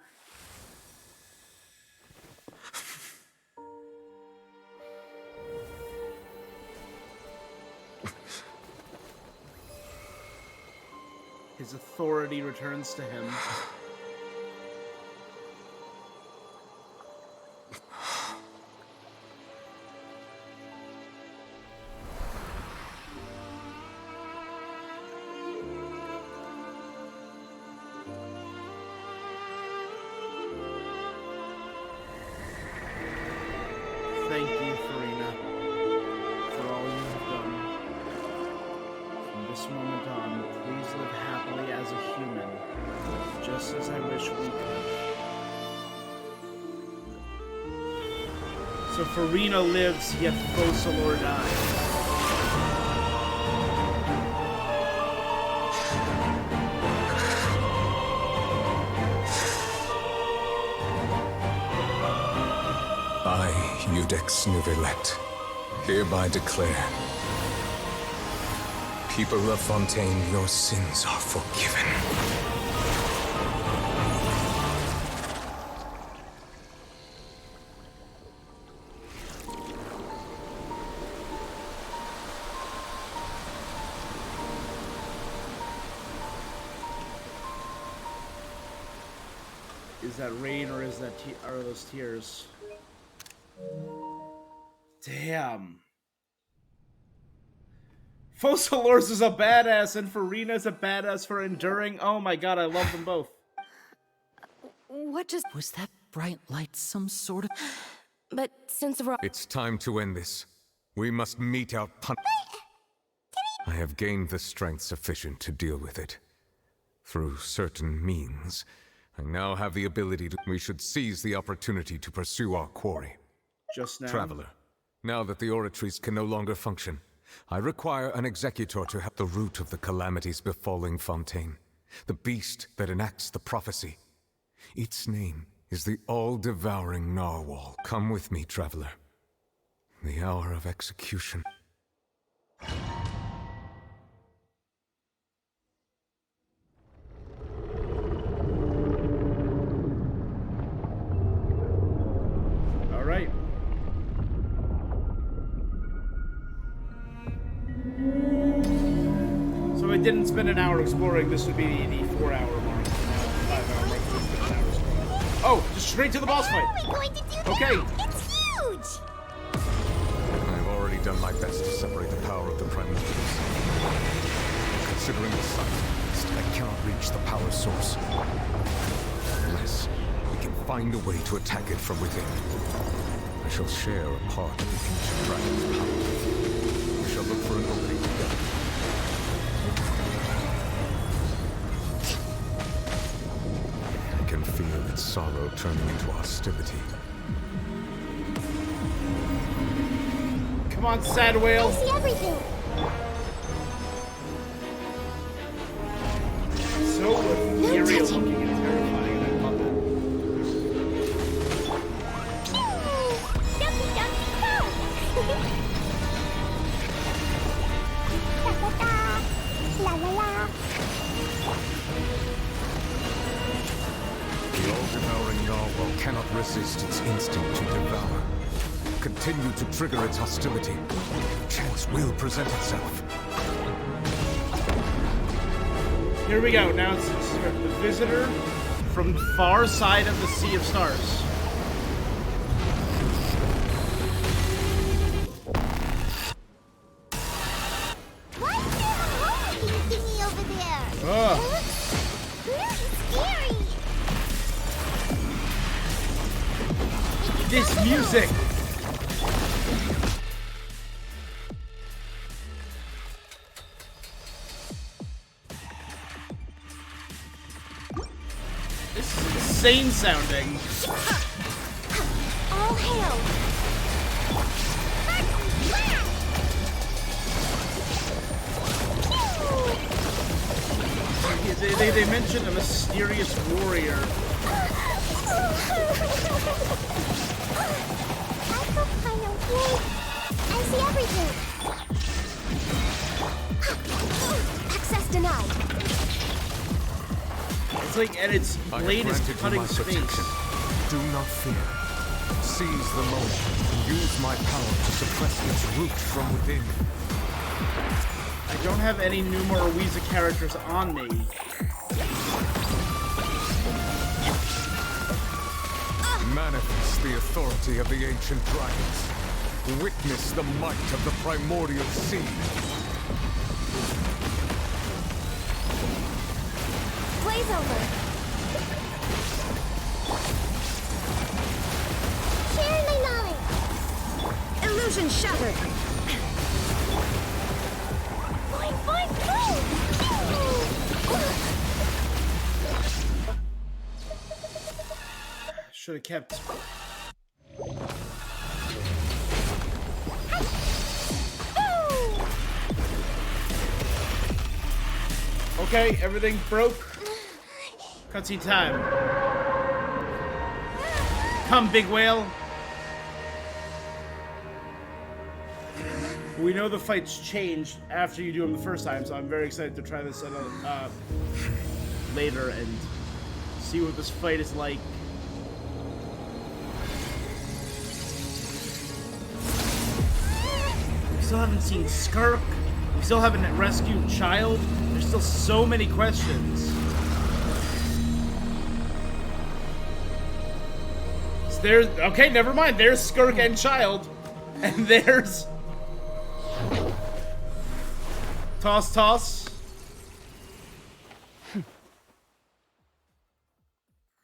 His authority returns to him. Thank you, Farina, for all you have done. From this moment on, please live happily as a human, just as I wish we could. So Farina lives, yet Focalors dies. I, Eudex Nuvelet, hereby declare, people of Fontaine, your sins are forgiven. Is that rain or is that are those tears? Damn. Focalors is a badass and Farina's a badass for enduring. Oh my god, I love them both. What just... Was that bright light some sort of... But since we're... It's time to end this. We must meet our I have gained the strength sufficient to deal with it. Through certain means, I now have the ability to... We should seize the opportunity to pursue our quarry. Just now. Traveler, now that the oratories can no longer function, I require an executor to help the root of the calamities befalling Fontaine, the beast that enacts the prophecy. Its name is the all-devouring narwhal. Come with me, traveler. The hour of execution. All right. So I didn't spend an hour exploring. This would be the 4-hour mark. 5-hour mark. Just spend an hour exploring. Oh, just straight to the boss fight. How are we going to do that? Okay. It's huge. I've already done my best to separate the power of the primordials. Considering the size of the beast, I cannot reach the power source. Unless we can find a way to attack it from within. I shall share a part of the ancient dragon's power. We shall look for an opening together. I can feel its sorrow turning into hostility. Come on, sad whale. I see everything. So ethereal looking and terrifying. I love it. Dumpy, dumpy, go! La la la. The all-devouring narwhal cannot resist its instinct to devour. Continue to trigger its hostility. Chance will present itself. Here we go. Now it's the visitor from the far side of the Sea of Stars. What's that holy thingy over there? Ugh. Really scary. This music. This is insane sounding. All hail. They mentioned a mysterious warrior. I feel kind of weak. I see everything. Access denied. It's like, and its blade is cutting space. Do not fear. Seize the moment and use my power to suppress its root from within. I don't have any Numa or Weeza characters on me. Manifest the authority of the ancient dragons. Witness the might of the primordial sea. Blaze over. Share my knowledge. Illusion shattered. Boing, boing, boing. Should have kept. Okay, everything broke. Cutscene time. Come, big whale. We know the fights changed after you do them the first time, so I'm very excited to try this later and see what this fight is like. We still haven't seen Skirk. We still haven't rescued Child. There's still so many questions. So there's okay, never mind. There's Skirk and Child, and there's Toss.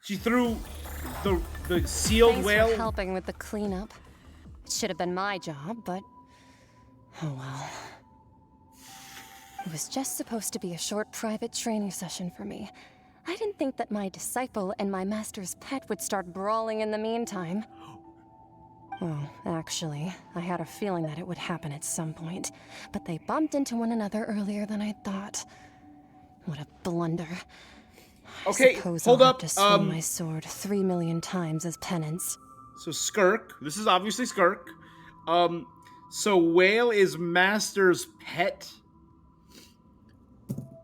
She threw the sealed whale. Thanks for helping with the cleanup. It should have been my job, but oh well. It was just supposed to be a short private training session for me. I didn't think that my disciple and my master's pet would start brawling in the meantime. Well, actually, I had a feeling that it would happen at some point, but they bumped into one another earlier than I thought. What a blunder. Okay, hold I'll up. have to swing my sword 3 million times as penance. So Skirk, this is obviously Skirk. So Whale is Master's pet.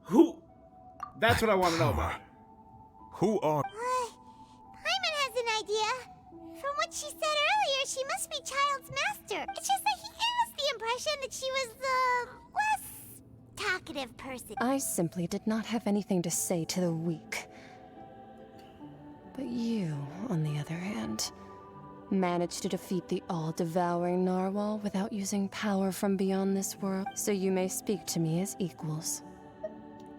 Who? That's what I want to know about. Who are? Hyman has an idea. From what she said earlier, she must be Child's master. It's just that he gave us the impression that she was the less talkative person. I simply did not have anything to say to the weak. But you, on the other hand, managed to defeat the all-devouring narwhal without using power from beyond this world, so you may speak to me as equals.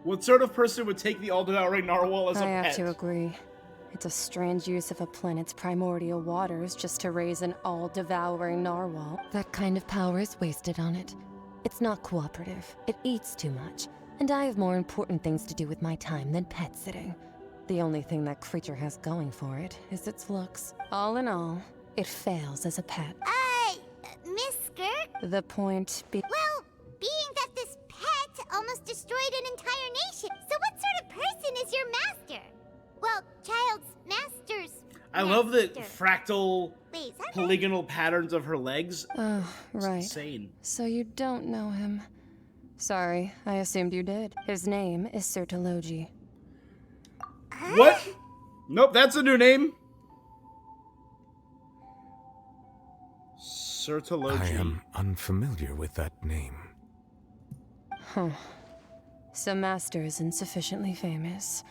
What sort of person would take the all-devouring narwhal as a pet? I have to agree. It's a strange use of a planet's primordial waters just to raise an all-devouring narwhal. That kind of power is wasted on it. It's not cooperative. It eats too much. And I have more important things to do with my time than pet sitting. The only thing that creature has going for it is its looks. All in all, it fails as a pet. Miss Skirk? The point be- Well, being that this pet almost destroyed an entire nation, so what sort of person is your master? Well, Child's master's I love the fractal, Wait, is that polygonal patterns of her legs. Oh, right. It's insane. So you don't know him. Sorry, I assumed you did. His name is Sertologi. What? Nope, that's a new name. Sertologi. I am unfamiliar with that name. Huh. So Master isn't sufficiently famous.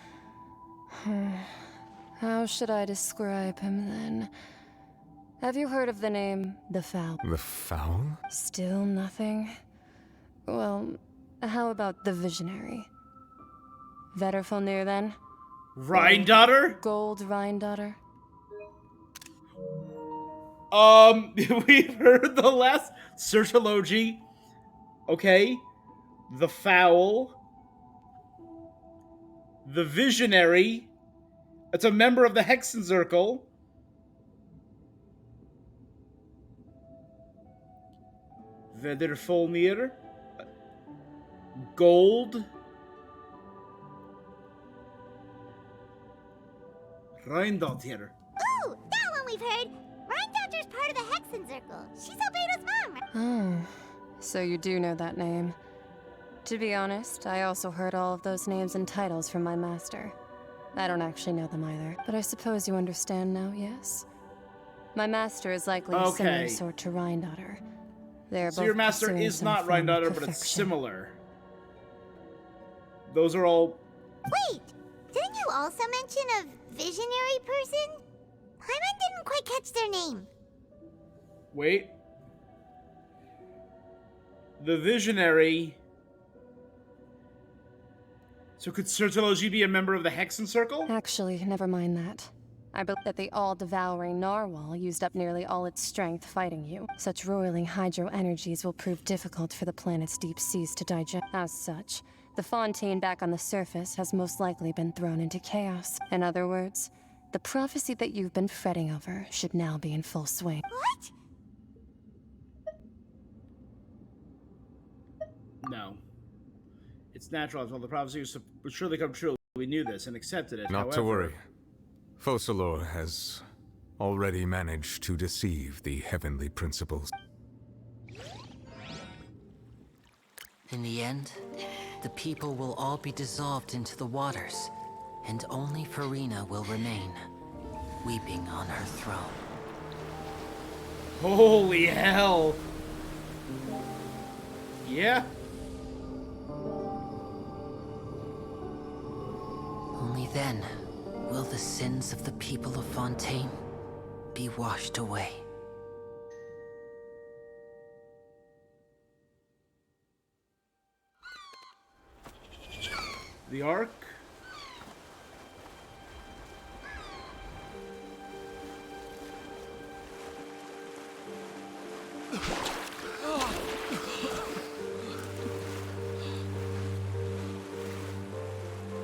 How should I describe him then? Have you heard of the name The Fowl? The Fowl? Still nothing? Well, how about the Visionary? Vetterfalnir then? Rhindaughter? Gold Rhindaughter? We've heard the last Sertologi. Okay. The Fowl. The Visionary. It's a member of the Hexen Circle. Vetterfalnir. Gold. Rhindaughter. Ooh, that one we've heard. Rhindaughter's part of the Hexen Circle. She's Albedo's mom. Oh, so you do know that name. To be honest, I also heard all of those names and titles from my master. I don't actually know them either, but I suppose you understand now, yes? My master is likely a similar sort to Rhindaughter. They're So both your master pursuing is some not form of Rhindaughter, but it's perfection. similar. Those are all... Wait, didn't you also mention a visionary person? Paimon didn't quite catch their name. Wait. The visionary... So could Sertology be a member of the Hexen Circle? Actually, never mind that. I believe that the all-devouring narwhal used up nearly all its strength fighting you. Such roiling hydro energies will prove difficult for the planet's deep seas to digest. As such, the Fontaine back on the surface has most likely been thrown into chaos. In other words, the prophecy that you've been fretting over should now be in full swing. What? No. It's natural as well. The prophecy would surely come true. We knew this and accepted it. Not to worry. Focalor has already managed to deceive the heavenly principles. In the end, the people will all be dissolved into the waters, and only Farina will remain, weeping on her throne. Holy hell! Yeah? Only then will the sins of the people of Fontaine be washed away. The Ark?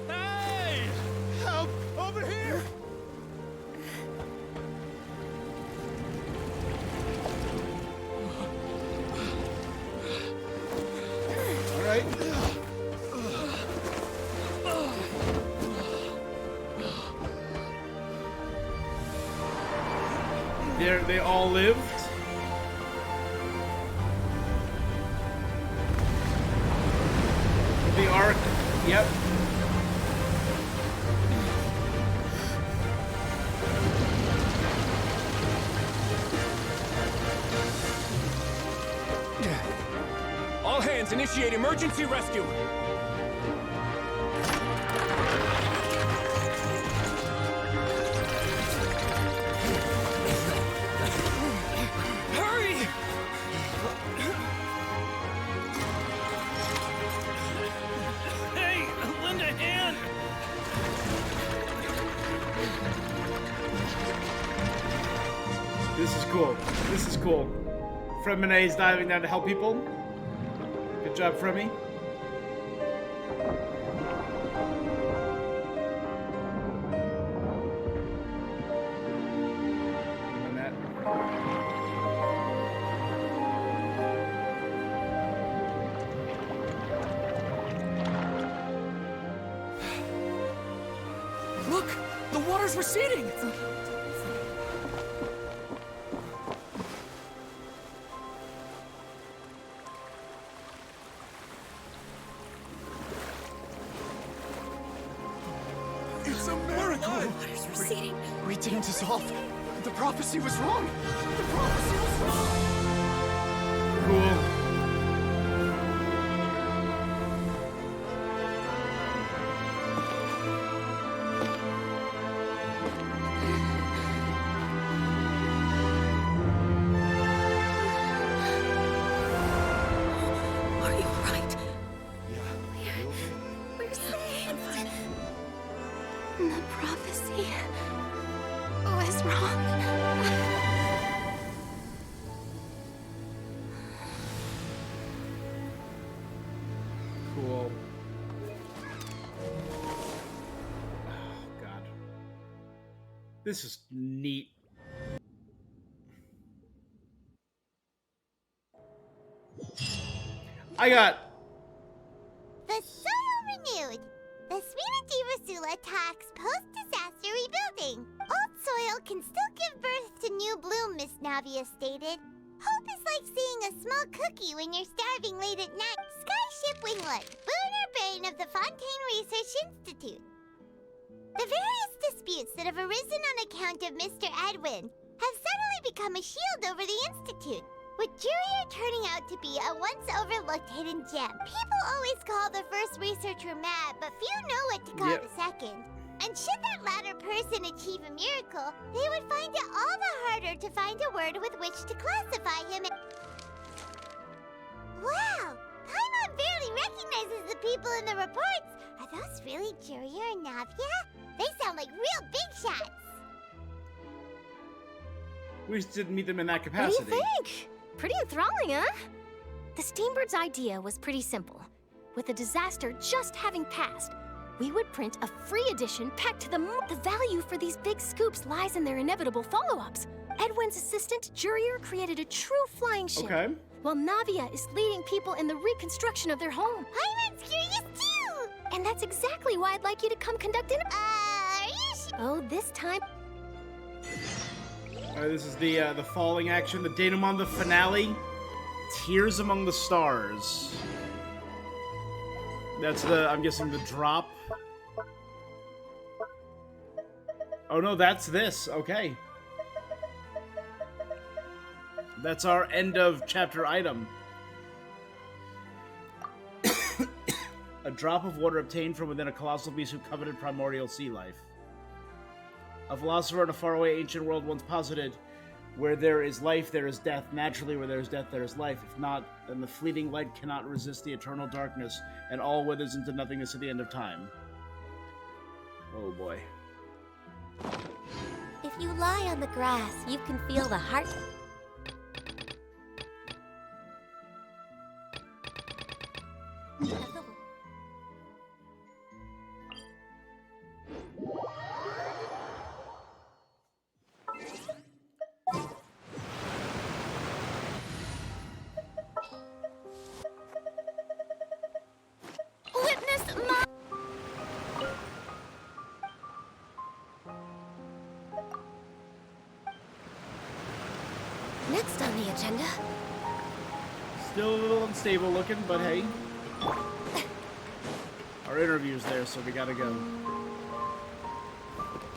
Hey! Help! Over here! All right. They all lived. The Ark, yep. All hands, initiate emergency rescue! Hurry! Hey, lend a hand! This is cool. This is cool. Fremine is diving down to help people. Good job, Fremi. And that. Look! The water's receding! It's a miracle! Water's receding. We didn't dissolve. The prophecy was wrong. The prophecy was wrong. Cool. Are you alright? We're safe. The prophecy was wrong. Cool. Oh, God. This is neat. I got... The soil renewed. The Swedish Rasula talks post-disaster rebuilding. Old soil can still give birth to new bloom, Miss Navia stated. Hope is like seeing a small cookie when you're starving late at night. Skyship Winglet, Booner Brain of the Fontaine Research Institute. The various disputes that have arisen on account of Mr. Edwin have suddenly become a shield over the Institute. with Jurier turning out to be a once-overlooked hidden gem. People always call the first researcher mad, but few know what to call the second. And should that latter person achieve a miracle, they would find it all the harder to find a word with which to classify him. Wow! Paimon barely recognizes the people in the reports. Are those really Jurier and Navia? They sound like real big shots. We just didn't meet them in that capacity. What do you think? Pretty enthralling, huh? The Steambird's idea was pretty simple. With the disaster just having passed, we would print a free edition packed to the The value for these big scoops lies in their inevitable follow-ups. Edwin's assistant, Jurier, created a true flying ship. Okay. While Navia is leading people in the reconstruction of their home. Paimon's curious too! And that's exactly why I'd like you to come conduct an... Are you sure? Oh, this time... This is the falling action, the denouement, the finale. Tears Among the Stars. That's the, I'm guessing, the drop. Oh no, that's this. Okay. That's our end of chapter item. A drop of water obtained from within a colossal beast who coveted primordial sea life. A philosopher in a faraway ancient world once posited, where there is life, there is death. Naturally, where there is death, there is life. If not, then the fleeting light cannot resist the eternal darkness, and all withers into nothingness at the end of time. Oh boy. If you lie on the grass, you can feel the heart... Next on the agenda... Still a little unstable looking, but hey. Our interview's there, so we gotta go.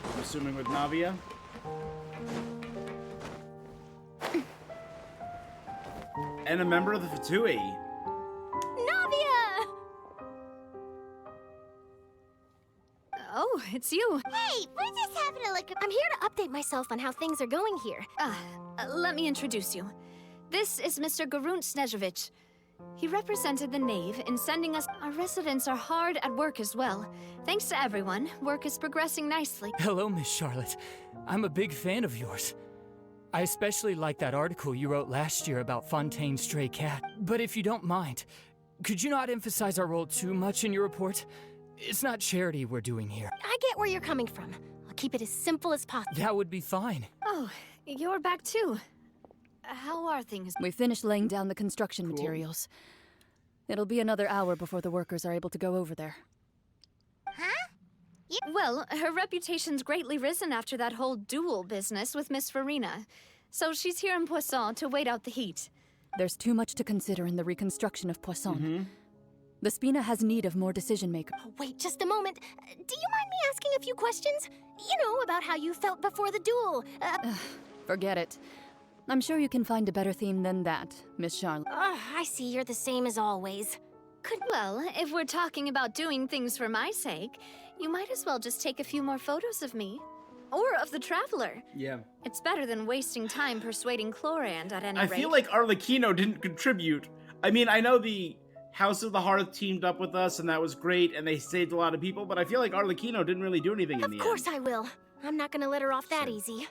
I'm assuming with Navia. And a member of the Fatui. Navia! Oh, it's you. Hey, we're just having a look at... I'm here to update myself on how things are going here. Let me introduce you. This is Mr. Garun Snežević. He represented the Knave in sending us... Our residents are hard at work as well. Thanks to everyone, work is progressing nicely. Hello, Miss Charlotte. I'm a big fan of yours. I especially like that article you wrote last year about Fontaine's stray cat. But if you don't mind, could you not emphasize our role too much in your report? It's not charity we're doing here. I get where you're coming from. I'll keep it as simple as possible. That would be fine. Oh, you're back too. How are things? We finished laying down the construction materials. It'll be another hour before the workers are able to go over there. Huh? Well, her reputation's greatly risen after that whole duel business with Miss Farina. So she's here in Poisson to wait out the heat. There's too much to consider in the reconstruction of Poisson. The Spina has need of more decision-makers. Oh, wait just a moment. Do you mind me asking a few questions? You know, about how you felt before the duel. Forget it. I'm sure you can find a better theme than that, Miss Charlotte. I see you're the same as always. Well, if we're talking about doing things for my sake, you might as well just take a few more photos of me. Or of the Traveler. Yeah. It's better than wasting time persuading Chlorand at any I rate. feel like Arlecchino didn't contribute. I mean, I know the House of the Hearth teamed up with us, and that was great, and they saved a lot of people, but I feel like Arlecchino didn't really do anything in the end. Of course I will. I'm not gonna let her off that easy.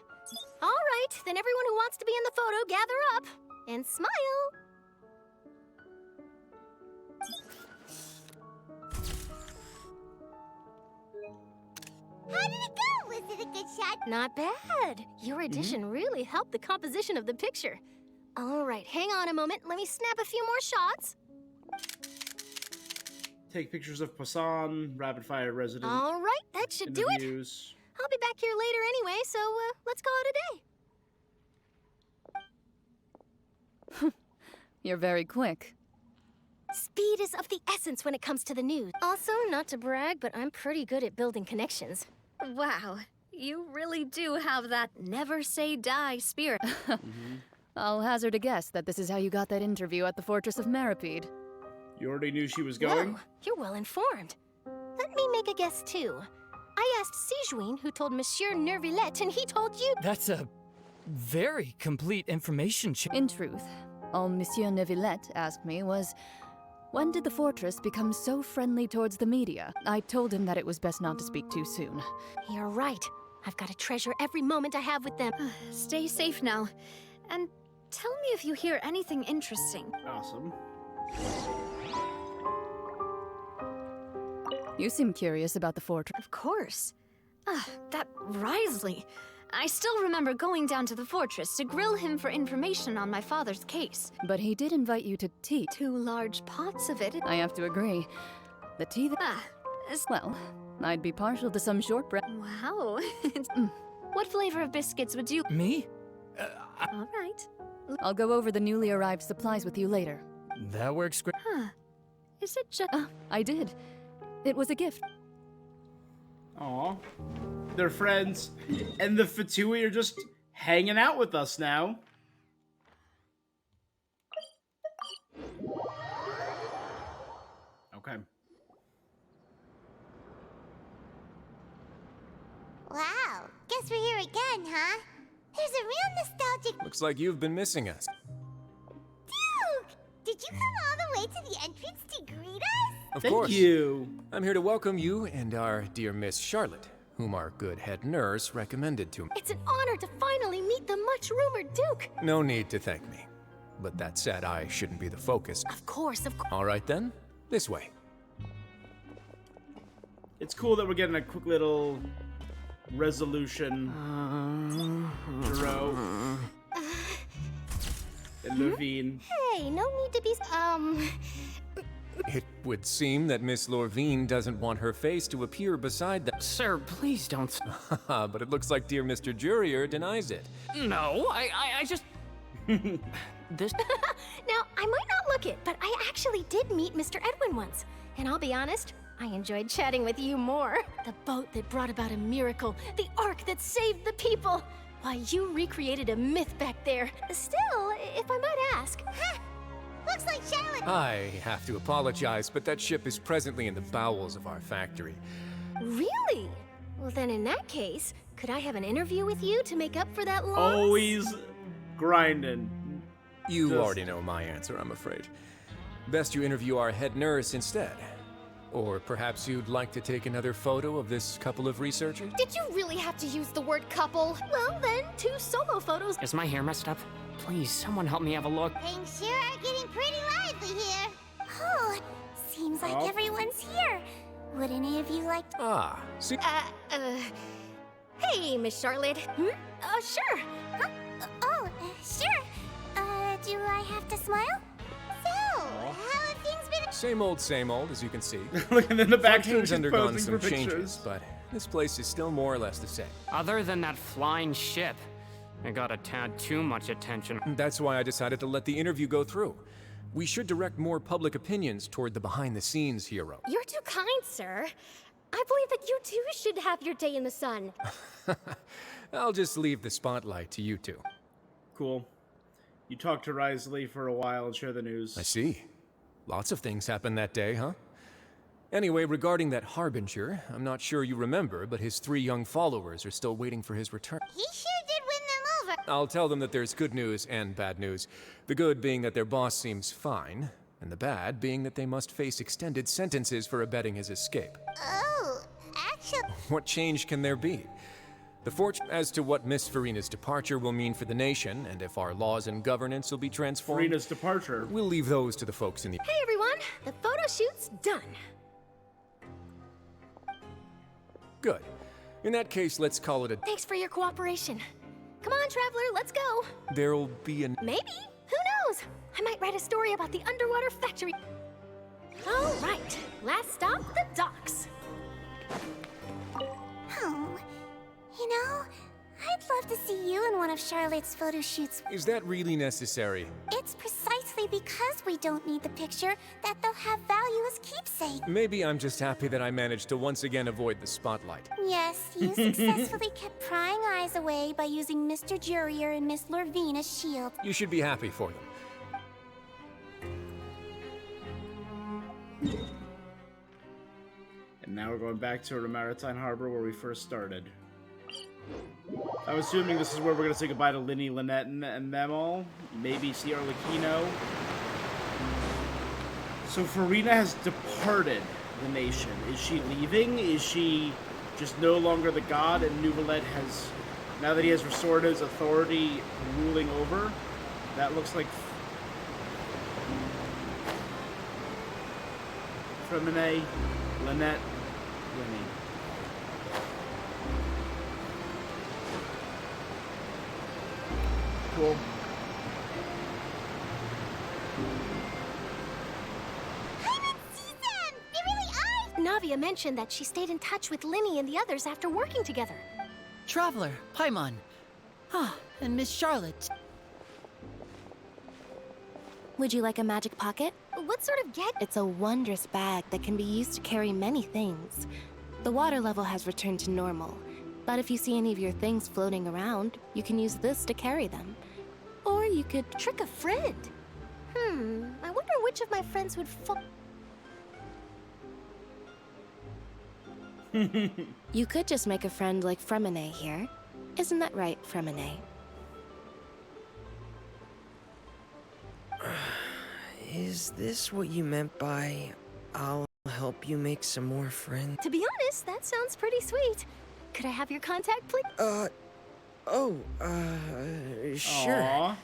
All right, then everyone who wants to be in the photo, gather up. And smile. How did it go? Was it a good shot? Not bad. Your addition really helped the composition of the picture. All right, hang on a moment. Let me snap a few more shots. Take pictures of Poisson, rapid fire resident. All right, that should do it. Interviews. I'll be back here later anyway, so let's call it a day. You're very quick. Speed is of the essence when it comes to the news. Also, not to brag, but I'm pretty good at building connections. Wow, you really do have that never say die spirit. I'll hazard a guess that this is how you got that interview at the Fortress of Maripede. You already knew she was going? Whoa, you're well informed. Let me make a guess too. I asked Sijuin, who told Monsieur Nervillette, and he told you. That's a very complete information check. In truth, all Monsieur Nervillette asked me was, when did the fortress become so friendly towards the media? I told him that it was best not to speak too soon. You're right. I've got to treasure every moment I have with them. Stay safe now. And tell me if you hear anything interesting. Awesome. You seem curious about the fortress. Of course. That Risley. I still remember going down to the fortress to grill him for information on my father's case. But he did invite you to tea. 2 large pots of it. I have to agree. The tea that... Well, I'd be partial to some shortbread. Wow. What flavor of biscuits would you... Me? All right. I'll go over the newly arrived supplies with you later. That works great. Huh. Is it just... I did. It was a gift. Aw. They're friends. And the Fatui are just hanging out with us now. Okay. Wow, guess we're here again, huh? There's a real nostalgic... Looks like you've been missing us. Duke! Did you come all the way to the entrance to greet us? Of Thank course. you. I'm here to welcome you and our dear Miss Charlotte, whom our good head nurse recommended to me. It's an honor to finally meet the much-rumored Duke. No need to thank me. But that said, I shouldn't be the focus. Of course. All right then, this way. It's cool that we're getting a quick little resolution. Jero. And Levine. Hey, no need to be... It would seem that Miss Lorvine doesn't want her face to appear beside that. Sir, please don't. But it looks like dear Mr. Jurier denies it. No, I just... This... Now, I might not look it, but I actually did meet Mr. Edwin once. And I'll be honest, I enjoyed chatting with you more. The boat that brought about a miracle, the ark that saved the people. Why, you recreated a myth back there. Still, if I might ask... Looks like Charlotte... I have to apologize, but that ship is presently in the bowels of our factory. Really? Well, then in that case, could I have an interview with you to make up for that loss? Always grinding. You already know my answer, I'm afraid. Best you interview our head nurse instead. Or perhaps you'd like to take another photo of this couple of researchers? Did you really have to use the word couple? Well, then, 2 solo photos. Is my hair messed up? Please, someone help me have a look. Things sure are getting pretty lively here. Oh, seems like everyone's here. Would any of you like... See? Hey, Miss Charlotte. Sure. Huh? Sure. Do I have to smile? So, how have things been... Same old, as you can see. Looking in the back, Fontaine's she's undergone posing some for changes, pictures. but this place is still more or less the same. Other than that flying ship, it got a tad too much attention. That's why I decided to let the interview go through. We should direct more public opinions toward the behind-the-scenes hero. You're too kind, sir. I believe that you too should have your day in the sun. I'll just leave the spotlight to you two. Cool. You talked to Risley for a while and share the news. I see. Lots of things happened that day, huh? Anyway, regarding that Harbinger, I'm not sure you remember, but his 3 young followers are still waiting for his return. He sure did win them over. I'll tell them that there's good news and bad news. The good being that their boss seems fine, and the bad being that they must face extended sentences for abetting his escape. Oh, actually... What change can there be? The fortune as to what Miss Farina's departure will mean for the nation, and if our laws and governance will be transformed... Farina's departure? We'll leave those to the folks in the... Hey, everyone. The photo shoot's done. Good. In that case, let's call it a... Thanks for your cooperation. Come on, Traveler, let's go. There'll be an... Maybe. Who knows? I might write a story about the underwater factory. All right. Last stop, the docks. Oh, you know, I'd love to see you in one of Charlotte's photo shoots. Is that really necessary? It's precisely because we don't need the picture that they'll have value as keepsake. Maybe I'm just happy that I managed to once again avoid the spotlight. Yes, you successfully kept prying eyes away by using Mr. Jurier and Miss Lorvine as shield. You should be happy for them. And now we're going back to the Maritime Harbor where we first started. I'm assuming this is where we're going to say goodbye to Linny, Lynette, and them all. Maybe see Arlecchino. So Farina has departed the nation. Is she leaving? Is she just no longer the god and Neuvillette has, now that he has restored his authority, ruling over? That looks like Fremine, Lynette, Linny. Cool. Navia mentioned that she stayed in touch with Linny and the others after working together. Traveler, Paimon. Ah, and Miss Charlotte. Would you like a magic pocket? What sort of get? It's a wondrous bag that can be used to carry many things. The water level has returned to normal, but if you see any of your things floating around, you can use this to carry them. Or you could trick a friend. I wonder which of my friends would fall. You could just make a friend like Fremine here. Isn't that right, Fremine? Is this what you meant by I'll help you make some more friends? To be honest, that sounds pretty sweet. Could I have your contact, please? You Sure.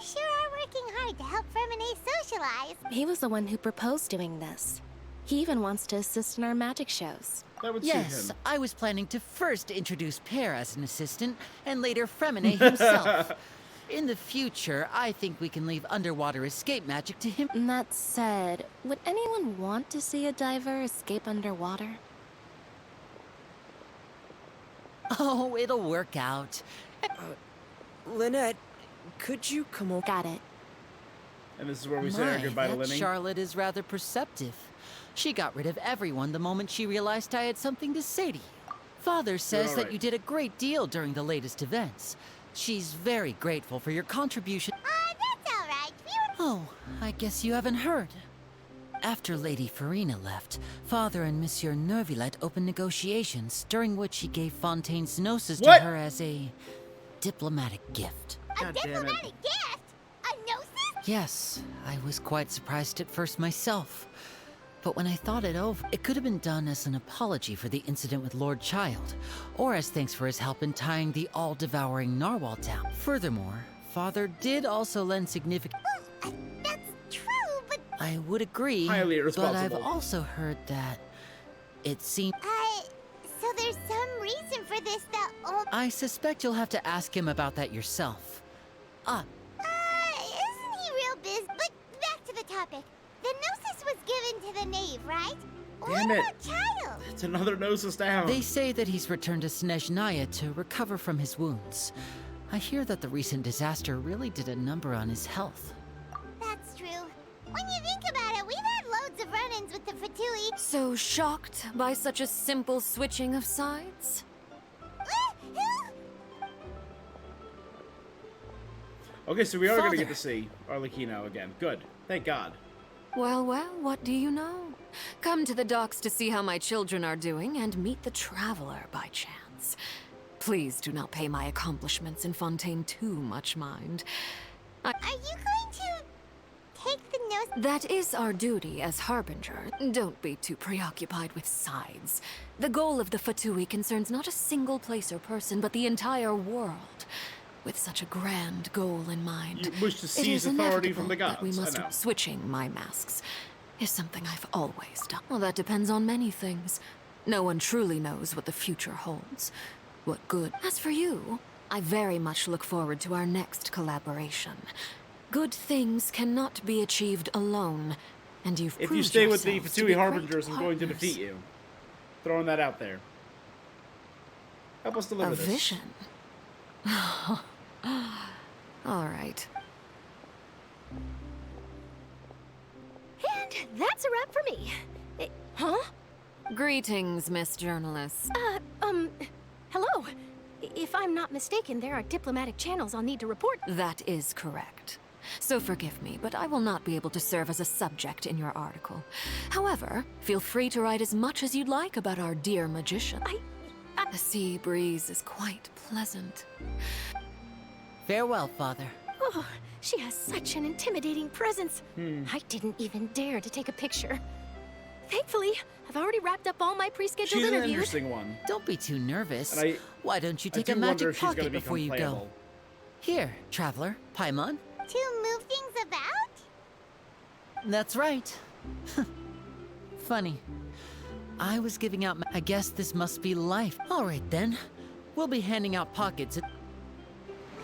sure are working hard to help Fremine socialize. He was the one who proposed doing this. He even wants to assist in our magic shows. That would Yes, suit him. I was planning to first introduce Pear as an assistant, and later Fremine himself. In the future, I think we can leave underwater escape magic to him. That said, would anyone want to see a diver escape underwater? Oh, it'll work out. Lynette, could you come over? Got it. And this is where we say our goodbye to that Linny. Charlotte is rather perceptive. She got rid of everyone the moment she realized I had something to say to you. Father says that you did a great deal during the latest events. She's very grateful for your contribution. That's all right. Oh, I guess you haven't heard. After Lady Farina left, Father and Monsieur Neuvillette opened negotiations, during which he gave Fontaine's Gnosis to her as a diplomatic gift. A diplomatic gift? A gnosis? Yes, I was quite surprised at first myself. But when I thought it over, it could have been done as an apology for the incident with Lord Child, or as thanks for his help in tying the all-devouring narwhal down. Furthermore, Father did also lend significant... That's true, but... I would agree, Highly but I've irresponsible. also heard that it seemed... So there's some reason for this that... I suspect you'll have to ask him about that yourself. Isn't he real biz? But back to the topic. The gnosis was given to the knave, right? Damn What it. about Child? It's another gnosis down. They say that he's returned to Snezhnaya to recover from his wounds. I hear that the recent disaster really did a number on his health. That's true. When you think about it, we've had loads of run-ins with the Fatui. So shocked by such a simple switching of sides? Okay, so we are going to Father. get to see Arlecchino again. Good. Thank God. Well, well, what do you know? Come to the docks to see how my children are doing and meet the traveler by chance. Please do not pay my accomplishments in Fontaine too much mind. Are you going to take the gnosis? That is our duty as Harbinger. Don't be too preoccupied with sides. The goal of the Fatui concerns not a single place or person, but the entire world. With such a grand goal in mind, You wish to it seize is authority from the inevitable that we gods, I must know. switching my masks is something I've always done. Well, that depends on many things. No one truly knows what the future holds. What good? As for you, I very much look forward to our next collaboration. Good things cannot be achieved alone, and you've If proved you stay with the yourselves to Fatui be great Harbingers, I'm going to partners. defeat you. Throwing that out there. Help us deliver A this. vision. All right. And that's a wrap for me. Huh? Greetings, Miss Journalist. Hello. If I'm not mistaken, there are diplomatic channels I'll need to report. That is correct. So forgive me, but I will not be able to serve as a subject in your article. However, feel free to write as much as you'd like about our dear magician. The sea breeze is quite pleasant. Farewell, Father. Oh, she has such an intimidating presence. I didn't even dare to take a picture. Thankfully, I've already wrapped up all my pre-scheduled She's interviews. an interesting one. Don't be too nervous. And Why don't you take a wonder magic if she's gonna pocket become before you go? playable. Here, traveler, Paimon. To move things about? That's right. Funny. I was giving out I guess this must be life. All right, then. We'll be handing out pockets at...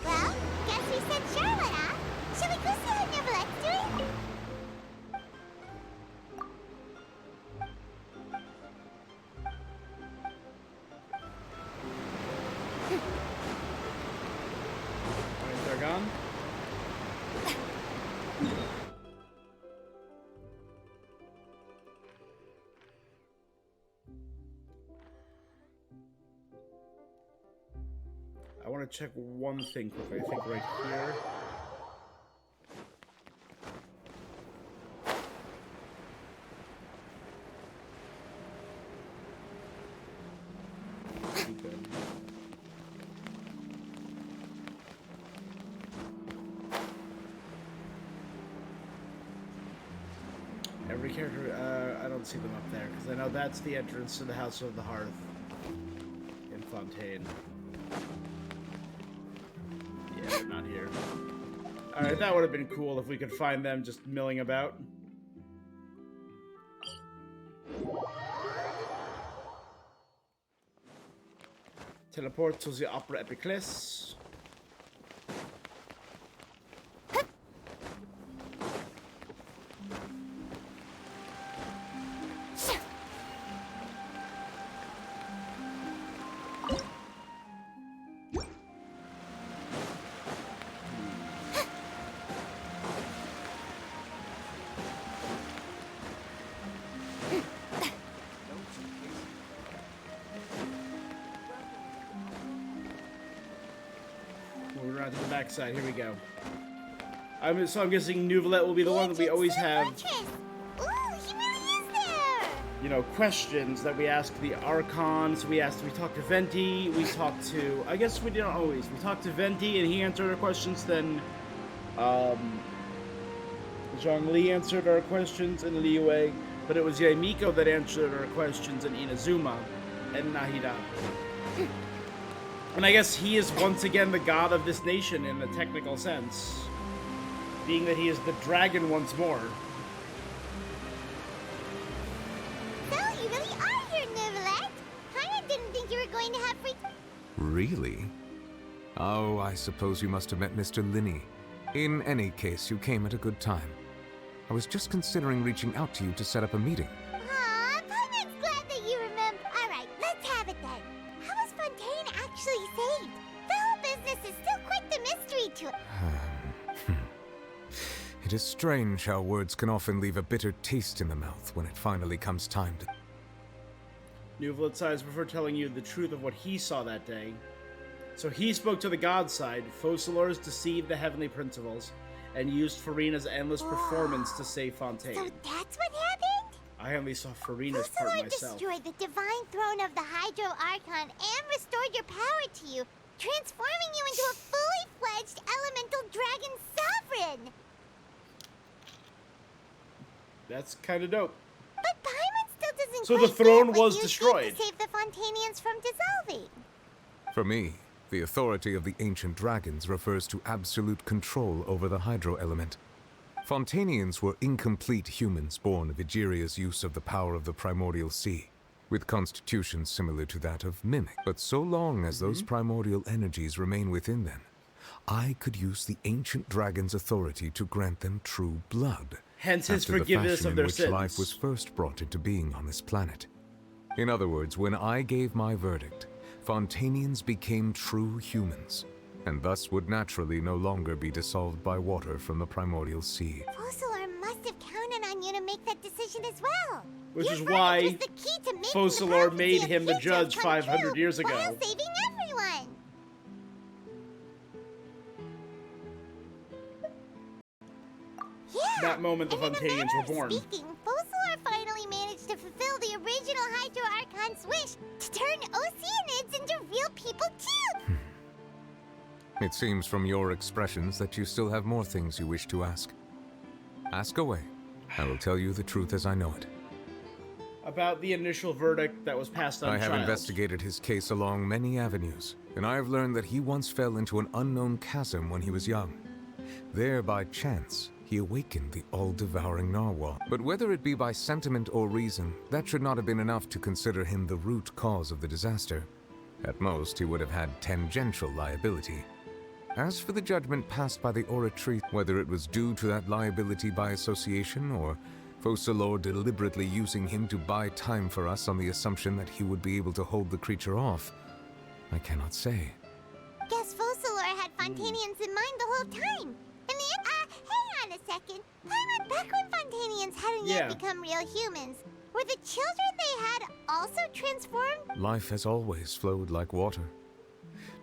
Well, guess we said Charlotte, huh? Shall we go see what Neville's doing? Alright, they're gone. I want to check one thing quickly. I think right here. Okay. Every character, I don't see them up there because I know that's the entrance to the House of the Hearth in Fontaine. Yeah, they're not here. Alright, that would have been cool if we could find them just milling about. Teleport to the Opera Epiclès. Moving around to the backside. Here we go. So I'm guessing Neuvillette will be the one that we always have. Ooh, he really is there! You know, questions that we ask the Archons. We talked to Venti. We talked to. I guess we didn't always. We talked to Venti and he answered our questions. Then, Zhongli answered our questions in Liyue, but it was Yaemiko that answered our questions in Inazuma and Nahida. And I guess he is once again the god of this nation in a technical sense, being that he is the dragon once more. So, you really are here, Neuvillette. Kinda didn't think you were going to have free... Really? Oh, I suppose you must have met Mr. Linney. In any case, you came at a good time. I was just considering reaching out to you to set up a meeting. Aw, Paimon's glad that you remember. Alright, let's have it then. How was Fontaine actually saved? The whole business is still quite the mystery to it. It is strange how words can often leave a bitter taste in the mouth when it finally comes time to... Neuvillette's eyes before telling you the truth of what he saw that day. So he spoke to the god side. Focalors deceived the heavenly principles and used Farina's endless performance to save Fontaine. So that's what happened? I only saw Farina's part Focalor myself. destroyed the divine throne of the Hydro Archon and restored your power to you, transforming you into a fully fledged elemental dragon sovereign. That's kind of dope. But Paimon still doesn't So quite the throne get what was you did destroyed. to save the Fontainians from dissolving. For me, the authority of the ancient dragons refers to absolute control over the hydro element. Fontainians were incomplete humans born of Egeria's use of the power of the primordial sea, with constitutions similar to that of mimic. But so long as those primordial energies remain within them, I could use the ancient dragon's authority to grant them true blood. Hence his after the forgiveness fashion of their in which sins. life was first brought into being on this planet. In other words, when I gave my verdict, Fontainians became true humans, and thus would naturally no longer be dissolved by water from the primordial sea. Focalor must have counted on you to make that decision as well. Which Your is verdict why was the key to making Focalor the made prophecy him of the future judge come 500 true years ago. while saving everyone. Yeah. That moment the Fontanians were born. Speaking, Focalor finally managed to fulfill the original Hydro Archon's wish to turn Oceanids into real people too. It seems from your expressions that you still have more things you wish to ask. Ask away. I will tell you the truth as I know it. About the initial verdict that was passed on I have Child. investigated his case along many avenues, and I have learned that he once fell into an unknown chasm when he was young. There, by chance, he awakened the all-devouring narwhal. But whether it be by sentiment or reason, that should not have been enough to consider him the root cause of the disaster. At most, he would have had tangential liability. As for the judgment passed by the Oratrice, whether it was due to that liability by association, or Focalor deliberately using him to buy time for us on the assumption that he would be able to hold the creature off, I cannot say. Guess Focalor had Fontanians in mind the whole time. In the end, hang on a second. Paimon, back when Fontanians hadn't yet become real humans, were the children they had also transformed? Life has always flowed like water.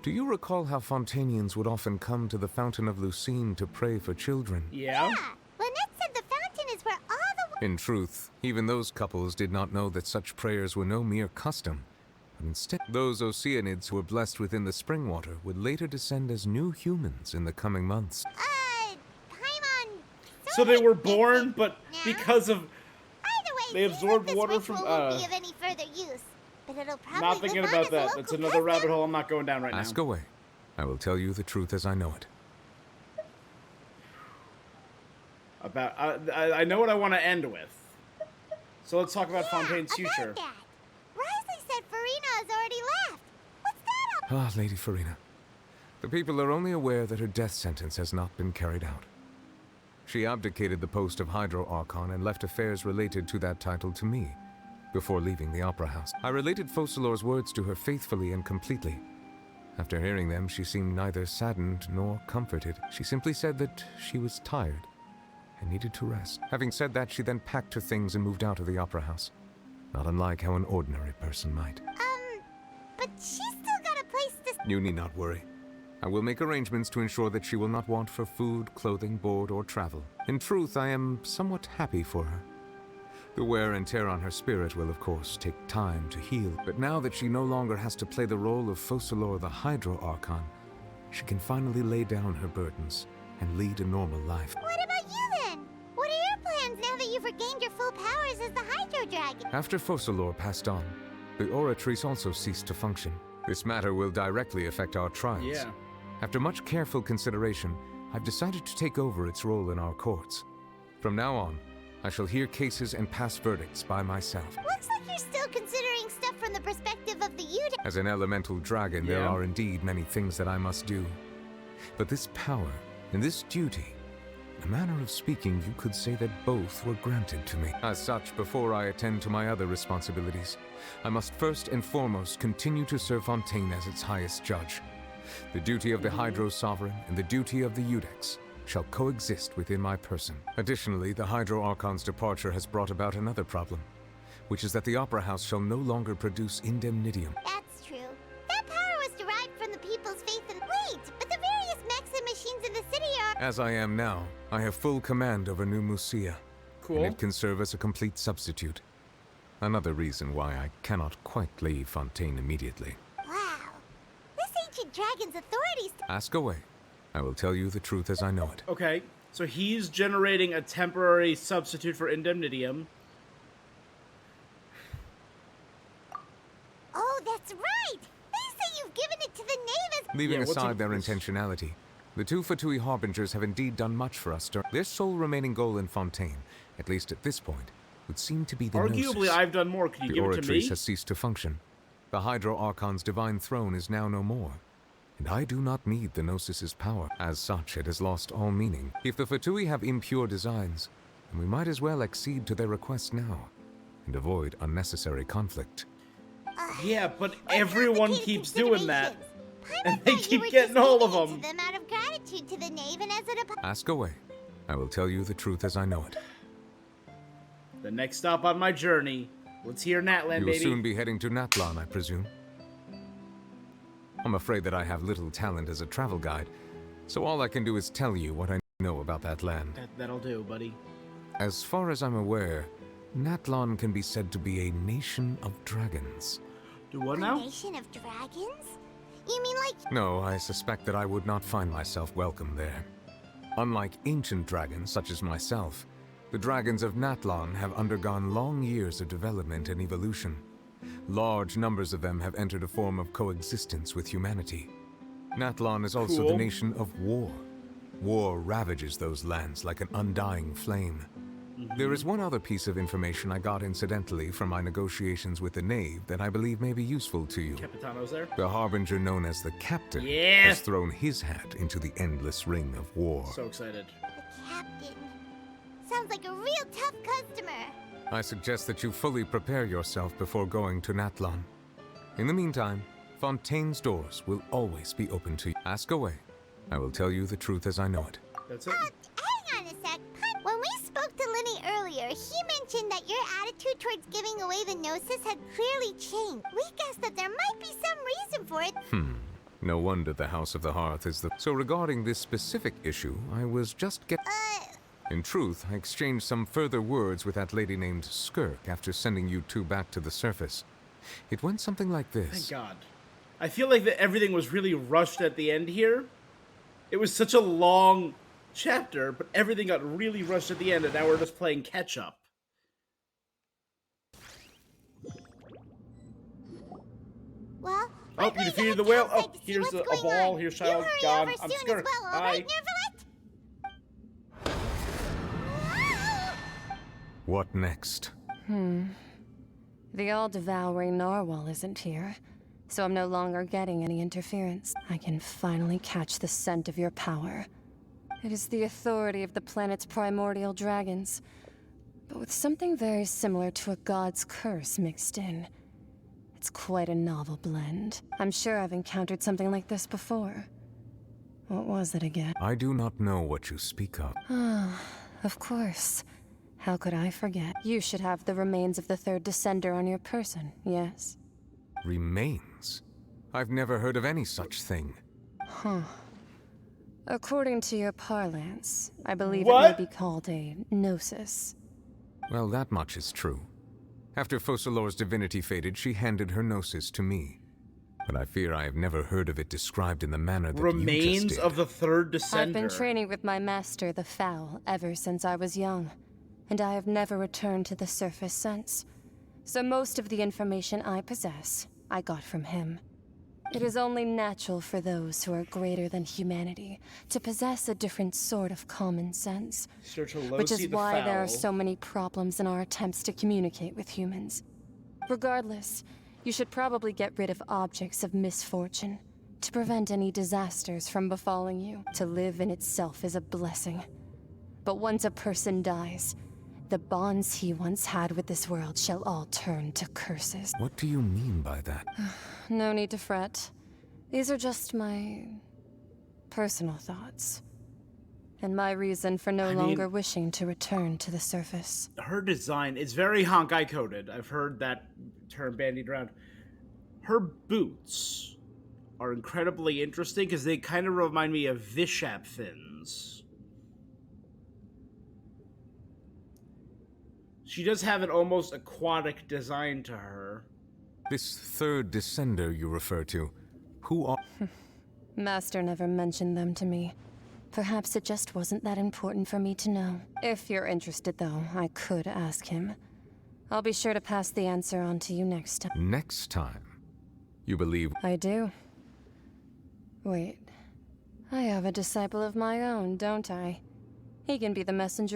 Do you recall how Fontanians would often come to the Fountain of Lucine to pray for children? Yeah. Lynette said the fountain is where all the... In truth, even those couples did not know that such prayers were no mere custom, but instead those Oceanids who were blessed within the spring water would later descend as new humans in the coming months. Paimon... So they were born, but because of... Either way, they absorbed water this from... ritual won't be of any further use. But it'll probably Not thinking live on about as a that. local That's another custom. rabbit hole I'm not going down right now. Ask away. I will tell you the truth as I know it. About... I know what I want to end with. So let's talk about Fontaine's future. That. Risley said Farina has already left. What's that Ah, Lady Farina. The people are only aware that her death sentence has not been carried out. She abdicated the post of Hydro Archon and left affairs related to that title to me, before leaving the Opera House. I related Focalor's words to her faithfully and completely. After hearing them, she seemed neither saddened nor comforted. She simply said that she was tired and needed to rest. Having said that, she then packed her things and moved out of the Opera House, not unlike how an ordinary person might. But she's still got a place to... You need not worry. I will make arrangements to ensure that she will not want for food, clothing, board, or travel. In truth, I am somewhat happy for her. The wear and tear on her spirit will, of course, take time to heal, but now that she no longer has to play the role of Focalor the Hydro Archon, she can finally lay down her burdens and lead a normal life. What about you then? What are your plans now that you've regained your full powers as the Hydro Dragon? After Focalor passed on, the Oratrice also ceased to function. This matter will directly affect our trials. Yeah. After much careful consideration, I've decided to take over its role in our courts. From now on, I shall hear cases and pass verdicts by myself. Looks like you're still considering stuff from the perspective of the Uda. As an elemental dragon, there are indeed many things that I must do. But this power and this duty, in a manner of speaking, you could say that both were granted to me. As such, before I attend to my other responsibilities, I must first and foremost continue to serve Fontaine as its highest judge. The duty of the Hydro Sovereign and the duty of the Udex shall coexist within my person. Additionally, the Hydro Archon's departure has brought about another problem, which is that the Opera House shall no longer produce indemnitium. That's true. That power was derived from the people's faith in... Wait, but the various mechs and machines in the city are... As I am now, I have full command over New Musia. Cool. And it can serve as a complete substitute. Another reason why I cannot quite leave Fontaine immediately. Wow. This ancient dragon's authorities... Ask away. I will tell you the truth as I know it. Okay, so he's generating a temporary substitute for indemnitium. Oh, that's right! They say you've given it to the Navis... Leaving aside their intentionality, the two Fatui Harbingers have indeed done much for us. Their sole remaining goal in Fontaine, at least at this point, would seem to be the Arguably, Gnosis. I've done more. Could you give it to me? The Oratrice has ceased to function. The Hydro Archon's divine throne is now no more. And I do not need the Gnosis's power. As such, it has lost all meaning. If the Fatui have impure designs, then we might as well accede to their request now, and avoid unnecessary conflict. Yeah, but everyone keeps doing that. And they keep getting all of them. them out of gratitude to the knave and as an Ask away. I will tell you the truth as I know it. The next stop on my journey. Let's hear Natlan, You baby. will soon be heading to Natlan, I presume. I'm afraid that I have little talent as a travel guide, so all I can do is tell you what I know about that land. That'll do, buddy. As far as I'm aware, Natlan can be said to be a nation of dragons. Do what now? A nation of dragons? You mean like... No, I suspect that I would not find myself welcome there. Unlike ancient dragons such as myself, the dragons of Natlan have undergone long years of development and evolution. Large numbers of them have entered a form of coexistence with humanity. Natlan is also Cool. the nation of war. War ravages those lands like an undying flame. There is one other piece of information I got incidentally from my negotiations with the knave that I believe may be useful to you. Capitano's there. The harbinger known as the Captain Yeah. has thrown his hat into the endless ring of war. So excited. The captain. Sounds like a real tough customer. I suggest that you fully prepare yourself before going to Natlan. In the meantime, Fontaine's doors will always be open to you. Ask away. I will tell you the truth as I know it. That's it. Hang on a sec. When we spoke to Lenny earlier, he mentioned that your attitude towards giving away the Gnosis had clearly changed. We guessed that there might be some reason for it. No wonder the House of the Hearth is the... So regarding this specific issue, I was just In truth, I exchanged some further words with that lady named Skirk after sending you two back to the surface. It went something like this. Thank God. I feel like that everything was really rushed at the end here. It was such a long chapter, but everything got really rushed at the end, and now we're just playing catch up. Well, oh, you defeated the whale. Oh, here's a ball. Here's child. Gone. I'm scared. Bye. What next? The all-devouring narwhal isn't here, so I'm no longer getting any interference. I can finally catch the scent of your power. It is the authority of the planet's primordial dragons, but with something very similar to a god's curse mixed in. It's quite a novel blend. I'm sure I've encountered something like this before. What was it again? I do not know what you speak of. Ah, of course. How could I forget? You should have the remains of the third descender on your person, yes? Remains? I've never heard of any such thing. Huh. According to your parlance, I believe What? it may be called a gnosis. Well, that much is true. After Focalor's divinity faded, she handed her gnosis to me. But I fear I have never heard of it described in the manner that you just Remains did. of the third descender. I've been training with my master, the Foul, ever since I was young, and I have never returned to the surface since. So most of the information I possess, I got from him. It is only natural for those who are greater than humanity to possess a different sort of common sense, which is why there are so many problems in our attempts to communicate with humans. Regardless, you should probably get rid of objects of misfortune to prevent any disasters from befalling you. To live in itself is a blessing. But once a person dies, the bonds he once had with this world shall all turn to curses. What do you mean by that? No need to fret. These are just my personal thoughts. And my reason for no longer wishing to return to the surface. Her design is very Honkai coded. I've heard that term bandied around. Her boots are incredibly interesting because they kind of remind me of Vishap fins. She does have an almost aquatic design to her. This third descender you refer to, who are... Master never mentioned them to me. Perhaps it just wasn't that important for me to know. If you're interested, though, I could ask him. I'll be sure to pass the answer on to you next time. Next time? You believe... I do. Wait. I have a disciple of my own, don't I? He can be the messenger...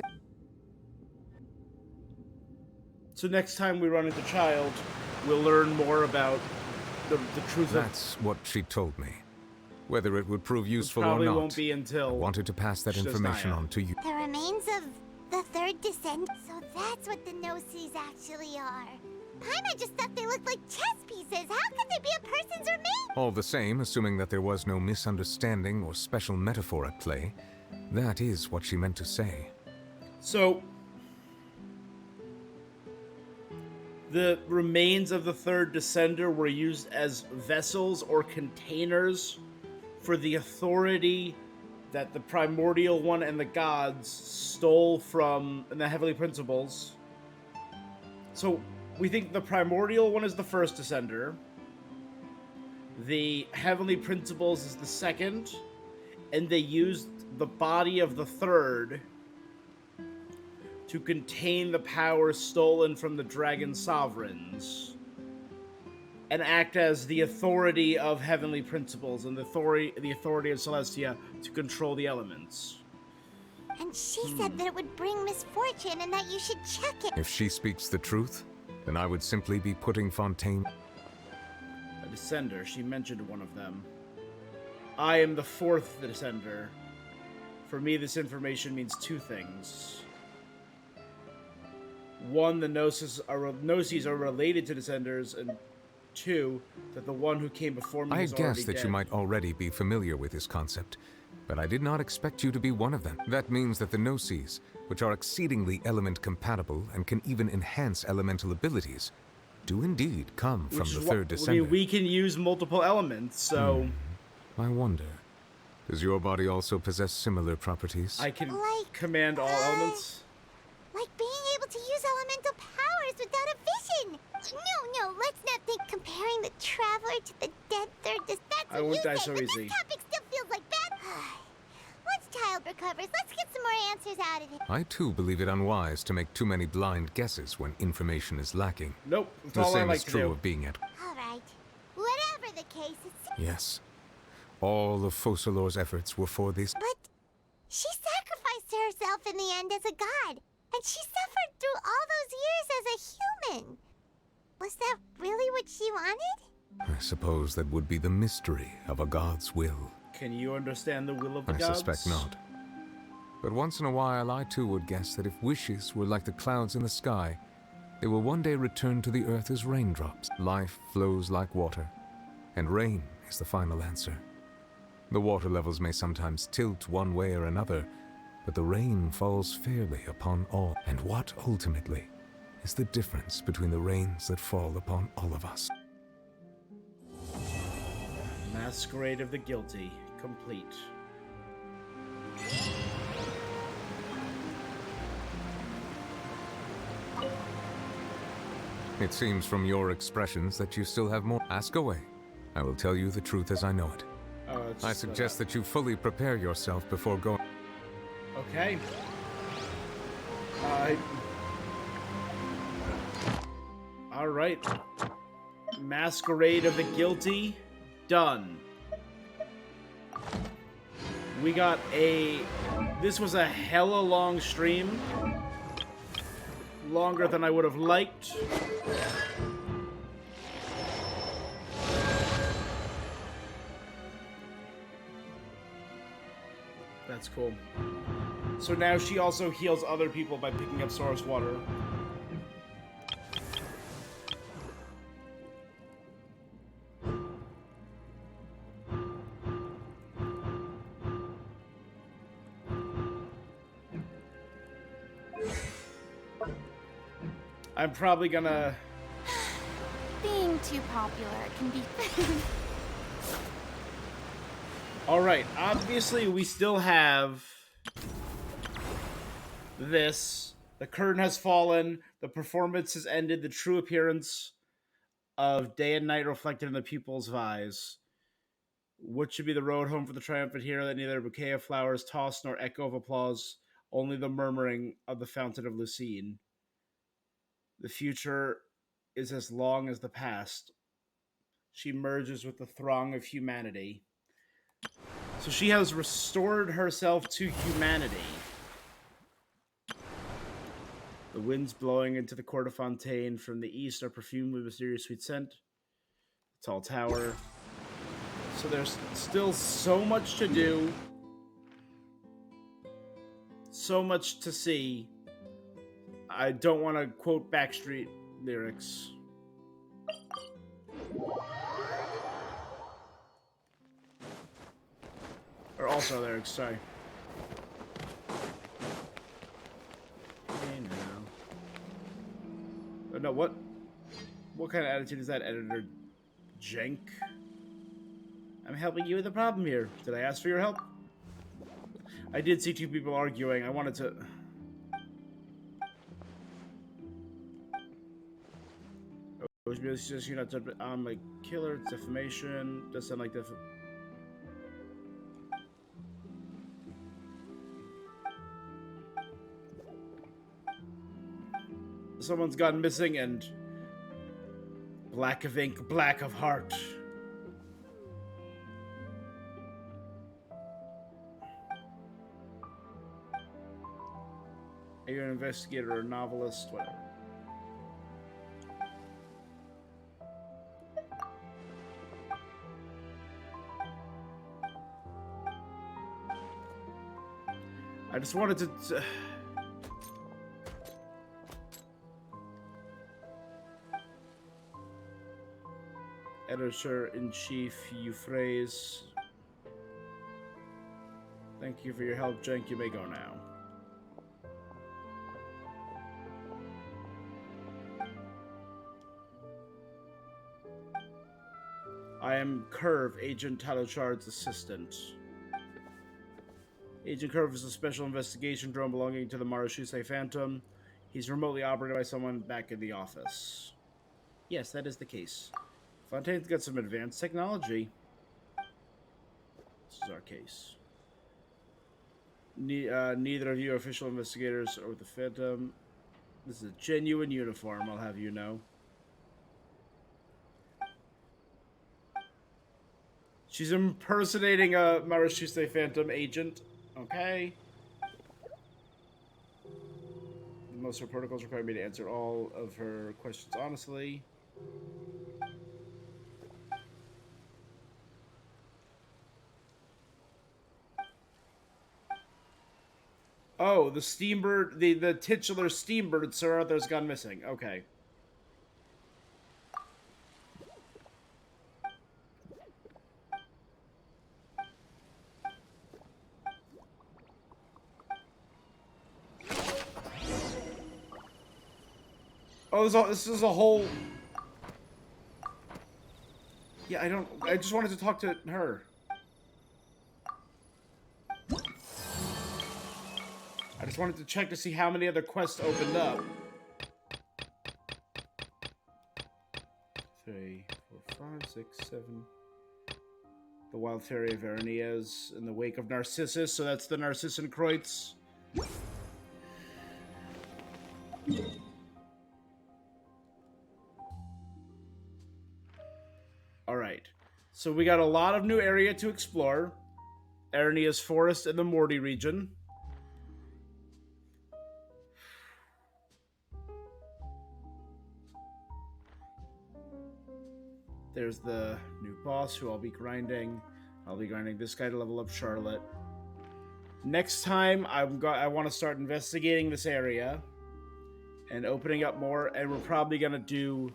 So next time we run into Child, we'll learn more about the truth That's what she told me. Whether it would prove useful or probably not, won't be until I wanted to pass that she does information Naya. on to you. The remains of the third descent. So that's what the Gnosis actually are. Paimon just thought they looked like chess pieces. How could they be a person's remains? All the same, assuming that there was no misunderstanding or special metaphor at play, that is what she meant to say. So, the remains of the third Descender were used as vessels or containers for the authority that the Primordial One and the gods stole from the Heavenly Principles. So, we think the Primordial One is the first Descender, the Heavenly Principles is the second, and they used the body of the third to contain the power stolen from the Dragon Sovereigns and act as the authority of Heavenly Principles and the authority of Celestia to control the elements. And she said that it would bring misfortune and that you should check it. If she speaks the truth, then I would simply be putting Fontaine... A Descender, she mentioned one of them. I am the fourth Descender. For me, this information means two things. One, the Gnosis are related to Descenders, and two, that the one who came before me is already I guessed that dead. you might already be familiar with this concept, but I did not expect you to be one of them. That means that the Gnosis, which are exceedingly element-compatible and can even enhance elemental abilities, do indeed come from the third Descender. I mean, we can use multiple elements, so... I wonder, does your body also possess similar properties? I can command all elements? Like being able to use elemental powers without a vision. No, let's not think comparing the Traveler to the dead third Descender. I won't die so easy. This topic still feels like bad. Once Child recovers, let's get some more answers out of him. I too believe it unwise to make too many blind guesses when information is lacking. Nope, that's the all I same like is to true do. of being at... Alright. Whatever the case, it's... Yes. All of Focalor's efforts were for this... But she sacrificed herself in the end as a god. And she suffered through all those years as a human. Was that really what she wanted? I suppose that would be the mystery of a god's will. Can you understand the will of the I gods? suspect not. But once in a while, I too would guess that if wishes were like the clouds in the sky, they will one day return to the earth as raindrops. Life flows like water, and rain is the final answer. The water levels may sometimes tilt one way or another, but the rain falls fairly upon all. And what, ultimately, is the difference between the rains that fall upon all of us? Masquerade of the Guilty, complete. It seems from your expressions that you still have more. Ask away. I will tell you the truth as I know it. I suggest that you fully prepare yourself before going... Okay. Alright. Masquerade of the Guilty. Done. We got a... This was a hella long stream. Longer than I would have liked. That's cool. So now she also heals other people by picking up source water. I'm probably gonna... Being too popular can be... Alright, obviously we still have this. The curtain has fallen, the performance has ended, the true appearance of day and night reflected in the pupils' eyes. What should be the road home for the triumphant hero that neither a bouquet of flowers tossed nor echo of applause, only the murmuring of the fountain of Lucine. The future is as long as the past. She merges with the throng of humanity. So she has restored herself to humanity. The winds blowing into the court of Fontaine from the east are perfumed with mysterious sweet scent. A tall tower. So there's still so much to do. So much to see. I don't want to quote Backstreet lyrics. Or also there, sorry. Hey now. Oh, no, what kind of attitude is that, Editor Jenk? I'm helping you with the problem here. Did I ask for your help? I did see two people arguing. I wanted to... You're not I'm a killer, it's defamation. Does sound like someone's gone missing and black of ink, black of heart. Are you an investigator or a novelist? Whatever. I just wanted to... Editor-in-Chief Euphrates. Thank you for your help, Jenk. You may go now. I am Curve, Agent Talochard's assistant. Agent Curve is a special investigation drone belonging to the Marashuse Phantom. He's remotely operated by someone back in the office. Yes, that is the case. Fontaine's got some advanced technology. This is our case. Neither of you are official investigators or the Phantom. This is a genuine uniform, I'll have you know. She's impersonating a Marashuse Phantom agent. Okay. Most of her protocols require me to answer all of her questions honestly. Oh, the Steambird, the titular Steambird, Sir Arthur's gone missing. Okay. Oh, this is a whole... Yeah, I just wanted to talk to her. I just wanted to check to see how many other quests opened up. 3, 4, 5, 6, 7. The Wild Fairy of Aranias in the Wake of Narcissus, so that's the Narcissan Kreutz. Alright, so we got a lot of new area to explore. Arania's Forest and the Morty region. There's the new boss who I'll be grinding. I'll be grinding this guy to level up Charlotte. Next time, I want to start investigating this area and opening up more, and we're probably going to do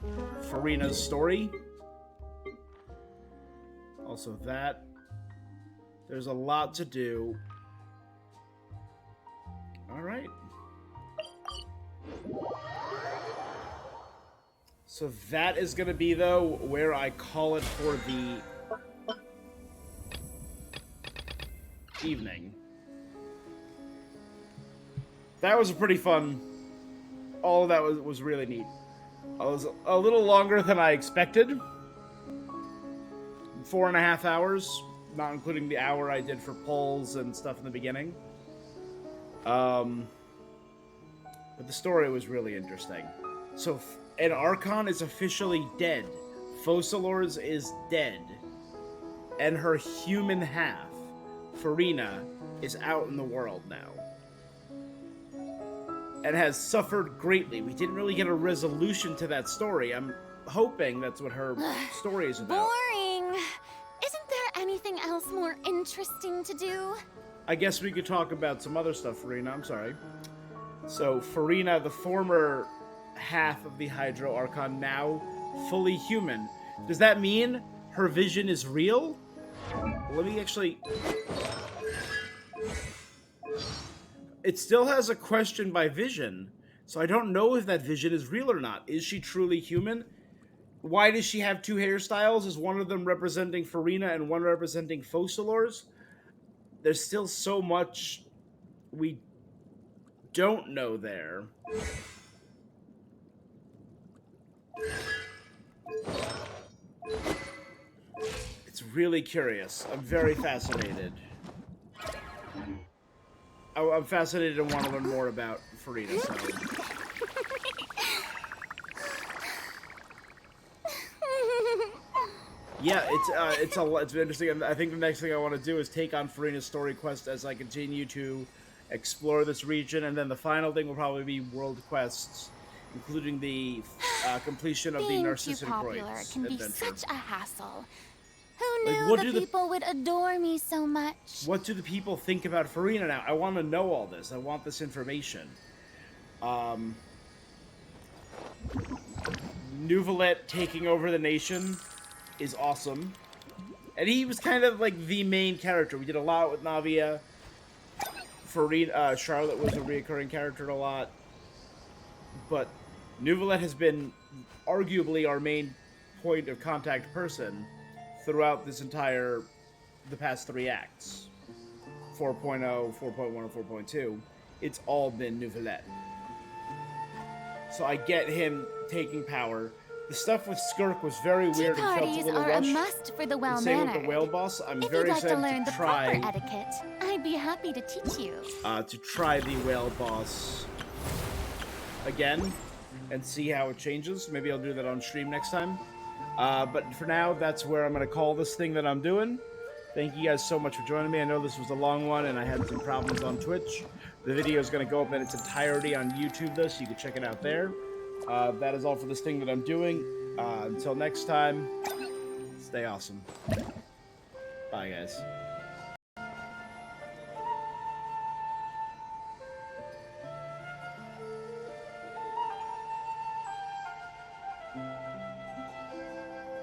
Farina's story. Also that. There's a lot to do. Alright. So that is going to be, though, where I call it for the evening. That was pretty fun. All of that was really neat. It was a little longer than I expected. 4.5 hours, not including the hour I did for polls and stuff in the beginning. But the story was really interesting. So, and Archon is officially dead. Focalors is dead. And her human half, Farina, is out in the world now. And has suffered greatly. We didn't really get a resolution to that story. I'm hoping that's what her story is about. Boring! Isn't there anything else more interesting to do? I guess we could talk about some other stuff, Farina. I'm sorry. So, Farina, the former half of the Hydro Archon, now fully human. Does that mean her vision is real? Let me actually... It still has a question by Vision, so I don't know if that Vision is real or not. Is she truly human? Why does she have 2 hairstyles? Is one of them representing Farina and one representing Focalors? There's still so much we don't know there. It's really curious. I'm very fascinated. I'm fascinated and want to learn more about Farina, so... Yeah, it's interesting. I think the next thing I want to do is take on Farina's story quest as I continue to explore this region, and then the final thing will probably be world quests, including the completion of the Narcissus popular can be adventure. such a hassle. Who Like, knew what the do people would adore me so much? What do the people think about Farina now? I want to know all this. I want this information. Nuvalet taking over the nation is awesome. And he was kind of like the main character. We did a lot with Navia. Farina, Charlotte was a reoccurring character a lot. But Nuvalet has been arguably our main point of contact person throughout this the past 3 acts. 4.0, 4.1, and 4.2. It's all been Nuvalet. So I get him taking power. The stuff with Skirk was very weird and felt a Parties little are rushed. a must for the And same with well-mannered. the whale boss. I'm If very you'd like to excited learn the to try proper etiquette, I'd be happy to teach you. to try the whale boss again and see how it changes. Maybe I'll do that on stream next time. But for now, that's where I'm going to call this thing that I'm doing. Thank you guys so much for joining me. I know this was a long one and I had some problems on Twitch. The video is going to go up in its entirety on YouTube, though, so you can check it out there. That is all for this thing that I'm doing. Until next time, stay awesome. Bye, guys.